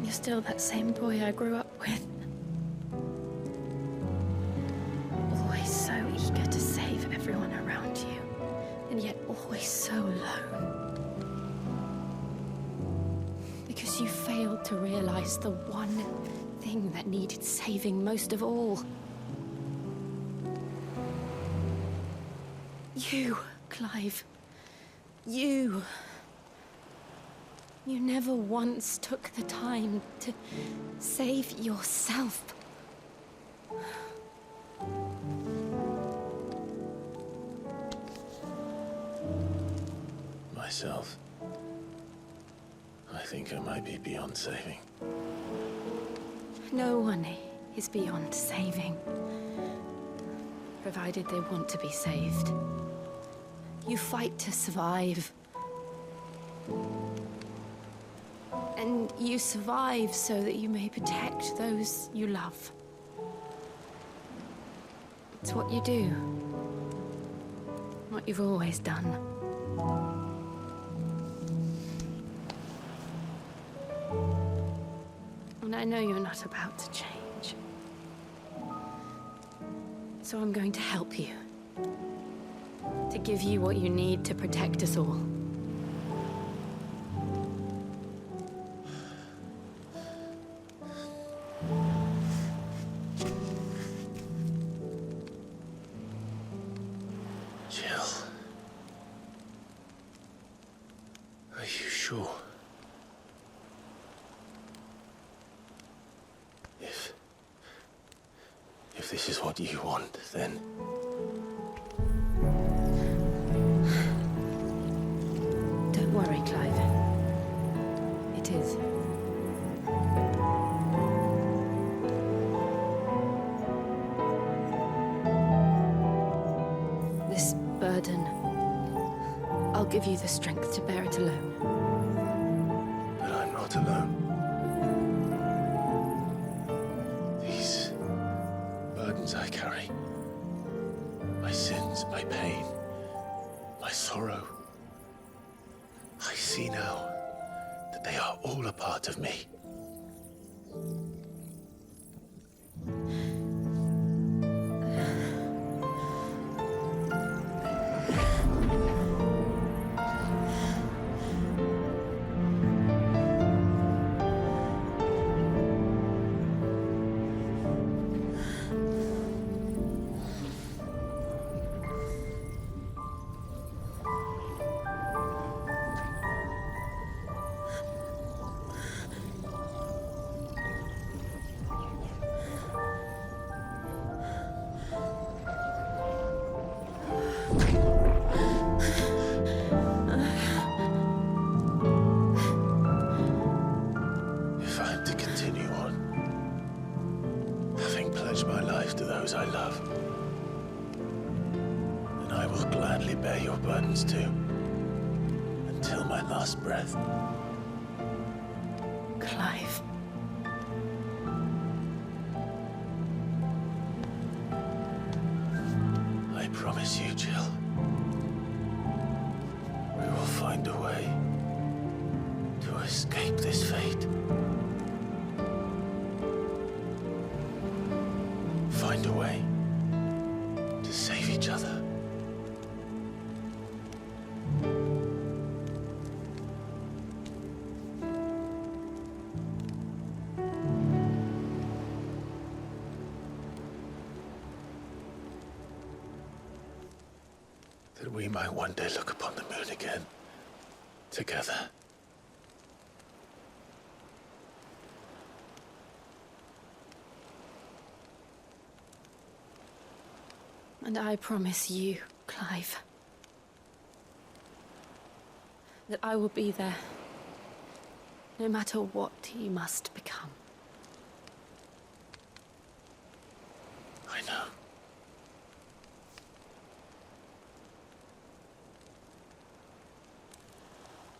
You're still that same boy I grew up with. Always so eager to save everyone around you, and yet always so alone. Because you failed to realize the one thing that needed saving most of all. You, Clive. You. You never once took the time to save yourself. Myself. I think I might be beyond saving. No one is beyond saving, provided they want to be saved. You fight to survive. And you survive so that you may protect those you love. It's what you do. What you've always done. And I know you're not about to change. So I'm going to help you. To give you what you need to protect us all. Jill. Are you sure? If this is what you want, then... Don't worry, Clive. It is. burden, I'll give you the strength to bear it alone. But I'm not alone. These burdens I carry, my sins, my pain, my sorrow, I see now that they are all a part of me. If I'm to continue on, having pledged my life to those I love, then I will gladly bear your burdens too, until my last breath. Clive. I promise you, Jill, we will find a way to escape this fate. Find a way to save each other. That we might one day look upon the moon again, together. And I promise you, Clive, that I will be there, no matter what you must become. I know.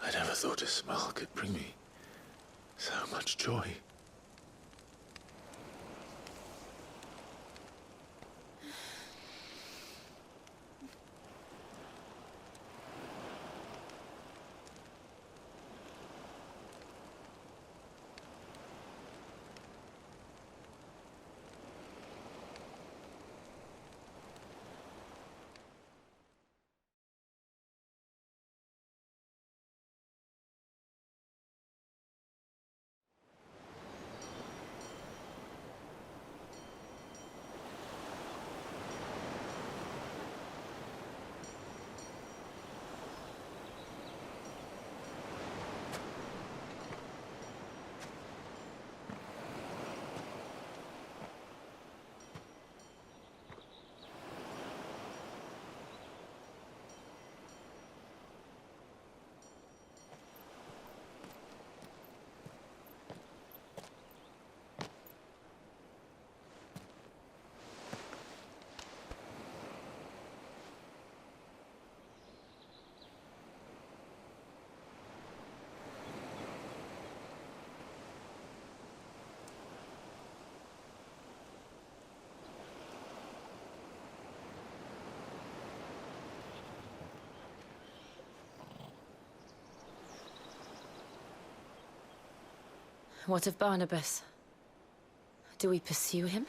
I never thought a smile could bring me so much joy. What of Barnabas? Do we pursue him?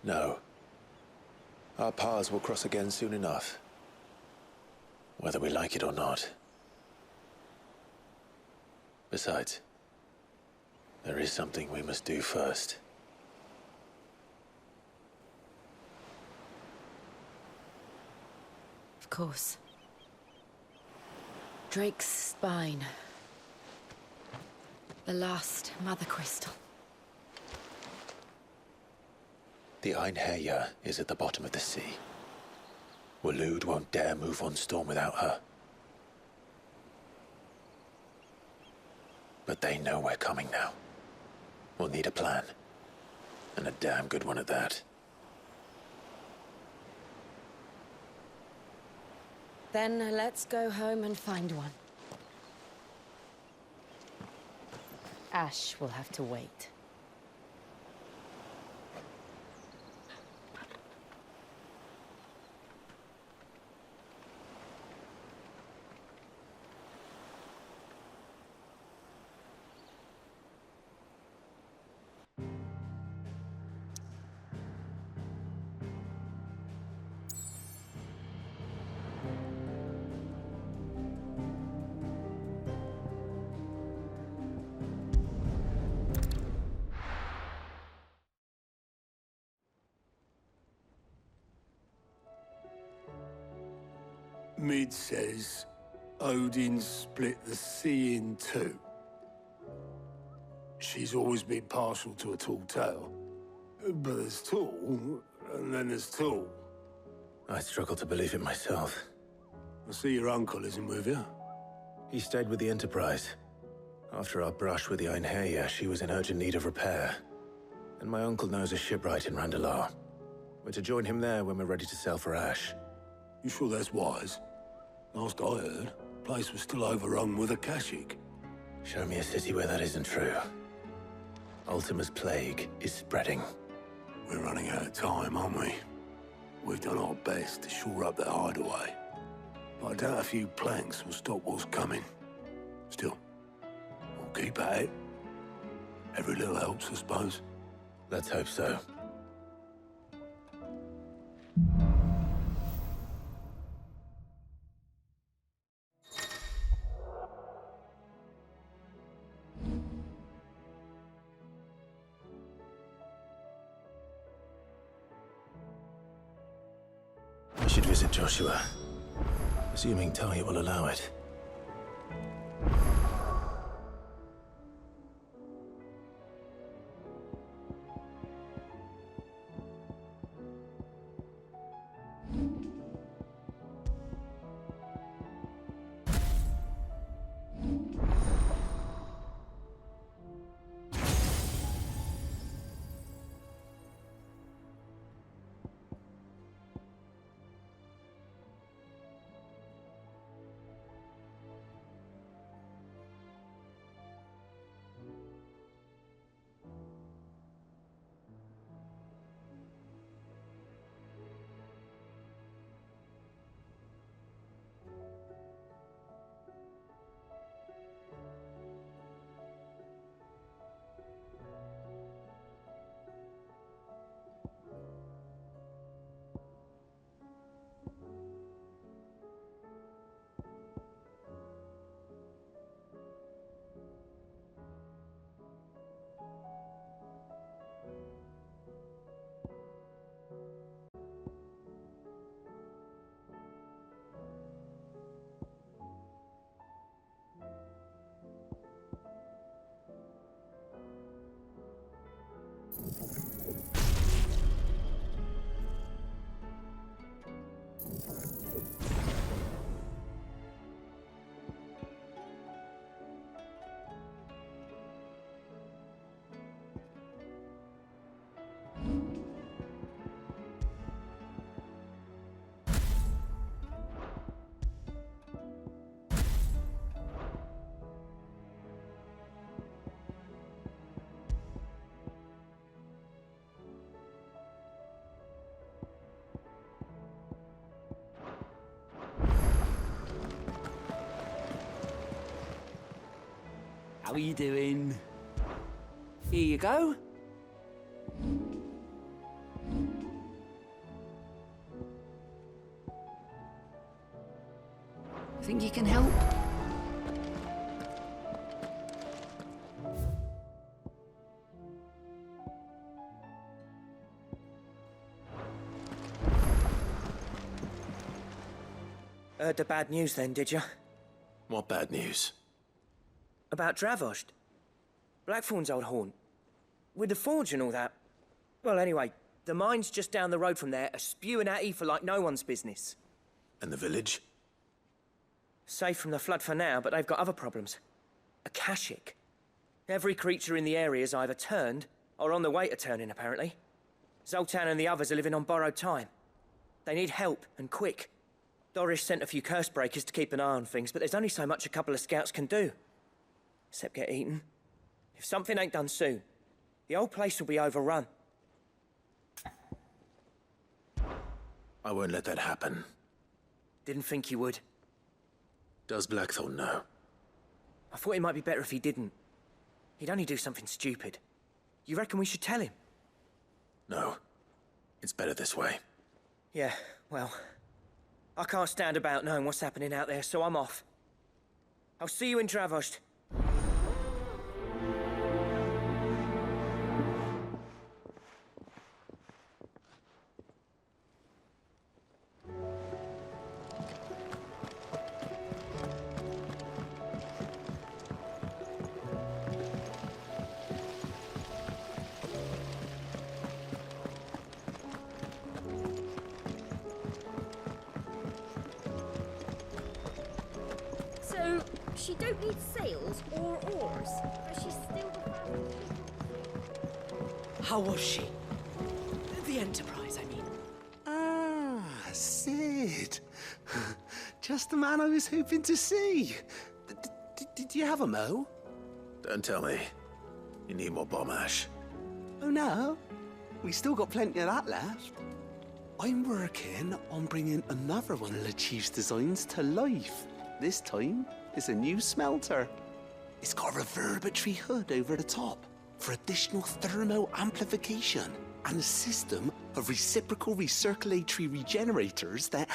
No. Our paths will cross again soon enough. Whether we like it or not. Besides, there is something we must do first. Of course. Drake's spine. The last Mother Crystal. The Einherjar is at the bottom of the sea. Waloed won't dare move on Storm without her. But they know we're coming now. We'll need a plan. And a damn good one at that. Then let's go home and find one. Ash will have to wait. Mid says Odin split the sea in two. She's always been partial to a tall tale. But there's tall, and then there's tall. I struggle to believe it myself. I see your uncle isn't with you. He stayed with the Enterprise. After our brush with the Einherja, she was in urgent need of repair. And my uncle knows a shipwright in Randalar. We're to join him there when we're ready to sail for Ash. You sure that's wise? Last I heard, the place was still overrun with Akashic. Show me a city where that isn't true. Ultima's plague is spreading. We're running out of time, aren't we? We've done our best to shore up their hideaway. But I doubt a few planks will stop what's coming. Still, we'll keep at it. Every little helps, I suppose. Let's hope so. I should visit Joshua, assuming Talia will allow it. How are you doing? Here you go. Think you can help? Heard the bad news then, did you? What bad news? About Dravost. Blackthorn's old haunt. With the forge and all that. Well, anyway, the mines just down the road from there are spewing at Aoife like no one's business. And the village? Safe from the flood for now, but they've got other problems. Akashic. Every creature in the area's either turned, or on the way to turning, apparently. Zoltan and the others are living on borrowed time. They need help, and quick. Doris sent a few curse breakers to keep an eye on things, but there's only so much a couple of scouts can do. Except get eaten. If something ain't done soon, the old place will be overrun. I won't let that happen. Didn't think you would. Does Blackthorn know? I thought it might be better if he didn't. He'd only do something stupid. You reckon we should tell him? No. It's better this way. Yeah, well, I can't stand about knowing what's happening out there, so I'm off. I'll see you in Dravost. So, she don't need sails or oars, but she's still the fastest. How was she? The Enterprise, I mean. Ah, Sid. Just the man I was hoping to see. Did you have a mo? Don't tell me. You need more bomb ash. Oh no, we still got plenty of that left. I'm working on bringing another one of the Chief's designs to life. This time, it's a new smelter. It's got a reverberatory hood over the top for additional thermo amplification and a system of reciprocal recirculatory regenerators that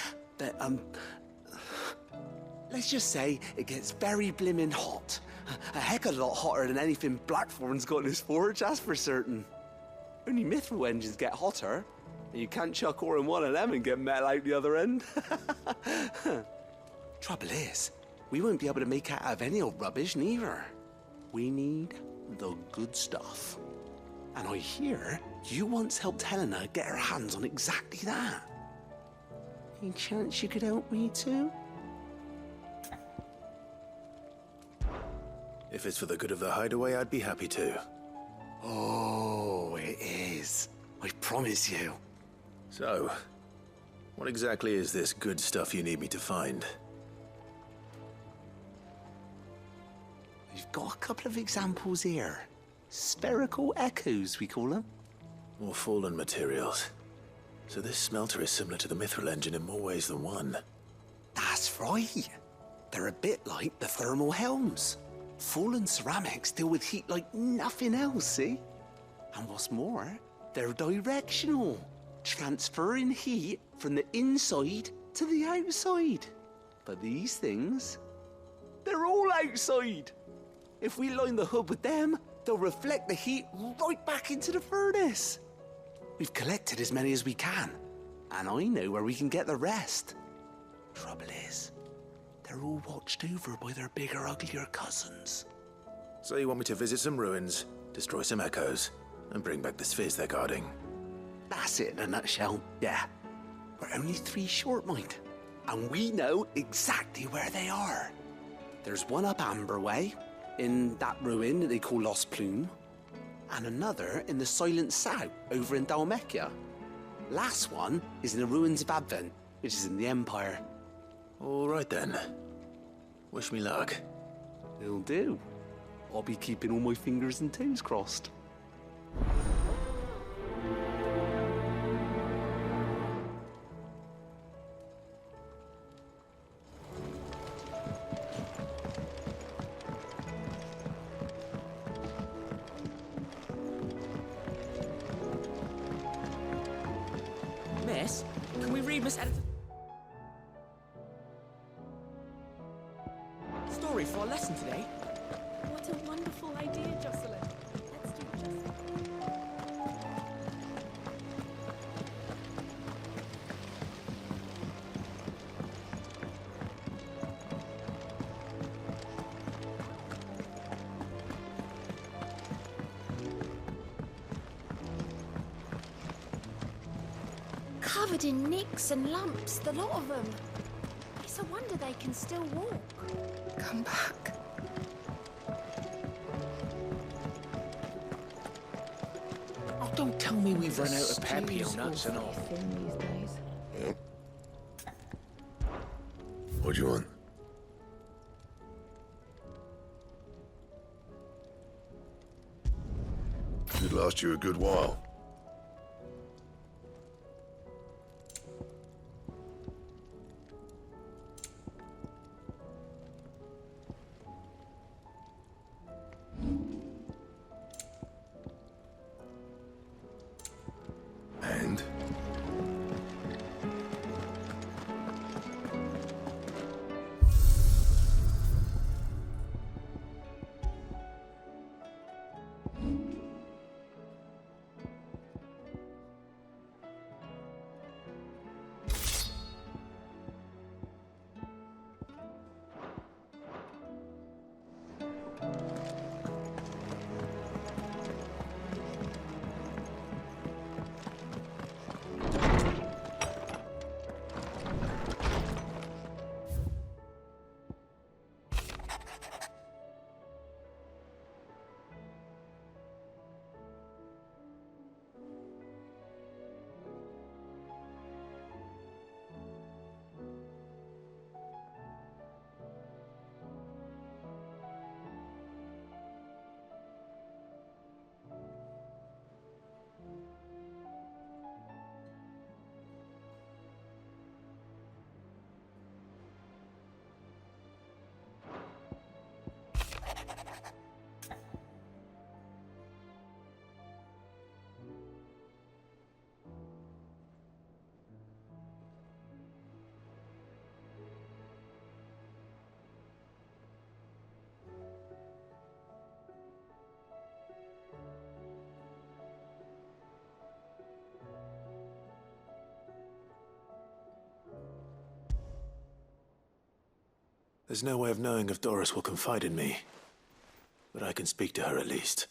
let's just say it gets very blimmin' hot. A heck of a lot hotter than anything Blackthorn's got in his forge, that's for certain. Only mithril engines get hotter, and you can't chuck ore in one of them and get metal out the other end. Trouble is, we won't be able to make out of any old rubbish neither. We need the good stuff. And I hear you once helped Helena get her hands on exactly that. Any chance you could help me too? If it's for the good of the hideaway, I'd be happy to. Oh, it is. I promise you. So, what exactly is this good stuff you need me to find? We've got a couple of examples here. Spherical echoes, we call them. More fallen materials. So this smelter is similar to the mithril engine in more ways than one. That's right. They're a bit like the thermal helms. Fallen ceramics deal with heat like nothing else, see? And what's more, they're directional, transferring heat from the inside to the outside. But these things, they're all outside. If we line the hood with them, they'll reflect the heat right back into the furnace. We've collected as many as we can, and I know where we can get the rest. Trouble is, they're all watched over by their bigger, uglier cousins. So you want me to visit some ruins, destroy some echoes, and bring back the spheres they're guarding? That's it in a nutshell, yeah. We're only 3 short, mind, and we know exactly where they are. There's one up Amber Way, in that ruin that they call Lost Plume, and another in the Silent South, over in Dalmekia. Last one is in the ruins of Advent, which is in the Empire. All right then. Wish me luck. It'll do. I'll be keeping all my fingers and toes crossed. Miss, can we read Miss Editor? Story for our lesson today? What a wonderful idea, Jocelyn. Let's do just covered in nicks and lumps, the lot of them. It's a wonder they can still walk. Come back. Oh, don't tell me we've run out of Papio nuts and all. What do you want? Should last you a good while. And? There's no way of knowing if Doris will confide in me, but I can speak to her at least.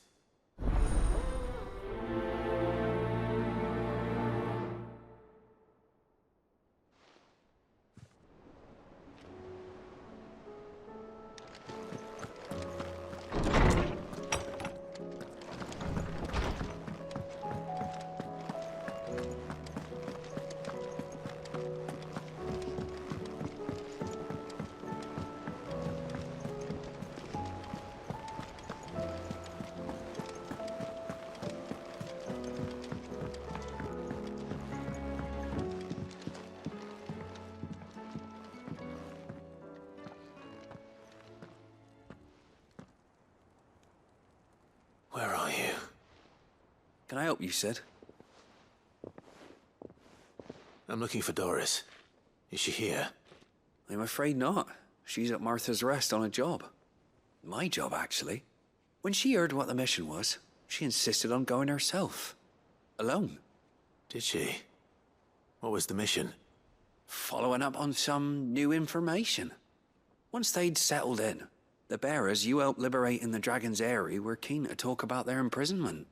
Where are you? Can I help you, Sid? I'm looking for Doris. Is she here? I'm afraid not. She's at Martha's Rest on a job. My job, actually. When she heard what the mission was, she insisted on going herself. Alone. Did she? What was the mission? Following up on some new information. Once they'd settled in, the bearers you helped liberate in the Dragon's Eyrie were keen to talk about their imprisonment.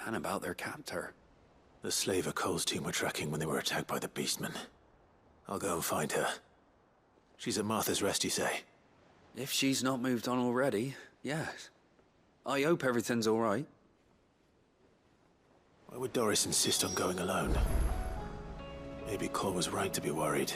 And about their captor. The slaver Cole's team were tracking when they were attacked by the Beastmen. I'll go and find her. She's at Martha's Rest, you say? If she's not moved on already, yes. I hope everything's all right. Why would Doris insist on going alone? Maybe Cole was right to be worried.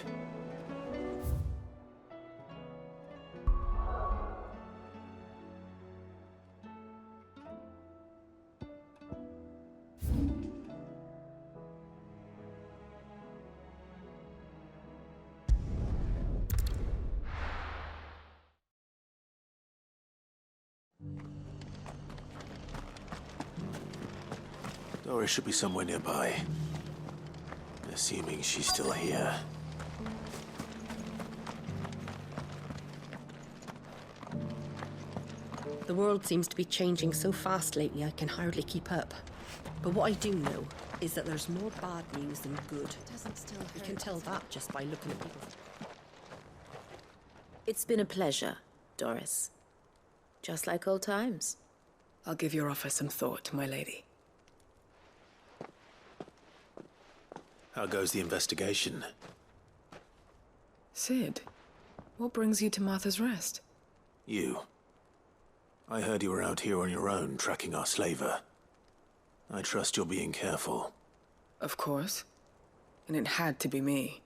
Doris should be somewhere nearby. Assuming she's still here. The world seems to be changing so fast lately I can hardly keep up. But what I do know is that there's more bad news than good. You can tell that just by looking at people. It's been a pleasure, Doris. Just like old times. I'll give your offer some thought, my lady. How goes the investigation? Sid, what brings you to Martha's Rest? You. I heard you were out here on your own, tracking our slaver. I trust you're being careful. Of course. And it had to be me.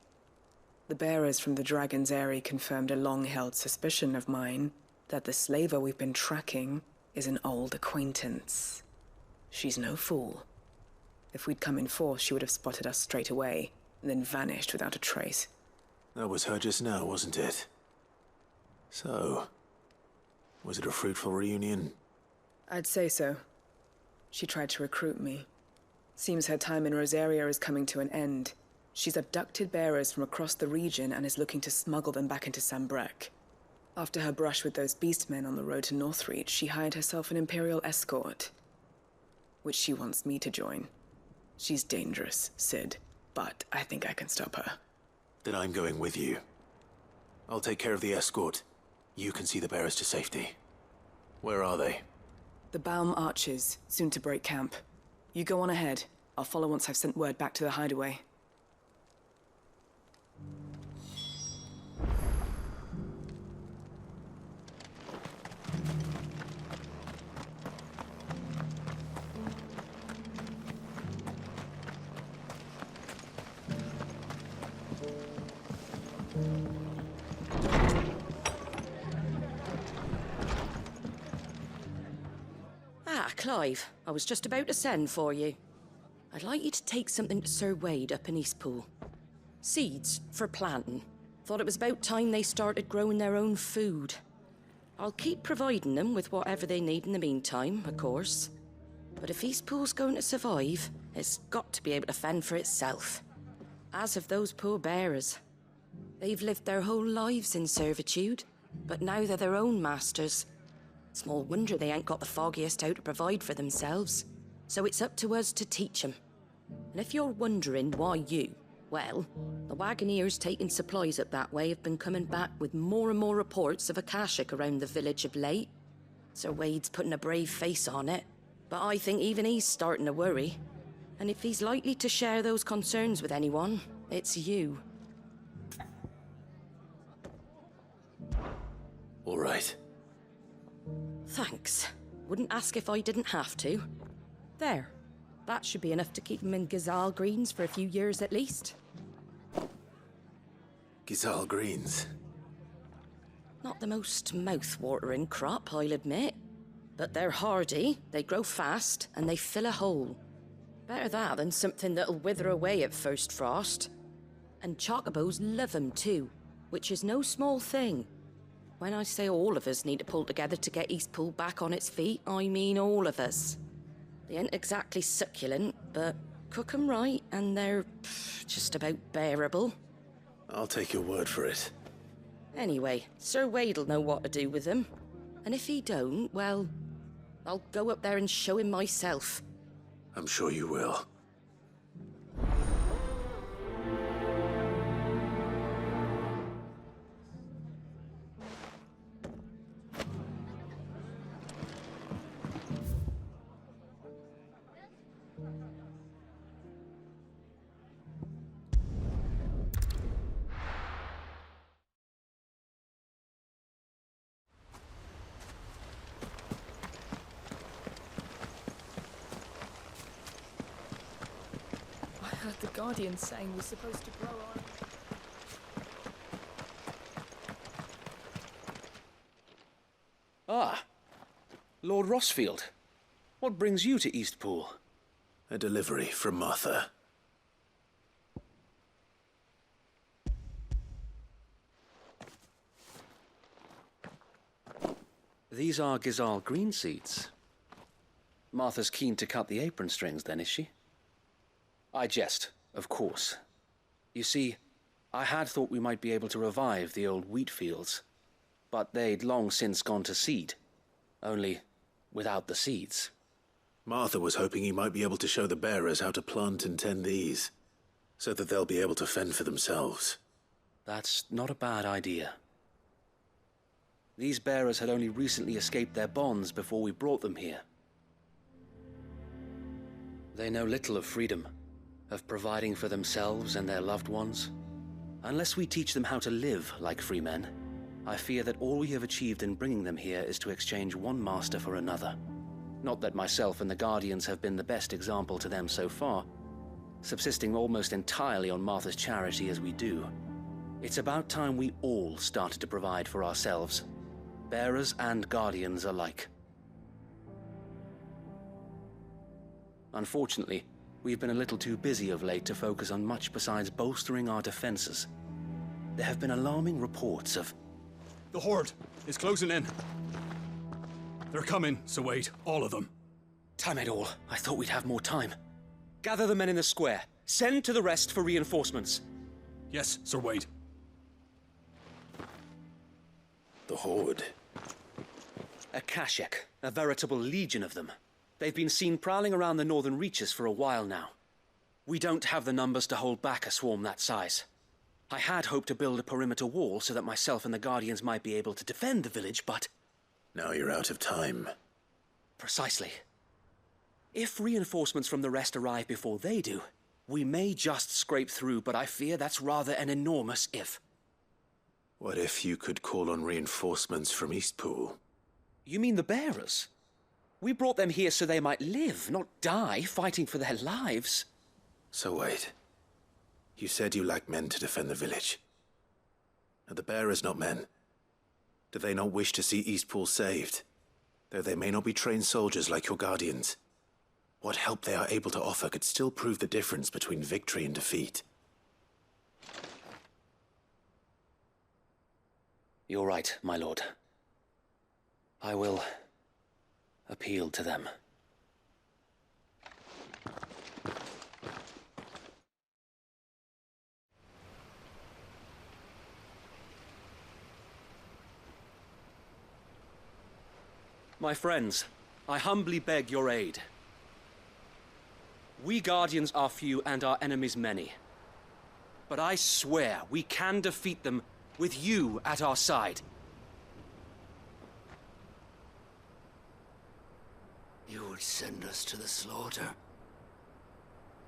The bearers from the Dragon's Eyrie confirmed a long-held suspicion of mine that the slaver we've been tracking is an old acquaintance. She's no fool. If we'd come in force, she would have spotted us straight away, and then vanished without a trace. That was her just now, wasn't it? So, was it a fruitful reunion? I'd say so. She tried to recruit me. Seems her time in Rosaria is coming to an end. She's abducted bearers from across the region and is looking to smuggle them back into Sambrec. After her brush with those beastmen on the road to Northreach, she hired herself an Imperial escort, which she wants me to join. She's dangerous, Sid, but I think I can stop her. Then I'm going with you. I'll take care of the escort. You can see the bearers to safety. Where are they? The Baum Archers, soon to break camp. You go on ahead. I'll follow once I've sent word back to the hideaway. Clive, I was just about to send for you. I'd like you to take something to Sir Wade up in Eastpool. Seeds for planting. Thought it was about time they started growing their own food. I'll keep providing them with whatever they need in the meantime, of course. But if Eastpool's going to survive, it's got to be able to fend for itself. As of those poor bearers. They've lived their whole lives in servitude, but now they're their own masters. Small wonder they ain't got the foggiest how to provide for themselves. So it's up to us to teach them. And if you're wondering why you, well, the Wagoneers taking supplies up that way have been coming back with more and more reports of Akashic around the village of late. Sir Wade's putting a brave face on it, but I think even he's starting to worry. And if he's likely to share those concerns with anyone, it's you. All right. Thanks. Wouldn't ask if I didn't have to. There. That should be enough to keep him in Gazal Greens for a few years at least. Gazal Greens? Not the most mouth-watering crop, I'll admit. But they're hardy, they grow fast, and they fill a hole. Better that than something that'll wither away at first frost. And chocobos love 'em too, which is no small thing. When I say all of us need to pull together to get Eastpool back on its feet, I mean all of us. They ain't exactly succulent, but cook 'em right and they're just about bearable. I'll take your word for it. Anyway, Sir Wade'll know what to do with them. And if he don't, well, I'll go up there and show him myself. I'm sure you will. The Guardian saying we're supposed to grow on. Ah, Lord Rossfield. What brings you to Eastpool? A delivery from Martha. These are Gazal green seeds. Martha's keen to cut the apron strings, then, is she? I jest, of course. You see, I had thought we might be able to revive the old wheat fields, but they'd long since gone to seed, only without the seeds. Martha was hoping he might be able to show the bearers how to plant and tend these, so that they'll be able to fend for themselves. That's not a bad idea. These bearers had only recently escaped their bonds before we brought them here. They know little of freedom, of providing for themselves and their loved ones. Unless we teach them how to live like free men, I fear that all we have achieved in bringing them here is to exchange one master for another. Not that myself and the Guardians have been the best example to them so far, subsisting almost entirely on Martha's charity as we do. It's about time we all started to provide for ourselves. Bearers and Guardians alike. Unfortunately, we've been a little too busy of late to focus on much besides bolstering our defenses. There have been alarming reports of... The Horde is closing in. They're coming, so wait, all of them. Damn it all, I thought we'd have more time. Gather the men in the square. Send to the rest for reinforcements. Yes, Sir Wade. The Horde. A Kashek, a veritable legion of them. They've been seen prowling around the northern reaches for a while now. We don't have the numbers to hold back a swarm that size. I had hoped to build a perimeter wall so that myself and the Guardians might be able to defend the village, but... Now you're out of time. Precisely. If reinforcements from the rest arrive before they do, we may just scrape through, but I fear that's rather an enormous if. What if you could call on reinforcements from Eastpool? You mean the bearers? We brought them here so they might live, not die, fighting for their lives. So wait. You said you lacked men to defend the village. Are the bearers not men? Do they not wish to see Eastpool saved? Though they may not be trained soldiers like your Guardians. What help they are able to offer could still prove the difference between victory and defeat. You're right, my lord. I will appeal to them. My friends, I humbly beg your aid. We Guardians are few and our enemies many. But I swear we can defeat them with you at our side. You would send us to the slaughter,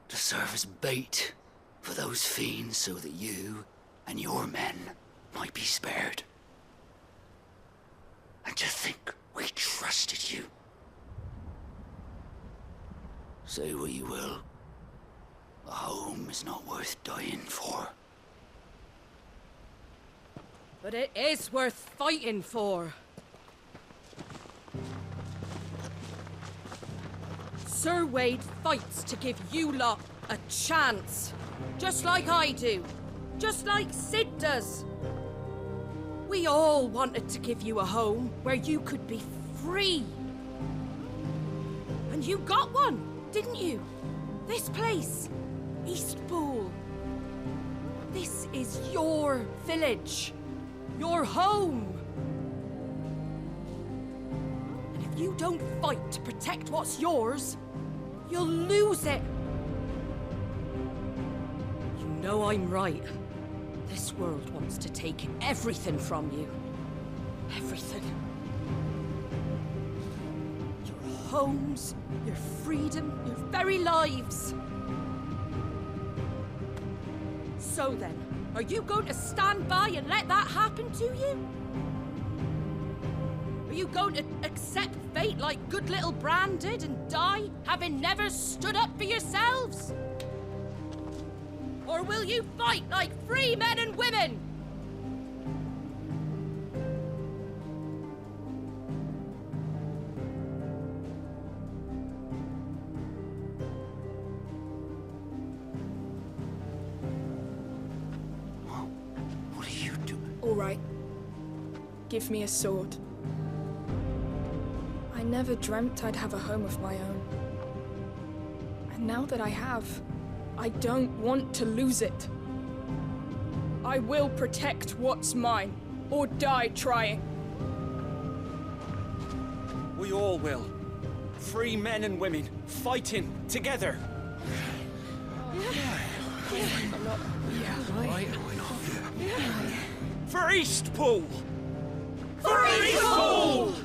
to serve as bait for those fiends so that you and your men might be spared. And to think we trusted you. Say what you will, a home is not worth dying for. But it is worth fighting for. Sir Wade fights to give you lot a chance. Just like I do. Just like Sid does. We all wanted to give you a home where you could be free. And you got one, didn't you? This place, Eastpool. This is your village. Your home. And if you don't fight to protect what's yours, you'll lose it. You know I'm right. This world wants to take everything from you. Everything. Your homes, your freedom, your very lives. So then, are you going to stand by and let that happen to you? Are you going to accept fate like good little Bran did and die, having never stood up for yourselves? Or will you fight like free men and women? What are you doing? All right. Give me a sword. I never dreamt I'd have a home of my own. And now that I have, I don't want to lose it. I will protect what's mine, or die trying. We all will. Free men and women, fighting together. For Eastpool! For Eastpool!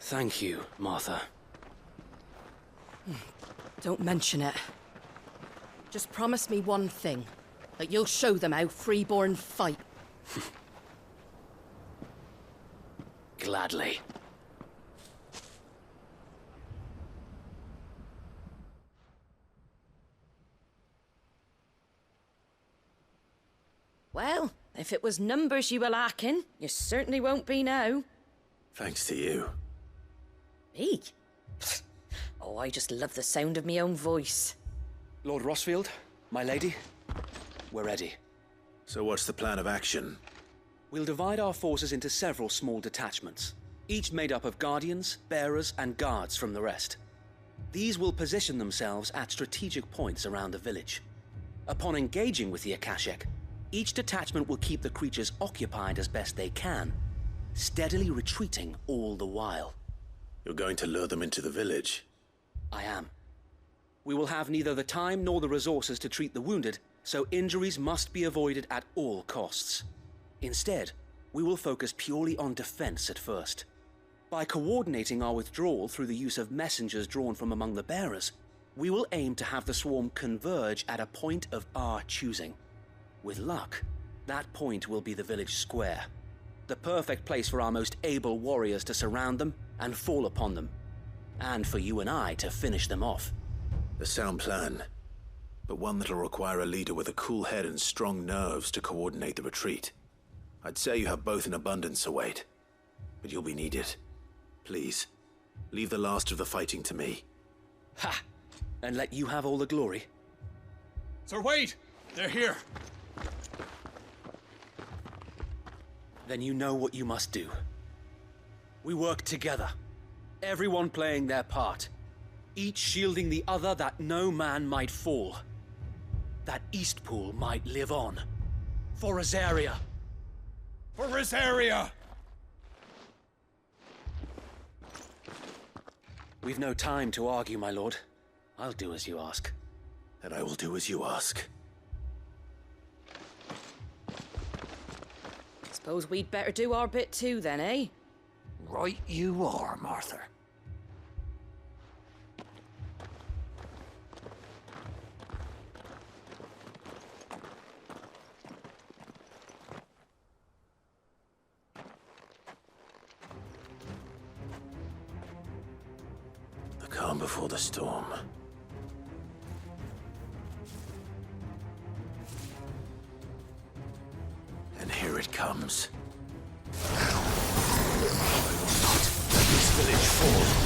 Thank you, Martha. Don't mention it. Just promise me one thing. That you'll show them how freeborn fight. Gladly. Well, if it was numbers you were lacking, you certainly won't be now. Thanks to you. Me? Oh, I just love the sound of my own voice. Lord Rossfield, my lady, we're ready. So what's the plan of action? We'll divide our forces into several small detachments, each made up of guardians, bearers, and guards from the rest. These will position themselves at strategic points around the village. Upon engaging with the Akashic, each detachment will keep the creatures occupied as best they can, steadily retreating all the while. You're going to lure them into the village? I am. We will have neither the time nor the resources to treat the wounded, so injuries must be avoided at all costs. Instead, we will focus purely on defense at first. By coordinating our withdrawal through the use of messengers drawn from among the bearers, we will aim to have the swarm converge at a point of our choosing. With luck, that point will be the village square, the perfect place for our most able warriors to surround them and fall upon them, and for you and I to finish them off. A sound plan, but one that'll require a leader with a cool head and strong nerves to coordinate the retreat. I'd say you have both in abundance, Sir Wade, but you'll be needed. Please, leave the last of the fighting to me. Ha! And let you have all the glory. Sir Wade! They're here! Then you know what you must do. We work together, everyone playing their part, each shielding the other that no man might fall, that Eastpool might live on. For Rosaria! For Rosaria! We've no time to argue, my lord. I'll do as you ask. And I will do as you ask. Suppose we'd better do our bit too then, eh? Right you are, Martha. The calm before the storm. And here it comes. I will not let this village fall.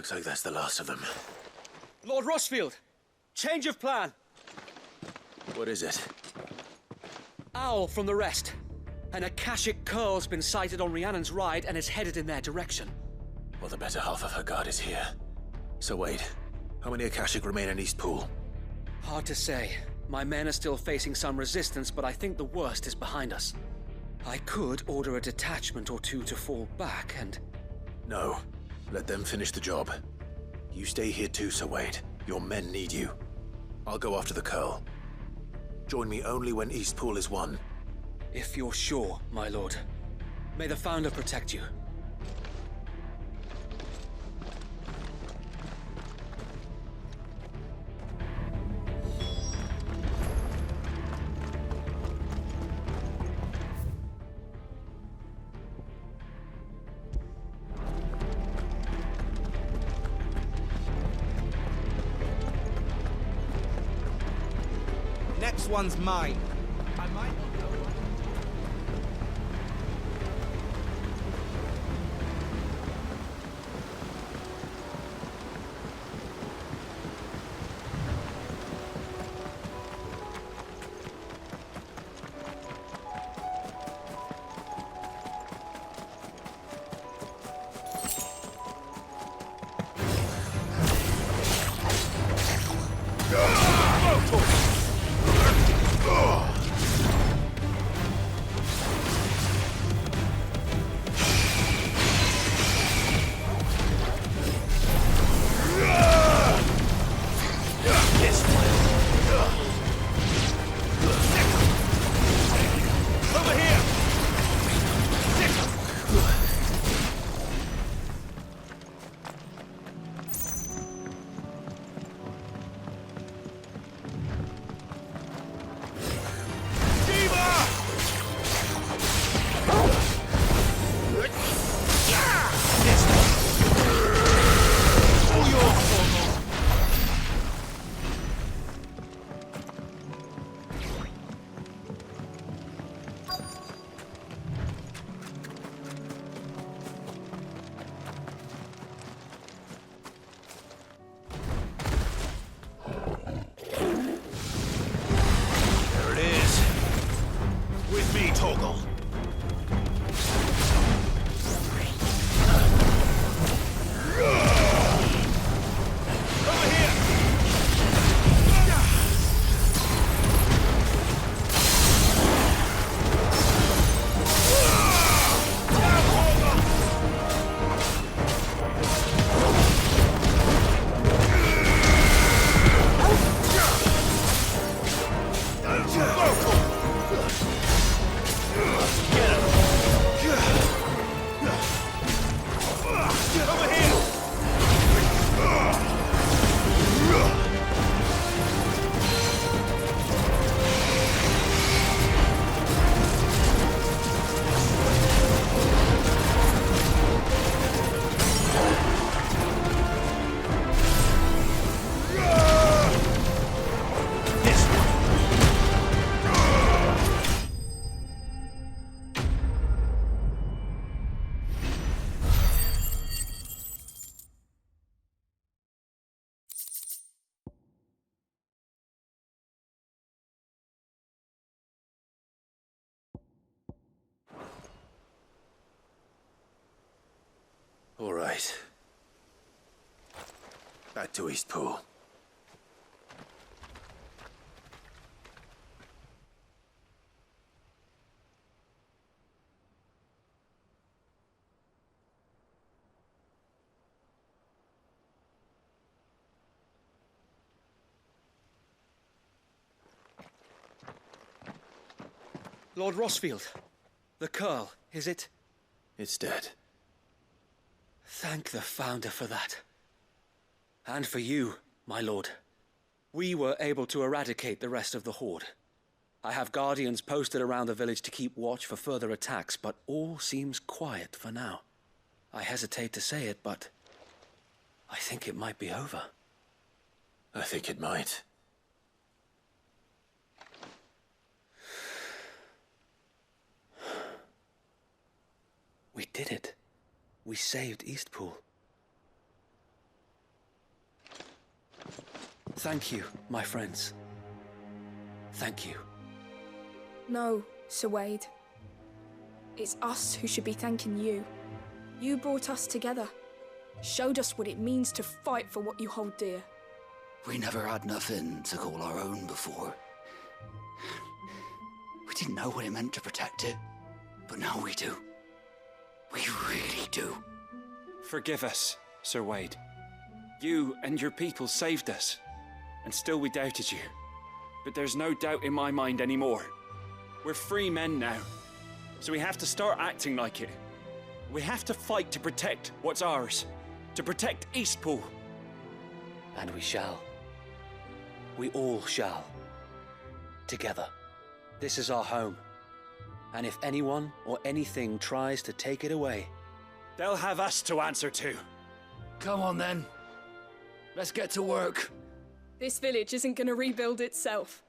Looks like that's the last of them. Lord Rossfield, change of plan. What is it? Owl from the rest. An Akashic curl's been sighted on Rhiannon's ride and is headed in their direction. Well, the better half of her guard is here. So wait, how many Akashic remain in Eastpool? Hard to say. My men are still facing some resistance, but I think the worst is behind us. I could order a detachment or two to fall back and... No. Let them finish the job. You stay here too, Sir Wade. Your men need you. I'll go after the Curl. Join me only when Eastpool is won. If you're sure, my lord. May the Founder protect you. Next one's mine. I might not know what... All right. Back to Eastpool. Lord Rossfield, the Curl, is it? It's dead. Thank the Founder for that. And for you, my lord. We were able to eradicate the rest of the Horde. I have guardians posted around the village to keep watch for further attacks, but all seems quiet for now. I hesitate to say it, but I think it might be over. I think it might. We did it. We saved Eastpool. Thank you, my friends. Thank you. No, Sir Wade. It's us who should be thanking you. You brought us together. Showed us what it means to fight for what you hold dear. We never had nothing to call our own before. We didn't know what it meant to protect it, but now we do. We really do. Forgive us, Sir Wade. You and your people saved us, and still we doubted you. But there's no doubt in my mind anymore. We're free men now, so we have to start acting like it. We have to fight to protect what's ours, to protect Eastpool. And we shall. We all shall. Together. This is our home. And if anyone or anything tries to take it away, they'll have us to answer to. Come on then. Let's get to work. This village isn't gonna rebuild itself.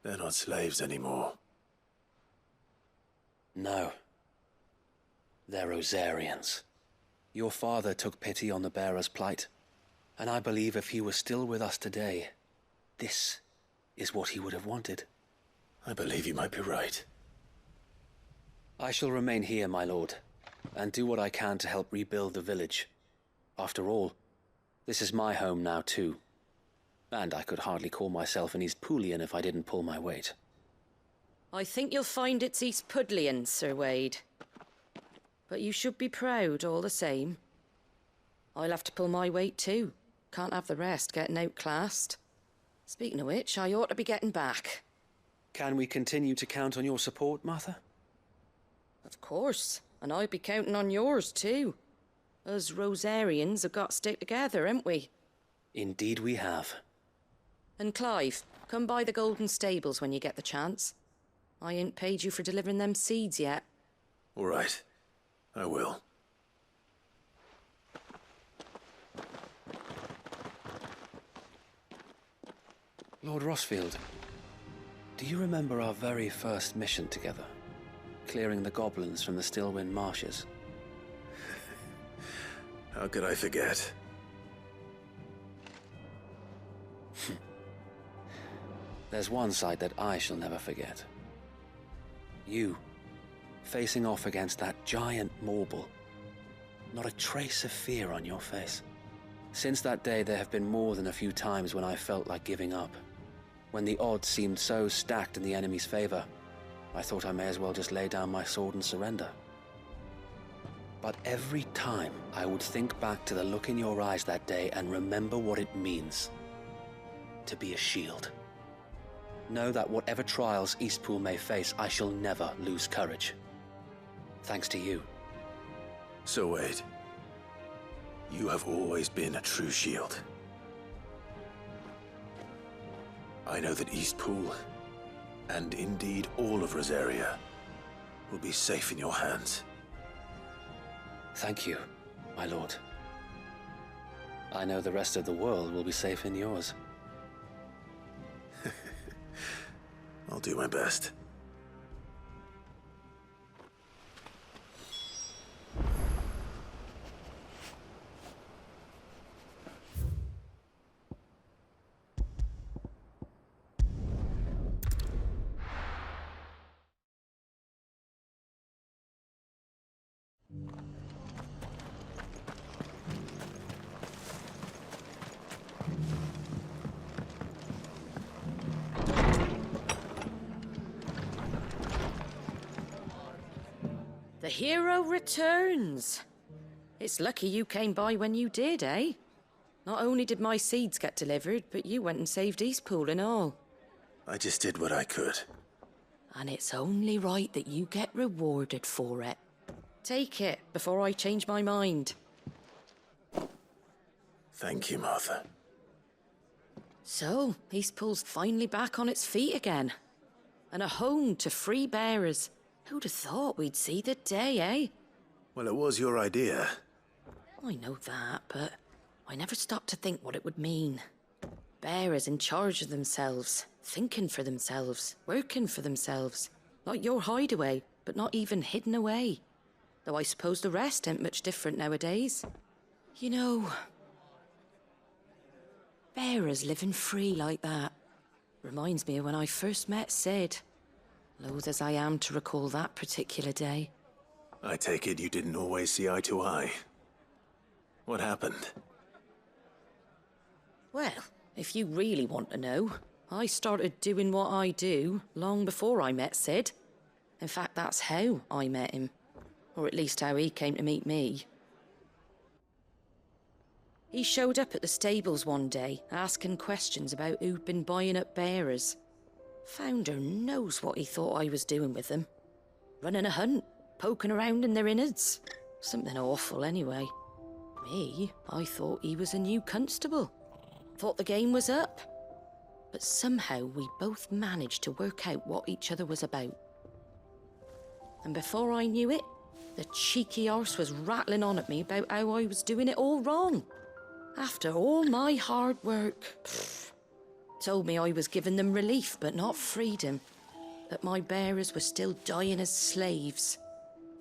They're not slaves anymore. no. They're Rosarians. Your father took pity on the bearer's plight, and I believe if he were still with us today, this is what he would have wanted. I believe you might be right. I shall remain here, my lord, and do what I can to help rebuild the village. After all, this is my home now too, and I could hardly call myself an Eastpoolian if I didn't pull my weight. I think you'll find it's Eastpudlian, Sir Wade. But you should be proud all the same. I'll have to pull my weight too. Can't have the rest getting outclassed. Speaking of which, I ought to be getting back. Can we continue to count on your support, Martha? Of course, and I'd be counting on yours too. Us Rosarians have got to stick together, haven't we? Indeed we have. And Clive, come by the Golden Stables when you get the chance. I ain't paid you for delivering them seeds yet. All right. I will. Lord Rossfield, do you remember our very first mission together? Clearing the goblins from the Stillwind Marshes? How could I forget? There's one sight that I shall never forget. You, facing off against that giant Morble. Not a trace of fear on your face. Since that day, there have been more than a few times when I felt like giving up. When the odds seemed so stacked in the enemy's favor, I thought I may as well just lay down my sword and surrender. But every time I would think back to the look in your eyes that day and remember what it means to be a shield. Know that whatever trials Eastpool may face, I shall never lose courage. Thanks to you. So Wade, you have always been a true shield. I know that Eastpool, and indeed all of Rosaria, will be safe in your hands. Thank you, my lord. I know the rest of the world will be safe in yours. I'll do my best. The hero returns. It's lucky you came by when you did, eh? Not only did my seeds get delivered, but you went and saved Eastpool and all. I just did what I could. And it's only right that you get rewarded for it. Take it before I change my mind. Thank you, Martha. So, Eastpool's finally back on its feet again. And a home to free bearers. Who'd have thought we'd see the day, eh? Well, it was your idea. I know that, but I never stopped to think what it would mean. Bearers in charge of themselves, thinking for themselves, working for themselves. Like your hideaway, but not even hidden away. Though I suppose the rest ain't much different nowadays. You know, bearers living free like that reminds me of when I first met Sid. Loath as I am to recall that particular day. I take it you didn't always see eye to eye. What happened? Well, if you really want to know, I started doing what I do long before I met Sid. In fact, that's how I met him. Or at least how he came to meet me. He showed up at the stables one day, asking questions about who'd been buying up bearers. Founder knows what he thought I was doing with them. Running a hunt, poking around in their innards. Something awful anyway. Me, I thought he was a new constable. Thought the game was up. But somehow we both managed to work out what each other was about. And before I knew it, the cheeky arse was rattling on at me about how I was doing it all wrong. After all my hard work. Told me I was giving them relief, but not freedom. That my bearers were still dying as slaves.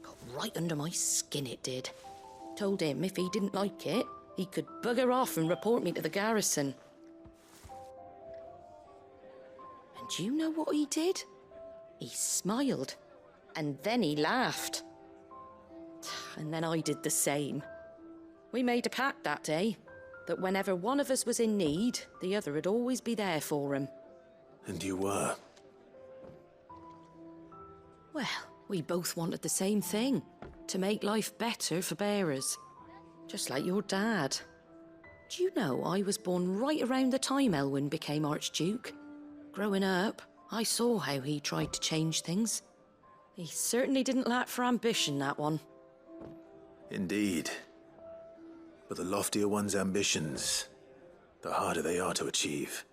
Got right under my skin, it did. Told him if he didn't like it, he could bugger off and report me to the garrison. And do you know what he did? He smiled. And then he laughed. And then I did the same. We made a pact that day. That whenever one of us was in need, the other would always be there for him. And you were? Well, we both wanted the same thing. To make life better for bearers. Just like your dad. Do you know I was born right around the time Elwyn became Archduke? Growing up, I saw how he tried to change things. He certainly didn't lack for ambition, that one. Indeed. But the loftier one's ambitions, the harder they are to achieve.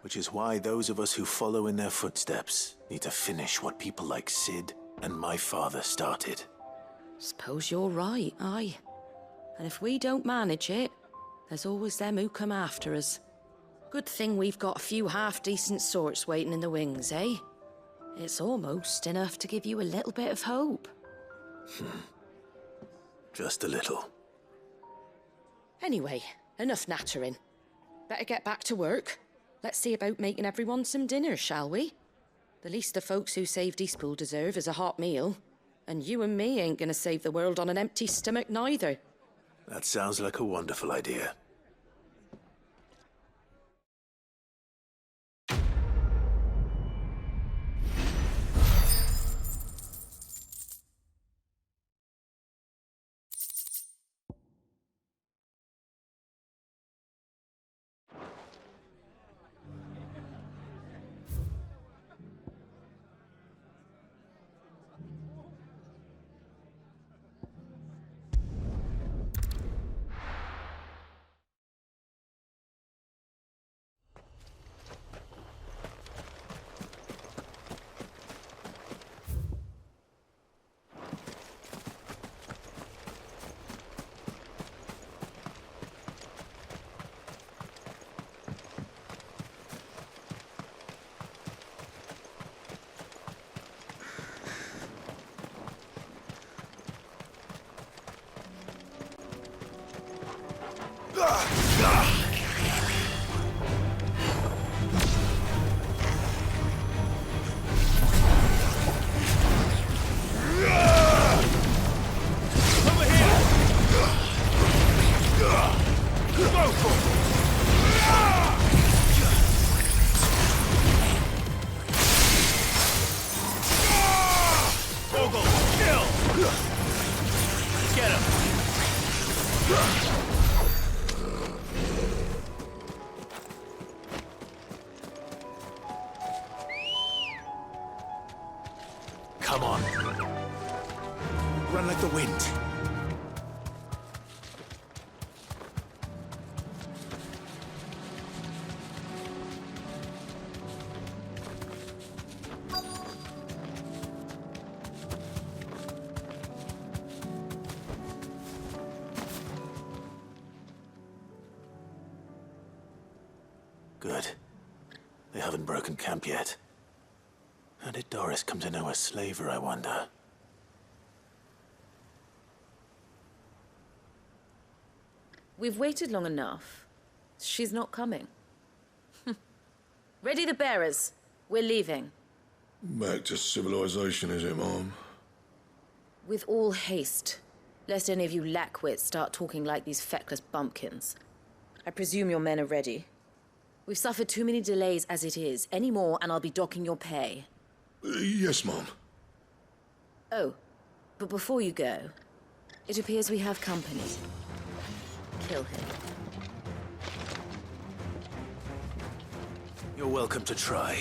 Which is why those of us who follow in their footsteps need to finish what people like Sid and my father started. Suppose you're right, aye. And if we don't manage it, there's always them who come after us. Good thing we've got a few half-decent sorts waiting in the wings, eh? It's almost enough to give you a little bit of hope. Just a little. Anyway, enough nattering. Better get back to work. Let's see about making everyone some dinner, shall we? The least the folks who saved Eastpool deserve is a hot meal. And you and me ain't gonna save the world on an empty stomach neither. That sounds like a wonderful idea. Come on. Run like the wind. Good. They haven't broken camp yet. How did Doris come to know a slaver, I wonder? We've waited long enough. She's not coming. Ready the bearers. We're leaving. Back to civilization, is it, Mom? With all haste, lest any of you lackwits start talking like these feckless bumpkins. I presume your men are ready. We've suffered too many delays as it is. Any more, and I'll be docking your pay. Yes, Mom. Oh, but before you go, it appears we have company. Kill him. You're welcome to try.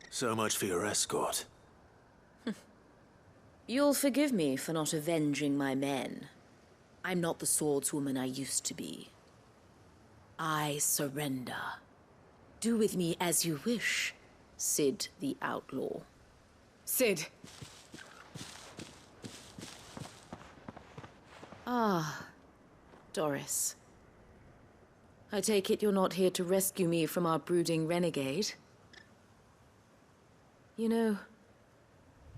So much for your escort. You'll forgive me for not avenging my men. I'm not the swordswoman I used to be. I surrender. Do with me as you wish, Sid the Outlaw. Sid! Ah, Doris. I take it you're not here to rescue me from our brooding renegade? You know,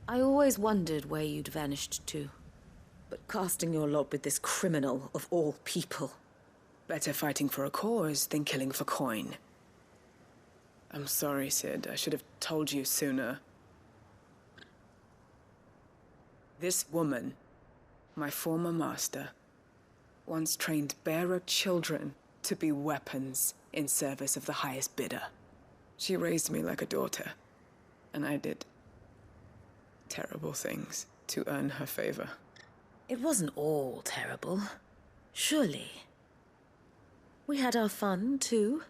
I always wondered where you'd vanished to. But casting your lot with this criminal of all people. Better fighting for a cause than killing for coin. I'm sorry, Sid. I should have told you sooner. This woman, my former master, once trained bearer children to be weapons in service of the highest bidder. She raised me like a daughter. And I did terrible things to earn her favor. It wasn't all terrible, surely. We had our fun, too.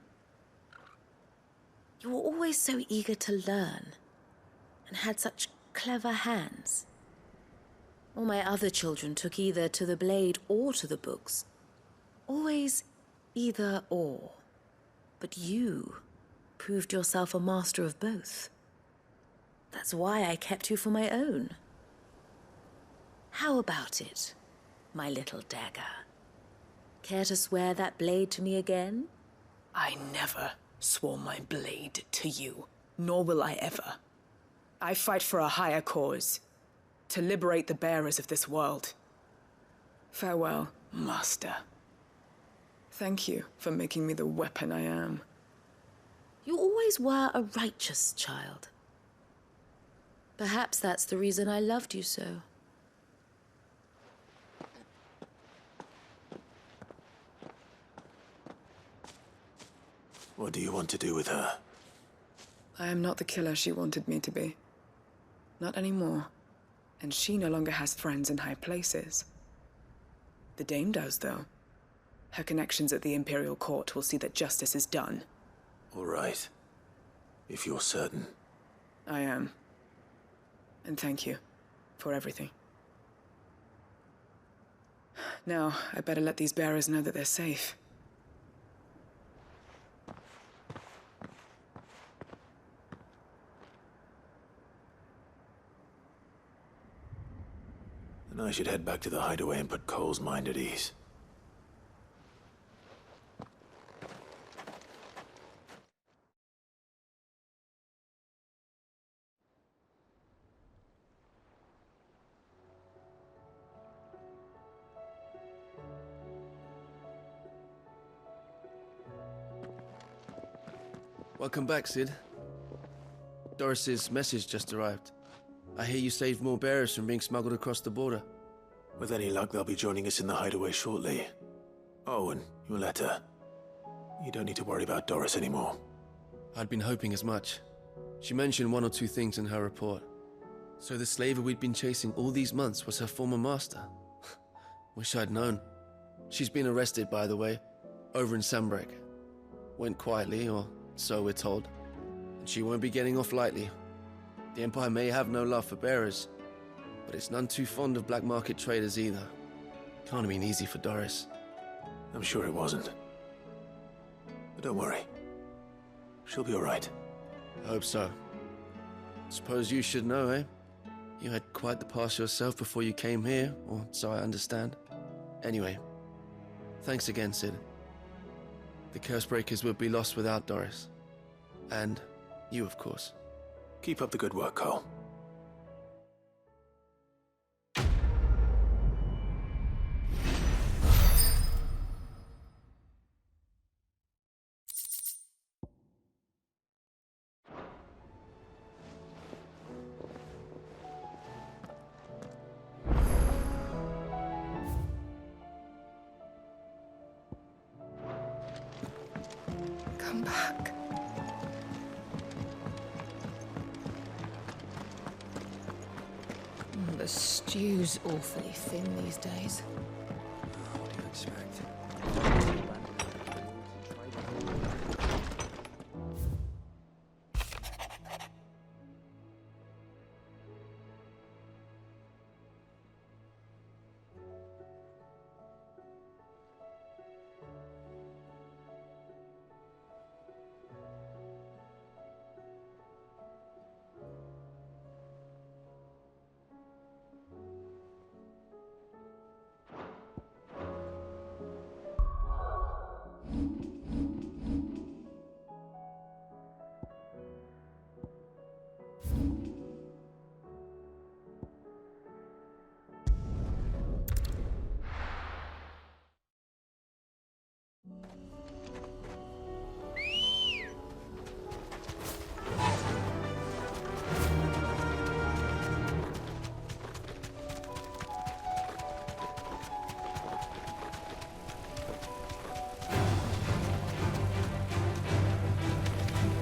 You were always so eager to learn, and had such clever hands. All my other children took either to the blade or to the books. Always either or. But you proved yourself a master of both. That's why I kept you for my own. How about it, my little dagger? Care to swear that blade to me again? I never swore my blade to you, nor will I ever. I fight for a higher cause, to liberate the bearers of this world. Farewell, Master. Thank you for making me the weapon I am. You always were a righteous child. Perhaps that's the reason I loved you so. What do you want to do with her? I am not the killer she wanted me to be. Not anymore. And she no longer has friends in high places. The Dame does, though. Her connections at the Imperial Court will see that justice is done. All right. If you're certain. I am. And thank you for everything. Now, I better let these bearers know that they're safe. Then I should head back to the hideaway and put Cole's mind at ease. Welcome back, Sid. Doris's message just arrived. I hear you saved more bearers from being smuggled across the border. With any luck, they'll be joining us in the hideaway shortly. Oh, and your letter. You don't need to worry about Doris anymore. I'd been hoping as much. She mentioned one or two things in her report. So the slaver we'd been chasing all these months was her former master. Wish I'd known. She's been arrested, by the way, over in Sambrek. Went quietly, or so we're told. And she won't be getting off lightly. The Empire may have no love for bearers, but it's none too fond of black market traders either. Can't have been easy for Doris. I'm sure it wasn't. But don't worry. She'll be all right. I hope so. Suppose you should know, eh? You had quite the past yourself before you came here, or so I understand. Anyway, thanks again, Sid. The Cursebreakers would be lost without Doris. And you, of course. Keep up the good work, Cole. Come back. The stew's awfully thin these days. What do you expect?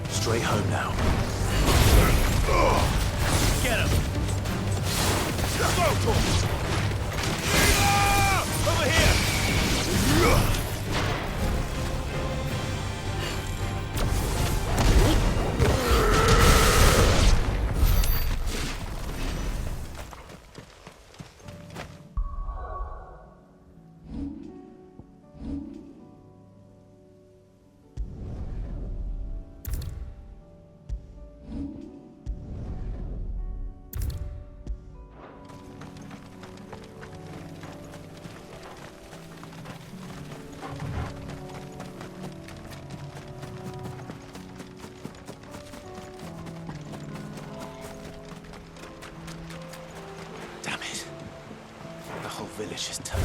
Straight home now. Get him! Over here! Damn it. The whole village is turned.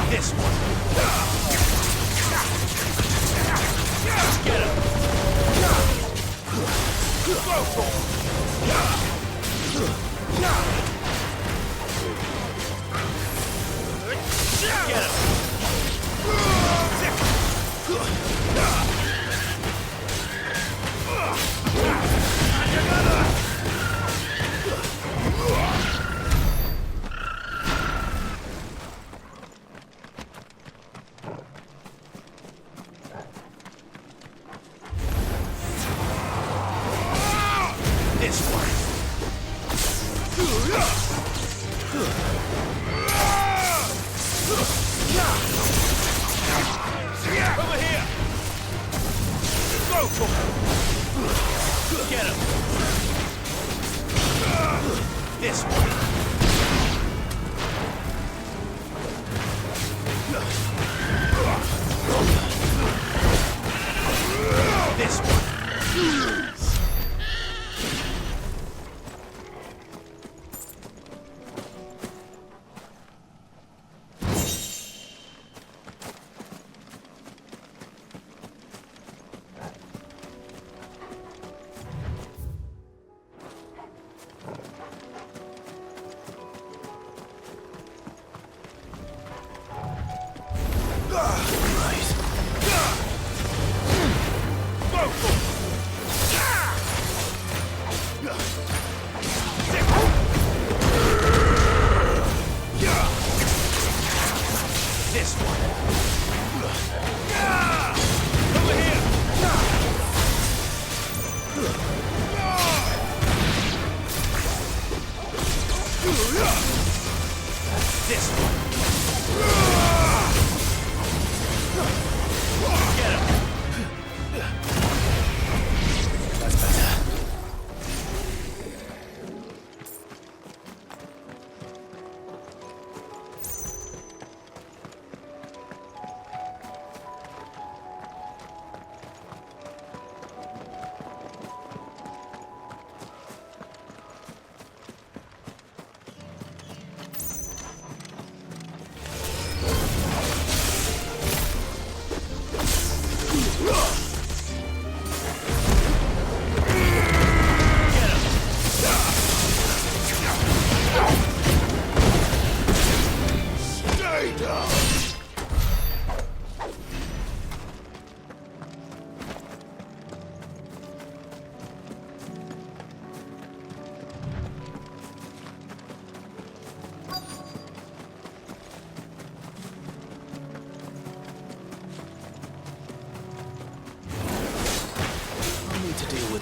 This one. Get him. Go for Get him. This one. Over here. Go for it. Get him. This one. This one. This one. Over here. This one. Get him. That's better.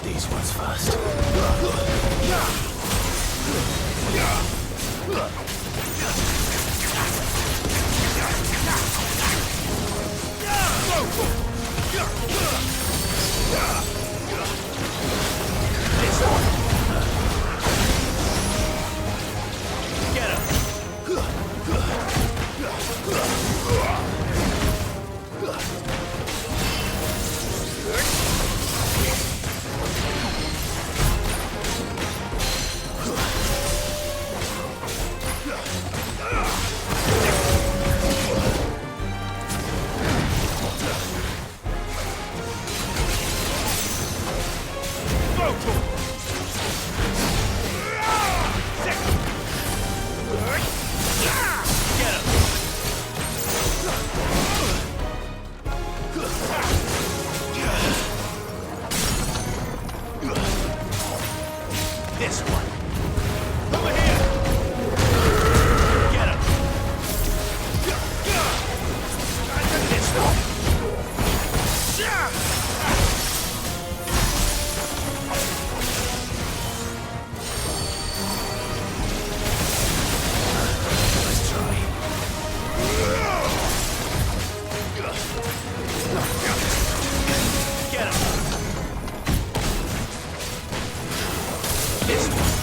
These ones first. Get him. This one. Over here. Get him. This one. Let's try. Get him. This one.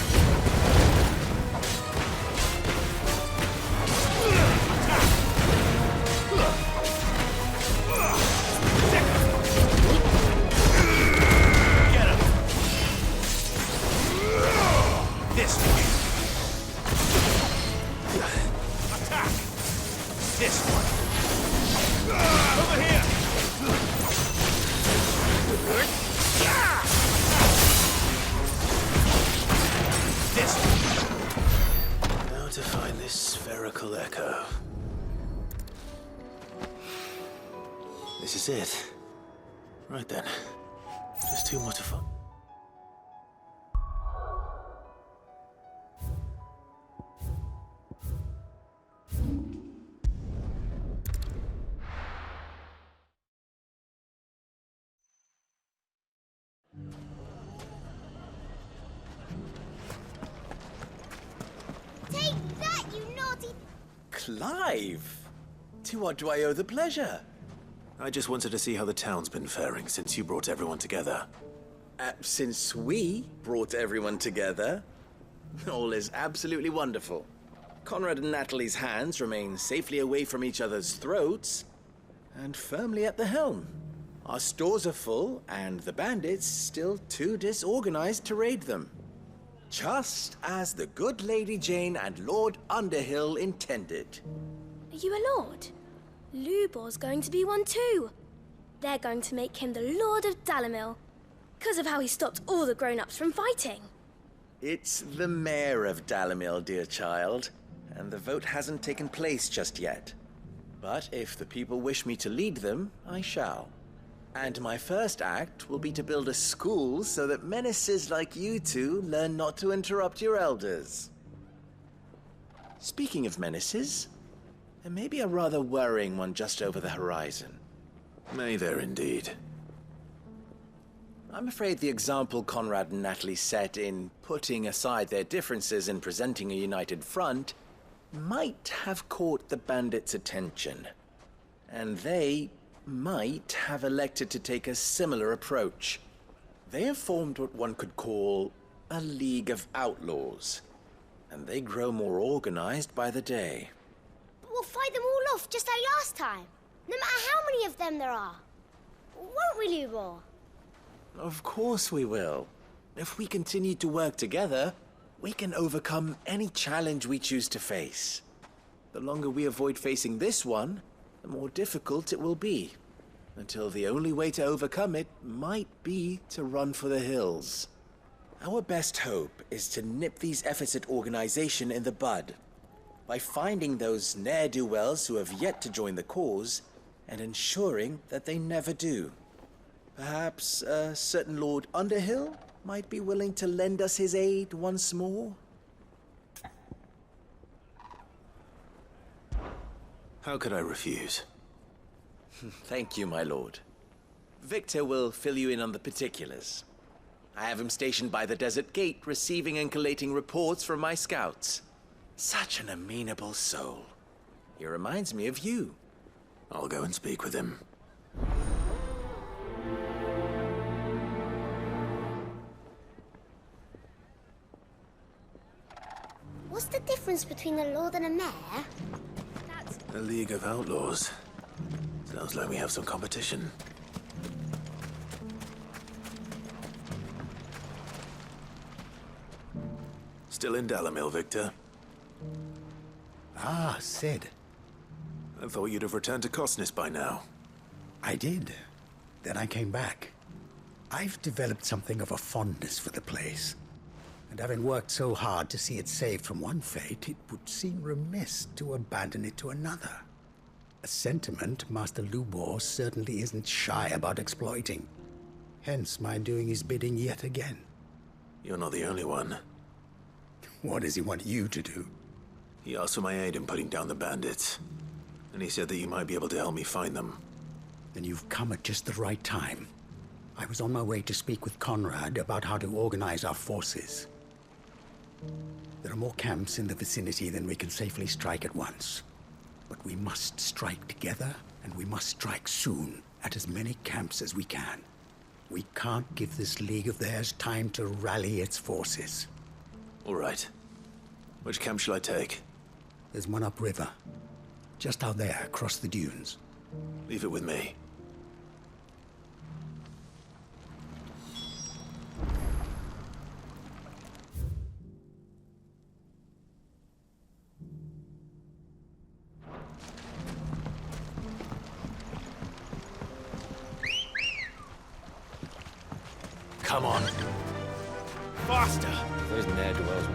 Get him. This way. Attack. This one. Over here. This one. Now to find this spherical echo. This is it. Right then. Just two more to find. Take that, you naughty... Clive! To what do I owe the pleasure? I just wanted to see how the town's been faring since you brought everyone together. Since we brought everyone together, all is absolutely wonderful. Conrad and Natalie's hands remain safely away from each other's throats and firmly at the helm. Our stores are full, and the bandits still too disorganized to raid them. Just as the good Lady Jane and Lord Underhill intended. Are you a lord? Lubor's going to be one too. They're going to make him the Lord of Dalimil, because of how he stopped all the grown-ups from fighting. It's the mayor of Dalimil, dear child, and the vote hasn't taken place just yet. But if the people wish me to lead them, I shall. And my first act will be to build a school so that menaces like you two learn not to interrupt your elders. Speaking of menaces, there may be a rather worrying one just over the horizon. May there indeed. I'm afraid the example Conrad and Natalie set in putting aside their differences and presenting a united front might have caught the bandits' attention. And they might have elected to take a similar approach. They have formed what one could call a League of Outlaws, and they grow more organized by the day. But we'll fight them all off just like last time, no matter how many of them there are. Won't we, Lubor? Of course we will. If we continue to work together, we can overcome any challenge we choose to face. The longer we avoid facing this one, the more difficult it will be, until the only way to overcome it might be to run for the hills. Our best hope is to nip these efforts at organization in the bud, by finding those ne'er-do-wells who have yet to join the cause, and ensuring that they never do. Perhaps a certain Lord Underhill might be willing to lend us his aid once more? How could I refuse? Thank you, my lord. Victor will fill you in on the particulars. I have him stationed by the desert gate, receiving and collating reports from my scouts. Such an amenable soul. He reminds me of you. I'll go and speak with him. What's the difference between a lord and a mayor? A League of Outlaws. Sounds like we have some competition. Still in Dalamil, Victor? Ah, Sid. I thought you'd have returned to Cosnis by now. I did. Then I came back. I've developed something of a fondness for the place. And having worked so hard to see it saved from one fate, it would seem remiss to abandon it to another. A sentiment Master Lubor certainly isn't shy about exploiting. Hence my doing his bidding yet again. You're not the only one. What does he want you to do? He asked for my aid in putting down the bandits. And he said that you might be able to help me find them. Then you've come at just the right time. I was on my way to speak with Conrad about how to organize our forces. There are more camps in the vicinity than we can safely strike at once. But we must strike together, and we must strike soon at as many camps as we can. We can't give this league of theirs time to rally its forces. All right. Which camp shall I take? There's one upriver. Just out there, across the dunes. Leave it with me. Come on. Faster! Those ne'er-do-wells.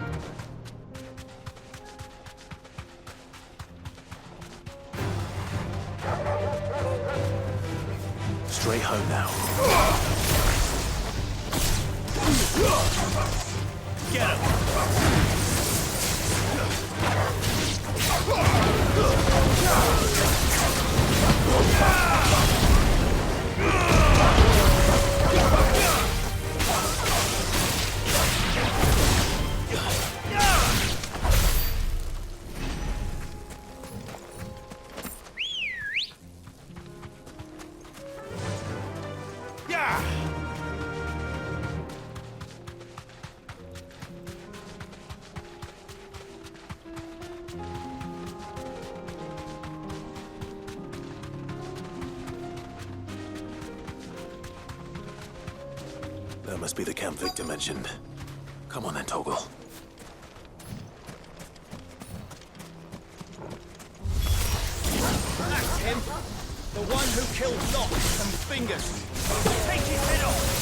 Straight home now. Get him! That must be the camp Victor mentioned. Come on then, Toggle. That's him! The one who killed Locke and Fingers! Take his head off!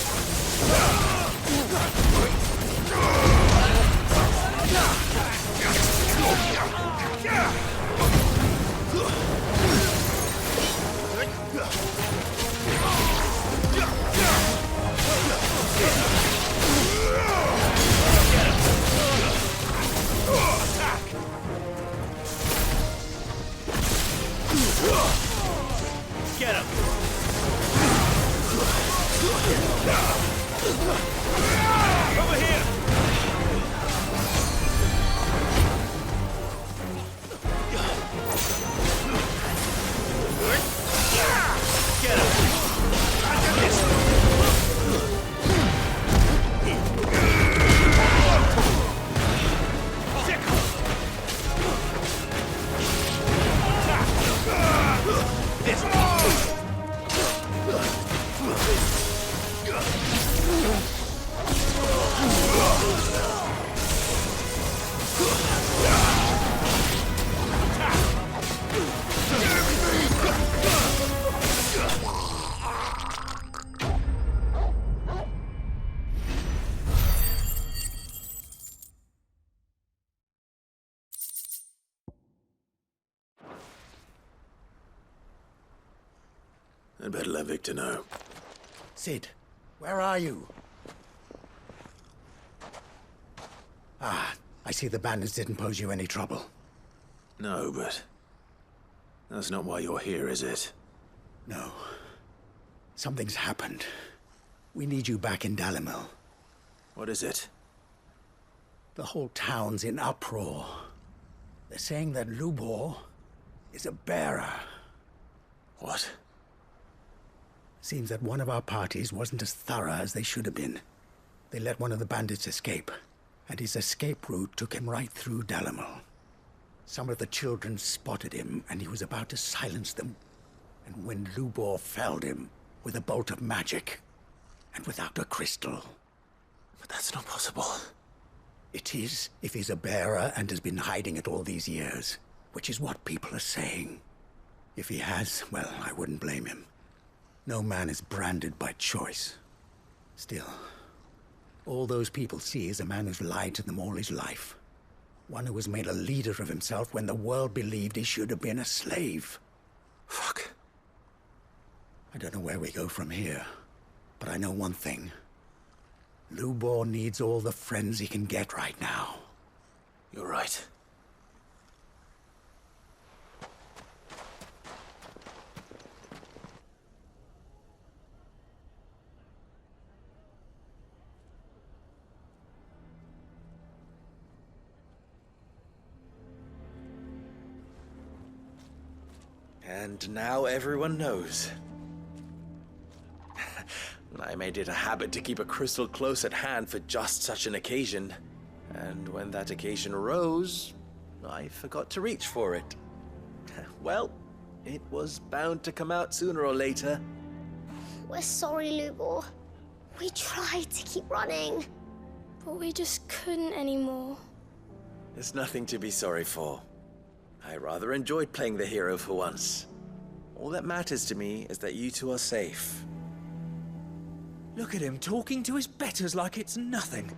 I'd better let Victor know. Sid, where are you? Ah, I see the bandits didn't pose you any trouble. No, but that's not why you're here, is it? No. Something's happened. We need you back in Dalimil. What is it? The whole town's in uproar. They're saying that Lubor is a bearer. What? Seems that one of our parties wasn't as thorough as they should have been. They let one of the bandits escape, and his escape route took him right through Dalimil. Some of the children spotted him, and he was about to silence them. And when Lubor felled him with a bolt of magic, and without a crystal. But that's not possible. It is, if he's a bearer and has been hiding it all these years, which is what people are saying. If he has, well, I wouldn't blame him. No man is branded by choice. Still, all those people see is a man who's lied to them all his life. One who was made a leader of himself when the world believed he should have been a slave. Fuck. I don't know where we go from here, but I know one thing. Lubor needs all the friends he can get right now. You're right. And now everyone knows. I made it a habit to keep a crystal close at hand for just such an occasion. And when that occasion arose, I forgot to reach for it. Well, it was bound to come out sooner or later. We're sorry, Lubor. We tried to keep running, but we just couldn't anymore. There's nothing to be sorry for. I rather enjoyed playing the hero for once. All that matters to me is that you two are safe. Look at him talking to his betters like it's nothing.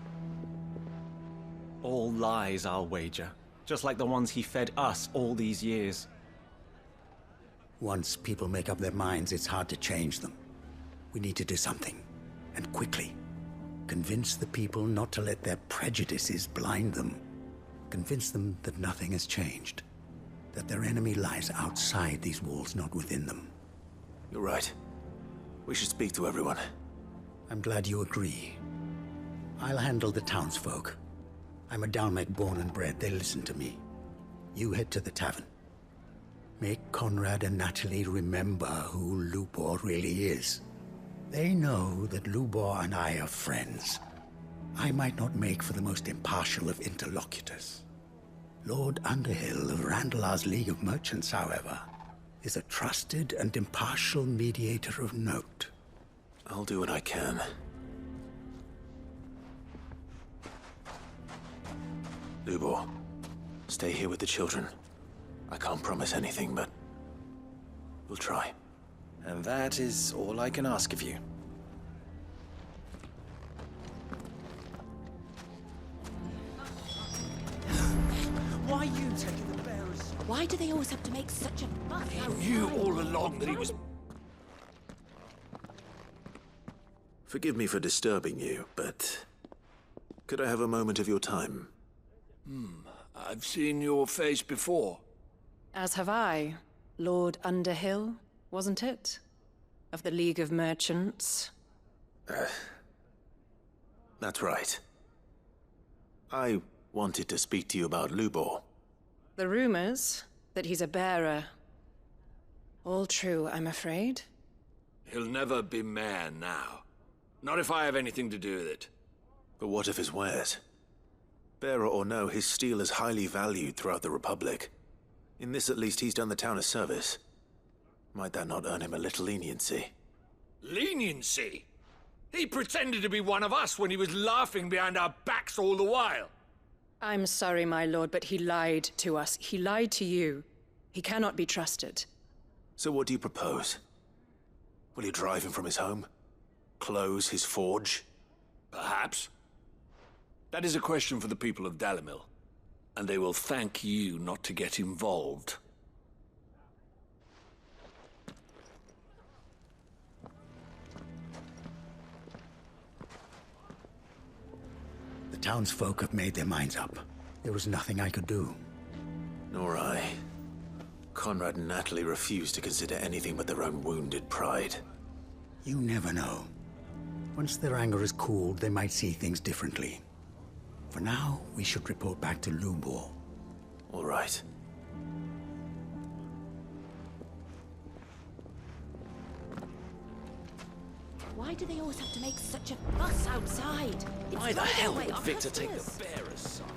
All lies, I'll wager. Just like the ones he fed us all these years. Once people make up their minds, it's hard to change them. We need to do something, and quickly. Convince the people not to let their prejudices blind them. Convince them that nothing has changed. That their enemy lies outside these walls, not within them. You're right. We should speak to everyone. I'm glad you agree. I'll handle the townsfolk. I'm a Dalmek born and bred. They listen to me. You head to the tavern. Make Conrad and Natalie remember who Lubor really is. They know that Lubor and I are friends. I might not make for the most impartial of interlocutors. Lord Underhill of Randalar's League of Merchants, however, is a trusted and impartial mediator of note. I'll do what I can. Lubor, stay here with the children. I can't promise anything, but we'll try. And that is all I can ask of you. Why are you taking the bearers? Why do they always have to make such a fuss? I knew all along that he was... Forgive me for disturbing you, but could I have a moment of your time? I've seen your face before. As have I. Lord Underhill, wasn't it? Of the League of Merchants. That's right. I wanted to speak to you about Lubor. The rumors that he's a bearer. All true, I'm afraid. He'll never be mayor now. Not if I have anything to do with it. But what of his wares? Bearer or no, his steel is highly valued throughout the Republic. In this, at least, he's done the town a service. Might that not earn him a little leniency? Leniency? He pretended to be one of us when he was laughing behind our backs all the while. I'm sorry, my lord, but he lied to us. He lied to you. He cannot be trusted. So what do you propose? Will you drive him from his home? Close his forge? Perhaps. That is a question for the people of Dalimil, and they will thank you not to get involved. The townsfolk have made their minds up. There was nothing I could do. Nor I. Conrad and Natalie refused to consider anything but their own wounded pride. You never know. Once their anger is cooled, they might see things differently. For now, we should report back to Lubor. All right. Why do they always have to make such a fuss outside? Why the hell would Victor take the bearer's side?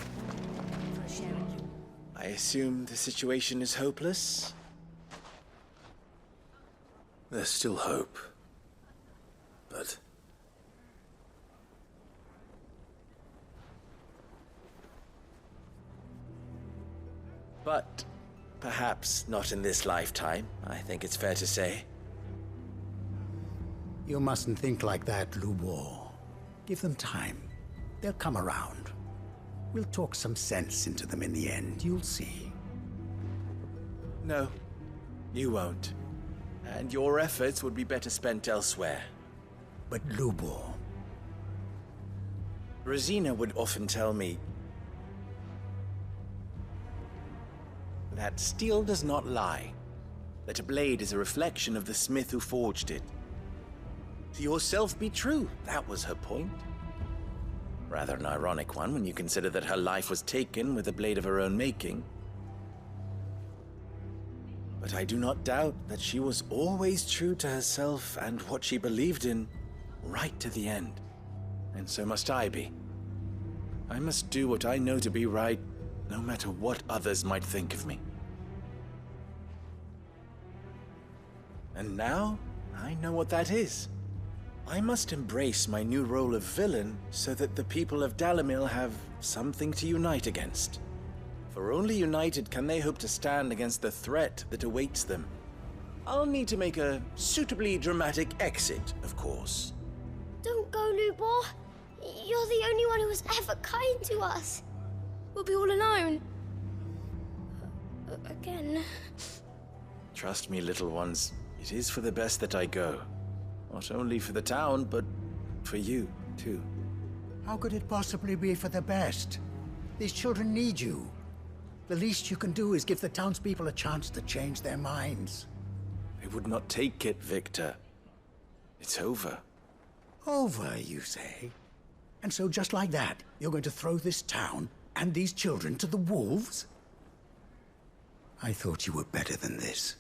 I assume the situation is hopeless? There's still hope. But... But perhaps not in this lifetime, I think it's fair to say. You mustn't think like that, Lubor. Give them time. They'll come around. We'll talk some sense into them in the end, you'll see. No, you won't. And your efforts would be better spent elsewhere. But Lubor... Rosina would often tell me that steel does not lie, that a blade is a reflection of the smith who forged it. To yourself be true, that was her point. Rather an ironic one when you consider that her life was taken with a blade of her own making. But I do not doubt that she was always true to herself and what she believed in, right to the end. And so must I be. I must do what I know to be right, no matter what others might think of me. And now, I know what that is. I must embrace my new role of villain so that the people of Dalimil have something to unite against. For only united can they hope to stand against the threat that awaits them. I'll need to make a suitably dramatic exit, of course. Don't go, Lubor. You're the only one who was ever kind to us. We'll be all alone. Again. Trust me, little ones. It is for the best that I go. Not only for the town, but for you, too. How could it possibly be for the best? These children need you. The least you can do is give the townspeople a chance to change their minds. I would not take it, Victor. It's over. Over, you say? And so just like that, you're going to throw this town and these children to the wolves? I thought you were better than this.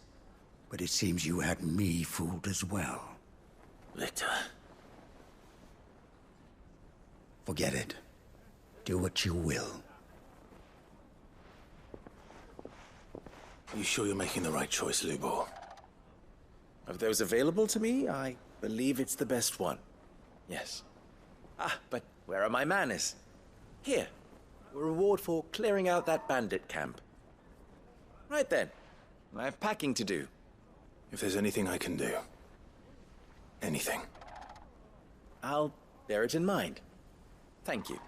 But it seems you had me fooled as well. Victor. Forget it. Do what you will. You sure you're making the right choice, Lubor? Of those available to me, I believe it's the best one. Yes. Ah, but where are my manners? Here. A reward for clearing out that bandit camp. Right then. I have packing to do. If there's anything I can do. Anything. I'll bear it in mind. Thank you.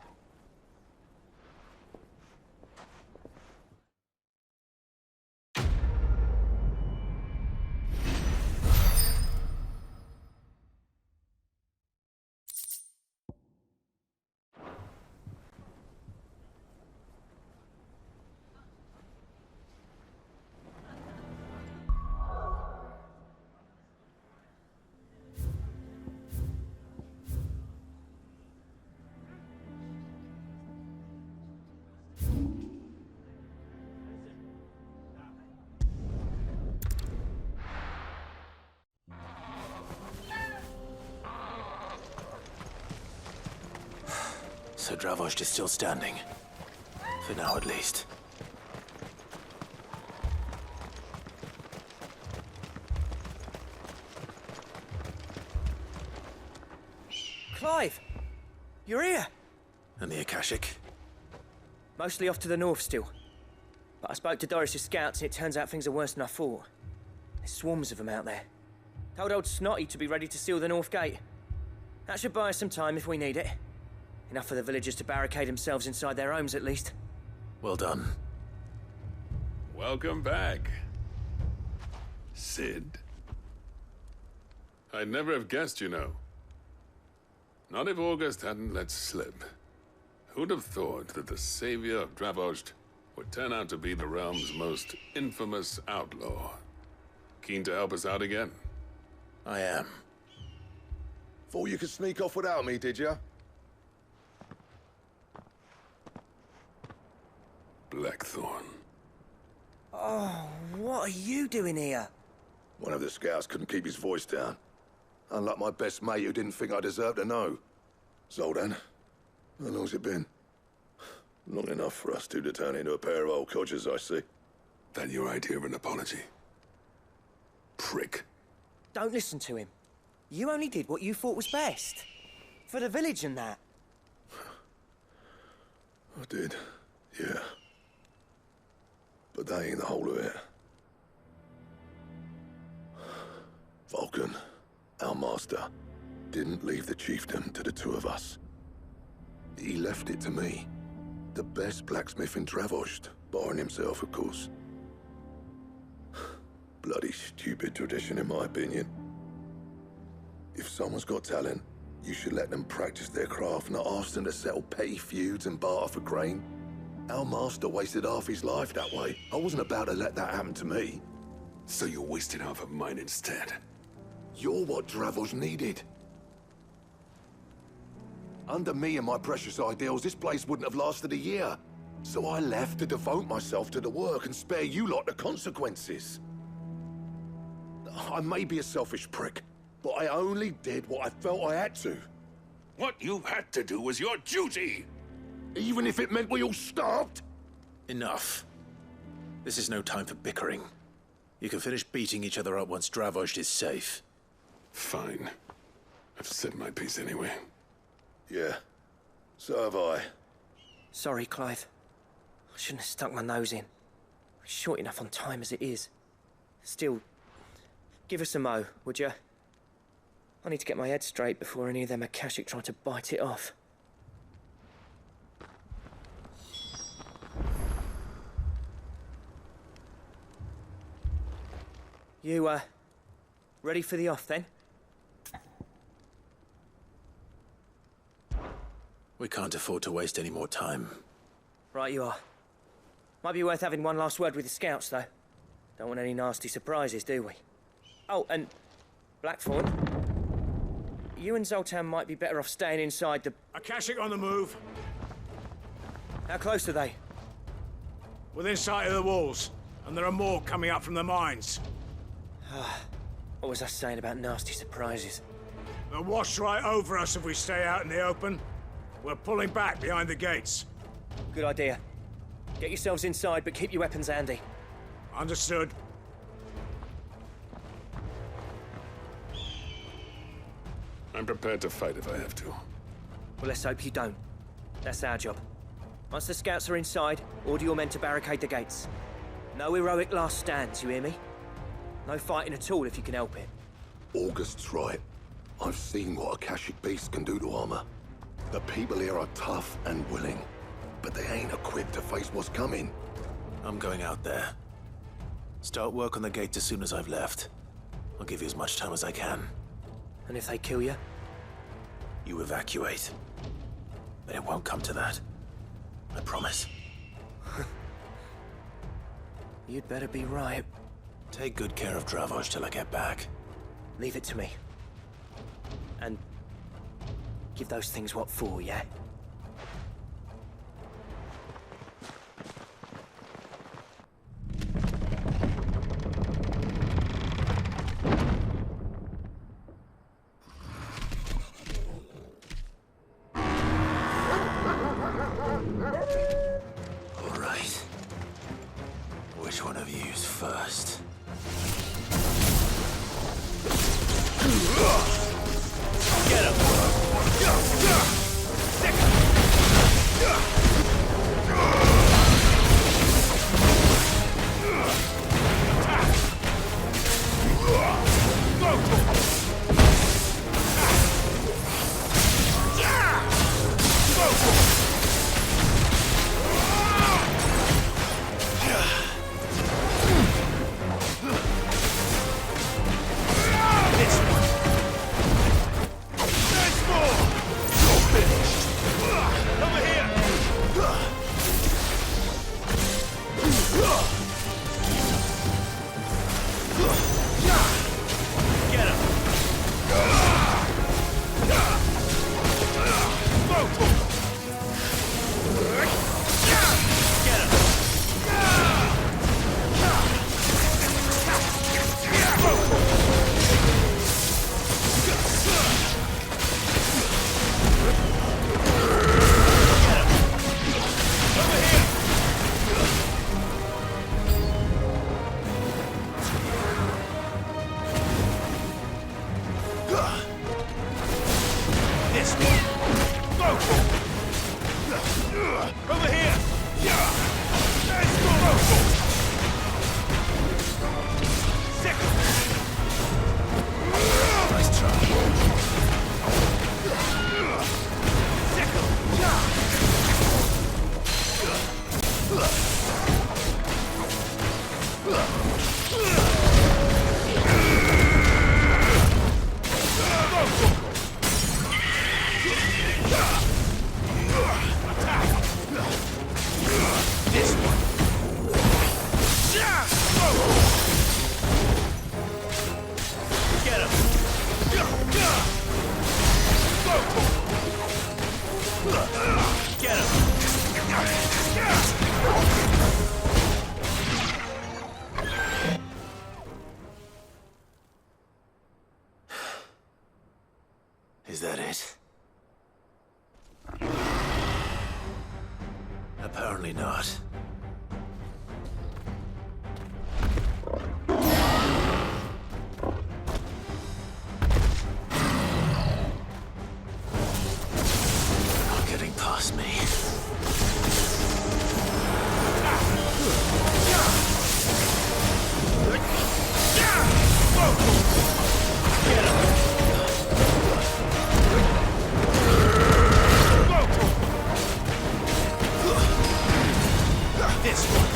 So Dravost is still standing. For now, at least. Clive! You're here! And the Akashic? Mostly off to the north still. But I spoke to Doris's scouts and it turns out things are worse than I thought. There's swarms of them out there. Told old Snotty to be ready to seal the north gate. That should buy us some time if we need it. Enough for the villagers to barricade themselves inside their homes, at least. Well done. Welcome back, Sid. I'd never have guessed, you know. Not if August hadn't let slip. Who'd have thought that the savior of Dravozd would turn out to be the realm's most infamous outlaw? Keen to help us out again? I am. Thought you could sneak off without me, did ya? Blackthorn. Oh, what are you doing here? One of the scouts couldn't keep his voice down. Unlike my best mate who didn't think I deserved to know. Zoldan, how long's it been? Long enough for us two to turn into a pair of old codgers, I see. That your idea of an apology? Prick. Don't listen to him. You only did what you thought was best. For the village and that. I did, yeah. But that ain't the whole of it. Vulcan, our master, didn't leave the chiefdom to the two of us. He left it to me. The best blacksmith in Dravozd, barring himself, of course. Bloody stupid tradition, in my opinion. If someone's got talent, you should let them practice their craft, not ask them to settle petty feuds and barter for grain. Our master wasted half his life that way. I wasn't about to let that happen to me. So you wasted half of mine instead? You're what Dravozd needed. Under me and my precious ideals, this place wouldn't have lasted a year. So I left to devote myself to the work and spare you lot the consequences. I may be a selfish prick, but I only did what I felt I had to. What you had to do was your duty! Even if it meant we all starved? Enough. This is no time for bickering. You can finish beating each other up once Dravozd is safe. Fine. I've said my piece anyway. Yeah, so have I. Sorry, Clive. I shouldn't have stuck my nose in. We're short enough on time as it is. Still, give us a mo, would you? I need to get my head straight before any of them Akashic try to bite it off. You, ready for the off, then? We can't afford to waste any more time. Right you are. Might be worth having one last word with the scouts, though. Don't want any nasty surprises, do we? Oh, and Blackthorn, you and Zoltan might be better off staying inside the... Akashic on the move. How close are they? Within sight of the walls, and there are more coming up from the mines. What was I saying about nasty surprises? They'll wash right over us if we stay out in the open. We're pulling back behind the gates. Good idea. Get yourselves inside, but keep your weapons handy. Understood. I'm prepared to fight if I have to. Well, let's hope you don't. That's our job. Once the scouts are inside, order your men to barricade the gates. No heroic last stands, you hear me? No fighting at all if you can help it. August's right. I've seen what Akashic beasts can do to armor. The people here are tough and willing, but they ain't equipped to face what's coming. I'm going out there. Start work on the gate as soon as I've left. I'll give you as much time as I can. And if they kill you? You evacuate. But it won't come to that. I promise. You'd better be right. Take good care of Dravozd till I get back. Leave it to me. And give those things what for, yeah? All right. Which one of you's first? Get him! This one. Get him. Get him. Is that it? Apparently not. Not getting past me. This one.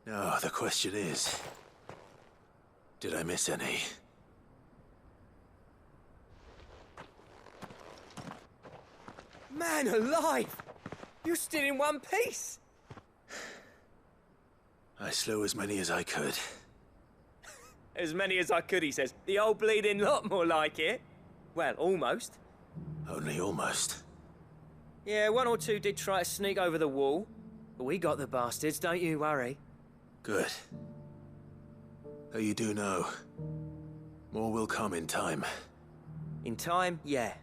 Now, the question is, did I miss any? Man alive! You're still in one piece! I slew as many as I could. As many as I could, he says. The old bleeding lot, more like it. Well, almost. Only almost. Yeah, one or two did try to sneak over the wall. But we got the bastards, don't you worry. Good. Though you do know, More will come in time. In time, yeah.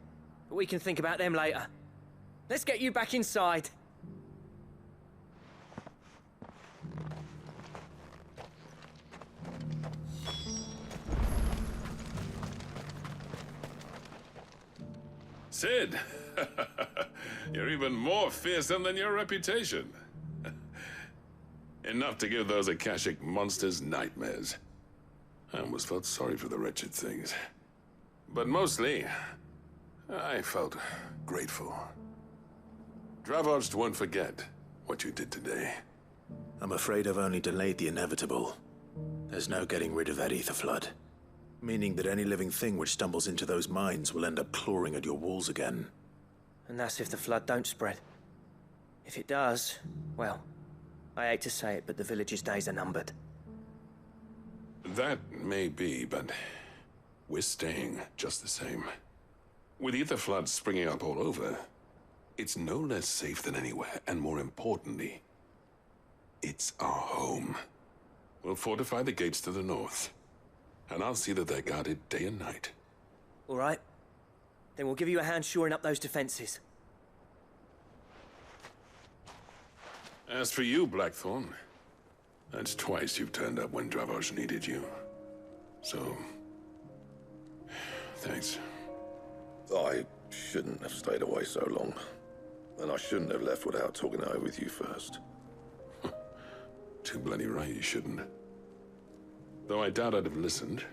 But we can think about them later. Let's get you back inside. Sid! You're even more fearsome than your reputation. Enough to give those Akashic monsters nightmares. I almost felt sorry for the wretched things. But mostly, I felt grateful. Dravoged won't forget what you did today. I'm afraid I've only delayed the inevitable. There's no getting rid of that ether flood. Meaning that any living thing which stumbles into those mines will end up clawing at your walls again. And that's if the flood don't spread. If it does, well, I hate to say it, but the village's days are numbered. That may be, but we're staying just the same. With ether floods springing up all over, it's no less safe than anywhere, and more importantly, it's our home. We'll fortify the gates to the north, and I'll see that they're guarded day and night. All right. Then we'll give you a hand shoring up those defenses. As for you, Blackthorn, that's twice you've turned up when Dravos needed you. So, thanks. I shouldn't have stayed away so long. And I shouldn't have left without talking it over with you first. Too bloody right you shouldn't. Though I doubt I'd have listened.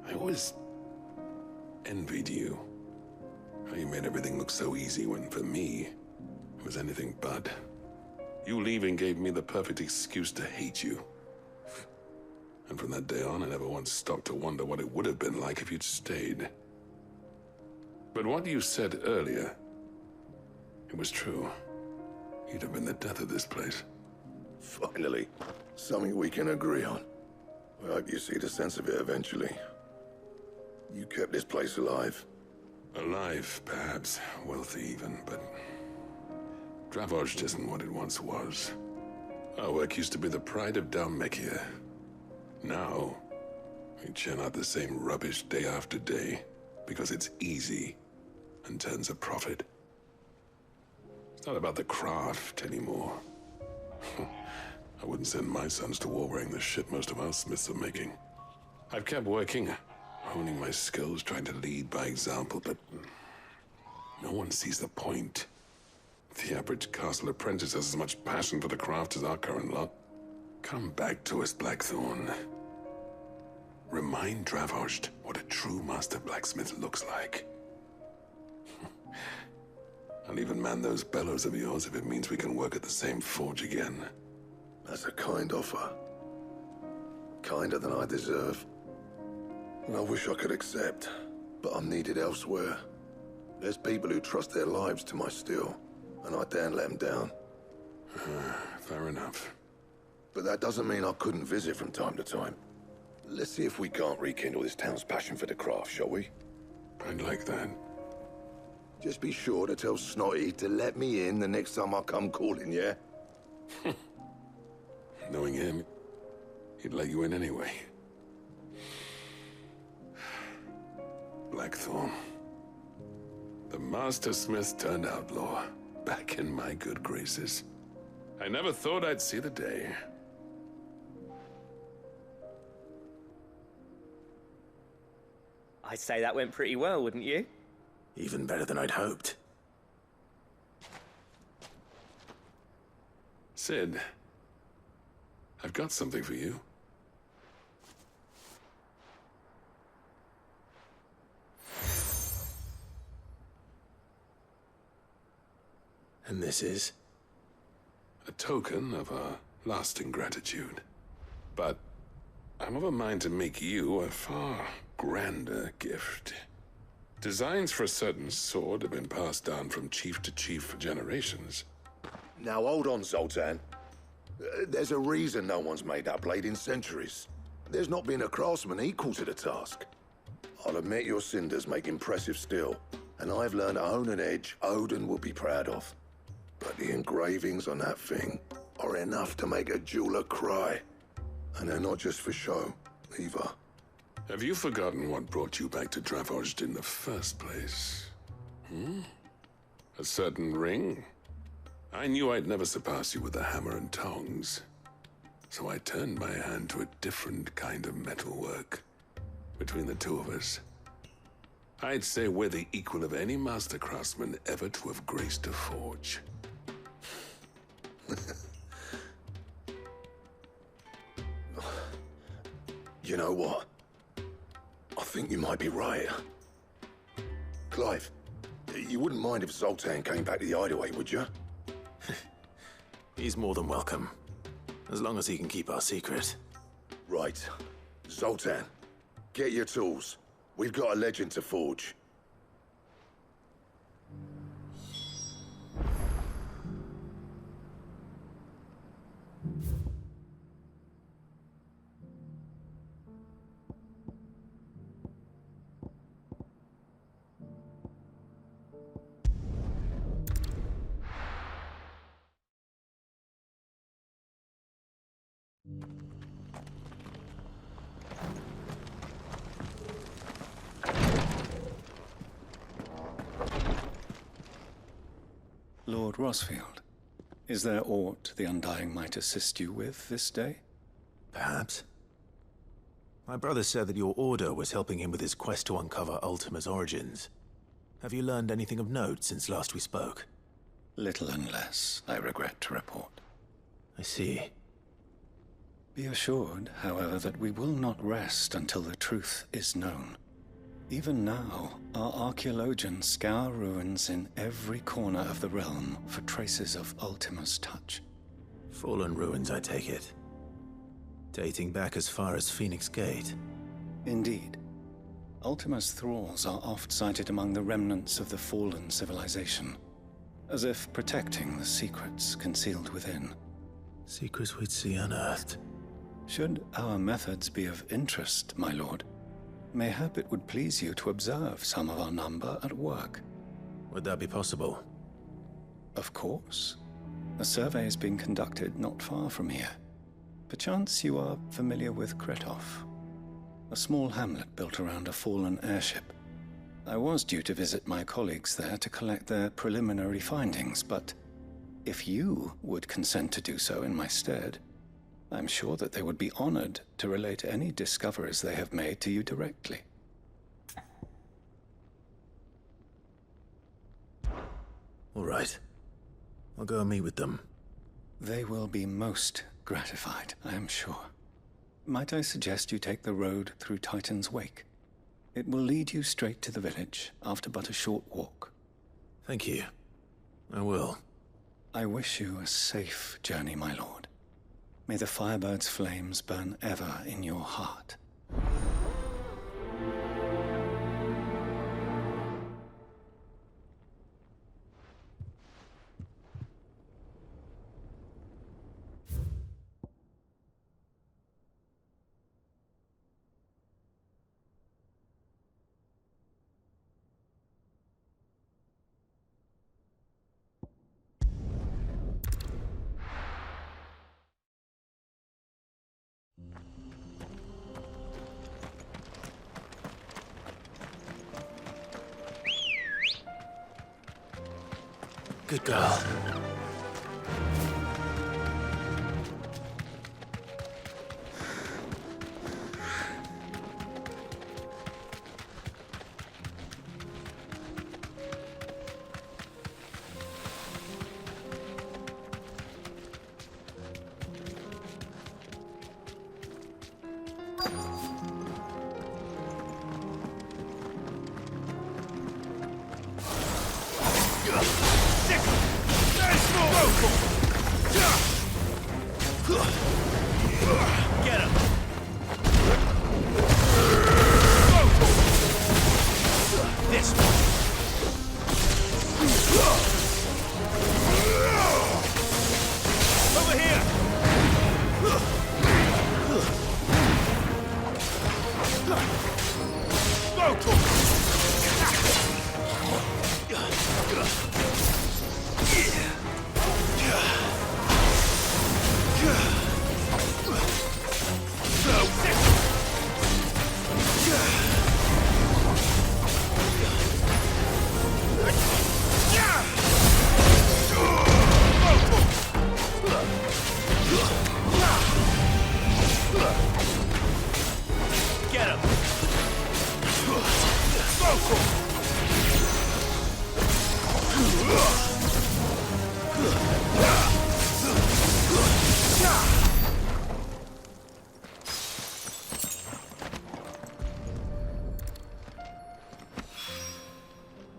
I always envied you. How you made everything look so easy when, for me, it was anything but. You leaving gave me the perfect excuse to hate you. And from that day on, I never once stopped to wonder what it would have been like if you'd stayed. But what you said earlier, it was true. You'd have been the death of this place. Finally, something we can agree on. I hope you see the sense of it eventually. You kept this place alive. Alive, perhaps. Wealthy even, but Dravoged isn't what it once was. Our work used to be the pride of Dalmekia. Now, we churn out the same rubbish day after day because it's easy and turns a profit. It's not about the craft anymore. I wouldn't send my sons to war wearing the shit most of our smiths are making. I've kept working, honing my skills, trying to lead by example, but no one sees the point. The average castle apprentice has as much passion for the craft as our current lot. Come back to us, Blackthorn. Remind Dravoged what a true master blacksmith looks like. I'll even man those bellows of yours if it means we can work at the same forge again. That's a kind offer. Kinder than I deserve. And I wish I could accept, but I'm needed elsewhere. There's people who trust their lives to my steel, and I daren't let them down. Fair enough. But that doesn't mean I couldn't visit from time to time. Let's see if we can't rekindle this town's passion for the craft, shall we? I'd like that. Just be sure to tell Snotty to let me in the next time I come calling, yeah? Knowing him, he'd let you in anyway. Blackthorn. The Master Smith turned outlaw, back in my good graces. I never thought I'd see the day. I'd say that went pretty well, wouldn't you? Even better than I'd hoped. Sid, I've got something for you. And this is? A token of our lasting gratitude. But I'm of a mind to make you a far grander gift. Designs for a certain sword have been passed down from chief to chief for generations. Now hold on, Zoltan. There's a reason no one's made that blade in centuries. There's not been a craftsman equal to the task. I'll admit your cinders make impressive steel, and I've learned to hone an edge Odin will be proud of. But the engravings on that thing are enough to make a jeweler cry. And they're not just for show, either. Have you forgotten what brought you back to Dravozd in the first place? A certain ring? I knew I'd never surpass you with the hammer and tongs. So I turned my hand to a different kind of metalwork. Between the two of us, I'd say we're the equal of any master craftsman ever to have graced a forge. You know what? I think you might be right. Clive, you wouldn't mind if Zoltan came back to the hideaway, would you? He's more than welcome. As long as he can keep our secret. Right. Zoltan, get your tools. We've got a legend to forge. Lord Rosfield, is there aught the Undying might assist you with this day? Perhaps. My brother said that your order was helping him with his quest to uncover Ultima's origins. Have you learned anything of note since last we spoke? Little unless, I regret to report. I see. Be assured, however, that we will not rest until the truth is known. Even now, our archaeologians scour ruins in every corner of the realm for traces of Ultima's touch. Fallen ruins, I take it. Dating back as far as Phoenix Gate. Indeed. Ultima's thralls are oft sighted among the remnants of the fallen civilization, as if protecting the secrets concealed within. Secrets we'd see unearthed. Should our methods be of interest, my lord, mayhap it would please you to observe some of our number at work. Would that be possible? Of course. A survey is being conducted not far from here. Perchance you are familiar with Kretov, a small hamlet built around a fallen airship. I was due to visit my colleagues there to collect their preliminary findings, but if you would consent to do so in my stead, I'm sure that they would be honored to relate any discoveries they have made to you directly. All right. I'll go and meet with them. They will be most gratified, I am sure. Might I suggest you take the road through Titan's Wake? It will lead you straight to the village after but a short walk. Thank you. I will. I wish you a safe journey, my lord. May the Firebird's flames burn ever in your heart. Good girl.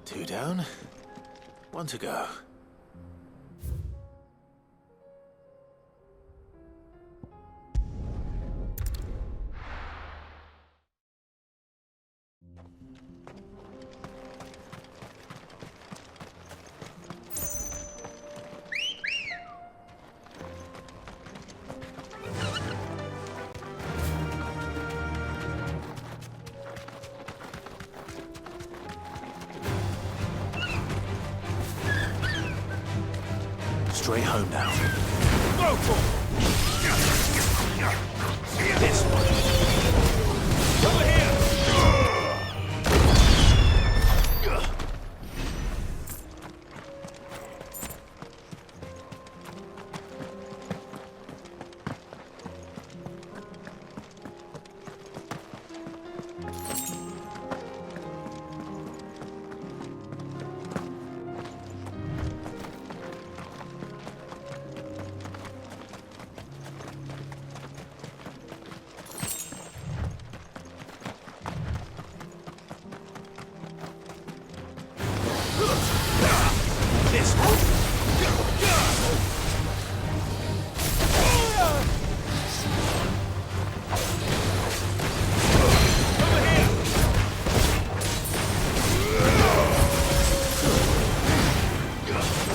Two down, one to go. Straight home now. Go for it! This one. Over here! This one.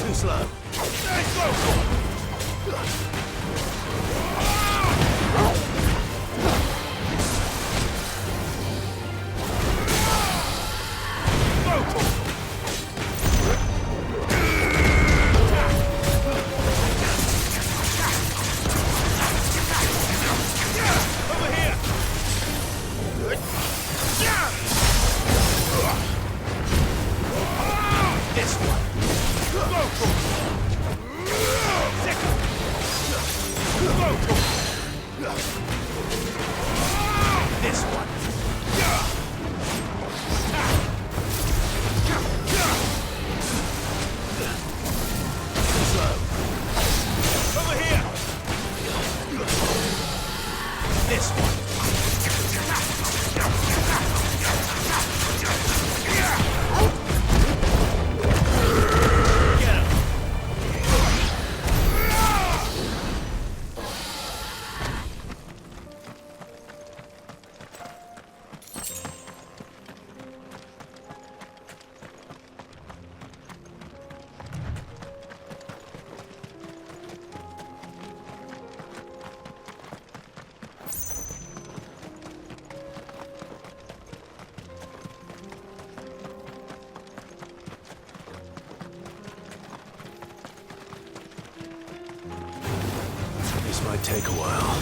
Too slow. This might take a while.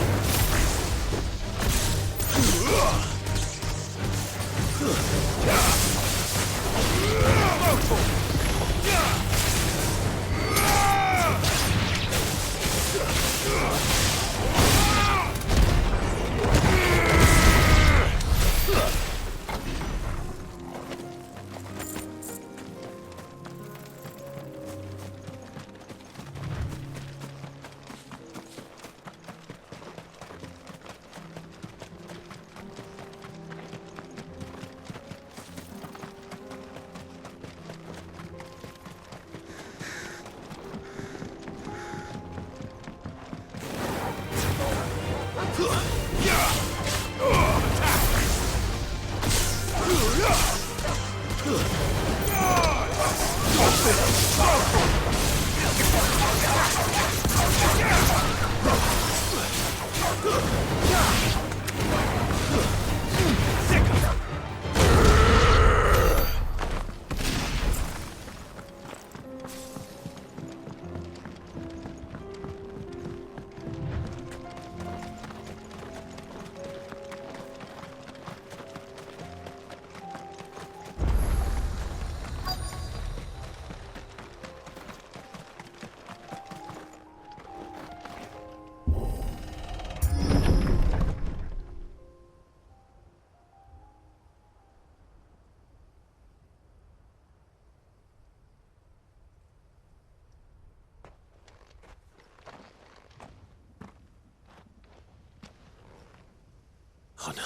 Oh no.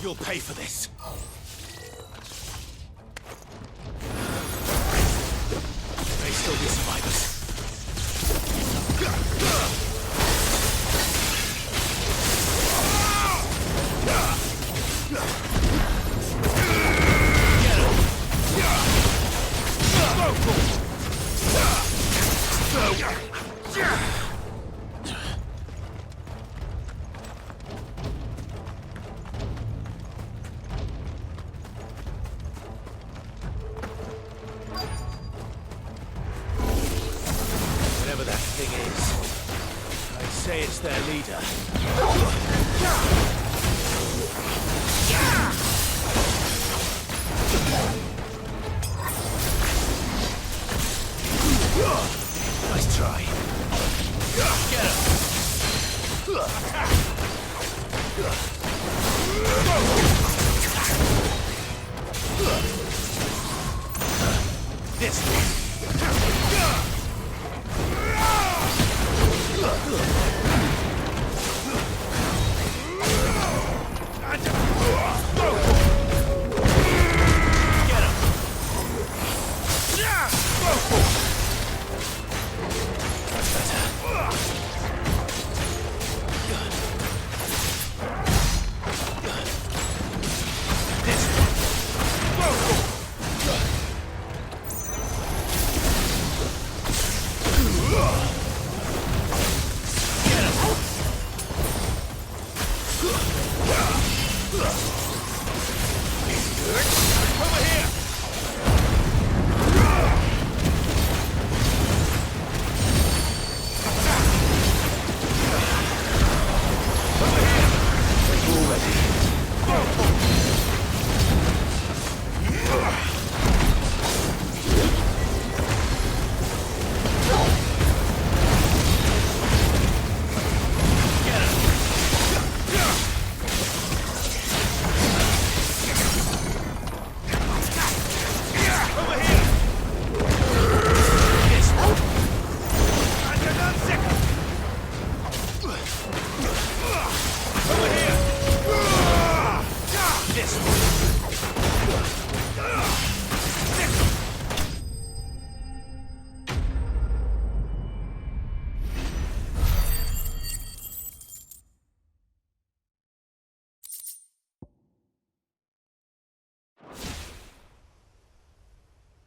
You'll pay for this. May still be survivors. Whatever that thing is, I say it's their leader. Nice try. Get him! This one.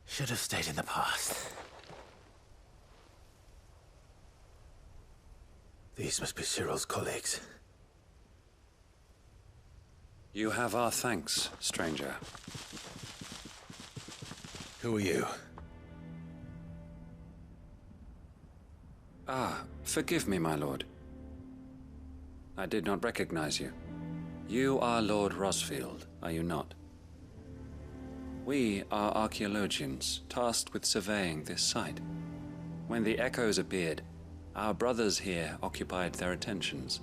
Should have stayed in the past. These must be Cyril's colleagues. You have our thanks, stranger. Who are you? Ah, forgive me, my lord. I did not recognize you. You are Lord Rosfield, are you not? We are archaeologians tasked with surveying this site. When the echoes appeared, our brothers here occupied their attentions.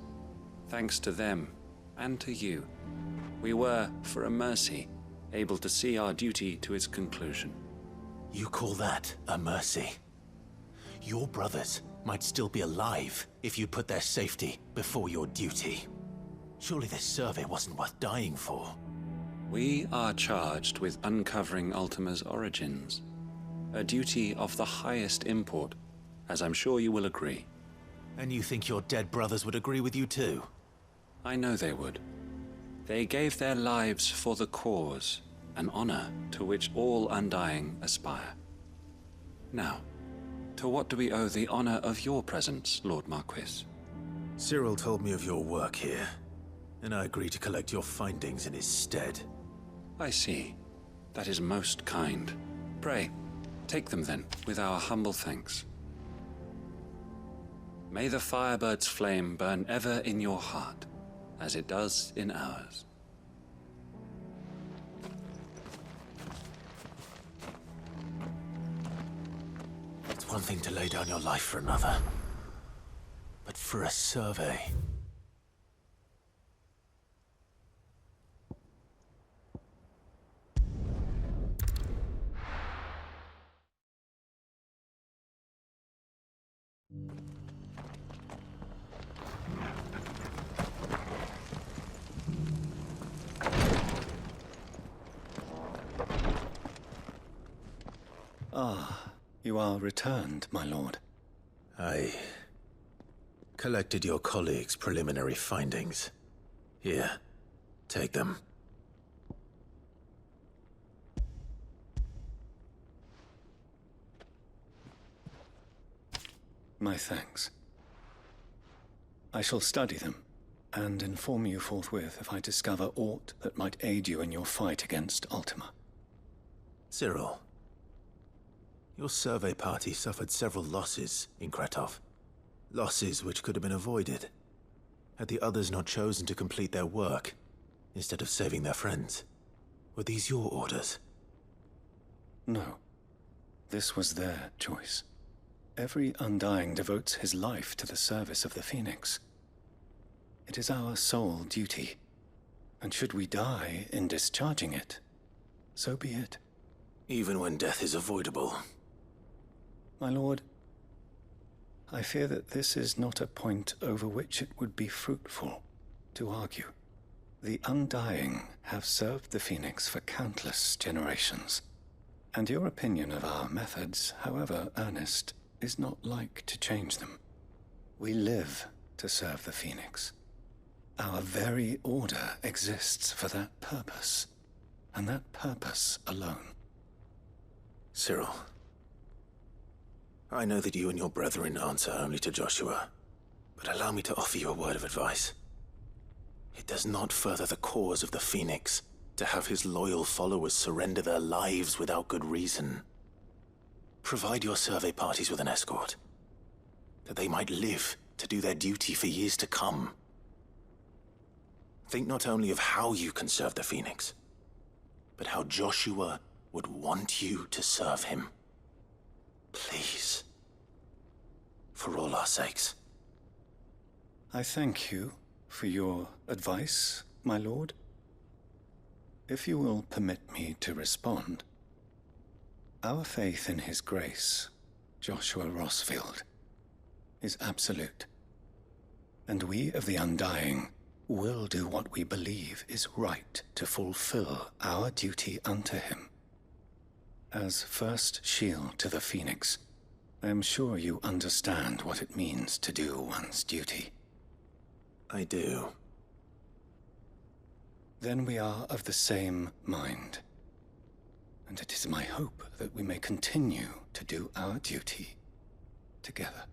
Thanks to them, and to you, we were, for a mercy, able to see our duty to its conclusion. You call that a mercy? Your brothers might still be alive if you put their safety before your duty. Surely this survey wasn't worth dying for. We are charged with uncovering Ultima's origins, a duty of the highest import, as I'm sure you will agree. And you think your dead brothers would agree with you too? I know they would. They gave their lives for the cause, an honor to which all Undying aspire. Now, to what do we owe the honor of your presence, Lord Marquis? Cyril told me of your work here, and I agreed to collect your findings in his stead. I see. That is most kind. Pray, take them then, with our humble thanks. May the Firebird's flame burn ever in your heart, as it does in ours. It's one thing to lay down your life for another, but for a survey... Ah, you are returned, my lord. I collected your colleagues' preliminary findings. Here, take them. My thanks. I shall study them, and inform you forthwith if I discover aught that might aid you in your fight against Ultima. Cyril, your survey party suffered several losses in Kretov. Losses which could have been avoided, had the others not chosen to complete their work, instead of saving their friends. Were these your orders? No. This was their choice. Every Undying devotes his life to the service of the Phoenix. It is our sole duty, and should we die in discharging it, so be it. Even when death is avoidable. My lord, I fear that this is not a point over which it would be fruitful to argue. The Undying have served the Phoenix for countless generations, and your opinion of our methods, however earnest, is not like to change them. We live to serve the Phoenix. Our very order exists for that purpose, and that purpose alone. Cyril, I know that you and your brethren answer only to Joshua, but allow me to offer you a word of advice. It does not further the cause of the Phoenix to have his loyal followers surrender their lives without good reason. Provide your survey parties with an escort, that they might live to do their duty for years to come. Think not only of how you can serve the Phoenix, but how Joshua would want you to serve him. Please. For all our sakes. I thank you for your advice, my lord. If you will permit me to respond, our faith in his grace, Joshua Rossfield, is absolute. And we of the Undying will do what we believe is right to fulfill our duty unto him. As first shield to the Phoenix, I am sure you understand what it means to do one's duty. I do. Then we are of the same mind. And it is my hope that we may continue to do our duty together.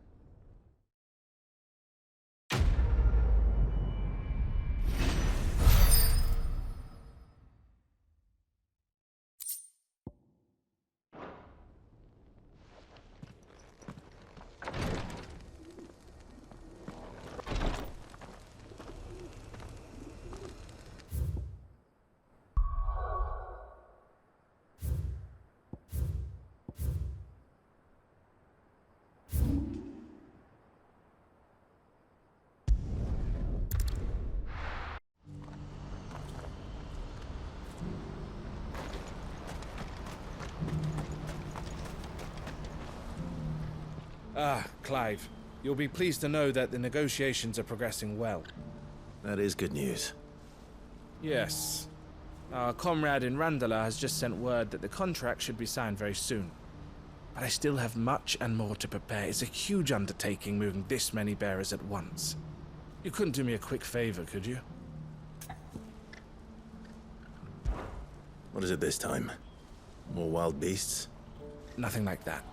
Ah, Clive. You'll be pleased to know that the negotiations are progressing well. That is good news. Yes. Our comrade in Randala has just sent word that the contract should be signed very soon. But I still have much and more to prepare. It's a huge undertaking moving this many bearers at once. You couldn't do me a quick favor, could you? What is it this time? More wild beasts? Nothing like that.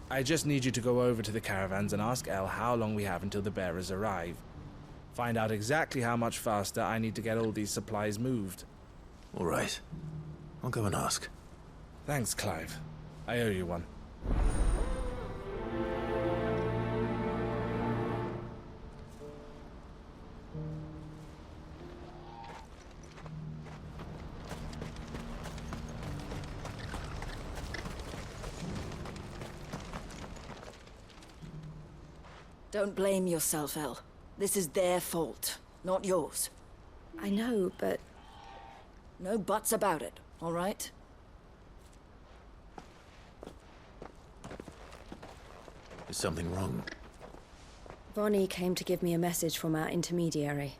I just need you to go over to the caravans and ask El how long we have until the bearers arrive. Find out exactly how much faster I need to get all these supplies moved. All right. I'll go and ask. Thanks, Clive. I owe you one. Don't blame yourself, El. This is their fault, not yours. I know, but... No buts about it, all right? Is something wrong? Vonnie came to give me a message from our intermediary.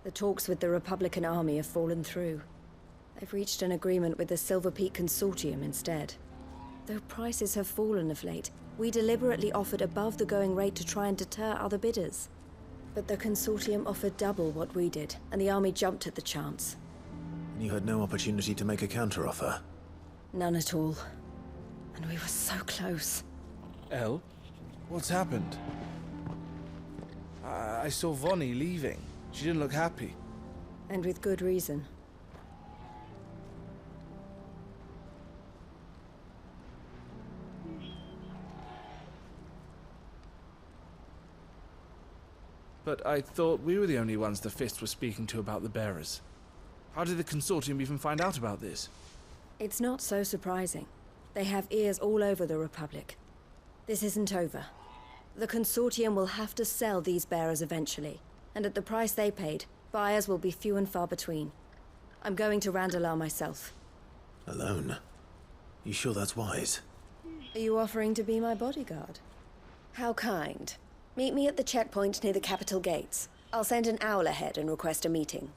The talks with the Republican Army have fallen through. They've reached an agreement with the Silver Peak Consortium instead. Though prices have fallen of late, we deliberately offered above the going rate to try and deter other bidders. But the consortium offered double what we did, and the army jumped at the chance. And you had no opportunity to make a counteroffer? None at all. And we were so close. Elle? What's happened? I saw Vonnie leaving. She didn't look happy. And with good reason. But I thought we were the only ones the Fist was speaking to about the bearers. How did the consortium even find out about this? It's not so surprising. They have ears all over the Republic. This isn't over. The consortium will have to sell these bearers eventually, and at the price they paid, buyers will be few and far between. I'm going to Randalar myself. Alone? You sure that's wise? Are you offering to be my bodyguard? How kind. Meet me at the checkpoint near the capital gates. I'll send an owl ahead and request a meeting.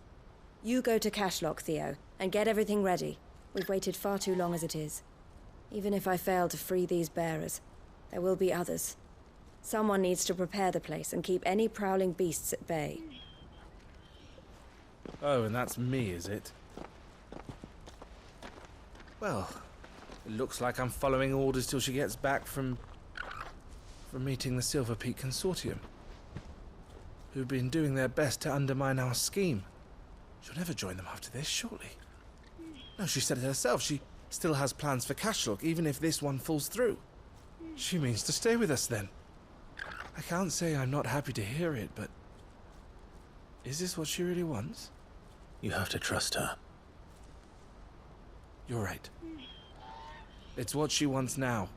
You go to Cashlock, Theo, and get everything ready. We've waited far too long as it is. Even if I fail to free these bearers, there will be others. Someone needs to prepare the place and keep any prowling beasts at bay. Oh, and that's me, is it? Well, it looks like I'm following orders till she gets back from meeting the Silver Peak Consortium, who've been doing their best to undermine our scheme. She'll never join them after this, surely. No, she said it herself. She still has plans for Cashlock, even if this one falls through. She means to stay with us, then. I can't say I'm not happy to hear it, but... is this what she really wants? You have to trust her. You're right. It's what she wants now.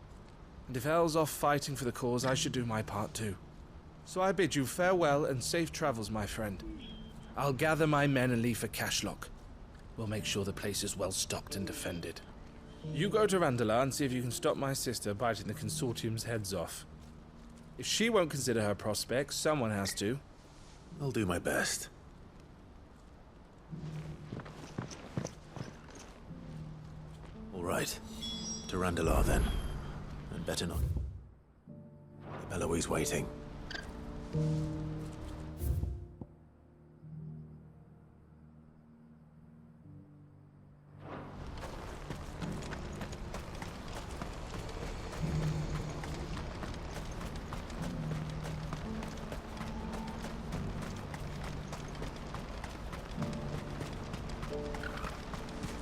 And if Elle's off fighting for the cause, I should do my part too. So I bid you farewell and safe travels, my friend. I'll gather my men and leave for Cashlock. We'll make sure the place is well stocked and defended. You go to Randalar and see if you can stop my sister biting the consortium's heads off. If she won't consider her prospects, someone has to. I'll do my best. All right. To Randalar, then. And better not. The Beloe's waiting.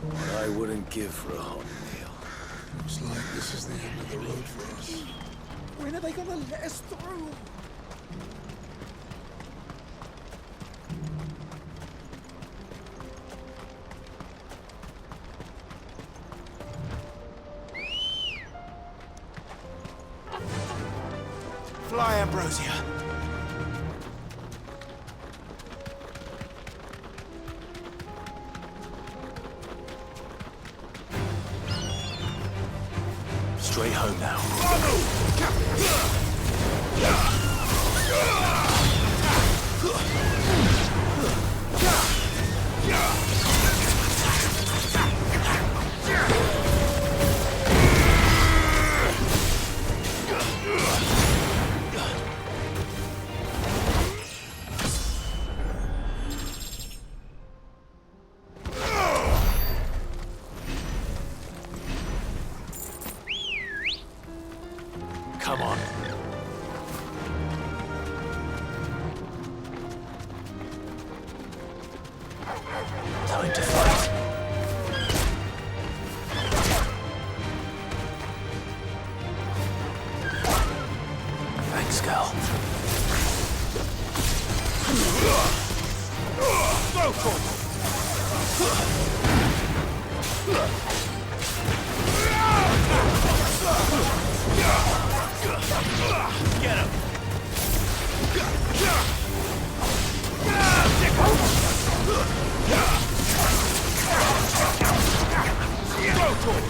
What I wouldn't give for a hot meal. Looks like this is the end of the road for us. When are they gonna let us through? Fly, Ambrosia. Straight home now. Come on. Time to fight. Thanks, girl. Go for it! Get him! Go for it!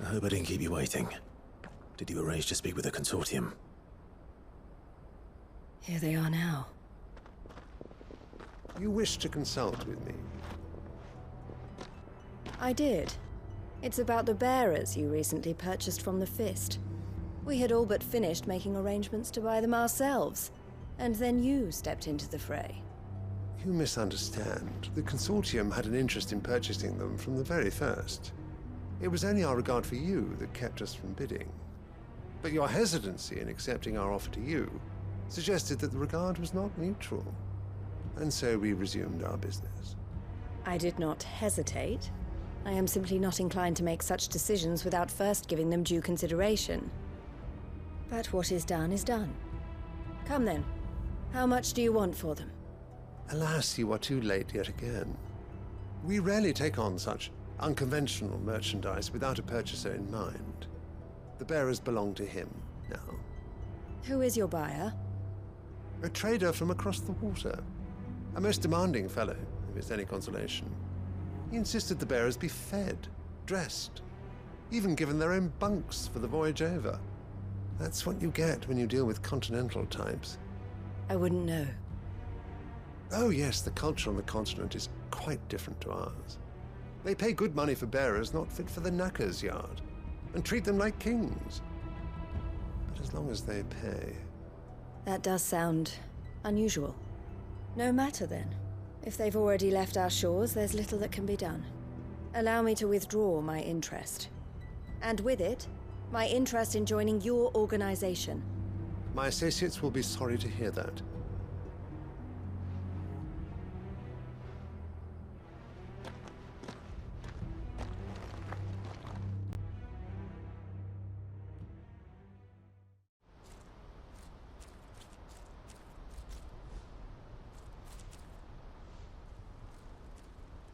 I hope I didn't keep you waiting. Did you arrange to speak with the consortium? Here they are now. You wish to consult with me? I did. It's about the bearers you recently purchased from the Fist. We had all but finished making arrangements to buy them ourselves, and then you stepped into the fray. You misunderstand. The consortium had an interest in purchasing them from the very first. It was only our regard for you that kept us from bidding. But your hesitancy in accepting our offer to you suggested that the regard was not mutual. And so we resumed our business. I did not hesitate. I am simply not inclined to make such decisions without first giving them due consideration. But what is done is done. Come then. How much do you want for them? Alas, you are too late yet again. We rarely take on such unconventional merchandise without a purchaser in mind. The bearers belong to him now. Who is your buyer? A trader from across the water. A most demanding fellow, if it's any consolation. He insisted the bearers be fed, dressed, even given their own bunks for the voyage over. That's what you get when you deal with continental types. I wouldn't know. Oh yes, the culture on the continent is quite different to ours. They pay good money for bearers not fit for the knacker's yard, and treat them like kings. But as long as they pay... That does sound unusual. No matter then. If they've already left our shores, there's little that can be done. Allow me to withdraw my interest. And with it, my interest in joining your organization. My associates will be sorry to hear that.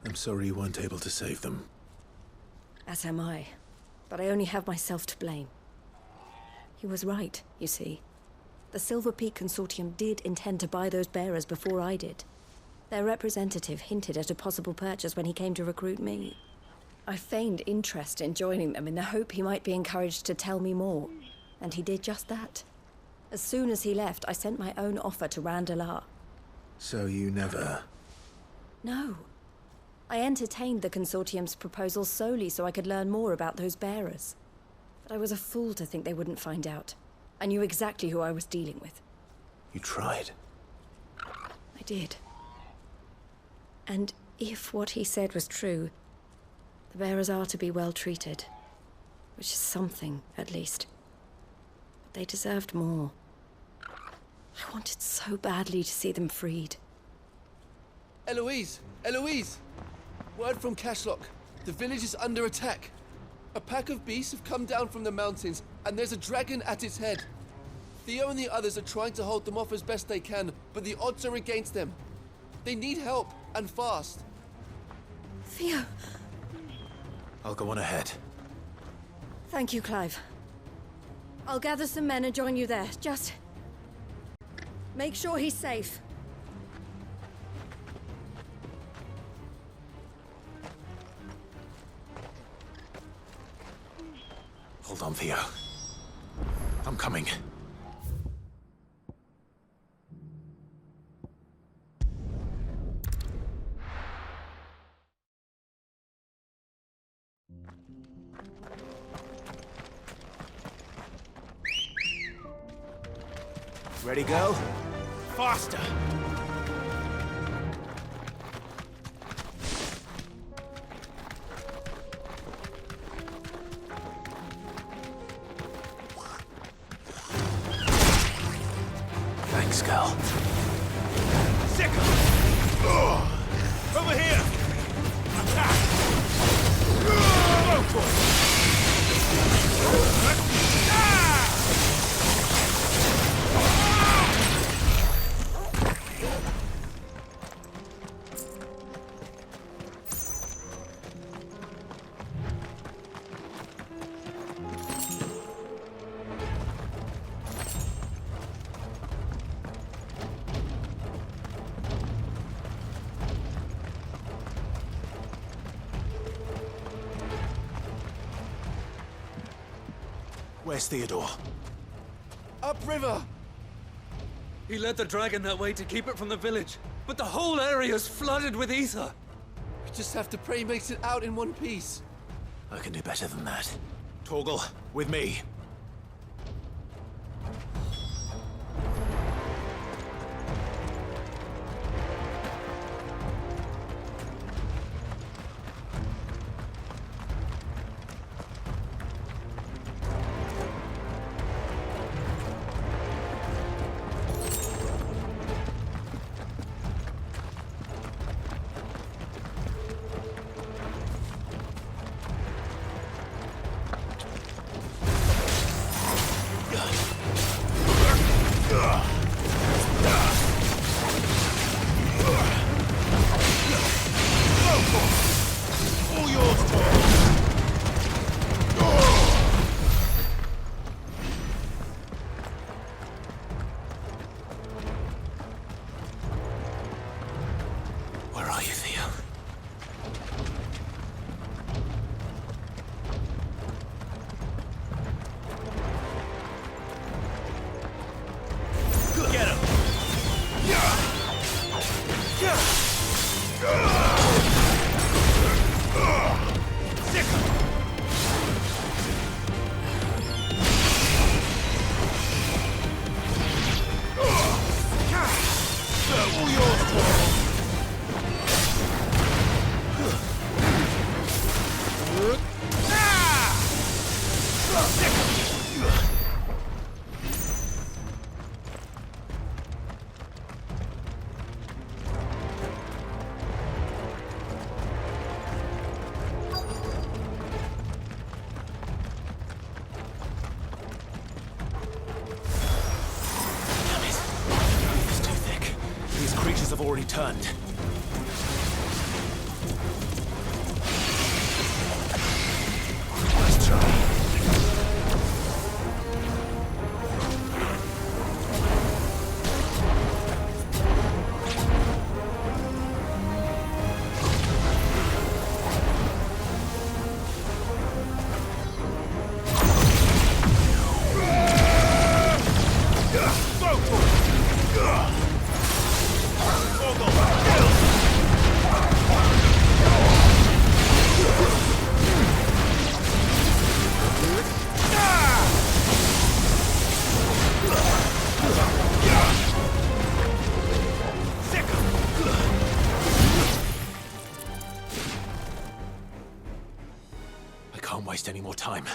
I'm sorry you weren't able to save them. As am I. But I only have myself to blame. He was right, you see. The Silver Peak Consortium did intend to buy those bearers before I did. Their representative hinted at a possible purchase when he came to recruit me. I feigned interest in joining them in the hope he might be encouraged to tell me more, and he did just that. As soon as he left, I sent my own offer to Randalar. So you never... No. I entertained the Consortium's proposal solely so I could learn more about those bearers. But I was a fool to think they wouldn't find out. I knew exactly who I was dealing with. You tried. I did. And if what he said was true, the bearers are to be well treated. Which is something, at least. But they deserved more. I wanted so badly to see them freed. Eloise! Eloise! Word from Cashlock. The village is under attack. A pack of beasts have come down from the mountains, and there's a dragon at its head. Theo and the others are trying to hold them off as best they can, but the odds are against them. They need help, and fast. Theo! I'll go on ahead. Thank you, Clive. I'll gather some men and join you there. Just... make sure he's safe. Hold on, Theo. I'm coming. Ready, go? Faster! Thanks, girl. Second! Over here! Attack! Go for it! Where's Theodore? Upriver! He led the dragon that way to keep it from the village, but the whole area's flooded with ether. We just have to pray he makes it out in one piece. I can do better than that. Torgal, with me. Have already turned. Let's try. Can't waste any more time.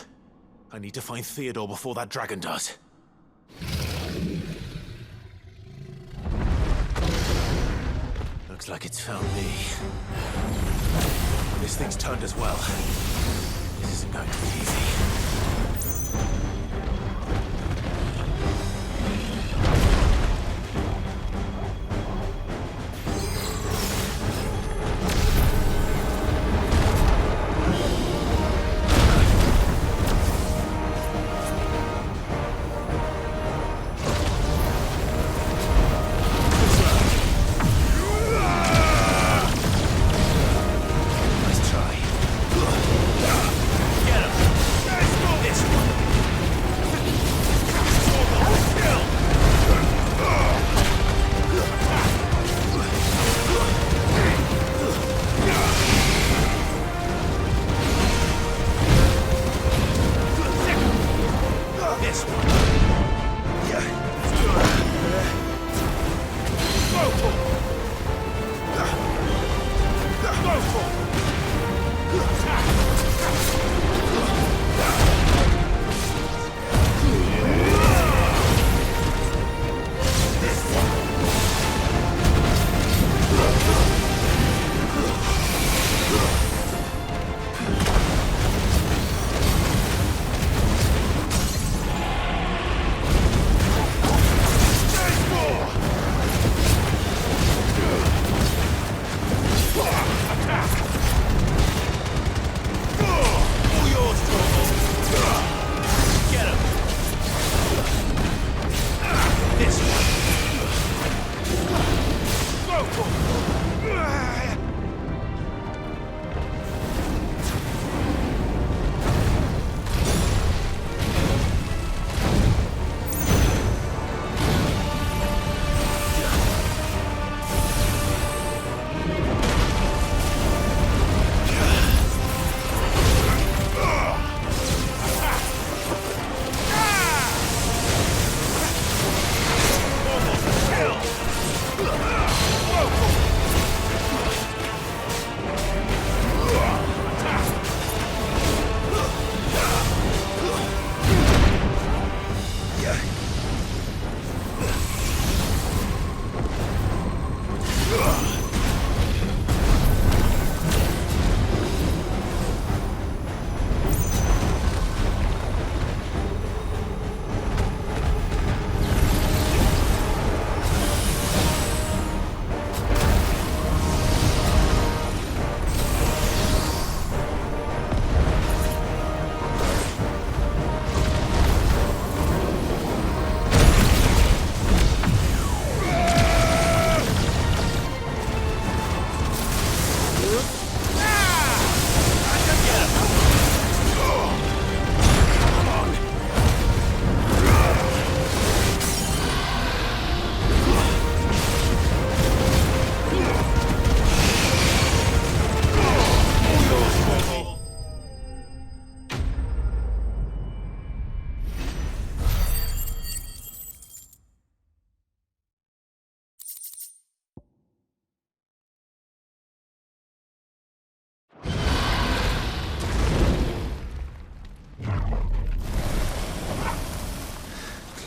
I need to find Theodore before that dragon does. Looks like it's found me. This thing's turned as well. This isn't going to be easy. Let's try. This one.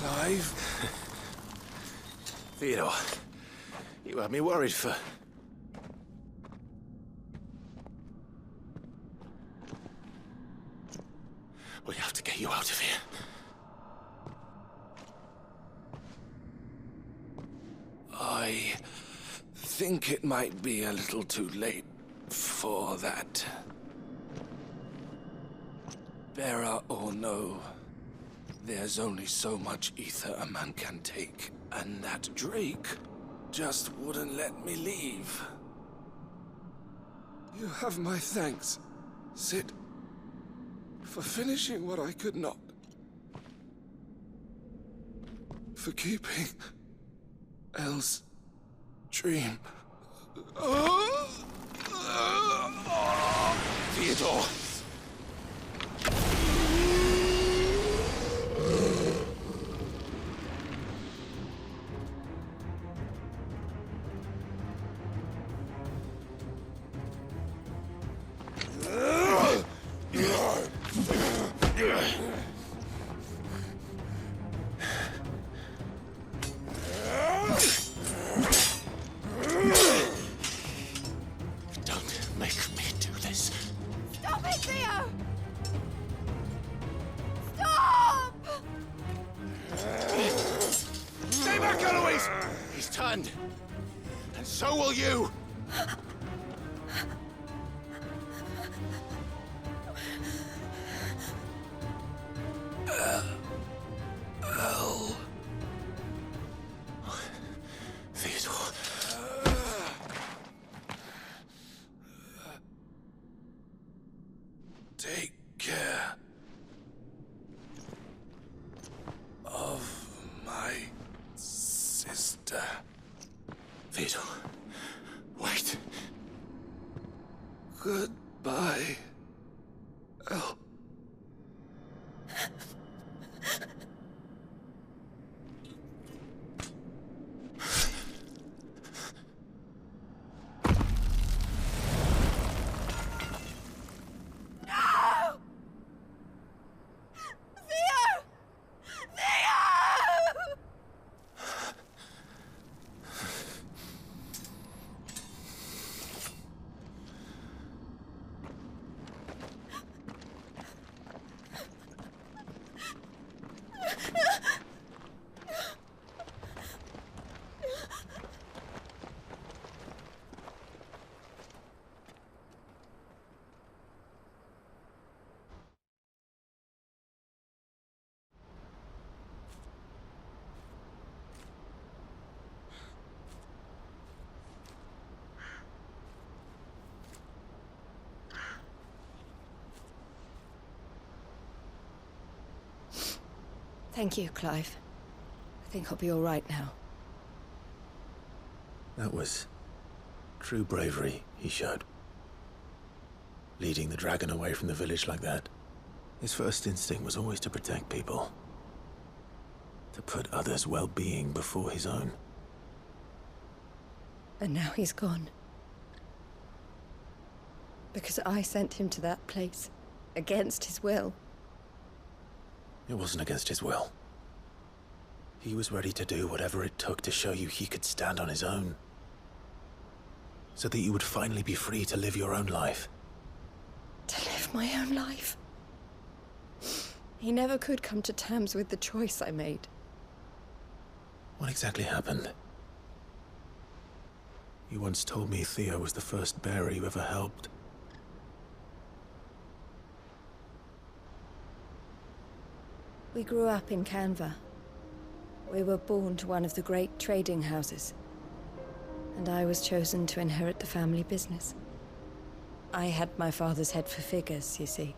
Clive? Theodore, you had me worried for... We have to get you out of here. I think it might be a little too late for that. Bearer or no, there's only so much ether a man can take, and that Drake just wouldn't let me leave. You have my thanks, Sid, for finishing what I could not. For keeping Elle's dream. Theodore! Don't make me do this. Stop it, Theo! Stop! Stay back, Eloise! He's turned. And so will you! Elle. Theodore. Take care of my sister. Theodore, wait. Goodbye, Elle. Thank you, Clive. I think I'll be all right now. That was true bravery he showed. Leading the dragon away from the village like that. His first instinct was always to protect people. To put others' well-being before his own. And now he's gone. Because I sent him to that place, against his will. It wasn't against his will. He was ready to do whatever it took to show you he could stand on his own. So that you would finally be free to live your own life. To live my own life? He never could come to terms with the choice I made. What exactly happened? You once told me Theo was the first bearer you ever helped. We grew up in Canva. We were born to one of the great trading houses. And I was chosen to inherit the family business. I had my father's head for figures, you see.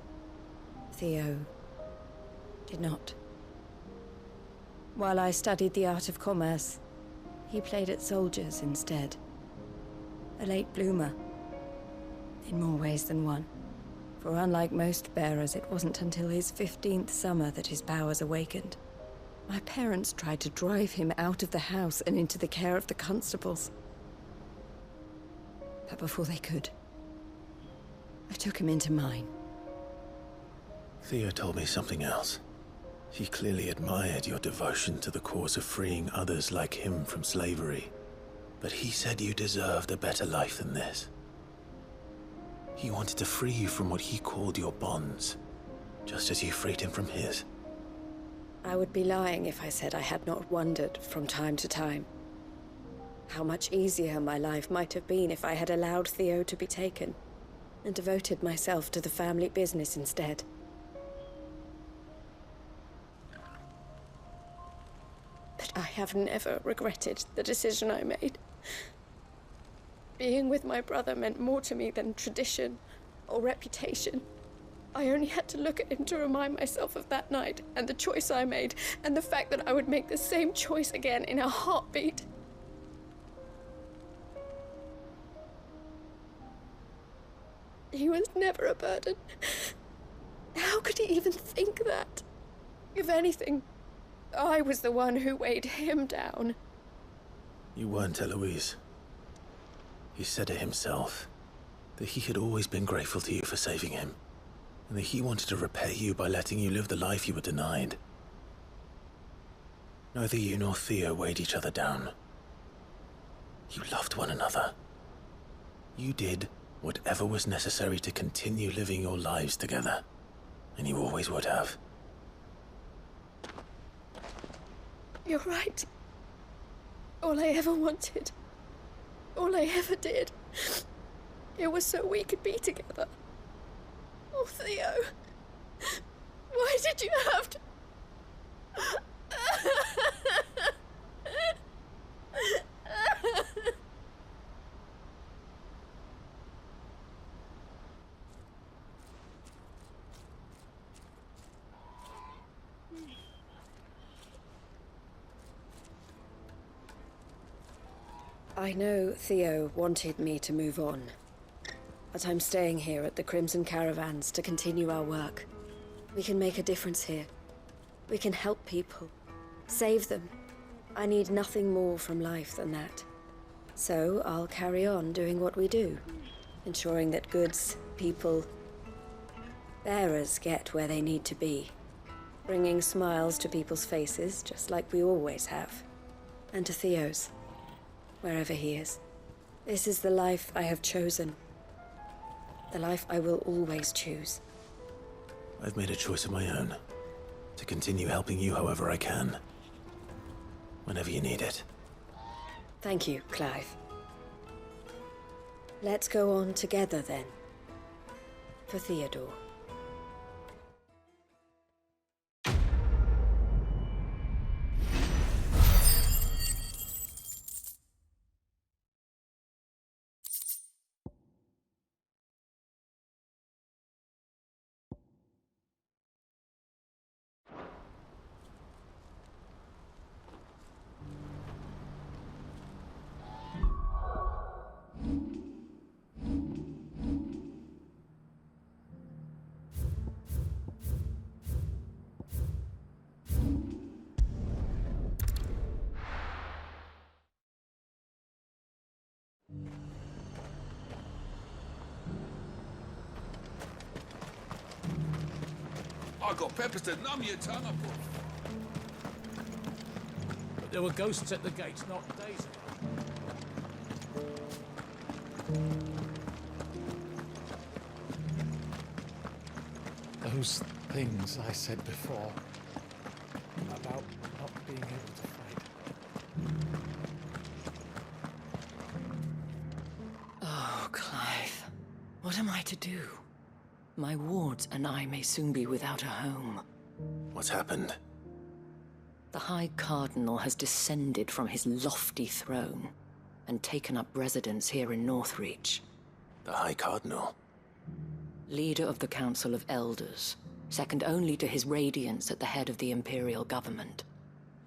Theo did not. While I studied the art of commerce, he played at soldiers instead. A late bloomer. In more ways than one. For unlike most bearers, it wasn't until his 15th summer that his powers awakened. My parents tried to drive him out of the house and into the care of the constables. But before they could, I took him into mine. Theo told me something else. He clearly admired your devotion to the cause of freeing others like him from slavery. But he said you deserved a better life than this. He wanted to free you from what he called your bonds, just as you freed him from his. I would be lying if I said I had not wondered from time to time how much easier my life might have been if I had allowed Theo to be taken and devoted myself to the family business instead. But I have never regretted the decision I made. Being with my brother meant more to me than tradition or reputation. I only had to look at him to remind myself of that night and the choice I made and the fact that I would make the same choice again in a heartbeat. He was never a burden. How could he even think that? If anything, I was the one who weighed him down. You weren't, Eloise. He said it himself, that he had always been grateful to you for saving him, and that he wanted to repay you by letting you live the life you were denied. Neither you nor Theo weighed each other down. You loved one another. You did whatever was necessary to continue living your lives together, and you always would have. You're right. All I ever wanted, all I ever did, it was so we could be together. Oh, Theo, why did you have to... I know Theo wanted me to move on, but I'm staying here at the Crimson Caravans to continue our work. We can make a difference here. We can help people, save them. I need nothing more from life than that. So I'll carry on doing what we do, ensuring that goods, people, bearers get where they need to be, bringing smiles to people's faces just like we always have, and to Theo's. Wherever he is. This is the life I have chosen. The life I will always choose. I've made a choice of my own. To continue helping you however I can. Whenever you need it. Thank you, Clive. Let's go on together then. For Theodore. hot peppers to numb your tongue up. But there were ghosts at the gates not days ago. Those things I said before about not being able to fight. Oh, Clive. What am I to do? My wards and I may soon be without a home. What's happened? The High Cardinal has descended from his lofty throne and taken up residence here in Northreach. The High Cardinal? Leader of the Council of Elders, second only to his Radiance at the head of the Imperial government.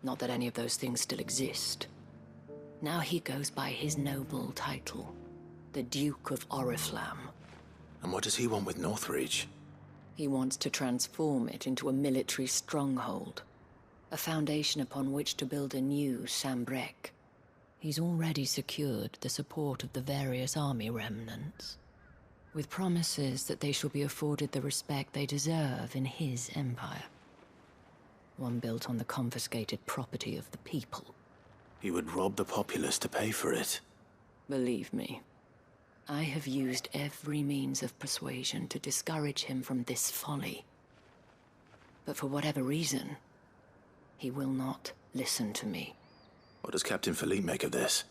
Not that any of those things still exist. Now he goes by his noble title, the Duke of Oriflamme. And what does he want with Northreach? He wants to transform it into a military stronghold, a foundation upon which to build a new Sambrec. He's already secured the support of the various army remnants, with promises that they shall be afforded the respect they deserve in his empire. One built on the confiscated property of the people. He would rob the populace to pay for it. Believe me, I have used every means of persuasion to discourage him from this folly. But for whatever reason, he will not listen to me. What does Captain Philippe make of this?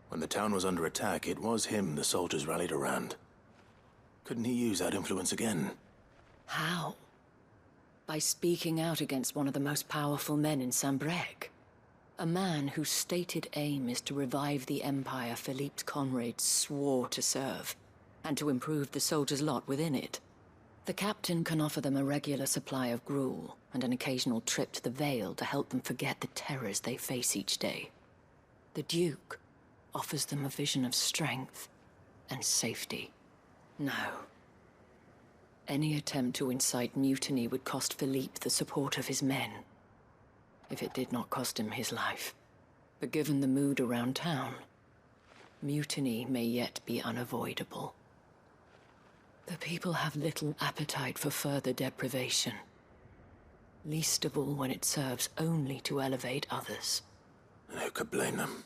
When the town was under attack, it was him the soldiers rallied around. Couldn't he use that influence again? How? By speaking out against one of the most powerful men in Sambrec. A man whose stated aim is to revive the empire Philippe's comrades swore to serve, and to improve the soldiers' lot within it. The captain can offer them a regular supply of gruel, and an occasional trip to the Vale to help them forget the terrors they face each day. The Duke offers them a vision of strength and safety. No. Any attempt to incite mutiny would cost Philippe the support of his men, if it did not cost him his life. But given the mood around town, mutiny may yet be unavoidable. The people have little appetite for further deprivation, least of all when it serves only to elevate others. And who could blame them?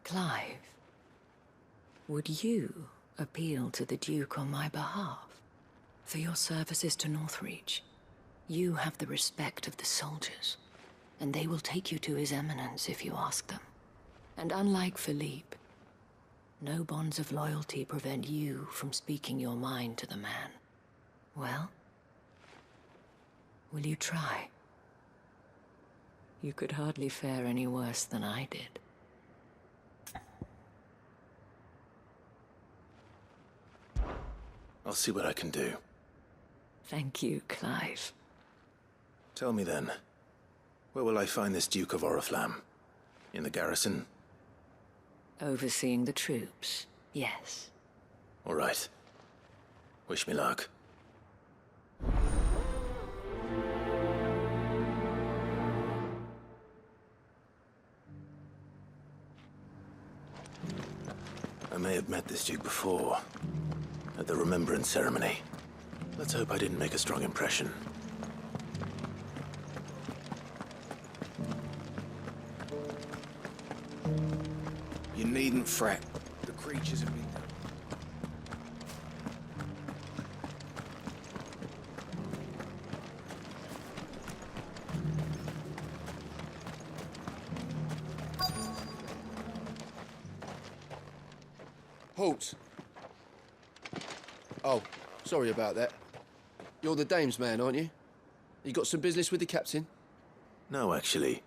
Clive, would you appeal to the Duke on my behalf? For your services to Northreach, you have the respect of the soldiers, and they will take you to His Eminence if you ask them. And unlike Philippe, no bonds of loyalty prevent you from speaking your mind to the man. Well, will you try? You could hardly fare any worse than I did. I'll see what I can do. Thank you, Clive. Tell me then, where will I find this Duke of Oriflamme? In the garrison? Overseeing the troops, yes. All right. Wish me luck. I may have met this Duke before, at the Remembrance Ceremony. Let's hope I didn't make a strong impression. You needn't fret. The creatures have been... Halt! Oh, sorry about that. You're the dame's man, aren't you? You got some business with the captain? No, actually.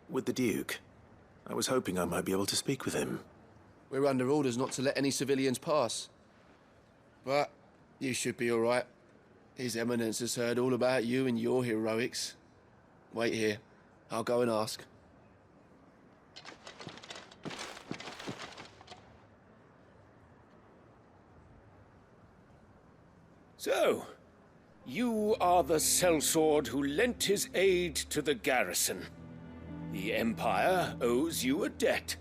With the Duke. I was hoping I might be able to speak with him. We're under orders not to let any civilians pass. But you should be all right. His Eminence has heard all about you and your heroics. Wait here. I'll go and ask. So, you are the sellsword who lent his aid to the garrison. The Empire owes you a debt,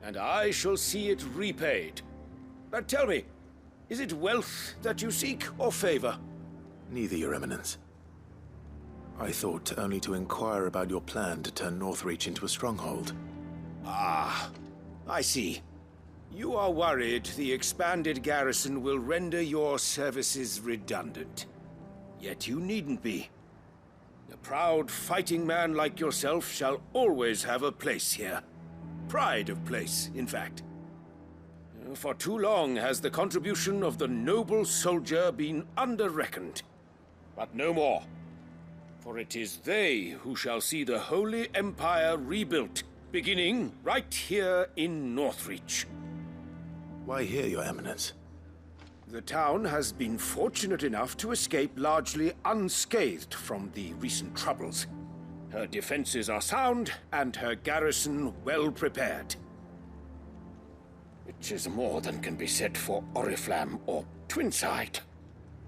and I shall see it repaid. But tell me, is it wealth that you seek, or favor? Neither, Your Eminence. I thought only to inquire about your plan to turn Northreach into a stronghold. Ah, I see. You are worried the expanded garrison will render your services redundant. Yet you needn't be. A proud fighting man like yourself shall always have a place here. Pride of place, in fact. For too long has the contribution of the noble soldier been under-reckoned. But no more. For it is they who shall see the Holy Empire rebuilt, beginning right here in Northreach. Why here, Your Eminence? The town has been fortunate enough to escape largely unscathed from the recent troubles. Her defenses are sound, and her garrison well prepared. Which is more than can be said for Oriflamme or Twinside.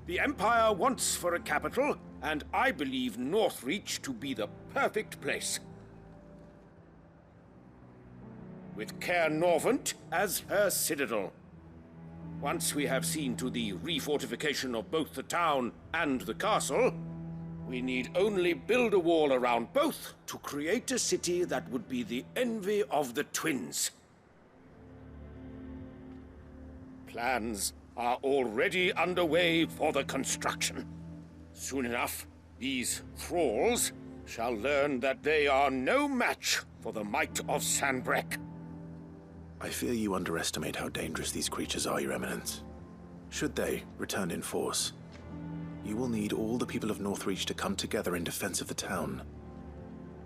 The Empire wants for a capital, and I believe Northreach to be the perfect place. With Caer Norvent as her citadel. Once we have seen to the refortification of both the town and the castle, we need only build a wall around both to create a city that would be the envy of the twins. Plans are already underway for the construction. Soon enough, these thralls shall learn that they are no match for the might of Sanbreque. I fear you underestimate how dangerous these creatures are, Your Eminence. Should they return in force, you will need all the people of Northreach to come together in defense of the town.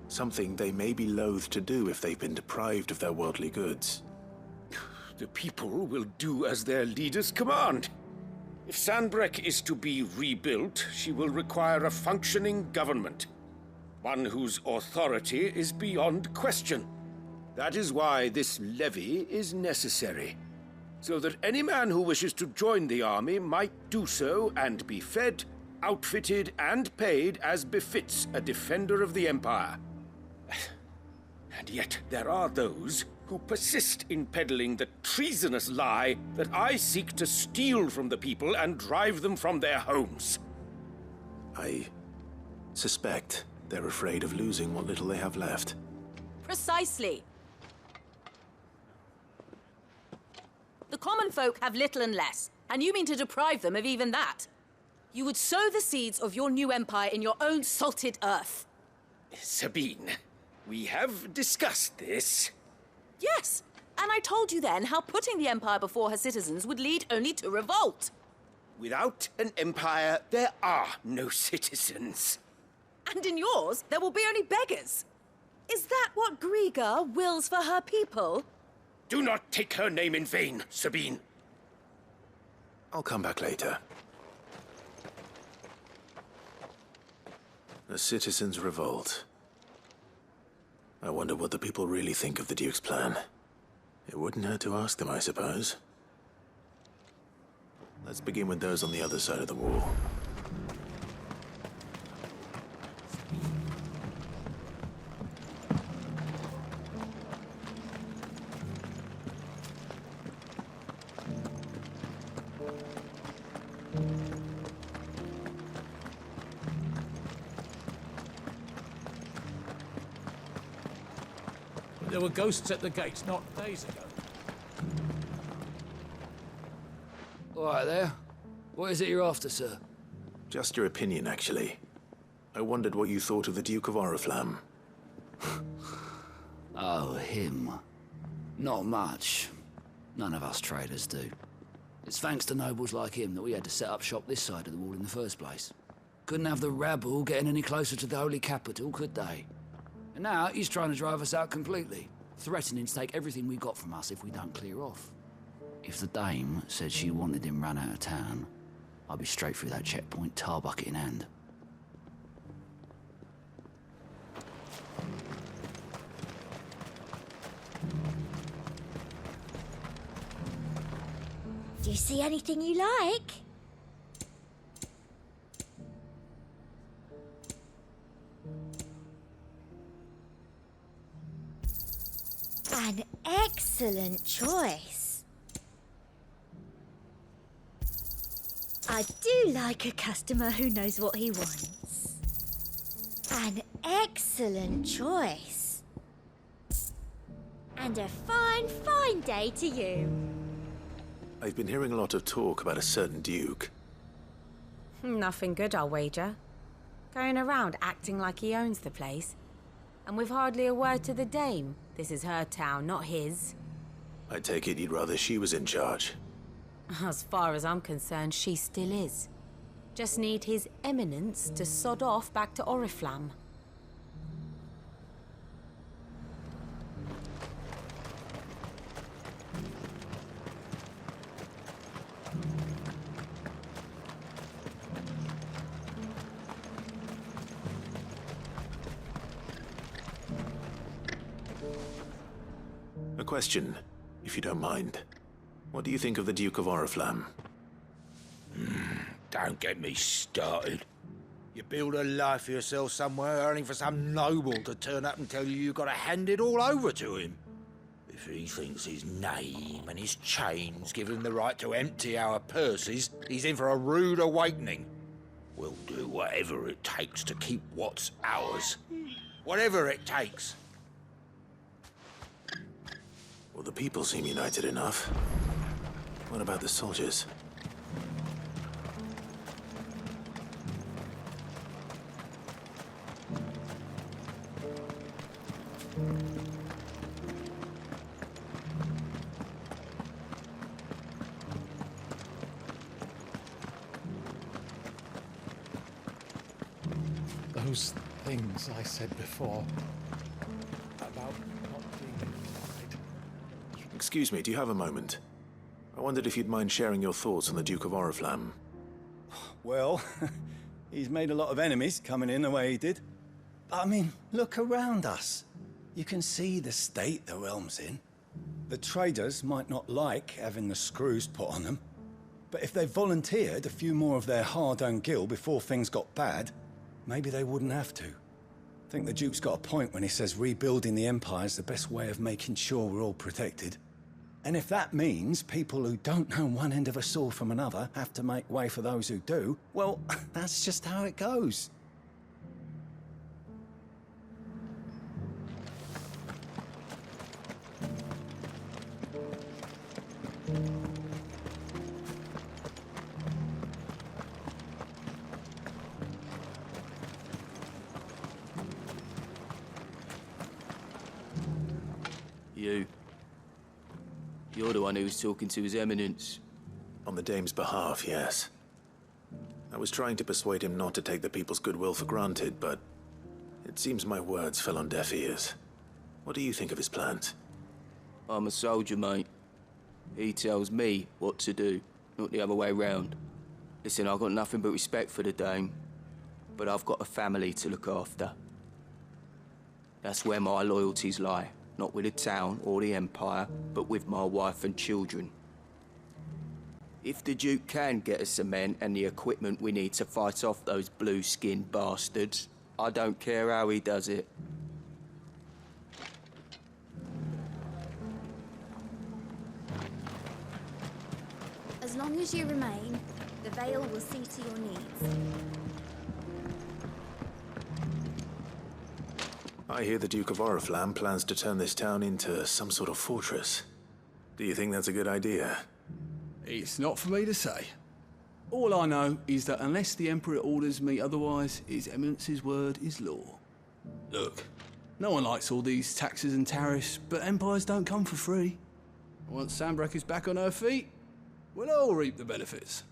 Something they may be loath to do if they've been deprived of their worldly goods. The people will do as their leaders command. If Sanbreque is to be rebuilt, she will require a functioning government. One whose authority is beyond question. That is why this levy is necessary. So that any man who wishes to join the army might do so and be fed, outfitted, and paid as befits a defender of the Empire. And yet there are those who persist in peddling the treasonous lie that I seek to steal from the people and drive them from their homes. I suspect they're afraid of losing what little they have left. Precisely. The common folk have little and less, and you mean to deprive them of even that. You would sow the seeds of your new empire in your own salted earth. Sabine, we have discussed this. Yes, and I told you then how putting the empire before her citizens would lead only to revolt. Without an empire, there are no citizens. And in yours, there will be only beggars. Is that what Griga wills for her people? Do not take her name in vain, Sabine. I'll come back later. A citizens' revolt. I wonder what the people really think of the Duke's plan. It wouldn't hurt to ask them, I suppose. Let's begin with those on the other side of the wall. There were ghosts at the gates not days ago. All right there. What is it you're after, sir? Just your opinion, actually. I wondered what you thought of the Duke of Oriflamme. Oh, him. Not much. None of us traders do. It's thanks to nobles like him that we had to set up shop this side of the wall in the first place. Couldn't have the rabble getting any closer to the holy capital, could they? And now he's trying to drive us out completely, threatening to take everything we got from us if we don't clear off. If the dame said she wanted him run out of town, I'd be straight through that checkpoint, tar bucket in hand. Do you see anything you like? An excellent choice. I do like a customer who knows what he wants. An excellent choice. And a fine, fine day to you. I've been hearing a lot of talk about a certain duke. Nothing good, I'll wager. Going around acting like he owns the place. And with hardly a word to the dame. This is her town, not his. I take it you'd rather she was in charge. As far as I'm concerned, she still is. Just need his eminence to sod off back to Oriflamme. A question, if you don't mind. What do you think of the Duke of Oriflamme? Don't get me started. You build a life for yourself somewhere, earning for some noble to turn up and tell you you've got to hand it all over to him. If he thinks his name and his chains give him the right to empty our purses, he's in for a rude awakening. We'll do whatever it takes to keep what's ours. Whatever it takes. Well, the people seem united enough. What about the soldiers? Those things I said before about not being able to fight. Excuse me, do you have a moment? I wondered if you'd mind sharing your thoughts on the Duke of Oriflamme. Well, he's made a lot of enemies coming in the way he did. But I mean, look around us. You can see the state the realm's in. The traders might not like having the screws put on them, but if they volunteered a few more of their hard-earned gil before things got bad, maybe they wouldn't have to. I think the Duke's got a point when he says rebuilding the Empire's the best way of making sure we're all protected. And if that means people who don't know one end of a sword from another have to make way for those who do, well, that's just how it goes. You're the one who was talking to His Eminence. On the Dame's behalf, yes. I was trying to persuade him not to take the people's goodwill for granted, but it seems my words fell on deaf ears. What do you think of his plans? I'm a soldier, mate. He tells me what to do, not the other way round. Listen, I've got nothing but respect for the Dame, but I've got a family to look after. That's where my loyalties lie. Not with the town or the Empire, but with my wife and children. If the Duke can get us the men and the equipment we need to fight off those blue-skinned bastards, I don't care how he does it. As long as you remain, the Veil will see to your needs. I hear the Duke of Oriflamme plans to turn this town into some sort of fortress. Do you think that's a good idea? It's not for me to say. All I know is that unless the Emperor orders me otherwise, His Eminence's word is law. Look, no one likes all these taxes and tariffs, but empires don't come for free. Once Sanbreque is back on her feet, we'll all reap the benefits.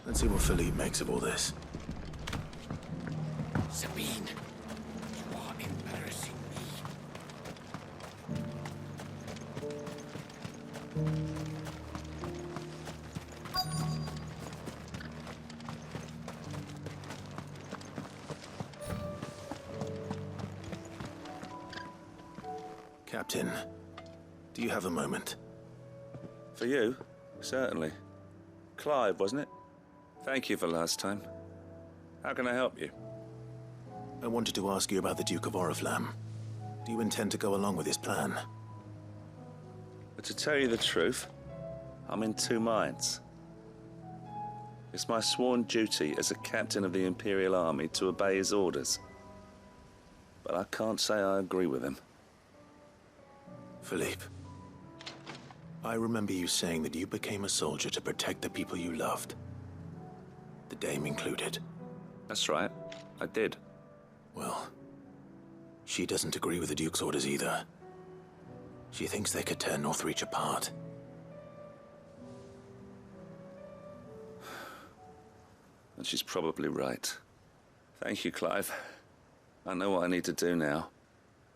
Let's see what Philippe makes of all this. Sabine, you are embarrassing Captain, do you have a moment? For you? Certainly. Clive, wasn't it? Thank you for last time. How can I help you? I wanted to ask you about the Duke of Oriflamme. Do you intend to go along with his plan? But to tell you the truth, I'm in two minds. It's my sworn duty as a captain of the Imperial Army to obey his orders. But I can't say I agree with him. Philippe, I remember you saying that you became a soldier to protect the people you loved. The Dame included. That's right, I did. Well, she doesn't agree with the Duke's orders either. She thinks they could tear Northreach apart. And she's probably right. Thank you, Clive. I know what I need to do now.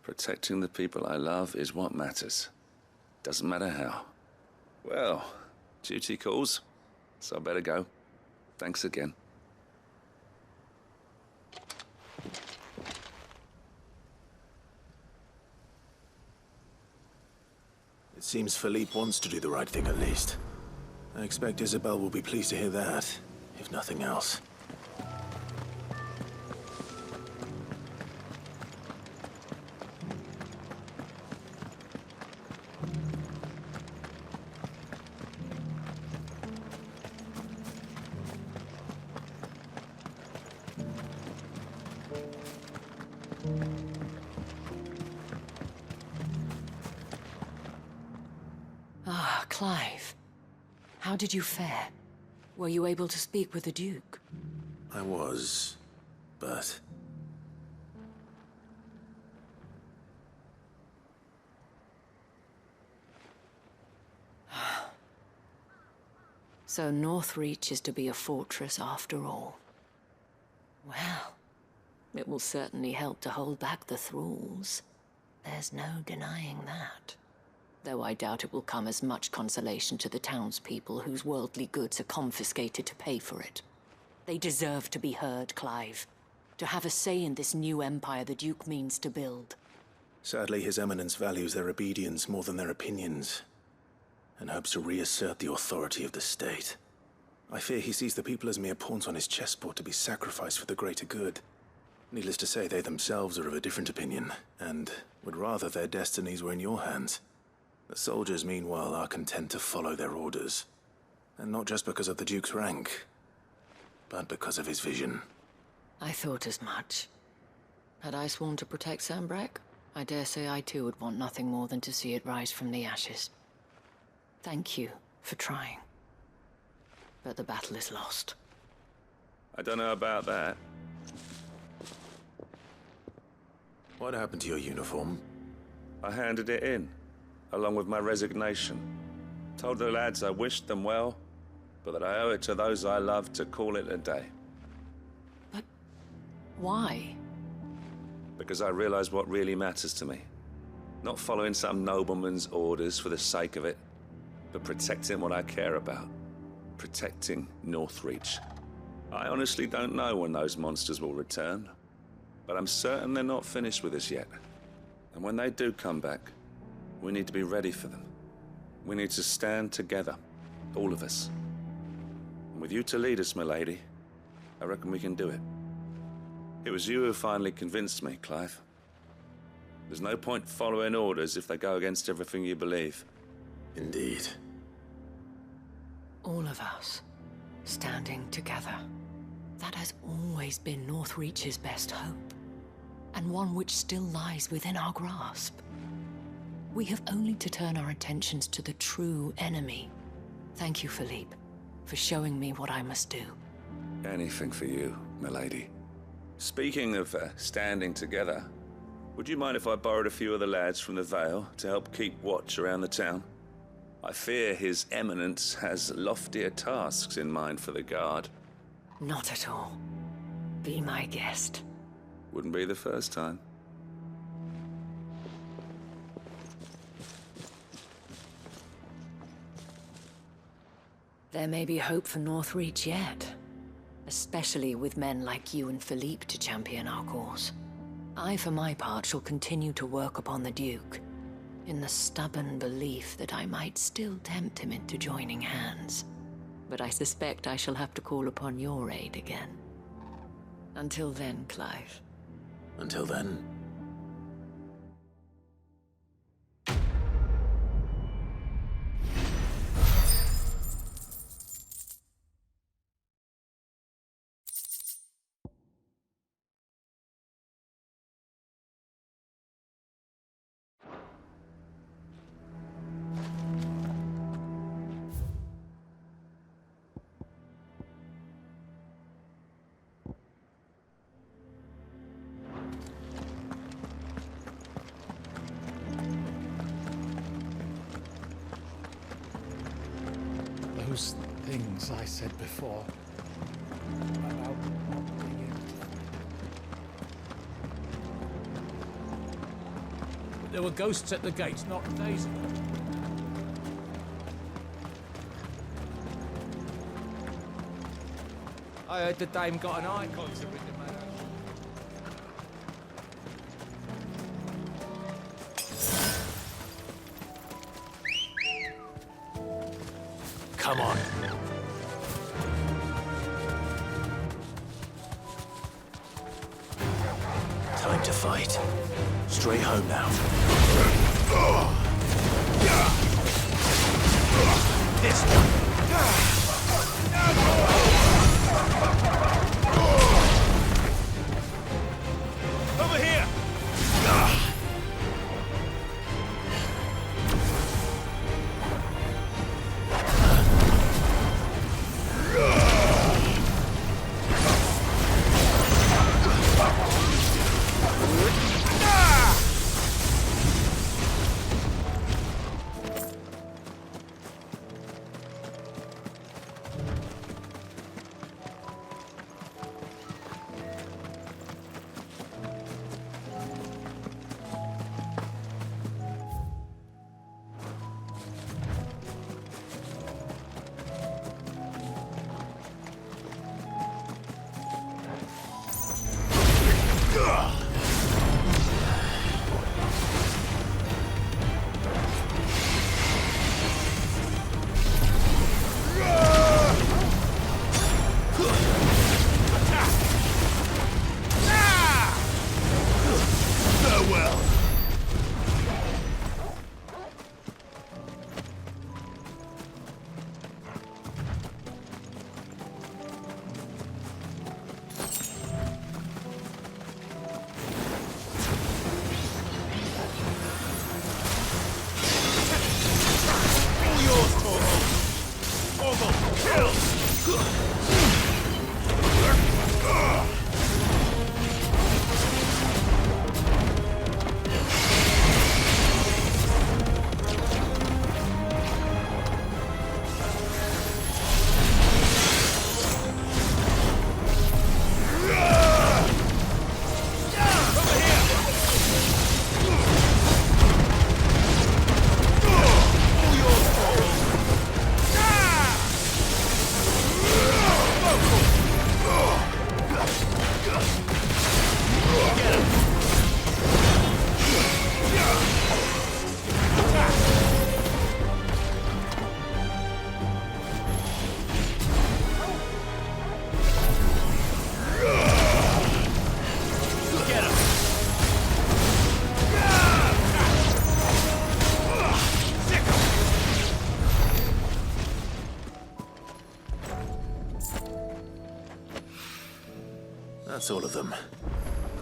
Protecting the people I love is what matters. Doesn't matter how. Well, duty calls, so I better go. Thanks again. It seems Philippe wants to do the right thing at least. I expect Isabel will be pleased to hear that, if nothing else. Ah, Clive. How did you fare? Were you able to speak with the Duke? I was, but... So Northreach is to be a fortress after all. Well, it will certainly help to hold back the thralls. There's no denying that. Though I doubt it will come as much consolation to the townspeople whose worldly goods are confiscated to pay for it. They deserve to be heard, Clive. To have a say in this new empire the Duke means to build. Sadly, His Eminence values their obedience more than their opinions, and hopes to reassert the authority of the state. I fear he sees the people as mere pawns on his chessboard to be sacrificed for the greater good. Needless to say, they themselves are of a different opinion, and would rather their destinies were in your hands. The soldiers, meanwhile, are content to follow their orders. And not just because of the Duke's rank, but because of his vision. I thought as much. Had I sworn to protect Sanbreque, I dare say I too would want nothing more than to see it rise from the ashes. Thank you for trying. But the battle is lost. I don't know about that. What happened to your uniform? I handed it in, along with my resignation. Told the lads I wished them well, but that I owe it to those I love to call it a day. But why? Because I realized what really matters to me. Not following some nobleman's orders for the sake of it, but protecting what I care about. Protecting Northreach. I honestly don't know when those monsters will return, but I'm certain they're not finished with us yet. And when they do come back, we need to be ready for them. We need to stand together, all of us. And with you to lead us, milady, I reckon we can do it. It was you who finally convinced me, Clive. There's no point following orders if they go against everything you believe. Indeed. All of us, standing together. That has always been Northreach's best hope, and one which still lies within our grasp. We have only to turn our attentions to the true enemy. Thank you, Philippe, for showing me what I must do. Anything for you, milady. Speaking of standing together, would you mind if I borrowed a few of the lads from the Vale to help keep watch around the town? I fear His Eminence has loftier tasks in mind for the guard. Not at all. Be my guest. Wouldn't be the first time. There may be hope for Northreach yet. Especially with men like you and Philippe to champion our cause. I, for my part, shall continue to work upon the Duke, in the stubborn belief that I might still tempt him into joining hands. But I suspect I shall have to call upon your aid again. Until then, Clive. Until then... those things I said before about not being able to fight. But there were ghosts at the gates not days ago. I heard the dame got an Eikons written man. Come on. Time to fight. Straight home now. This one. Over here! That's all of them.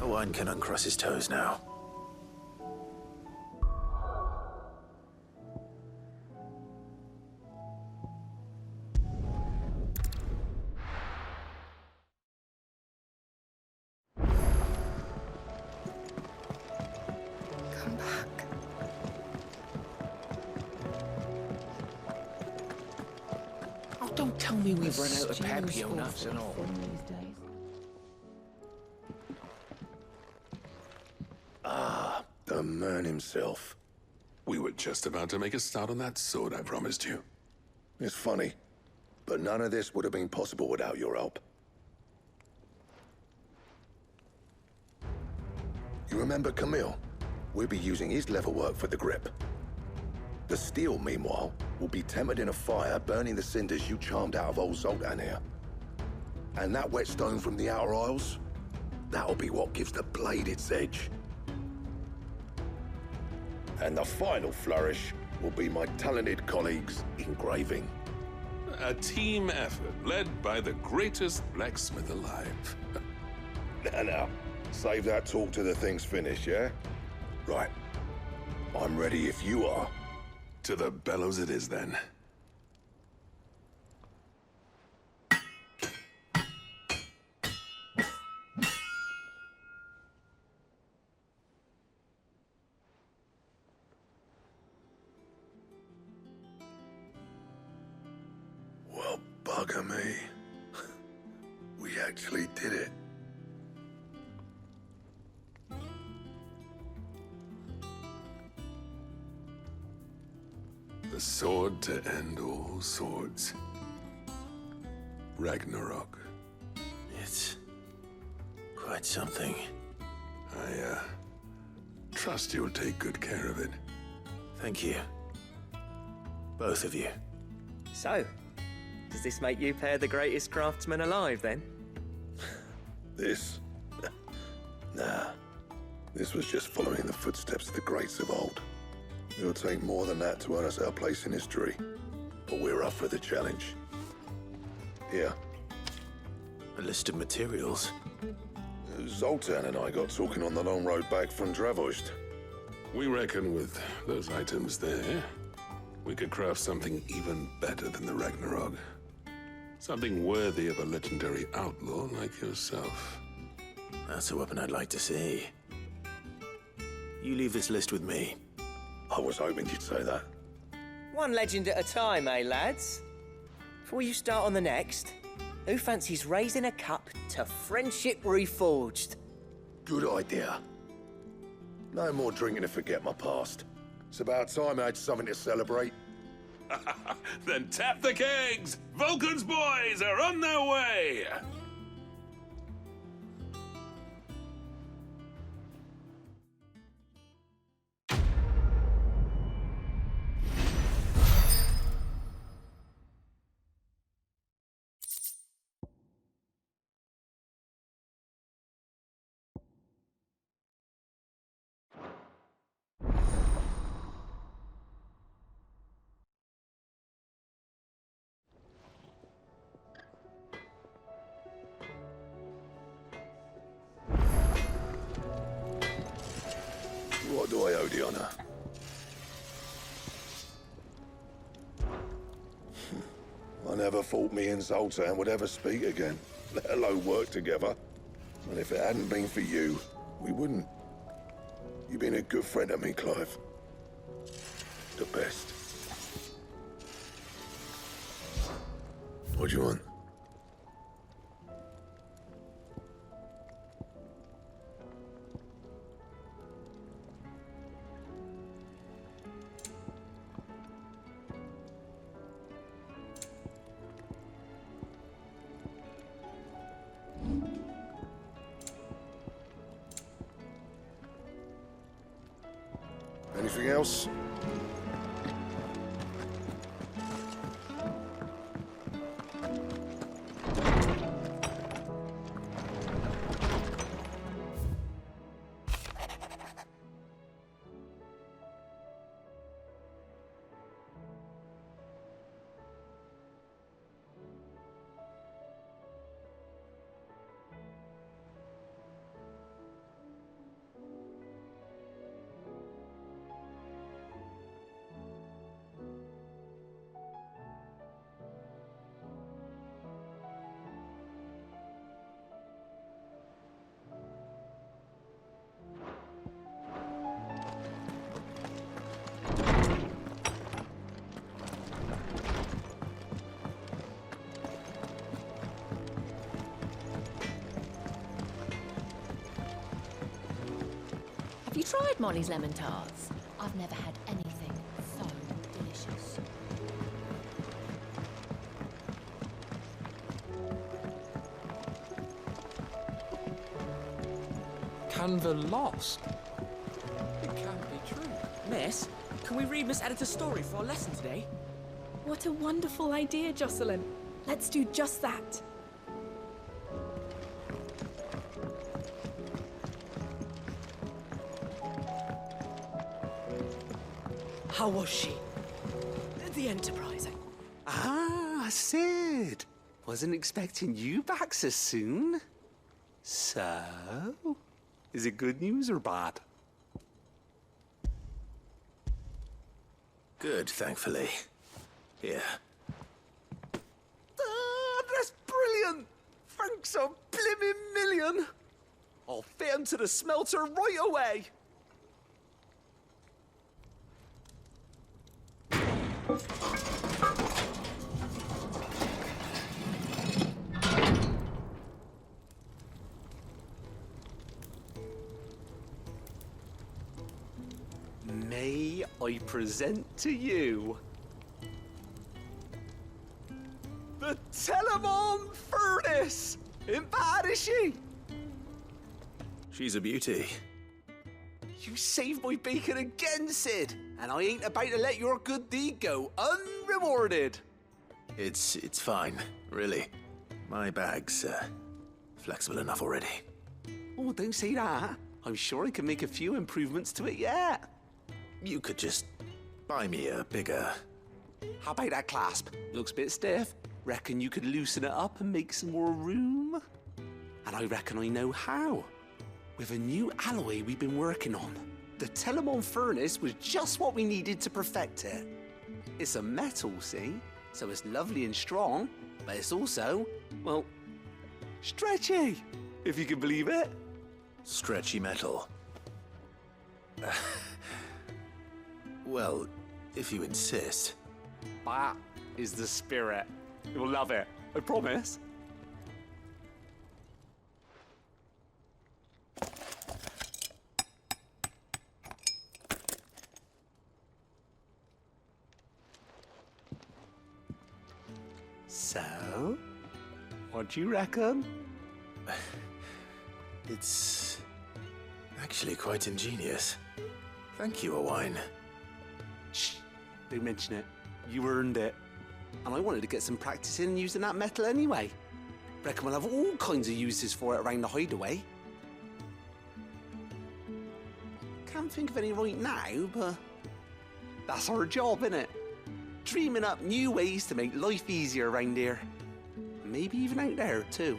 Owain can uncross his toes now. Come back. Oh, don't tell me we've run out of Papio nuts and all. The man himself. We were just about to make a start on that sword I promised you. It's funny, but none of this would have been possible without your help. You remember Camille? We'll be using his leatherwork for the grip. The steel, meanwhile, will be tempered in a fire, burning the cinders you charmed out of old Zoltan here. And that whetstone from the Outer Isles? That'll be what gives the blade its edge. And the final flourish will be my talented colleagues' engraving. A team effort led by the greatest blacksmith alive. Now, save that talk till the thing's finished, yeah? Right. I'm ready if you are. To the bellows it is, then. actually did it. The sword to end all swords. Ragnarok. It's quite something. I trust you'll take good care of it. Thank you. Both of you. So, does this make you pair the greatest craftsman alive, then? This? Nah. This was just following the footsteps of the greats of old. It'll take more than that to earn us our place in history. But we're up for the challenge. Here. A list of materials. Zoltan and I got talking on the long road back from Dravozd. We reckon with those items there, we could craft something even better than the Ragnarok. Something worthy of a legendary outlaw like yourself. That's a weapon I'd like to see. You leave this list with me. I was hoping you'd say that. One legend at a time, eh, lads? Before you start on the next, who fancies raising a cup to friendship reforged? Good idea. No more drinking to forget my past. It's about time I had something to celebrate. Then tap the kegs! Vulcan's boys are on their way! What do I owe the honor? I never thought me and Zoltan would ever speak again, let alone work together. And if it hadn't been for you, we wouldn't. You've been a good friend to me, Clive. The best. What do you want? Anything else? Have you tried Molly's lemon tarts? I've never had anything so delicious. Canva lost? It can't be true. Miss, can we read Miss Editor's story for our lesson today? What a wonderful idea, Jocelyn. Let's do just that. How was she? The Enterprise. Ah, Sid. Wasn't expecting you back so soon. So, is it good news or bad? Good, thankfully. Here. Ah, that's brilliant. Thanks a blimmin' million. I'll fit 'em to the smelter right away. May I present to you the Telemon Furnace? Ain't bad, is she? She's a beauty. You saved my bacon again, Sid, and I ain't about to let your good deed go unrewarded. It's fine, really. My bag's flexible enough already. Oh, don't say that. I'm sure I can make a few improvements to it yet. You could just buy me a bigger... How about that clasp? Looks a bit stiff. Reckon you could loosen it up and make some more room? And I reckon I know how. With a new alloy we've been working on. The Telemon Furnace was just what we needed to perfect it. It's a metal, see? So it's lovely and strong, but it's also, well, stretchy, if you can believe it. Stretchy metal. Well, if you insist. That is the spirit. You'll love it, I promise. So, what do you reckon? It's actually quite ingenious. Thank you, Owain. Shh, don't mention it. You earned it. And I wanted to get some practice in using that metal anyway. Reckon we'll have all kinds of uses for it around the hideaway. Can't think of any right now, but that's our job, innit? Dreaming up new ways to make life easier around here. Maybe even out there, too.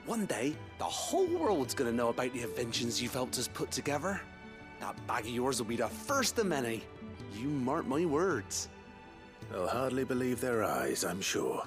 One day, the whole world's gonna know about the inventions you've helped us put together. That bag of yours will be the first of many. You mark my words. They'll hardly believe their eyes, I'm sure.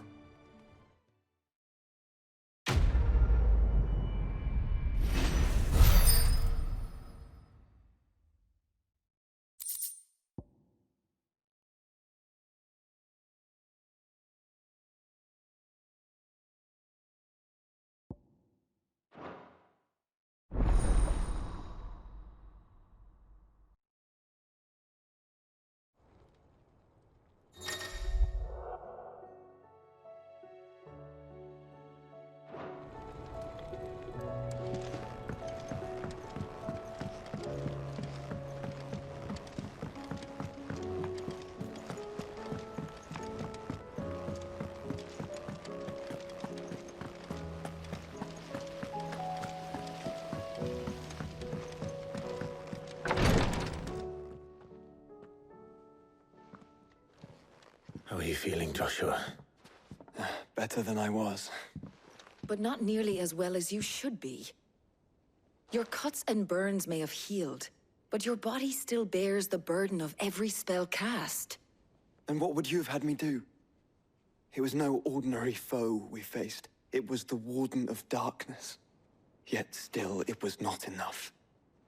How are you feeling, Joshua? Better than I was. But not nearly as well as you should be. Your cuts and burns may have healed, but your body still bears the burden of every spell cast. And what would you have had me do? It was no ordinary foe we faced. It was the Warden of Darkness. Yet still, it was not enough.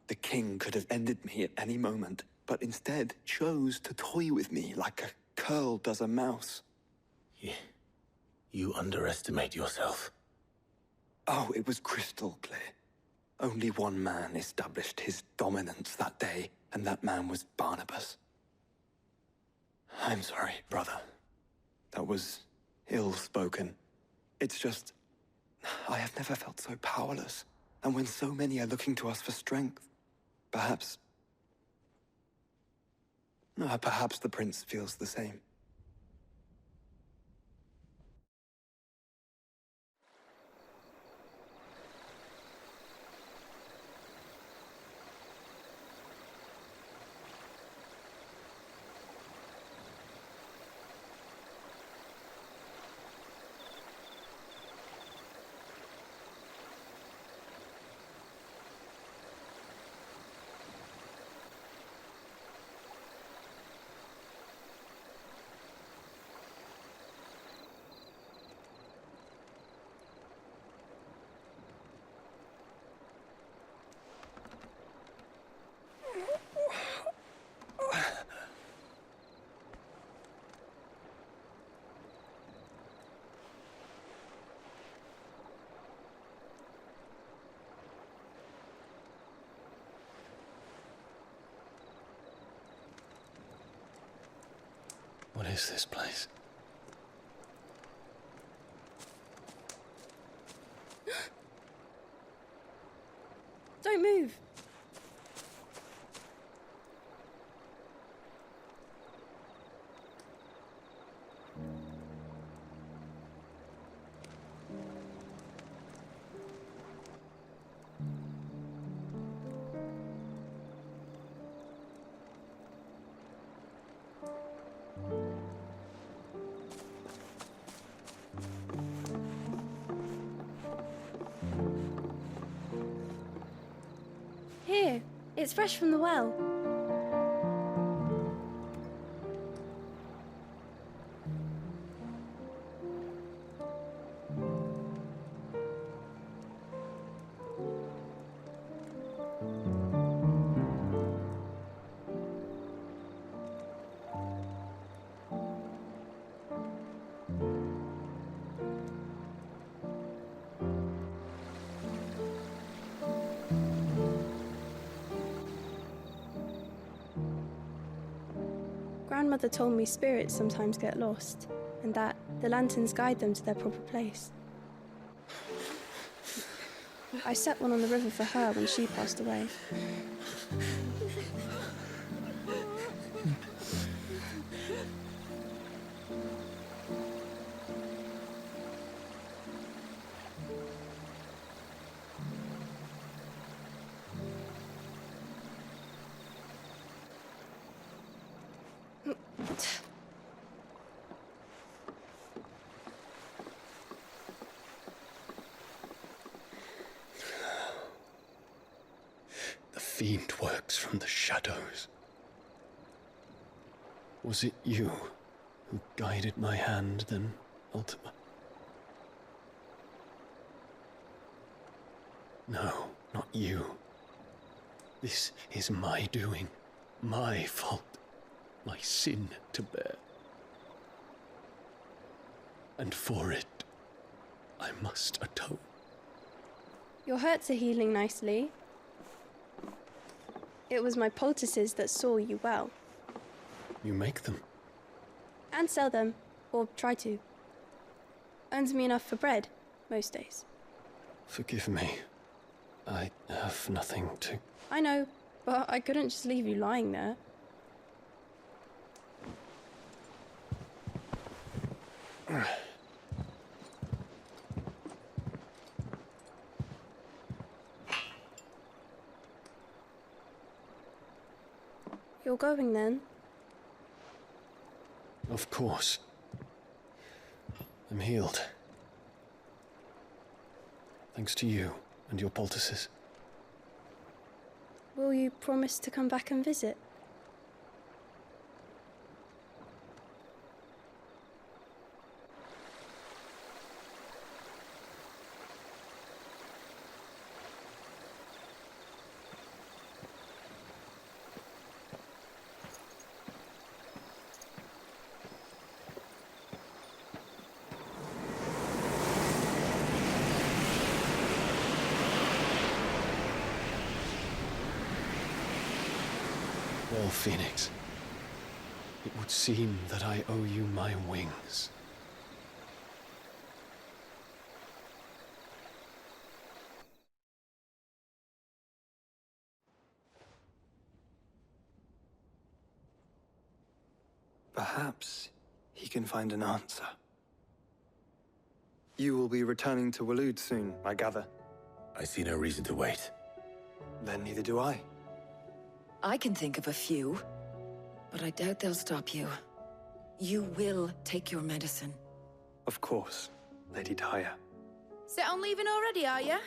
The king could have ended me at any moment, but instead chose to toy with me like a curl does a mouse. You underestimate yourself. Oh, it was crystal clear. Only one man established his dominance that day, and that man was Barnabas. I'm sorry, brother. That was ill-spoken. It's just, I have never felt so powerless. And when so many are looking to us for strength, perhaps the prince feels the same. What is this place? Don't move. Here, it's fresh from the well. Grandmother told me spirits sometimes get lost, and that the lanterns guide them to their proper place. I set one on the river for her when she passed away. The fiend works from the shadows. Was it you who guided my hand, then ultimately? No, not you. This is my doing, my fault, my sin to bear. And for it, I must atone. Your hurts are healing nicely. It was my poultices that saw you well. You make them? And sell them, or try to. Earns me enough for bread, most days. Forgive me. I have nothing to... I know, but I couldn't just leave you lying there. You're going then? Of course. I'm healed. Thanks to you and your poultices. Will you promise to come back and visit? Well, Phoenix, it would seem that I owe you my wings. Perhaps he can find an answer. You will be returning to Waloed soon, I gather. I see no reason to wait. Then neither do I. I can think of a few, but I doubt they'll stop you. You will take your medicine. Of course, Lady Daya. Set on leaving already, are you?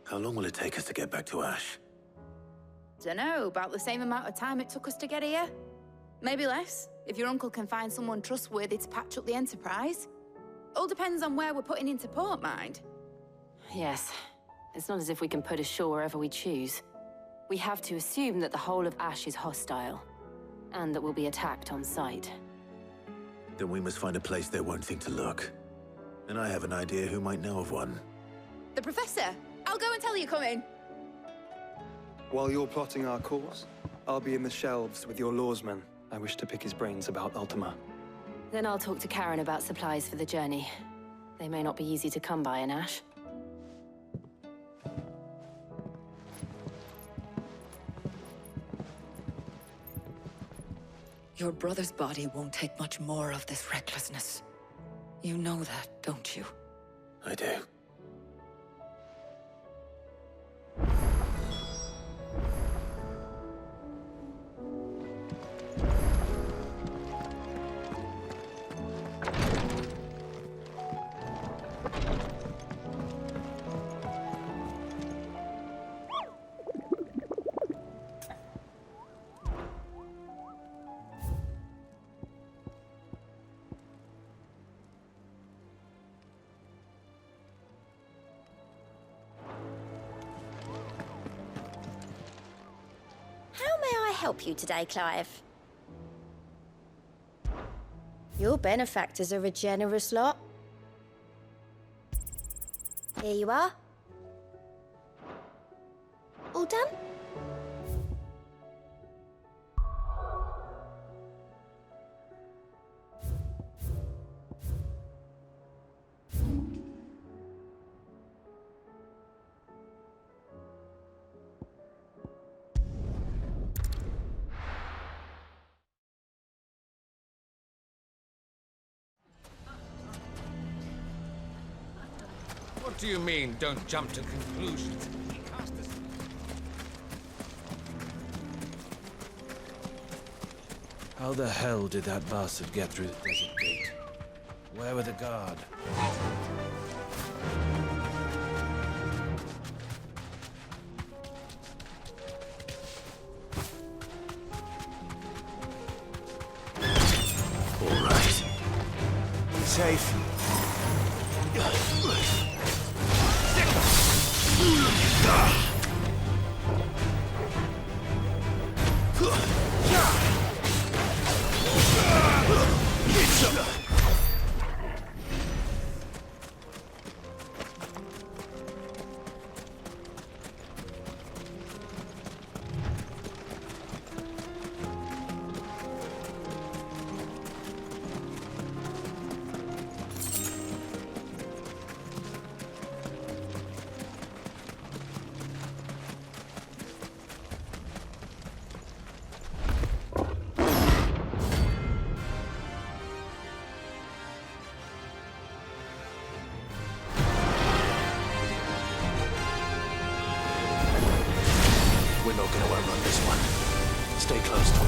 How long will it take us to get back to Ash? Dunno, about the same amount of time it took us to get here. Maybe less, if your uncle can find someone trustworthy to patch up the Enterprise. All depends on where we're putting into port, mind. Yes. It's not as if we can put ashore wherever we choose. We have to assume that the whole of Ash is hostile, and that we'll be attacked on sight. Then we must find a place they won't think to look. And I have an idea who might know of one. The Professor! I'll go and tell you come in. While you're plotting our course, I'll be in the shelves with your lawsmen I wish to pick his brains about Ultima. Then I'll talk to Karen about supplies for the journey. They may not be easy to come by in Ash. Your brother's body won't take much more of this recklessness. You know that, don't you? I do. How may I help you today, Clive? Your benefactors are a generous lot. Here you are. All done? What do you mean, don't jump to conclusions? How the hell did that bastard get through the desert gate? Where were the guard? All right. Safe. We're not going to outrun this one. Stay close, Tom.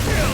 Kill!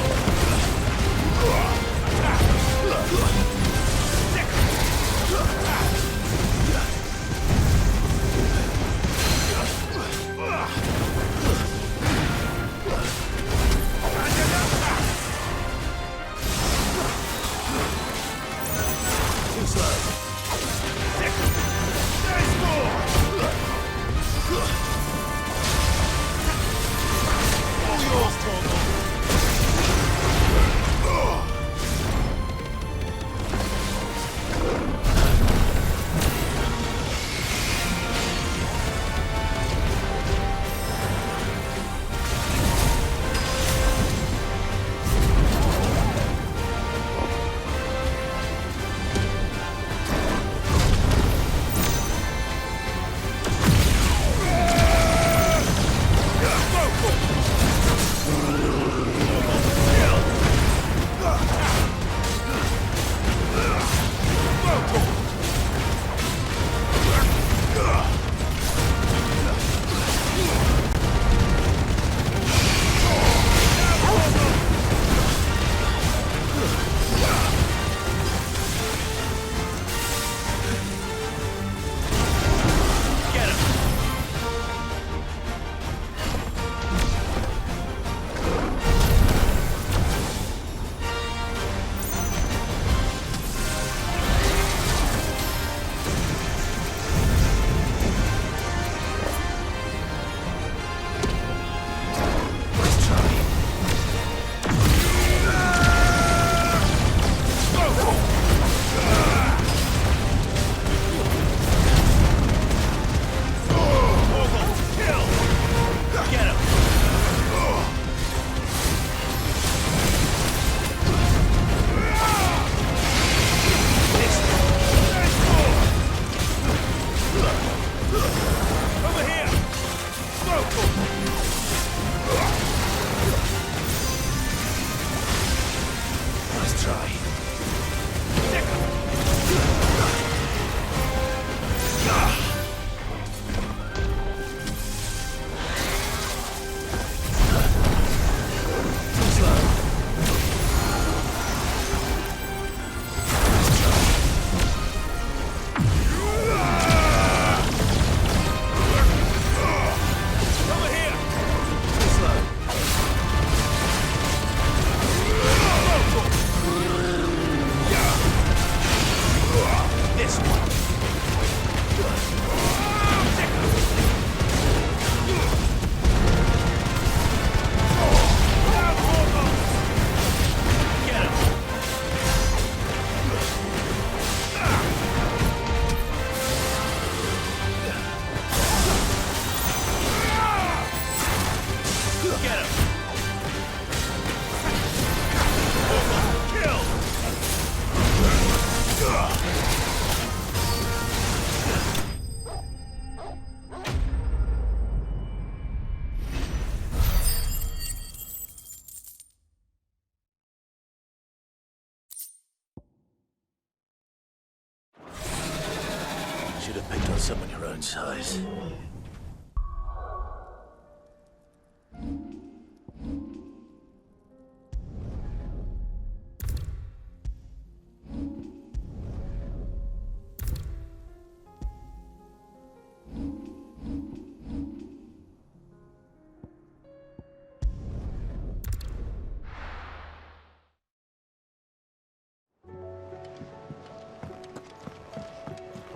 own size.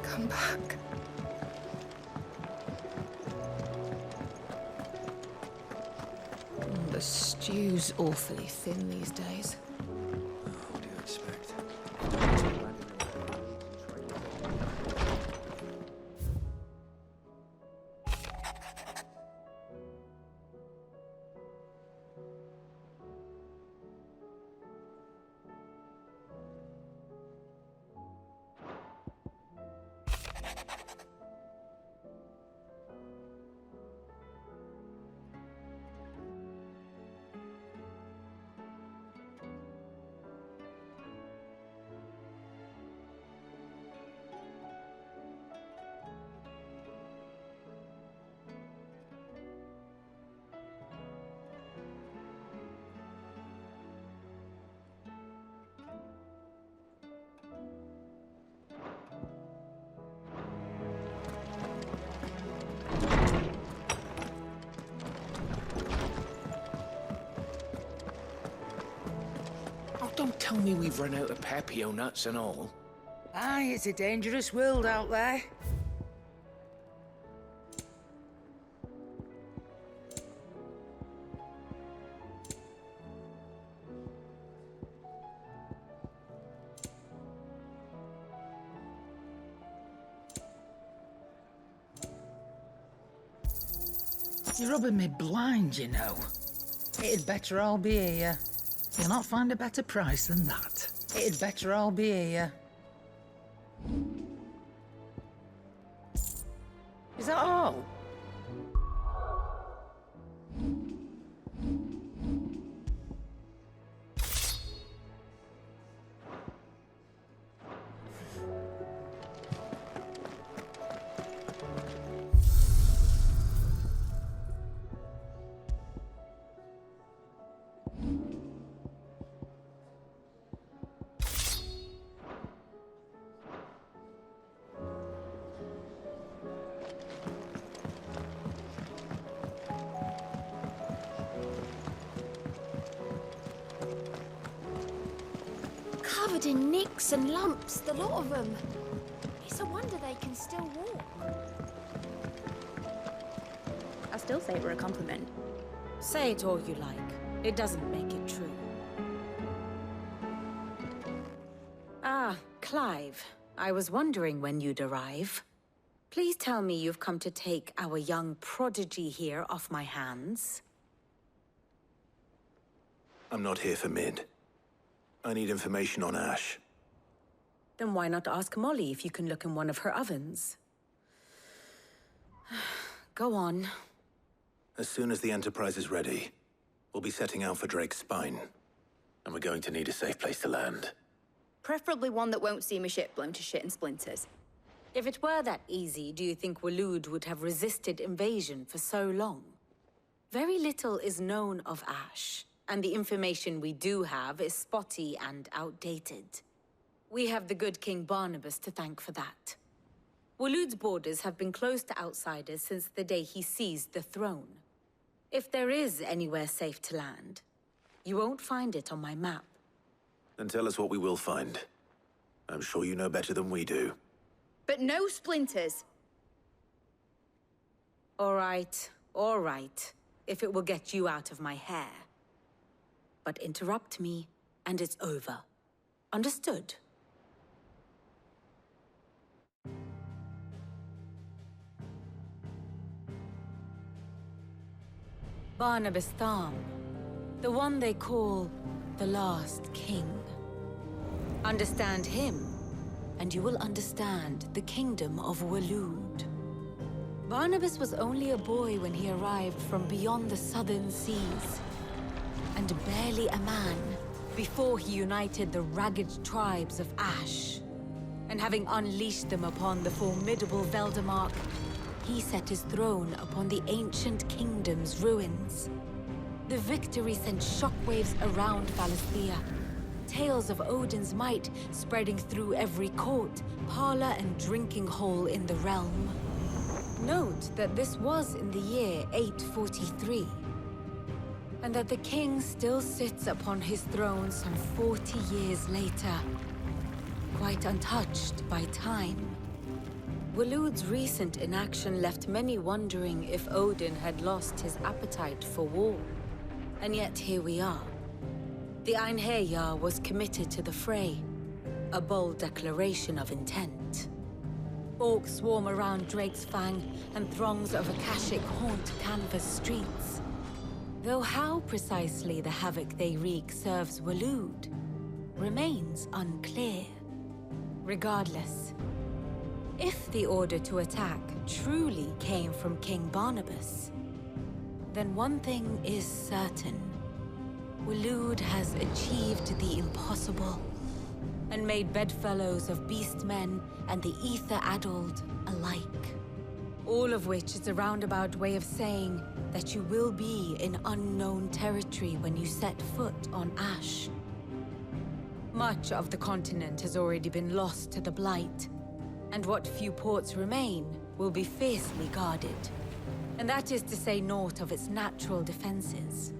Come back. The stew's awfully thin these days. What do you expect? Don't tell me we've run out of Papio nuts and all. Aye, it's a dangerous world out there. You're rubbing me blind, you know. It'd better all be here. You'll not find a better price than that. It'd better all be here. Is that all? Covered in nicks and lumps, the lot of them. It's a wonder they can still walk. I still say it were a compliment. Say it all you like. It doesn't make it true. Ah, Clive. I was wondering when you'd arrive. Please tell me you've come to take our young prodigy here off my hands. I'm not here for Mid. I need information on Ash. Then why not ask Molly if you can look in one of her ovens? Go on. As soon as the Enterprise is ready, we'll be setting out for Drake's Spine. And we're going to need a safe place to land. Preferably one that won't see my ship blown to shit and splinters. If it were that easy, do you think Waloed would have resisted invasion for so long? Very little is known of Ash, and the information we do have is spotty and outdated. We have the good King Barnabas to thank for that. Waloed's borders have been closed to outsiders since the day he seized the throne. If there is anywhere safe to land, you won't find it on my map. Then tell us what we will find. I'm sure you know better than we do. But no splinters. All right, if it will get you out of my hair. But interrupt me, and it's over. Understood? Barnabas Tharm, the one they call the Last King. Understand him, and you will understand the kingdom of Waloed. Barnabas was only a boy when he arrived from beyond the southern seas, and barely a man before he united the ragged tribes of Ash. And having unleashed them upon the formidable Veldamark, he set his throne upon the ancient kingdom's ruins. The victory sent shockwaves around Valisthea. Tales of Odin's might spreading through every court, parlor, and drinking hole in the realm. Note that this was in the year 843, and that the king still sits upon his throne some 40 years later, quite untouched by time. Waloed's recent inaction left many wondering if Odin had lost his appetite for war. And yet here we are. The Einherjar was committed to the fray, a bold declaration of intent. Orcs swarm around Drake's Fang, and throngs of Akashic haunt Canva's streets. Though how precisely the havoc they wreak serves Waloed remains unclear. Regardless, if the order to attack truly came from King Barnabas, then one thing is certain. Waloed has achieved the impossible, and made bedfellows of beastmen and the ether-addled alike. All of which is a roundabout way of saying that you will be in unknown territory when you set foot on Ash. Much of the continent has already been lost to the Blight, and what few ports remain will be fiercely guarded. And that is to say naught of its natural defenses.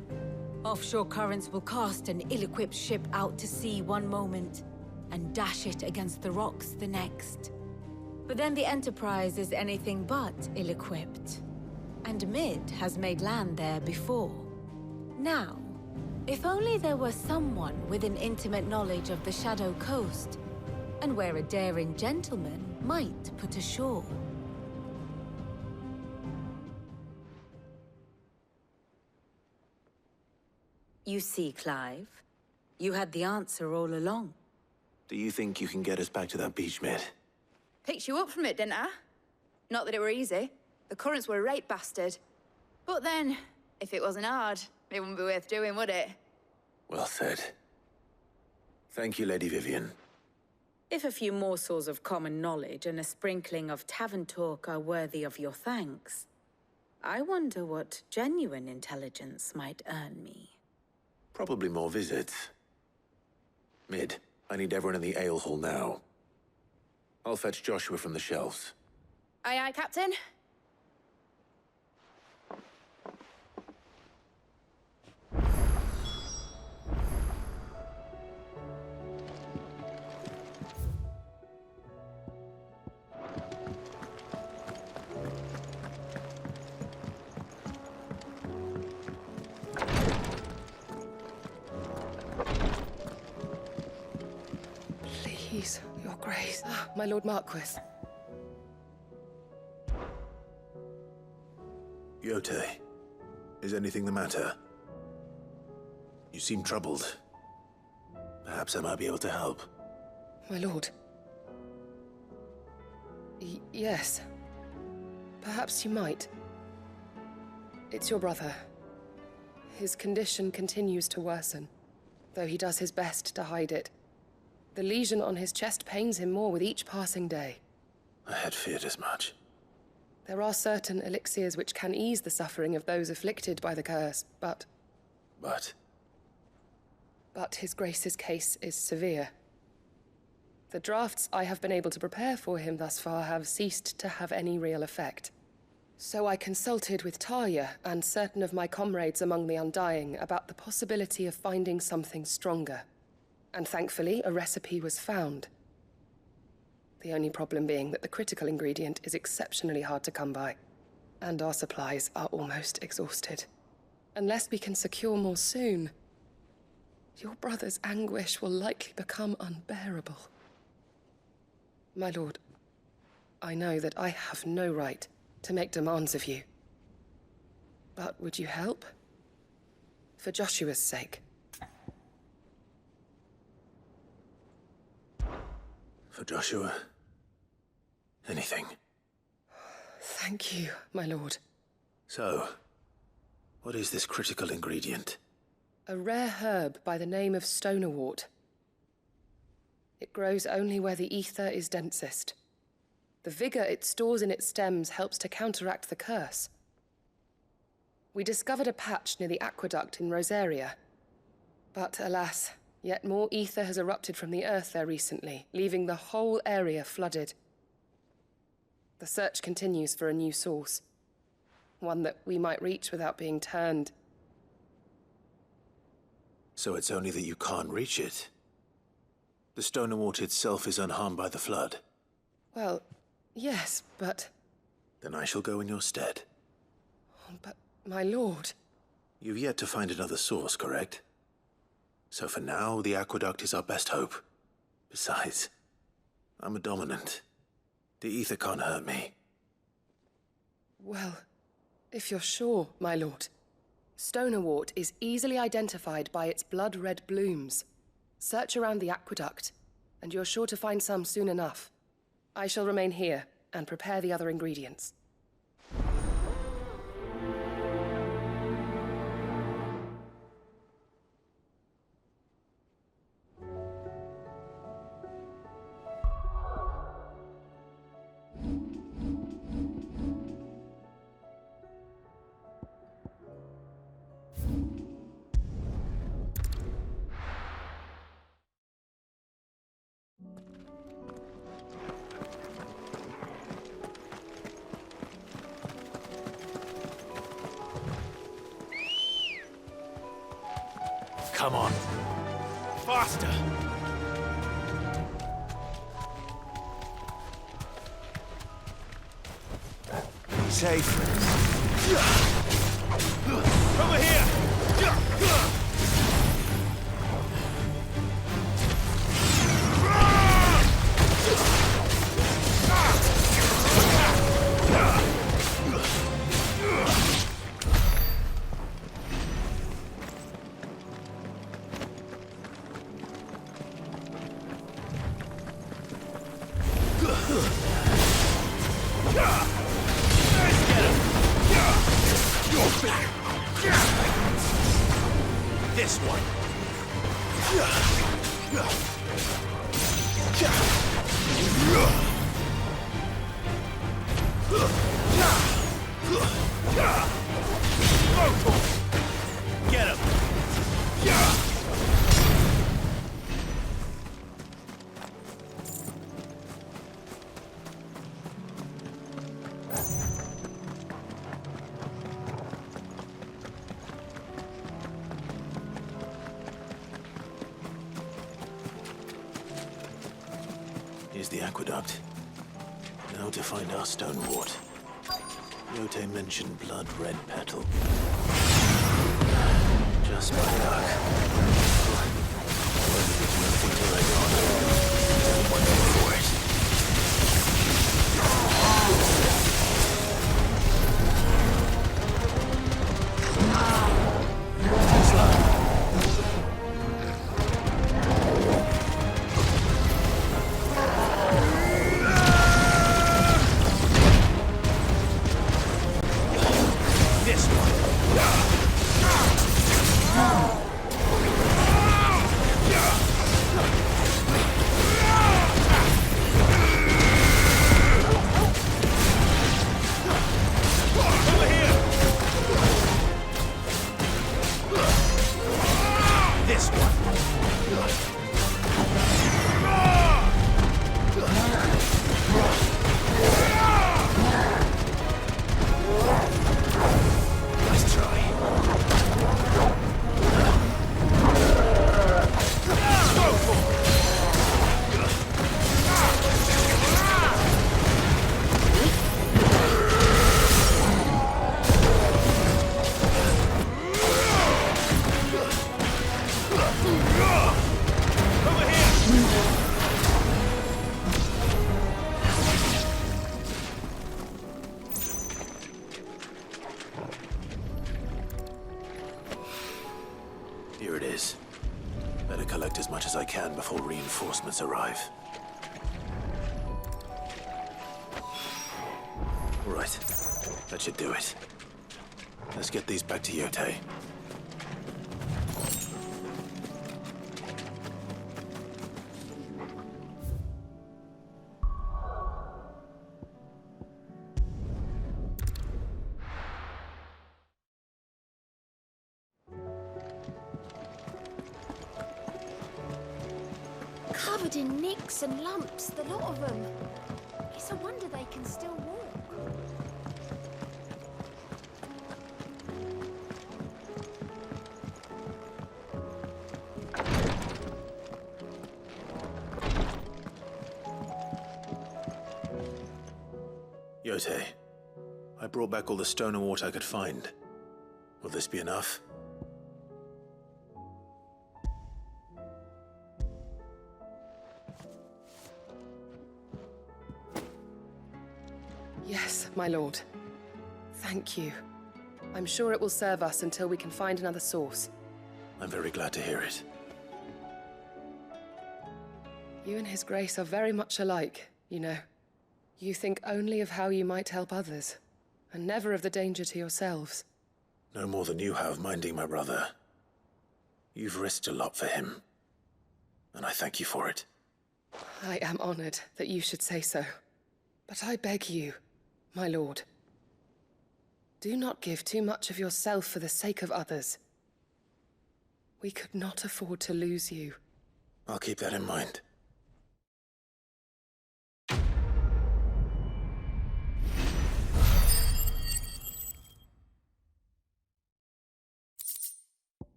Offshore currents will cast an ill-equipped ship out to sea one moment, and dash it against the rocks the next. But then the Enterprise is anything but ill-equipped. And Mid has made land there before. Now, if only there were someone with an intimate knowledge of the Shadow Coast, and where a daring gentleman might put ashore. You see, Clive, you had the answer all along. Do you think you can get us back to that beach, Mid? Picked you up from it, didn't I? Not that it were easy. The currents were a right bastard. But then, if it wasn't hard, it wouldn't be worth doing, would it? Well said. Thank you, Lady Vivian. If a few morsels of common knowledge and a sprinkling of tavern talk are worthy of your thanks, I wonder what genuine intelligence might earn me. Probably more visits. Mid, I need everyone in the ale hall now. I'll fetch Joshua from the shelves. Aye, aye, Captain. Please, Your Grace. My Lord Marquis. Yote, is anything the matter? You seem troubled. Perhaps I might be able to help. My lord. Yes. Perhaps you might. It's your brother. His condition continues to worsen, though he does his best to hide it. The lesion on his chest pains him more with each passing day. I had feared as much. There are certain elixirs which can ease the suffering of those afflicted by the curse, but... But His Grace's case is severe. The drafts I have been able to prepare for him thus far have ceased to have any real effect. So I consulted with Talia and certain of my comrades among the Undying about the possibility of finding something stronger. And thankfully, a recipe was found. The only problem being that the critical ingredient is exceptionally hard to come by, and our supplies are almost exhausted. Unless we can secure more soon, your brother's anguish will likely become unbearable. My lord, I know that I have no right to make demands of you. But would you help? For Joshua's sake. For Joshua, anything. Thank you, my lord. So, what is this critical ingredient? A rare herb by the name of stonerwort. It grows only where the ether is densest. The vigor it stores in its stems helps to counteract the curse. We discovered a patch near the aqueduct in Rosaria. But alas, yet more ether has erupted from the earth there recently, leaving the whole area flooded. The search continues for a new source. One that we might reach without being turned. So it's only that you can't reach it. The Stoner Wart itself is unharmed by the flood. Well, yes, but... Then I shall go in your stead. But, my lord... You've yet to find another source, correct? So for now, the aqueduct is our best hope. Besides, I'm a dominant. The ether can't hurt me. Well, if you're sure, my lord. Stoner Wart is easily identified by its blood-red blooms. Search around the aqueduct, and you're sure to find some soon enough. I shall remain here and prepare the other ingredients. Come on. Faster! Safe. Over here! This one. Get him. Here's the aqueduct. Now to find our Stone Wart. Yote mentioned blood-red petal. Just by luck. Wasn't getting anything to write on. One more for it. Here it is. Better collect as much as I can before reinforcements arrive. Right. That should do it. Let's get these back to Yote. Covered in nicks and lumps, the lot of them. It's a wonder they can still walk. Yote, I brought back all the stone and water I could find. Will this be enough? Yes, my lord. Thank you. I'm sure it will serve us until we can find another source. I'm very glad to hear it. You and His Grace are very much alike, you know. You think only of how you might help others, and never of the danger to yourselves. No more than you have minding my brother. You've risked a lot for him, and I thank you for it. I am honored that you should say so. But I beg you, my lord, do not give too much of yourself for the sake of others. We could not afford to lose you. I'll keep that in mind.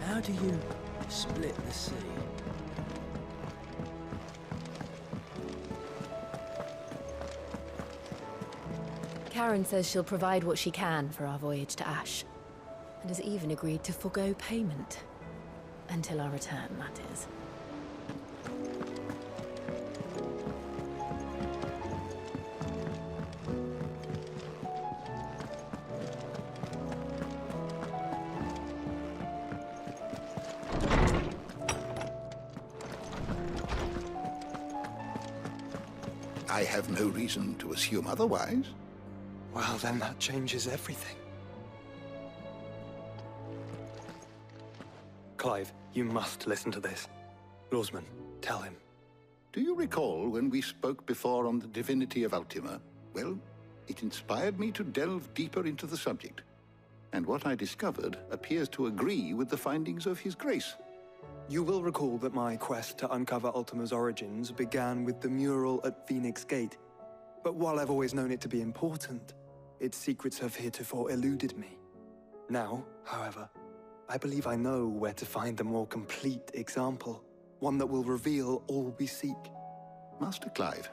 How do you split the sea? Karen says she'll provide what she can for our voyage to Ash, and has even agreed to forgo payment. Until our return, that is. I have no reason to assume otherwise. Well, then that changes everything. Clive, you must listen to this. Lawsman, tell him. Do you recall when we spoke before on the divinity of Ultima? Well, it inspired me to delve deeper into the subject. And what I discovered appears to agree with the findings of His Grace. You will recall that my quest to uncover Ultima's origins began with the mural at Phoenix Gate. But while I've always known it to be important, its secrets have heretofore eluded me. Now, however, I believe I know where to find the more complete example, one that will reveal all we seek. Master Clive,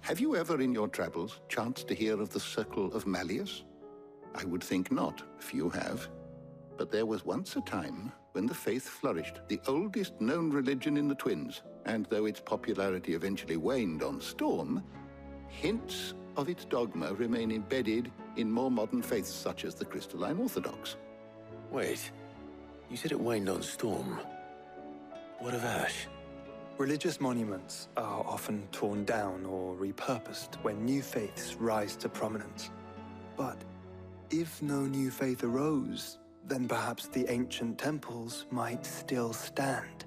have you ever in your travels chanced to hear of the Circle of Malleus? I would think not, few have. But there was once a time when the faith flourished, the oldest known religion in the Twins, and though its popularity eventually waned on Storm, hints of its dogma remain embedded in more modern faiths such as the Crystalline Orthodox. Wait, you said it waned on Storm. What of Ash? Religious monuments are often torn down or repurposed when new faiths rise to prominence. But if no new faith arose, then perhaps the ancient temples might still stand.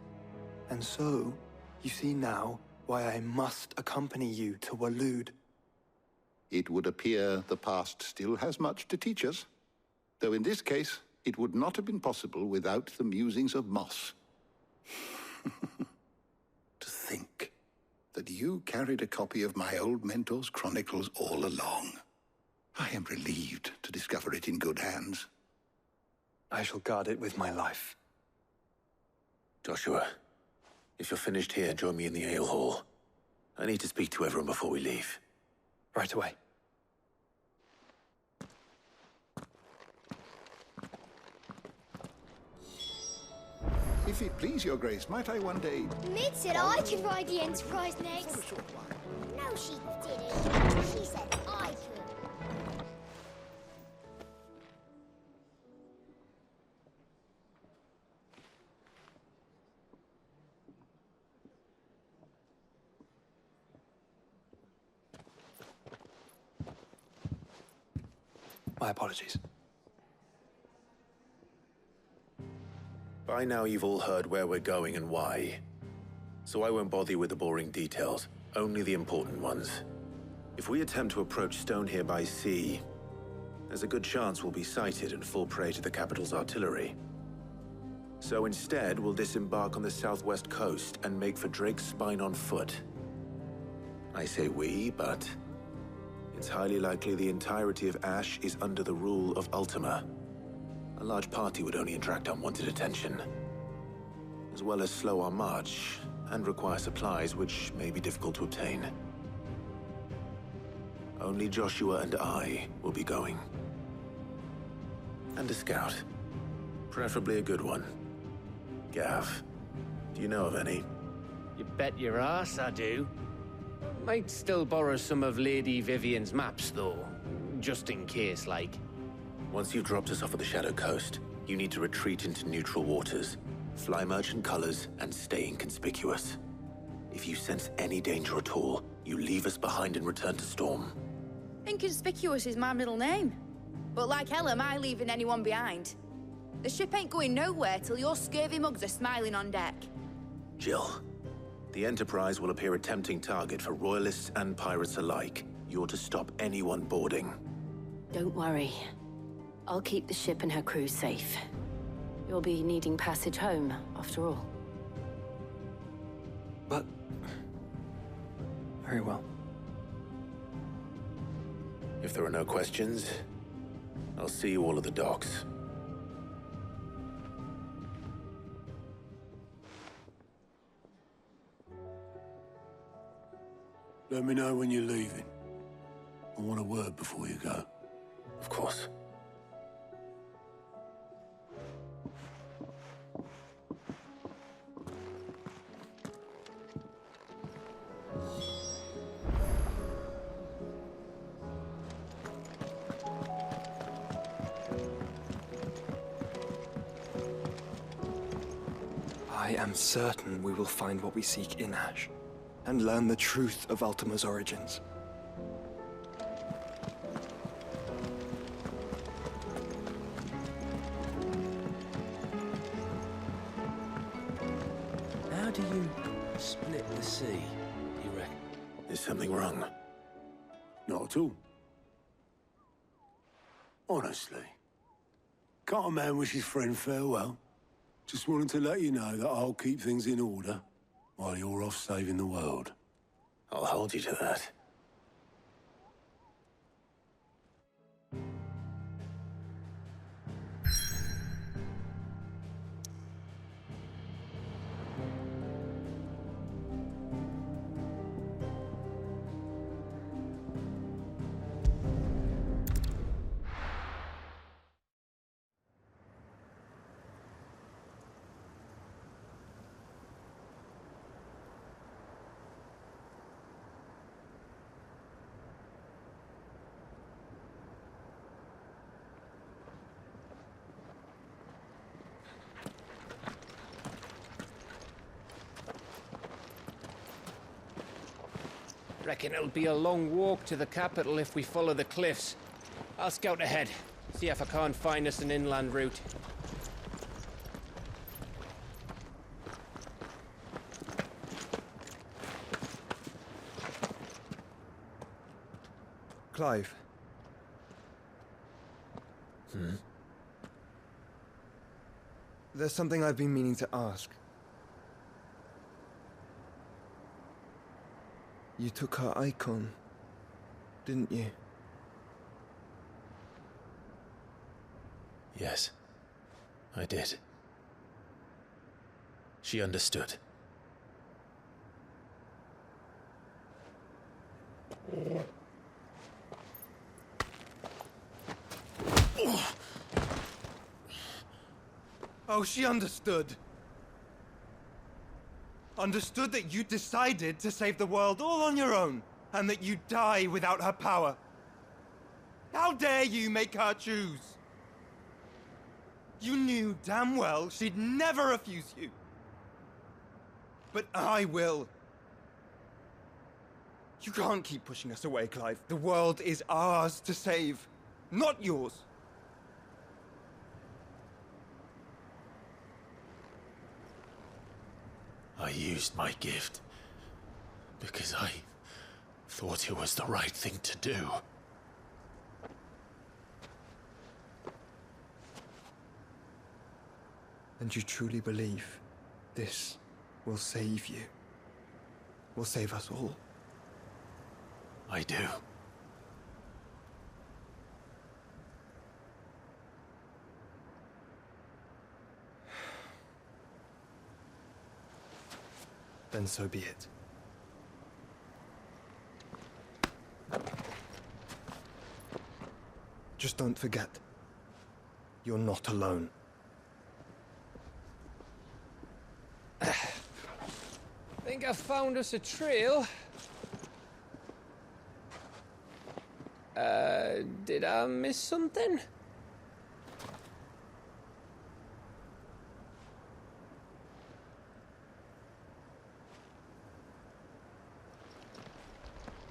And so, you see now why I must accompany you to Waloed. It would appear the past still has much to teach us, though in this case, it would not have been possible without the musings of Moss. To think that you carried a copy of my old mentor's chronicles all along. I am relieved to discover it in good hands. I shall guard it with my life. Joshua, if you're finished here, join me in the ale hall. I need to speak to everyone before we leave. Right away. If it please your grace, might I one day... Mid said I could ride the Enterprise next. No, she didn't. She said I could. My apologies. By now you've all heard where we're going and why. So I won't bother you with the boring details, only the important ones. If we attempt to approach Stone here by sea, there's a good chance we'll be sighted and fall prey to the capital's artillery. So instead, we'll disembark on the southwest coast and make for Drake's Spine on foot. I say we, but it's highly likely the entirety of Ash is under the rule of Ultima. A large party would only attract unwanted attention, as well as slow our march and require supplies which may be difficult to obtain. Only Joshua and I will be going. And a scout. Preferably a good one. Gav, do you know of any? You bet your ass I do. Might still borrow some of Lady Vivian's maps, though. Just in case, like. Once you've dropped us off at the Shadow Coast, you need to retreat into neutral waters, fly merchant colors, and stay inconspicuous. If you sense any danger at all, you leave us behind and return to Storm. Inconspicuous is my middle name. But like hell am I leaving anyone behind. The ship ain't going nowhere till your scurvy mugs are smiling on deck. Jill, the Enterprise will appear a tempting target for royalists and pirates alike. You're to stop anyone boarding. Don't worry. I'll keep the ship and her crew safe. You'll be needing passage home, after all. But... very well. If there are no questions, I'll see you all at the docks. Let me know when you're leaving. I want a word before you go. Of course. I am certain we will find what we seek in Ash, and learn the truth of Ultima's origins. How do you split the sea, you reckon? Is something wrong? Not at all. Honestly. Can't a man wish his friend farewell? Just wanted to let you know that I'll keep things in order while you're off saving the world. I'll hold you to that. Reckon it'll be a long walk to the capital if we follow the cliffs. I'll scout ahead, see if I can't find us an inland route. Clive. There's something I've been meaning to ask. You took her Eikon, didn't you? Yes, I did. She understood. Oh, she understood. Understood that you decided to save the world all on your own, and that you'd die without her power. How dare you make her choose? You knew damn well she'd never refuse you. But I will. You can't keep pushing us away, Clive. The world is ours to save, not yours. I used my gift because I thought it was the right thing to do. And you truly believe this will save you? Will save us all? I do. Then so be it. Just don't forget, you're not alone. Think I found us a trail. Did I miss something?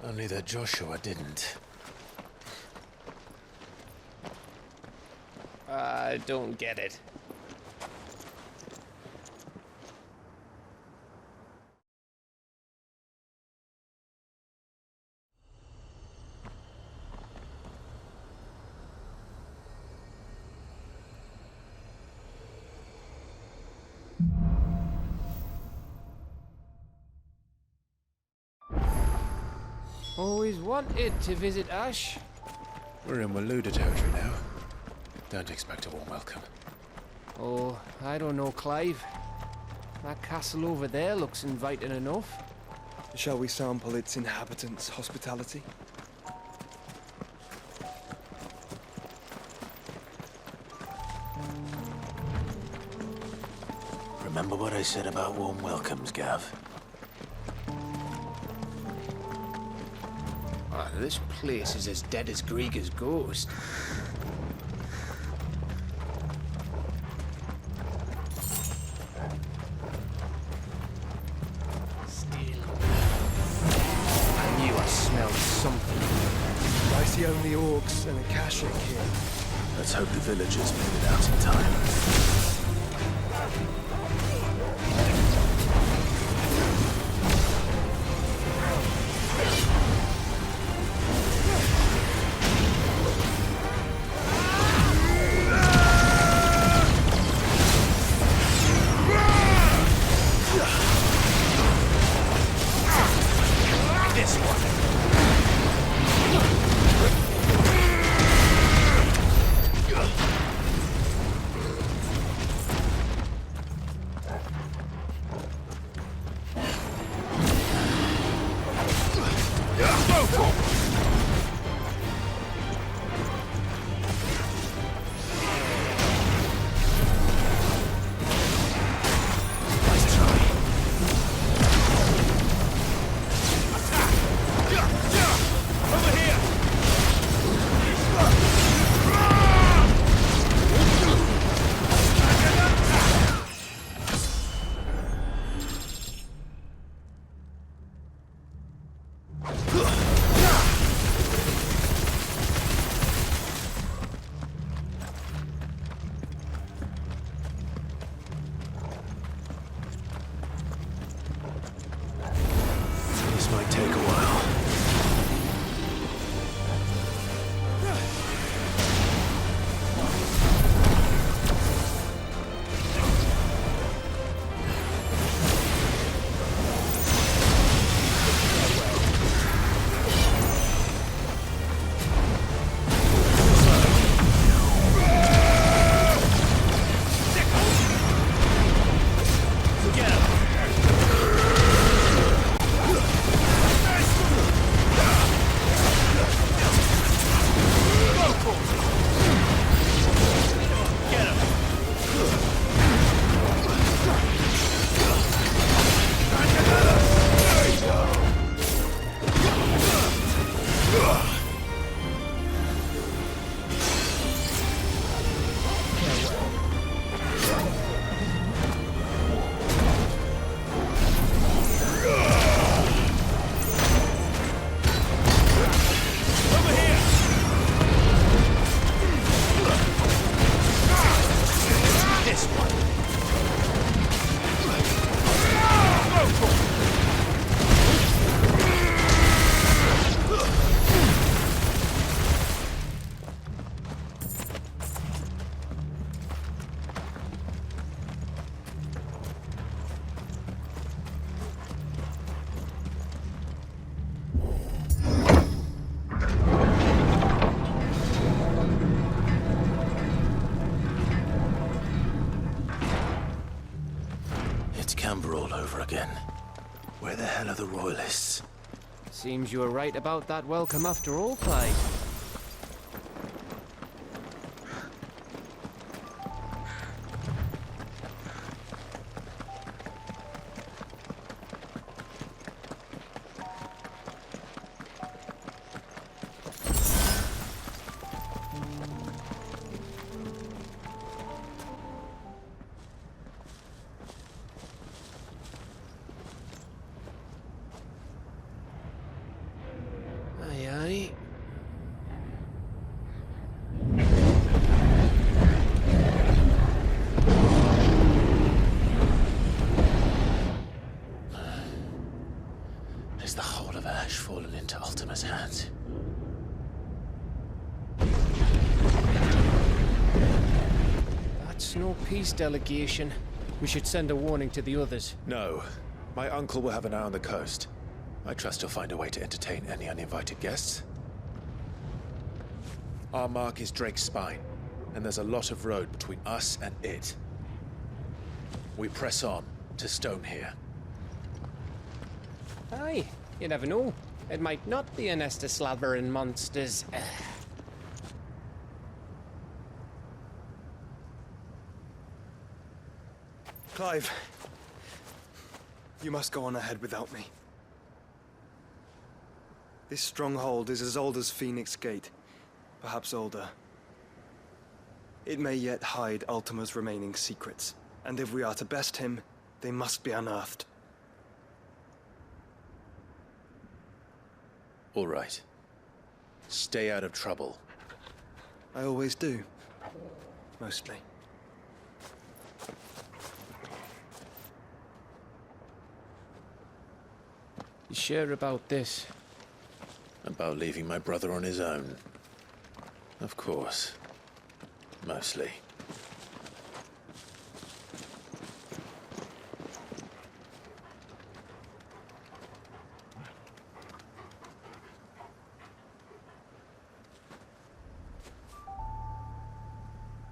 Only that Joshua didn't. I don't get it. Always wanted to visit Ash. We're in Waluda territory now. Don't expect a warm welcome. Oh, I don't know, Clive. That castle over there looks inviting enough. Shall we sample its inhabitants' hospitality? Remember what I said about warm welcomes, Gav? Ah, this place is as dead as Greagor's ghost. Still. I knew I smelled something. I see only orcs and a Kashik here. Let's hope the villagers made it out in time. hell are the Royalists? Seems you were right about that welcome after all, Clive. Is the whole of Ash fallen into Ultima's hands? That's no peace delegation. We should send a warning to the others. No. My uncle will have an eye on the coast. I trust he'll find a way to entertain any uninvited guests. Our mark is Drake's Spine, and there's a lot of road between us and it. We press on to Stone here. Aye, you never know. It might not be a nest of slathering monsters. Clive, you must go on ahead without me. This stronghold is as old as Phoenix Gate, perhaps older. It may yet hide Ultima's remaining secrets, and if we are to best him, they must be unearthed. All right. Stay out of trouble. I always do. Mostly. You sure about this? About leaving my brother on his own. Of course. Mostly.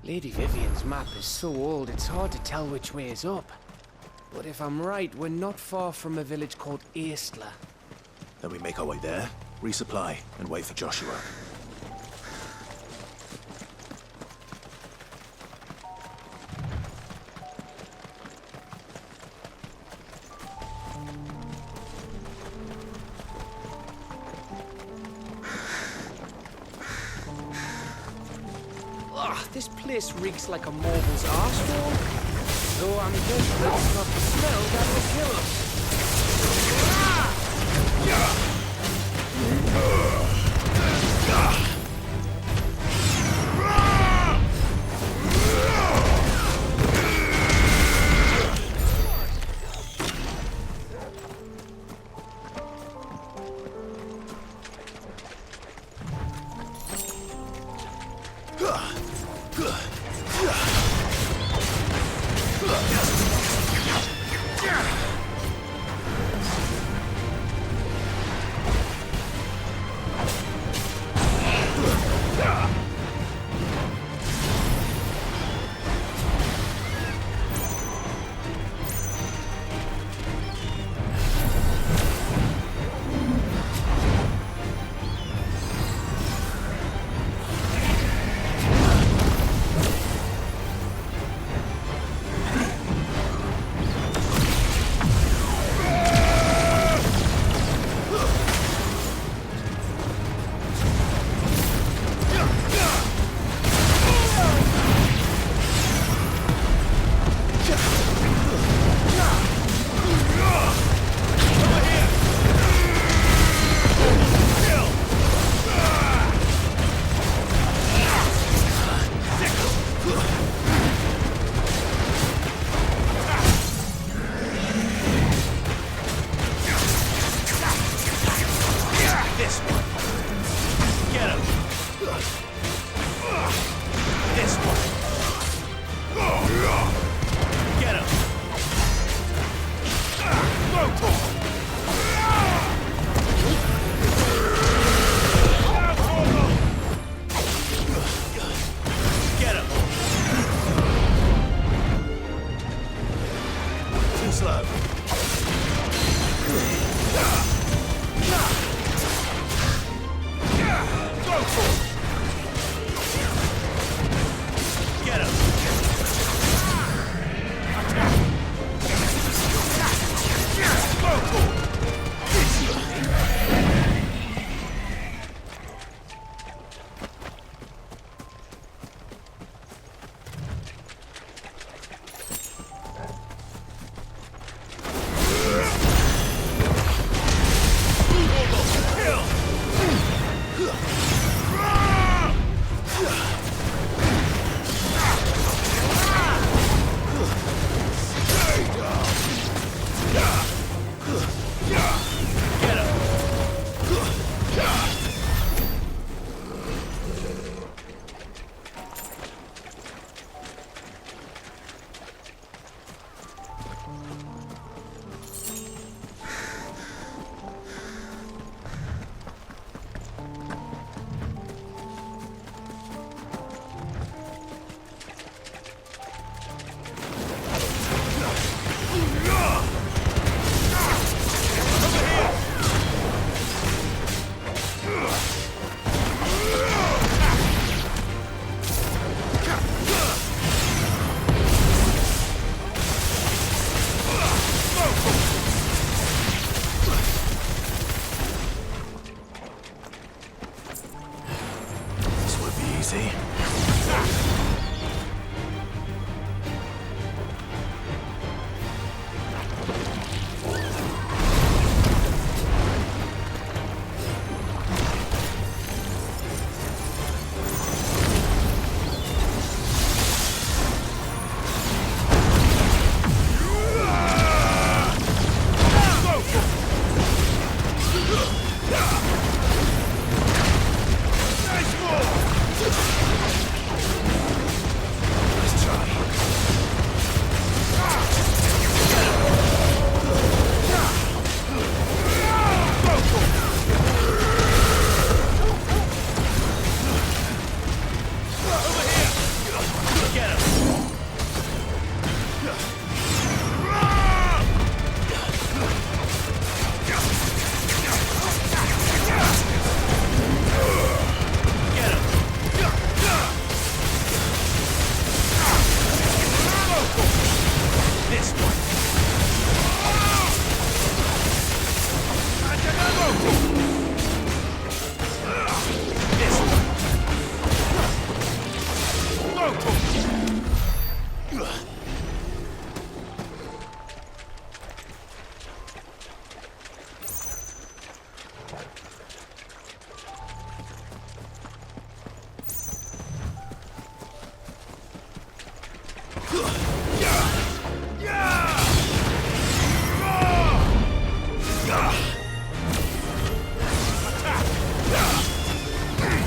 Lady Vivian's map is so old, it's hard to tell which way is up. But if I'm right, we're not far from a village called Eastla. Then we make our way there, resupply, and wait for Joshua. This place reeks like a marble's arsehole. Though I'm desperate it's not the smell that will kill us.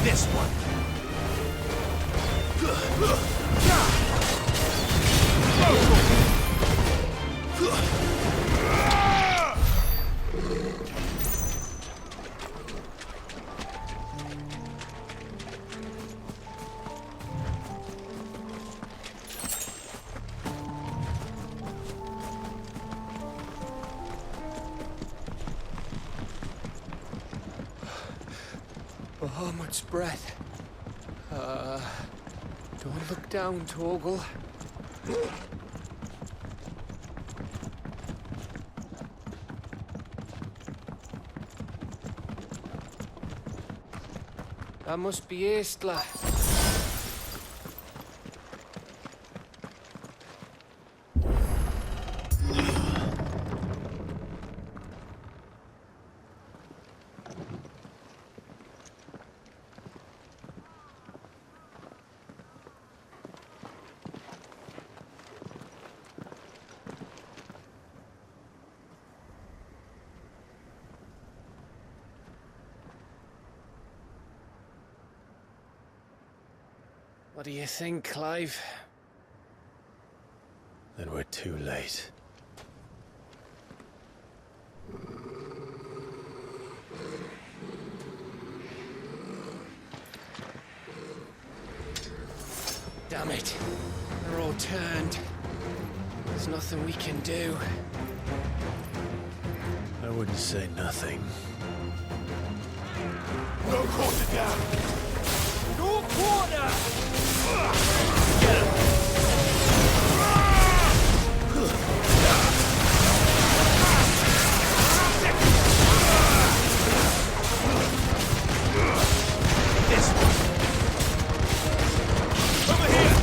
This one. Oh, much breath. Don't look down, Torgal. That must be Aistla. What do you think, Clive? Then we're too late. Damn it. They're all turned. There's nothing we can do. I wouldn't say nothing. No quarter down! No quarter! This one! Over here!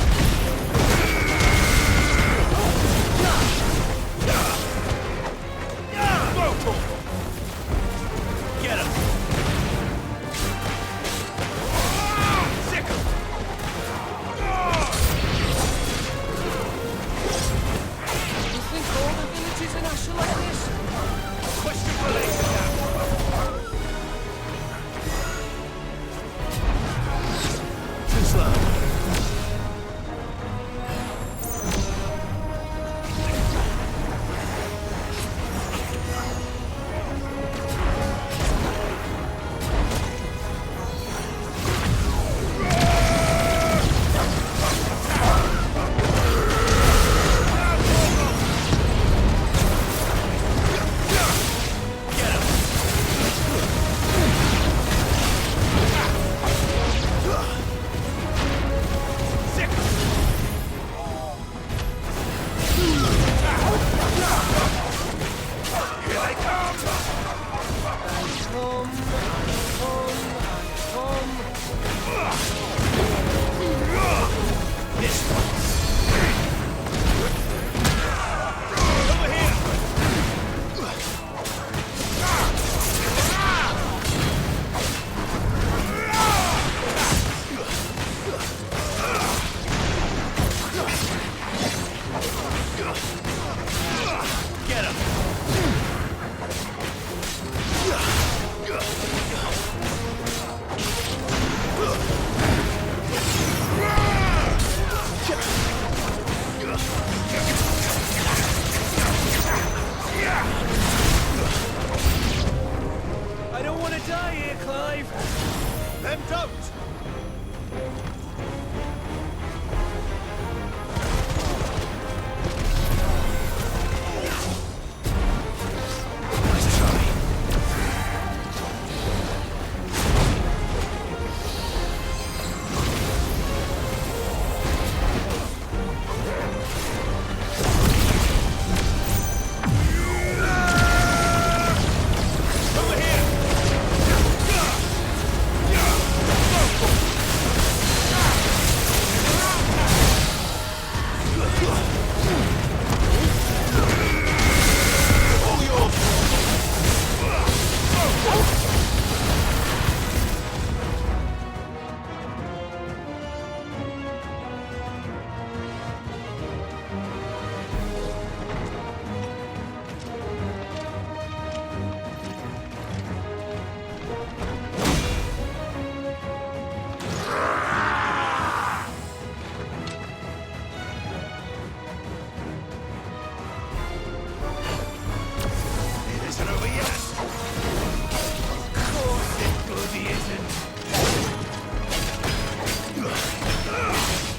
Get him! Sick him!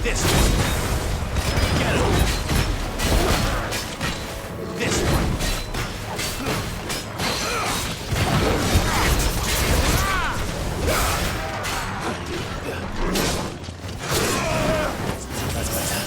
This one. Get him. This one. That's better.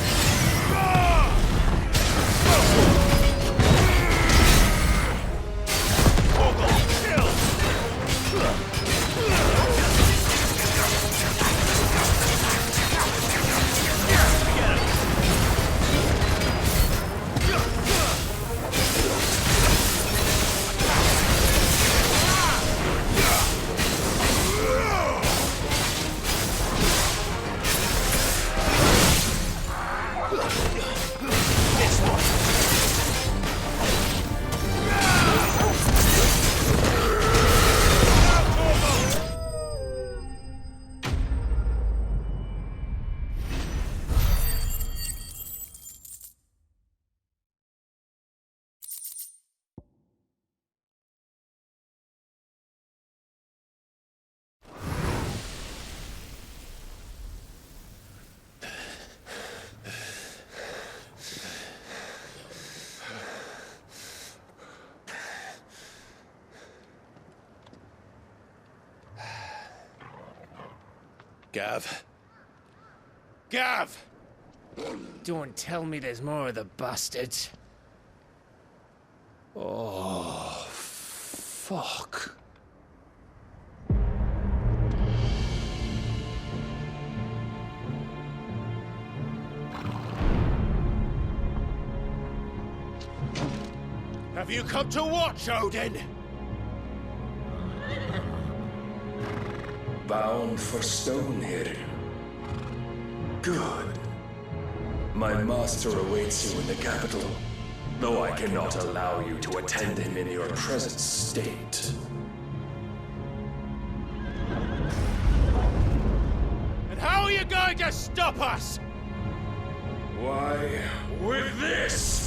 Gav. Gav! Don't tell me there's more of the bastards. Oh, fuck. Have you come to watch, Odin? Bound for Stonehill. Good. My master awaits you in the capital, though I cannot allow you to attend him in your present state. And how are you going to stop us? Why, with this!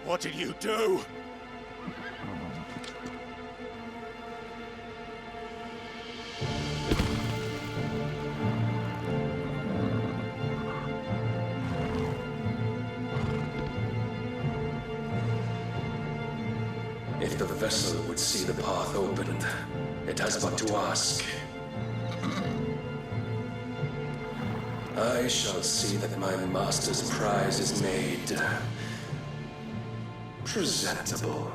What did you do? If the vessel would see the path opened, it has but to ask. I shall see that my master's prize is made presentable.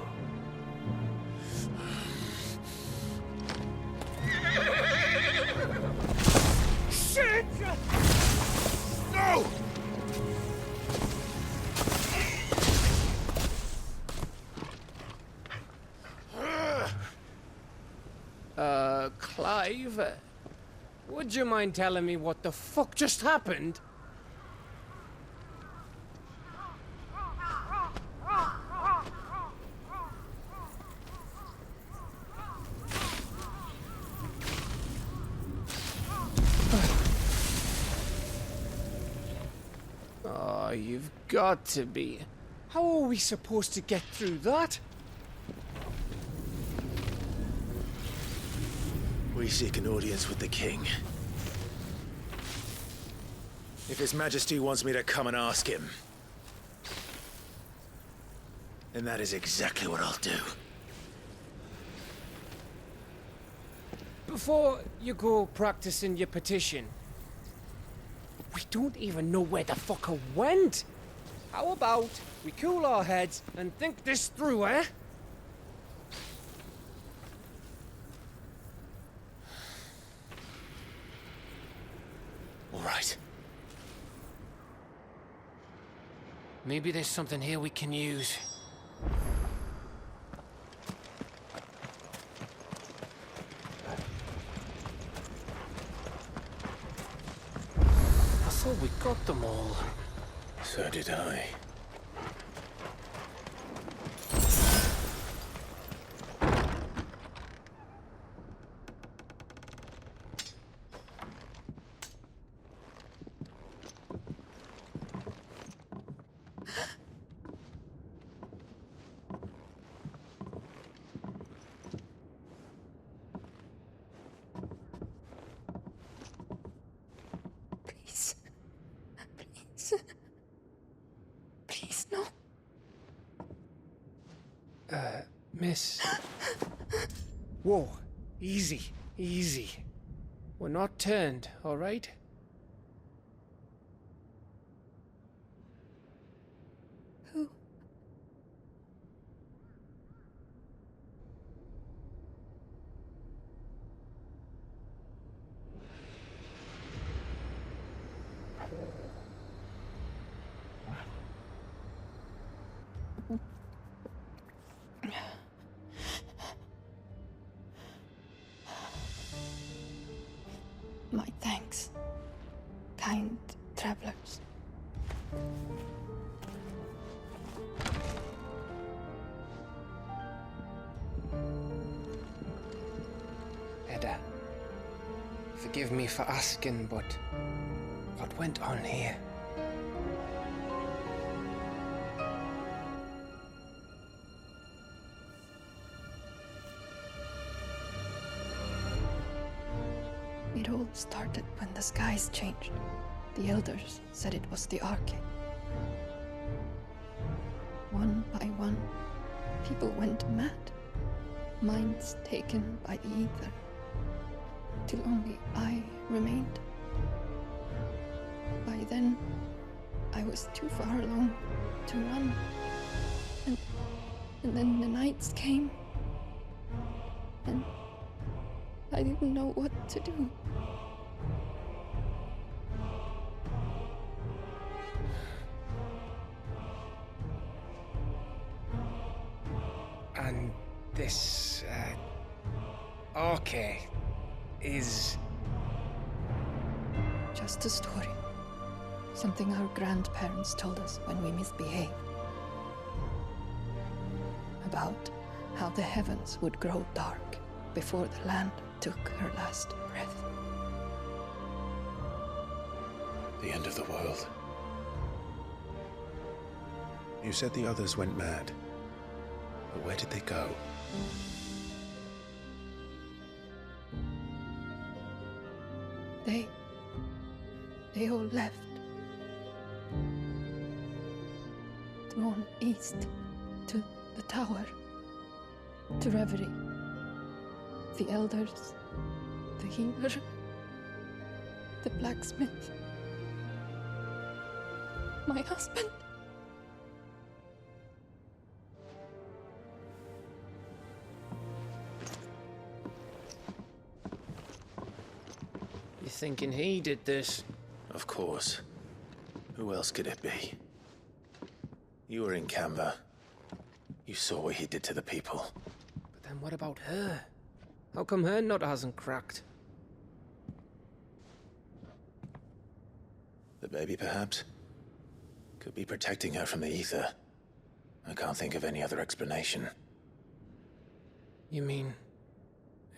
Shit! No! Clive, would you mind telling me what the fuck just happened? Oh, you've got to be. How are we supposed to get through that? We seek an audience with the king. If His Majesty wants me to come and ask him, then that is exactly what I'll do. Before you go practicing your petition, we don't even know where the fucker went. How about we cool our heads and think this through, eh? Maybe there's something here we can use. I thought we got them all. So did I. Please, no. Miss. Whoa, easy, easy. We're not turned, all right? Who? My thanks, kind travelers. Edda, forgive me for asking, but what went on here? It all started when the skies changed. The elders said it was the Arcade. One by one, people went mad. Minds taken by the ether. Till only I remained. By then, I was too far along to run. And then the nights came. And I didn't know what to do. And this, Arcade is... Just a story. Something our grandparents told us when we misbehaved. About how the heavens would grow dark before the land took her last breath. The end of the world. You said the others went mad. But where did they go? They all left. Drawn east to the tower, to Reverie. The elders, the healer, the blacksmith, my husband. You thinking he did this? Of course. Who else could it be? You were in Canva. You saw what he did to the people. But then what about her? How come her nut hasn't cracked? The baby, perhaps? Could be protecting her from the ether. I can't think of any other explanation. You mean...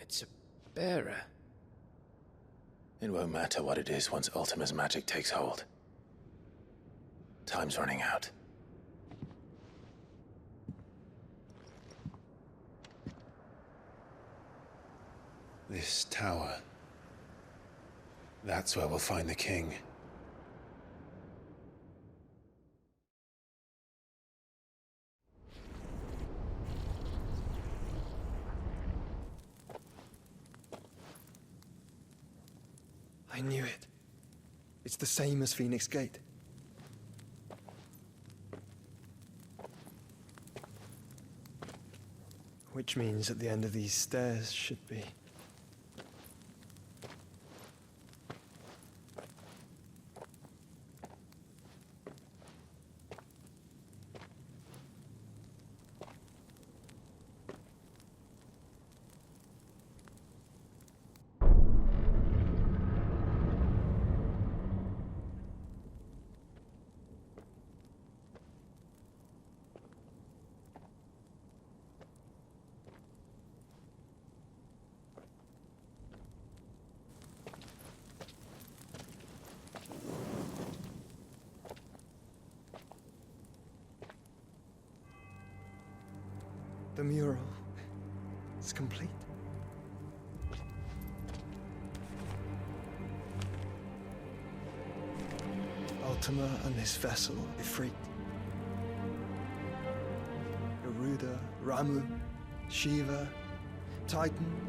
it's a bearer? It won't matter what it is once Ultima's magic takes hold. Time's running out. This tower. That's where we'll find the king. I knew it. It's the same as Phoenix Gate. Which means at the end of these stairs should be... The mural is complete. Ultima and his vessel, Ifrit. Garuda, Ramu, Shiva, Titan,